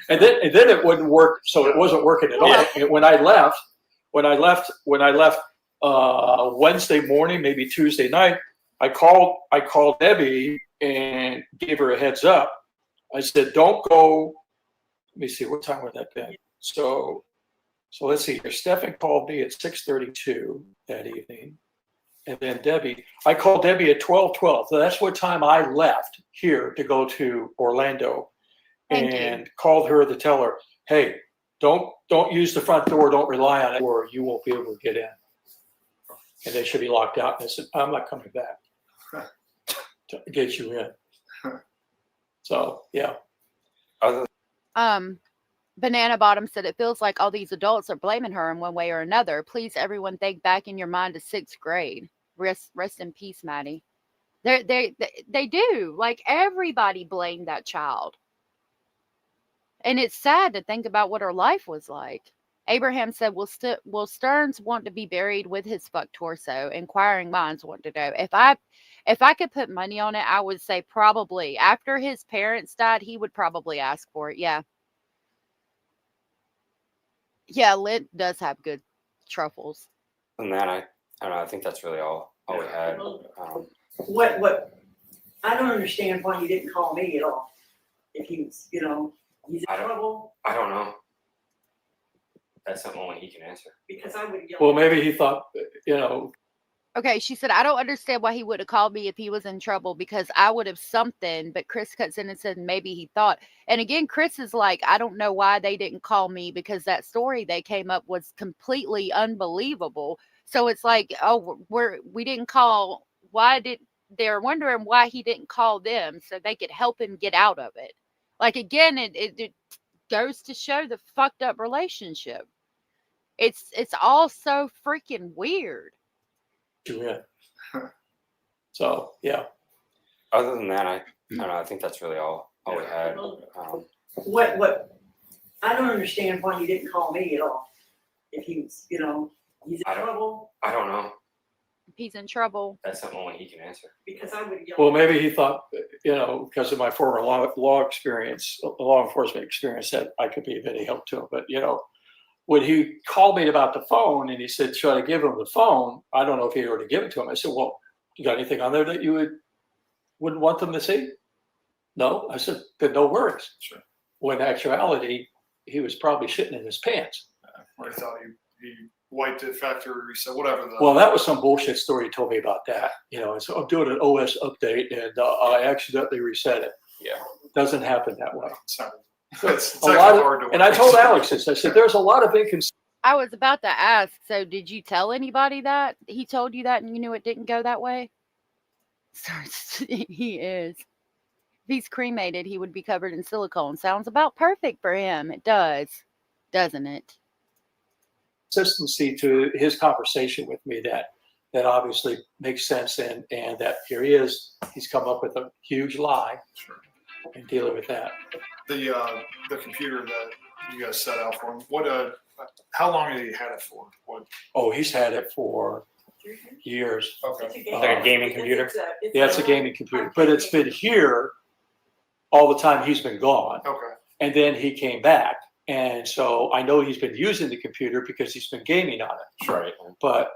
and then it wouldn't work. So it wasn't working at all. And when I left Wednesday morning, maybe Tuesday night, I called Debbie and gave her a heads up. I said, don't go. Let me see, what time would that be? So let's see here. Stefan called me at 6:32 that evening. And then I called Debbie at 12:12. So that's what time I left here to go to Orlando. And called her to tell her, hey, don't use the front door. Don't rely on it or you won't be able to get in. And they should be locked out. And I said, I'm not coming back to get you in. So, yeah. Banana Bottom said it feels like all these adults are blaming her in one way or another. Please, everyone, think back in your mind to 6th grade. Rest in peace, Maddie. They do. Like everybody blamed that child. And it's sad to think about what her life was like. Abraham said, will Stearns want to be buried with his fuck torso? Inquiring minds want to know. If I could put money on it, I would say probably. After his parents died, he would probably ask for it. Yeah. Yeah, Lint does have good truffles. And then I don't know. I think that's really all we had. What? I don't understand why you didn't call me at all. If he's in trouble. I don't know. That's something only he can answer. Because I would. Well, maybe he thought, Okay, she said, I don't understand why he would have called me if he was in trouble because I would have something. But Chris cuts in and said, maybe he thought. And again, Chris is like, I don't know why they didn't call me because that story they came up was completely unbelievable. So it's like, oh, we didn't call. They're wondering why he didn't call them so they could help him get out of it. Like, again, it goes to show the fucked up relationship. It's all so freaking weird. Yeah. So, yeah. Other than that, I don't know. I think that's really all we had. What? I don't understand why you didn't call me at all. If he's in trouble. I don't know. If he's in trouble. That's something only he can answer. Because I would. Well, maybe he thought, because of my former law experience, law enforcement experience, that I could be of any help to him. But, when he called me about the phone and he said, should I give him the phone? I don't know if he already given it to him. I said, well, you got anything on there that you wouldn't want them to see? No. I said, then no worries. Sure. When in actuality, he was probably shitting in his pants. I thought he wiped it factory reset, whatever. Well, that was some bullshit story he told me about that. So I'm doing an OS update and I accidentally reset it. Yeah. Doesn't happen that way. It's a lot of, and I told Alex this. I said, there's a lot of inconsistency. I was about to ask, so did you tell anybody that? He told you that and you knew it didn't go that way? He is. If he's cremated, he would be covered in silicone. Sounds about perfect for him. It does, doesn't it? Consistency to his conversation with me that obviously makes sense, and that here he is. He's come up with a huge lie. Sure. And dealing with that. The computer that you guys set out for him. How long have you had it for? Oh, he's had it for years. Okay. Like a gaming computer? Yeah, it's a gaming computer, but it's been here all the time he's been gone. Okay. And then he came back, and so I know he's been using the computer because he's been gaming on it. Right. But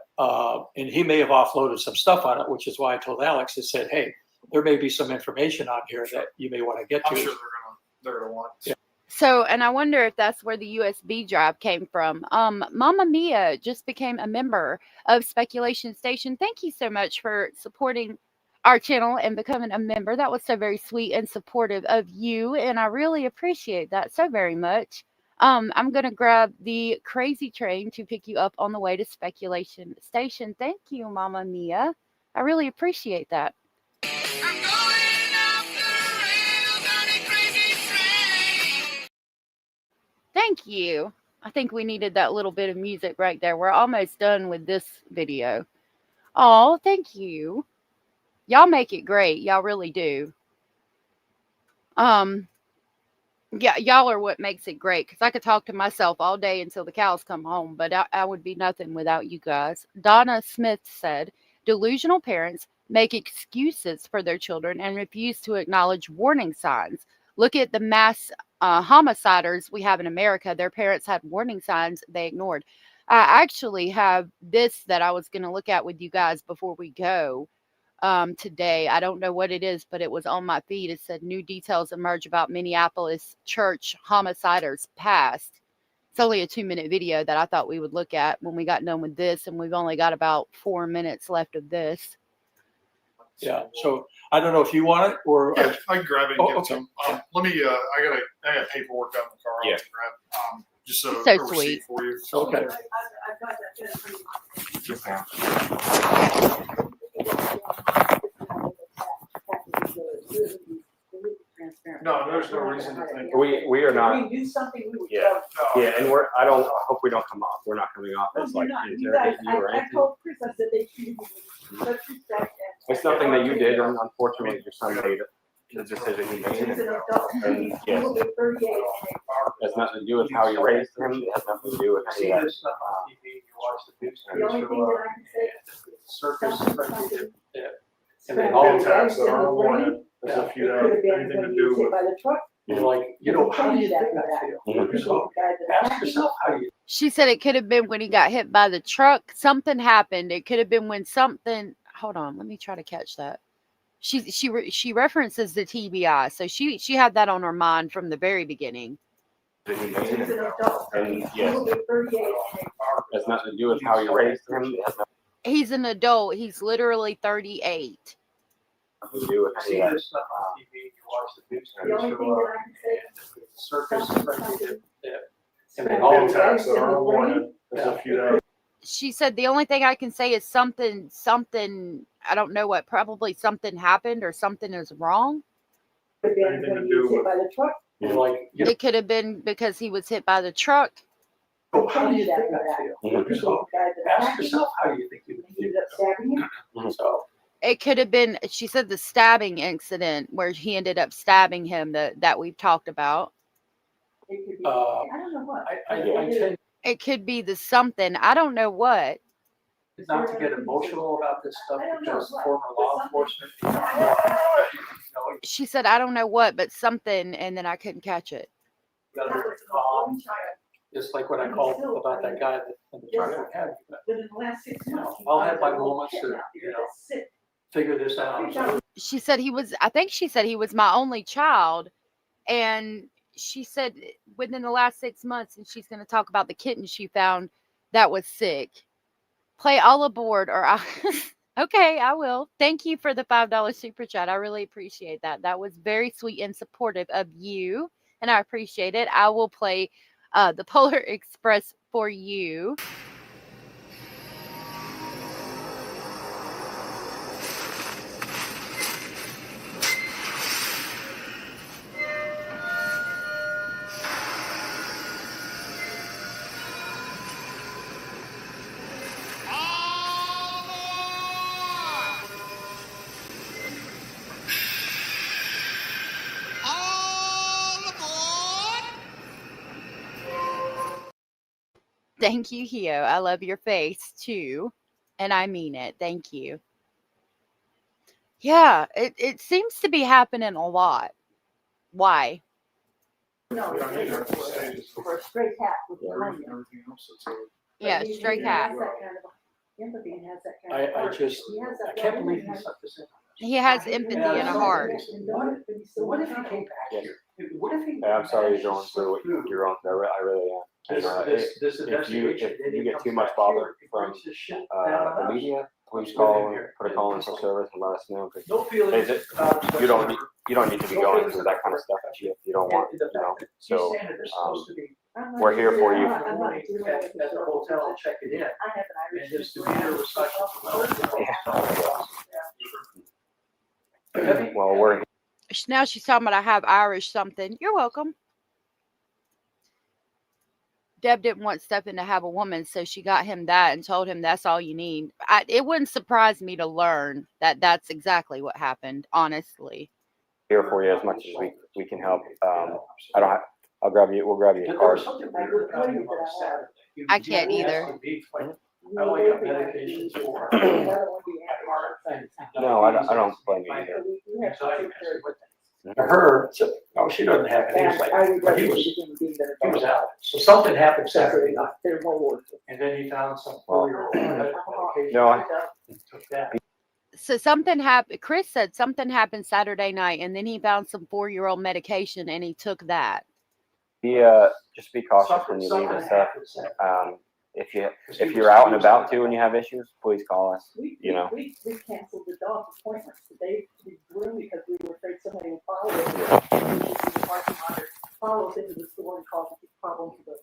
and he may have offloaded some stuff on it, which is why I told Alex and said, hey, there may be some information on here that you may want to get to. I'm sure they're gonna want. Yeah. So, and I wonder if that's where the USB drive came from. Mama Mia just became a member of Speculation Station. Thank you so much for supporting our channel and becoming a member. That was so very sweet and supportive of you, and I really appreciate that so very much. I'm going to grab the crazy train to pick you up on the way to Speculation Station. Thank you, Mama Mia. I really appreciate that. Thank you. I think we needed that little bit of music right there. We're almost done with this video. Oh, thank you. Y'all make it great. Y'all really do. Yeah, y'all are what makes it great, because I could talk to myself all day until the cows come home, but I would be nothing without you guys. Donna Smith said, delusional parents make excuses for their children and refuse to acknowledge warning signs. Look at the mass homiciders we have in America. Their parents had warning signs they ignored. I actually have this that I was going to look at with you guys before we go today. I don't know what it is, but it was on my feed. It said new details emerge about Minneapolis church homiciders past. It's only a 2-minute video that I thought we would look at when we got done with this, and we've only got about 4 minutes left of this. Yeah, so I don't know if you want it or yeah, I can grab it and give it to okay. him. Let me. I got paperwork out in the car. Yeah. To grab. Just a So receipt sweet. for you. Okay. No, there's no reason to think. We are not. If we do something, we would. Yeah. Yeah, and I hope we don't come off. We're not coming off as like interrogate you or I anything. told Chris, I said they treated me with such respect. It's nothing that you did, and unfortunately, your son made the decision he made. And yes, it has nothing to do with how you raised him. It has nothing to do with any of that. The only thing that I can say. Circus. Yeah. And then all attacks that are unwanted, as if you have anything to do with. By the truck. You're like, how do you think I feel? So ask yourself how you. She said it could have been when he got hit by the truck. Something happened. It could have been when something. Hold on, let me try to catch that. She references the TBI, so she had that on her mind from the very beginning. And yes, it has nothing to do with how you raised him. It has nothing He's an adult. He's literally 38. to do with any of that. stuff on TV, you watch the news. The only thing that I can say. Circus. Yeah. And then All all attacks that are unwanted, as if you have. She said the only thing I can say is something, I don't know what, probably something happened or something is wrong. Anything to do with. By the truck. you're like, It could have been because he was hit by the truck. how do you think I feel? So ask yourself how you think you He ended up stabbing him. So It could have been, she said, the stabbing incident where he ended up stabbing him that we've talked about. It could be. Uh, I don't know what. I tend It could be the something. I don't know what. not to get emotional about this stuff because former law enforcement. She said, I don't know what, but something, and then I couldn't catch it. Just like when I called about that guy that in the truck had. But in the last 6 months. I'll have my moments to, figure this out. She said I think she said he was my only child. And she said within the last 6 months, and she's going to talk about the kitten she found that was sick. Play all aboard or okay, I will. Thank you for the $5 super chat. I really appreciate that. That was very sweet and supportive of you, and I appreciate it. I will play the Polar Express for you. Thank you, Hio. I love your face too. And I mean it. Thank you. Yeah, it seems to be happening a lot. Why? No, for a stray cat with pneumonia. Yeah, stray cat. Empathy and has that kind of heart. I can't believe he's such a simple. He has empathy and a heart. What if he came back here? What if he? I'm sorry you're going through what you're going through. I really am. And, if you get too much bother from the media, please call, put a call in for service and let us know. You don't need to be going through that kind of stuff if you don't want, you know. So we're here for you. At the hotel and check it in. And his demeanor was such. Well, we're Now she's talking about I have Irish something. You're welcome. Deb didn't want Stephen to have a woman, so she got him that and told him that's all you need. It wouldn't surprise me to learn that that's exactly what happened, honestly. here for you as much as we can help. We'll grab you a card. I can't either. I only got medications for No, I don't blame you either. Her, no, she doesn't have it. But he was out. So something happened Saturday night. And then he found some 4-year-old medication. No, took that. So something happened. Chris said something happened Saturday night, and then he found some 4-year-old medication, and he took that. Just be cautious when you leave and stuff. If you're out and about too and you have issues, please call us. You know. We canceled the dog appointments today to be groomed because we were afraid somebody would follow us. Follow us into the store and cause problems with the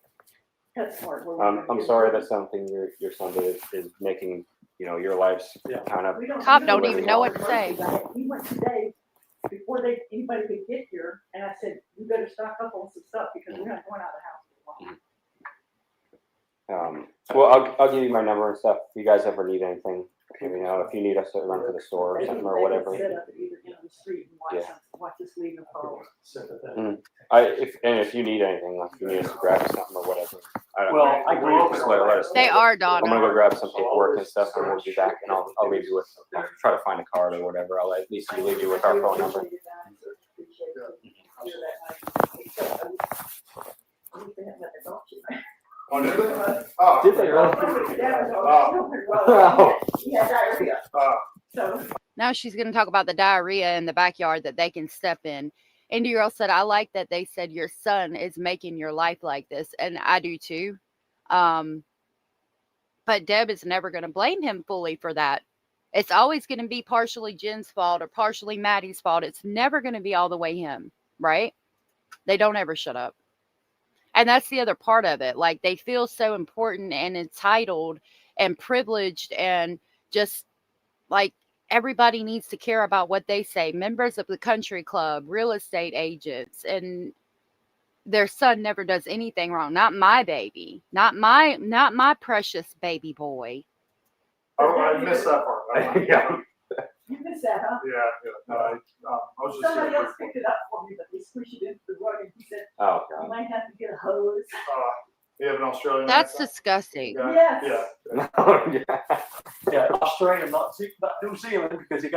PetSmart. I'm sorry that something your son did is making your life's kind of. Cop don't even know what to say. We went today before anybody could get here, and I said, "You better stock up on some stuff because we're not going out of the house for a while." Well, I'll give you my number and stuff. If you guys ever need anything, if you need us to run to the store or something or whatever. Watch us leave and follow. If you need anything, like if you need us to grab something or whatever. Let us know. They are, Donna. I'm gonna go grab some paperwork and stuff, and we'll be back. And I'll leave you with. I'll try to find a card or whatever. I'll at least leave you with our phone number. Did they really? Now she's going to talk about the diarrhea in the backyard that they can step in. Indy Girl said, I like that they said your son is making your life like this. And I do too. But Deb is never going to blame him fully for that. It's always going to be partially Jen's fault or partially Maddie's fault. It's never going to be all the way him, right? They don't ever shut up. And that's the other part of it. Like, they feel so important and entitled and privileged, and just like everybody needs to care about what they say. Members of the country club, real estate agents, and their son never does anything wrong. Not my baby. Not my precious baby boy. Oh, I missed that part. Yeah. You missed that, huh? Yeah. No, I was just. Somebody else picked it up for me, but they squished it into the rug, and he said, "Oh God, you might have to get a hose." You have an Australian. That's disgusting. Yes. Yeah, Australia, not New Zealand, because we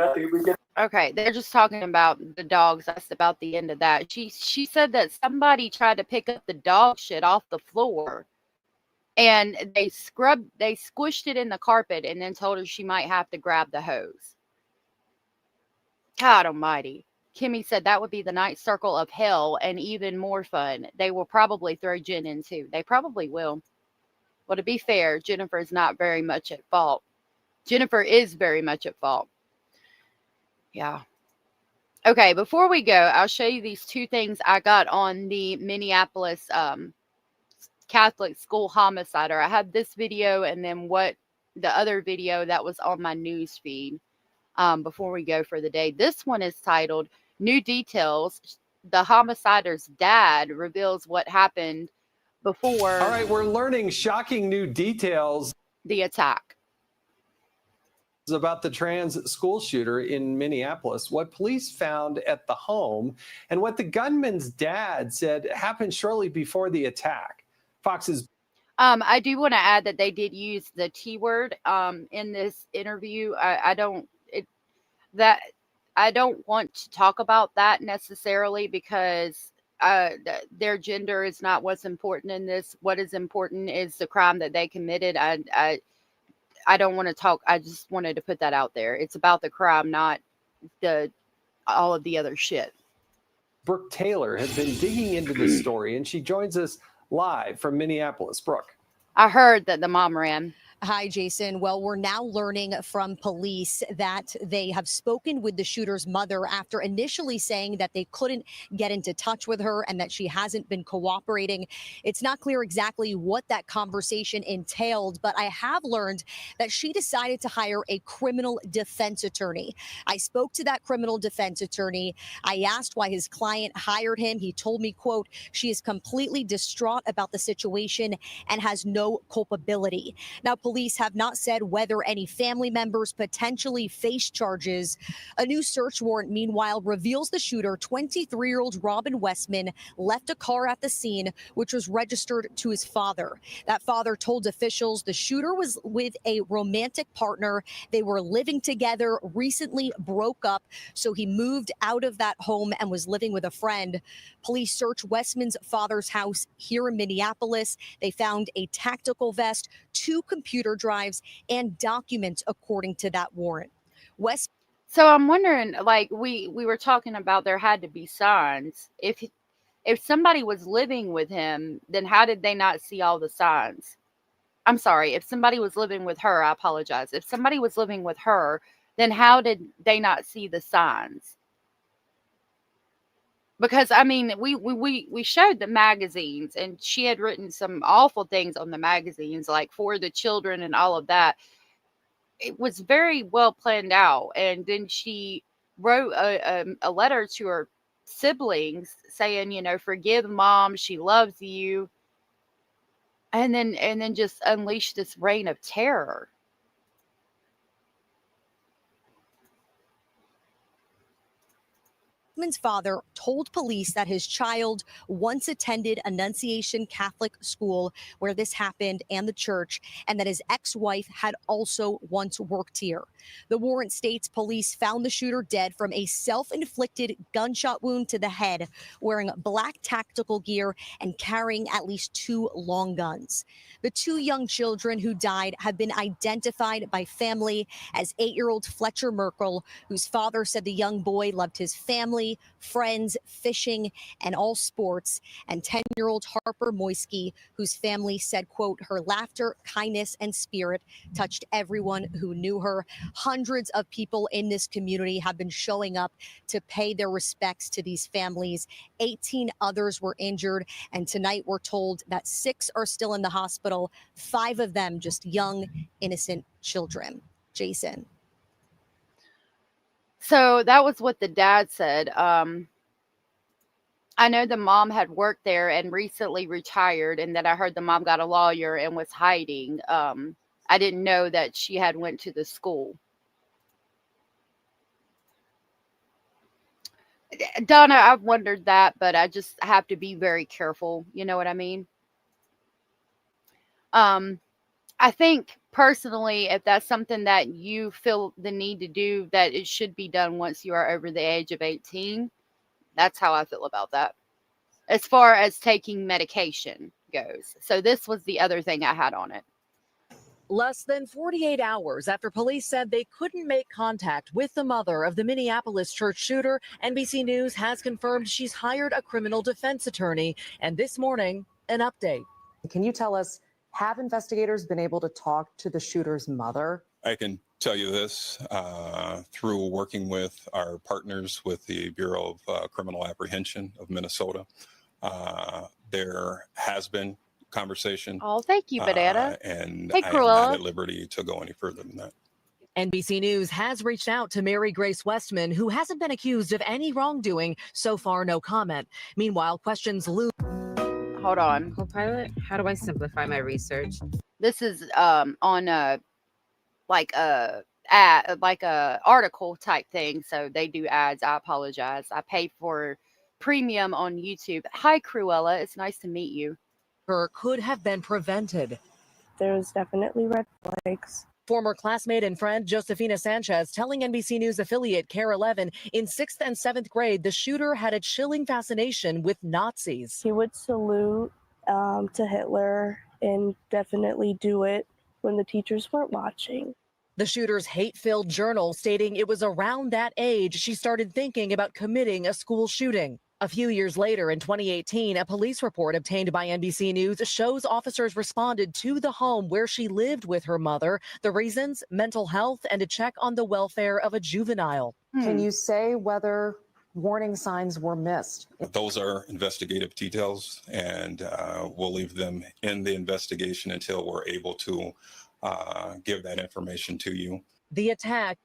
get. Okay, they're just talking about the dogs. That's about the end of that. She said that somebody tried to pick up the dog shit off the floor, and they squished it in the carpet, and then told her she might have to grab the hose. God almighty. Kimmy said that would be the night circle of hell and even more fun. They will probably throw Jen in too. They probably will. Well, to be fair, Jennifer is not very much at fault. Jennifer is very much at fault. Yeah. Okay, before we go, I'll show you these two things I got on the Minneapolis Catholic school homicide. I have this video and then the other video that was on my news feed before we go for the day. This one is titled New Details. The homicider's dad reveals what happened before. All right, we're learning shocking new details. The attack. About the trans school shooter in Minneapolis, what police found at the home, and what the gunman's dad said happened shortly before the attack. Fox's. I do want to add that they did use the T word in this interview. I don't want to talk about that necessarily because their gender is not what's important in this. What is important is the crime that they committed. I don't want to talk. I just wanted to put that out there. It's about the crime, not all of the other shit. Brooke Taylor has been digging into this story, and she joins us live from Minneapolis. Brooke. I heard that the mom ran. Hi, Jason. Well, we're now learning from police that they have spoken with the shooter's mother after initially saying that they couldn't get into touch with her and that she hasn't been cooperating. It's not clear exactly what that conversation entailed, but I have learned that she decided to hire a criminal defense attorney. I spoke to that criminal defense attorney. I asked why his client hired him. He told me, quote, she is completely distraught about the situation and has no culpability. Now, police have not said whether any family members potentially face charges. A new search warrant, meanwhile, reveals the shooter, 23-year-old Robin Westman, left a car at the scene, which was registered to his father. That father told officials the shooter was with a romantic partner. They were living together, recently broke up, so he moved out of that home and was living with a friend. Police searched Westman's father's house here in Minneapolis. They found a tactical vest, 2 computer drives, and documents, according to that warrant. So I'm wondering, like we were talking about, there had to be signs. If somebody was living with him, then how did they not see all the signs? I'm sorry, if somebody was living with her, I apologize. If somebody was living with her, then how did they not see the signs? Because I mean, we showed the magazines, and she had written some awful things on the magazines, like for the children and all of that. It was very well planned out. And then she wrote a letter to her siblings saying, you know, forgive mom, she loves you. And then just unleashed this reign of terror. Westman's father told police that his child once attended Annunciation Catholic School where this happened and the church, and that his ex-wife had also once worked here. The warrant states police found the shooter dead from a self-inflicted gunshot wound to the head, wearing black tactical gear and carrying at least 2 long guns. The 2 young children who died have been identified by family as 8-year-old Fletcher Merkel, whose father said the young boy loved his family, friends, fishing, and all sports, and 10-year-old Harper Moisky, whose family said, quote, her laughter, kindness, and spirit touched everyone who knew her. Hundreds of people in this community have been showing up to pay their respects to these families. 18 others were injured, and tonight we're told that 6 are still in the hospital, 5 of them just young, innocent children. Jason. So that was what the dad said. I know the mom had worked there and recently retired, and then I heard the mom got a lawyer and was hiding. I didn't know that she had went to the school. Donna, I've wondered that, but I just have to be very careful. You know what I mean? I think personally, if that's something that you feel the need to do, that it should be done once you are over the age of 18. That's how I feel about that. As far as taking medication goes. So this was the other thing I had on it. Less than 48 hours after police said they couldn't make contact with the mother of the Minneapolis church shooter, NBC News has confirmed she's hired a criminal defense attorney. And this morning, an update. Can you tell us, have investigators been able to talk to the shooter's mother? I can tell you this, through working with our partners with the Bureau of Criminal Apprehension of Minnesota, there has been conversation. Oh, thank you, Banana. And Hey, I am not Cruella. at liberty to go any further than that. NBC News has reached out to Mary Grace Westman, who hasn't been accused of any wrongdoing. So far, no comment. Meanwhile, questions loom. Hold on. Copilot, how do I simplify my research? This is on a like a ad, like a article type thing. So they do ads. I apologize. I pay for premium on YouTube. Hi, Cruella. It's nice to meet you. could have been prevented. There's definitely red flags. Former classmate and friend Josefina Sanchez telling NBC News affiliate Care 11 in 6th and 7th grade, the shooter had a chilling fascination with Nazis. He would salute to Hitler and definitely do it when the teachers weren't watching. The shooter's hate-filled journal stating it was around that age she started thinking about committing a school shooting. A few years later, in 2018, a police report obtained by NBC News shows officers responded to the home where she lived with her mother. The reasons? Mental health and a check on the welfare of a juvenile. Can you say whether warning signs were missed? Those are investigative details, and we'll leave them in the investigation until we're able to give that information to you. The attack.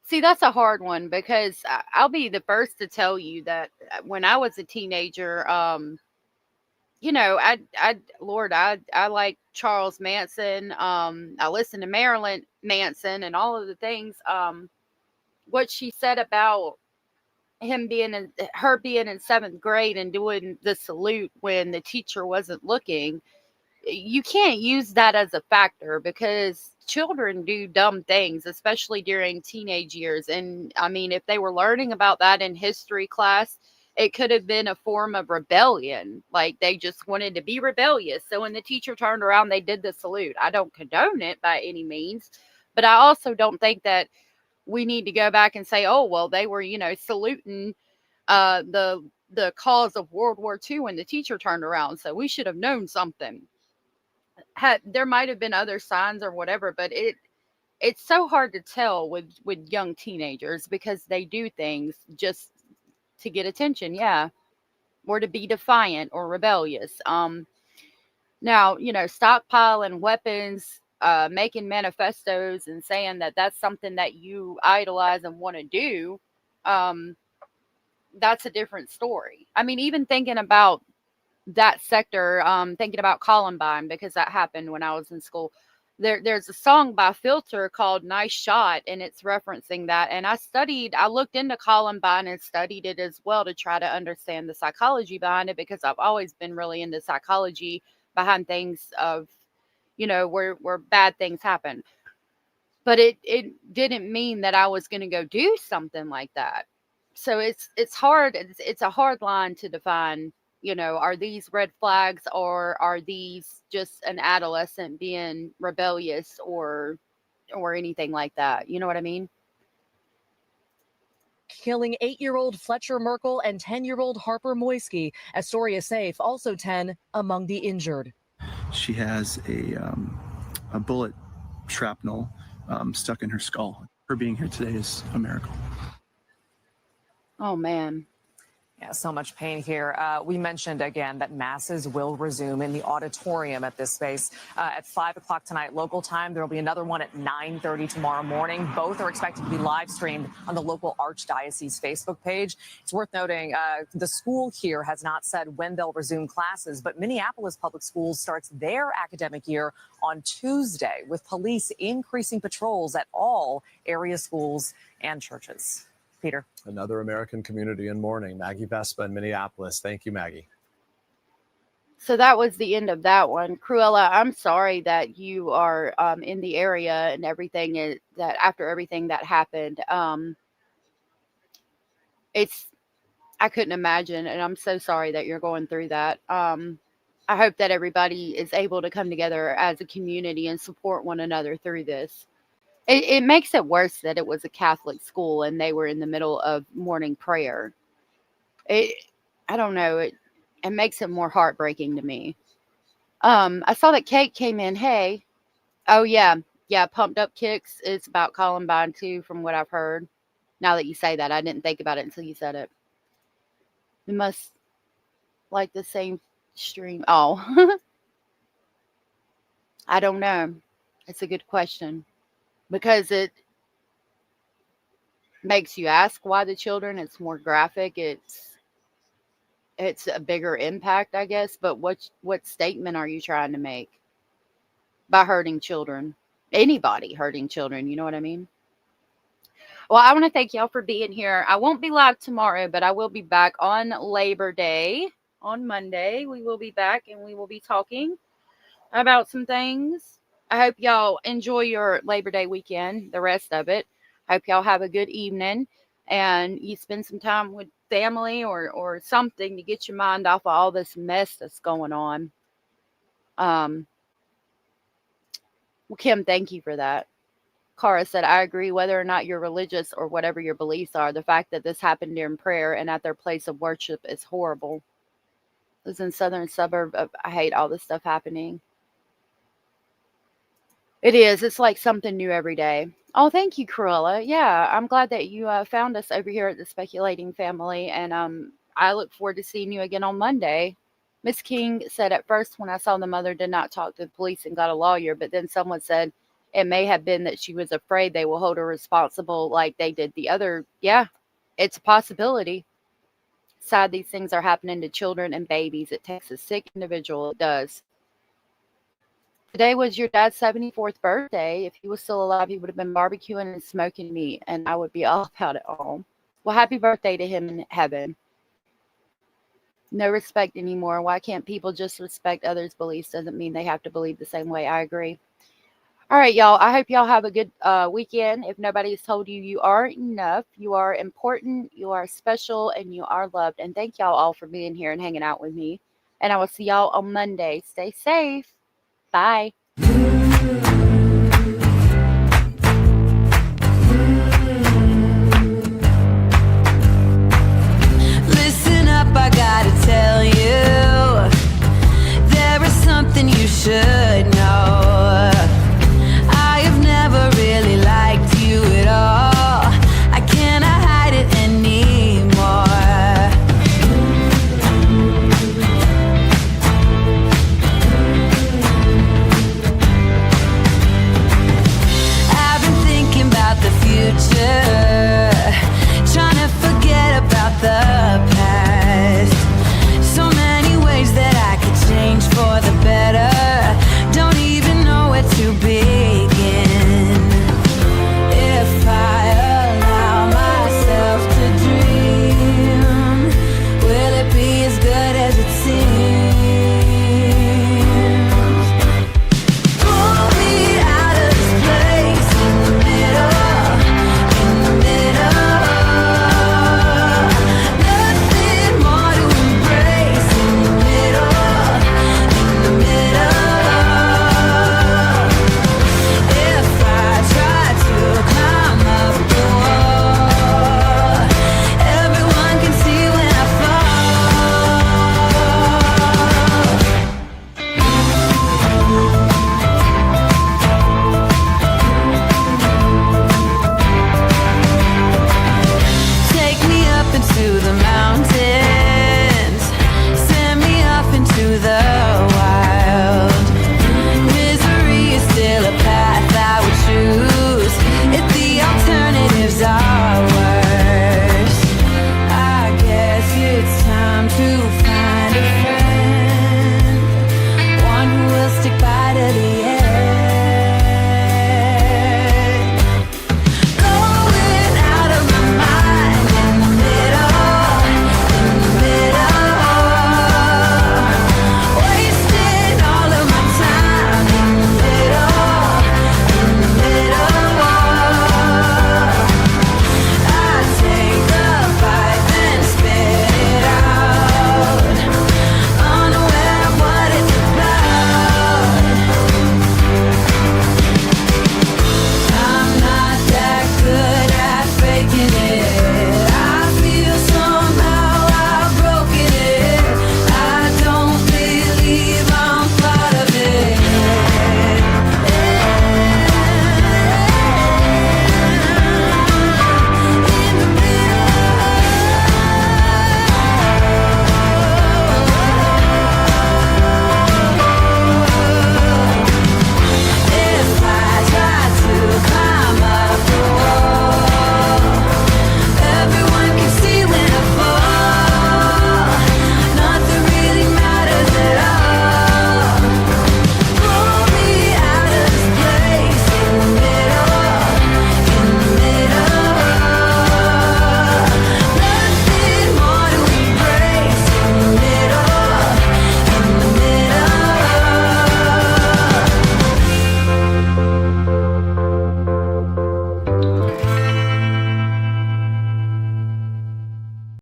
See, that's a hard one because I'll be the first to tell you that when I was a teenager, you know, I like Charles Manson. I listened to Marilyn Manson and all of the things. What she said about her being in 7th grade and doing the salute when the teacher wasn't looking, you can't use that as a factor because children do dumb things, especially during teenage years. And I mean, if they were learning about that in history class, it could have been a form of rebellion. Like they just wanted to be rebellious. So when the teacher turned around, they did the salute. I don't condone it by any means, but I also don't think that we need to go back and say, oh, well, they were, you know, saluting the cause of World War II when the teacher turned around. So we should have known something. There might have been other signs or whatever, but it's so hard to tell with young teenagers because they do things just to get attention, yeah, or to be defiant or rebellious. Now, you know, stockpiling weapons, making manifestos and saying that that's something that you idolize and want to do, that's a different story. I mean, even thinking about that sector, thinking about Columbine, because that happened when I was in school. There's a song by Filter called Nice Shot, and it's referencing that. And I looked into Columbine and studied it as well to try to understand the psychology behind it, because I've always been really into psychology behind things of, you know, where bad things happen. But it didn't mean that I was going to go do something like that. So it's hard. It's a hard line to define. You know, are these red flags or are these just an adolescent being rebellious or anything like that? You know what I mean? Killing 8-year-old Fletcher Merkel and 10-year-old Harper Moisky. Astoria Safe, also 10 among the injured. She has a bullet shrapnel stuck in her skull. Her being here today is a miracle. Oh, man. Yeah, so much pain here. We mentioned again that masses will resume in the auditorium at this space at 5 o'clock tonight local time. There will be another one at 9:30 tomorrow morning. Both are expected to be live streamed on the local Archdiocese Facebook page. It's worth noting the school here has not said when they'll resume classes, but Minneapolis Public Schools starts their academic year on Tuesday with police increasing patrols at all area schools and churches. Peter. Another American community in mourning. Maggie Vespa in Minneapolis. Thank you, Maggie. So that was the end of that one. Cruella, I'm sorry that you are in the area and everything that after everything that happened. I couldn't imagine, and I'm so sorry that you're going through that. I hope that everybody is able to come together as a community and support one another through this. It makes it worse that it was a Catholic school and they were in the middle of morning prayer. I don't know. It makes it more heartbreaking to me. I saw that Kate came in. Hey. Oh, yeah. Yeah, Pumped Up Kicks. It's about Columbine, too, from what I've heard. Now that you say that, I didn't think about it until you said it. We must like the same stream. Oh. I don't know. It's a good question. Because it makes you ask why the children. It's more graphic. It's a bigger impact, I guess. But what statement are you trying to make by hurting children? Anybody hurting children, you know what I mean? Well, I want to thank y'all for being here. I won't be live tomorrow, but I will be back on Labor Day on Monday. We will be back and we will be talking about some things. I hope y'all enjoy your Labor Day weekend, the rest of it. Hope y'all have a good evening and you spend some time with family or something to get your mind off of all this mess that's going on. Well, Kim, thank you for that. Cara said, I agree, whether or not you're religious or whatever your beliefs are, the fact that this happened during prayer and at their place of worship is horrible. It was in southern suburb of, I hate all this stuff happening. It is. It's like something new every day. Oh, thank you, Cruella. Yeah, I'm glad that you found us over here at the Speculating Family, and I look forward to seeing you again on Monday. Miss King said, at first when I saw the mother did not talk to the police and got a lawyer, but then someone said it may have been that she was afraid they will hold her responsible like they did the other. Yeah, it's a possibility. Sad these things are happening to children and babies. It takes a sick individual. It does. Today was your dad's 74th birthday. If he was still alive, he would have been barbecuing and smoking meat, and I would be all about it all. Well, happy birthday to him in heaven. No respect anymore. Why can't people just respect others' beliefs? Doesn't mean they have to believe the same way. I agree. All right, y'all. I hope y'all have a good weekend. If nobody's told you, you are enough. You are important. You are special, and you are loved. And thank y'all all for being here and hanging out with me. And I will see y'all on Monday. Stay safe. Bye. Listen up, I gotta tell you, there is something you should know. I have never really liked you at all. I cannot hide it anymore. The future, trying to forget about the past. So many ways that I could change for the better. Don't even know where to begin. If I allow myself to dream, will it be as good as it seems?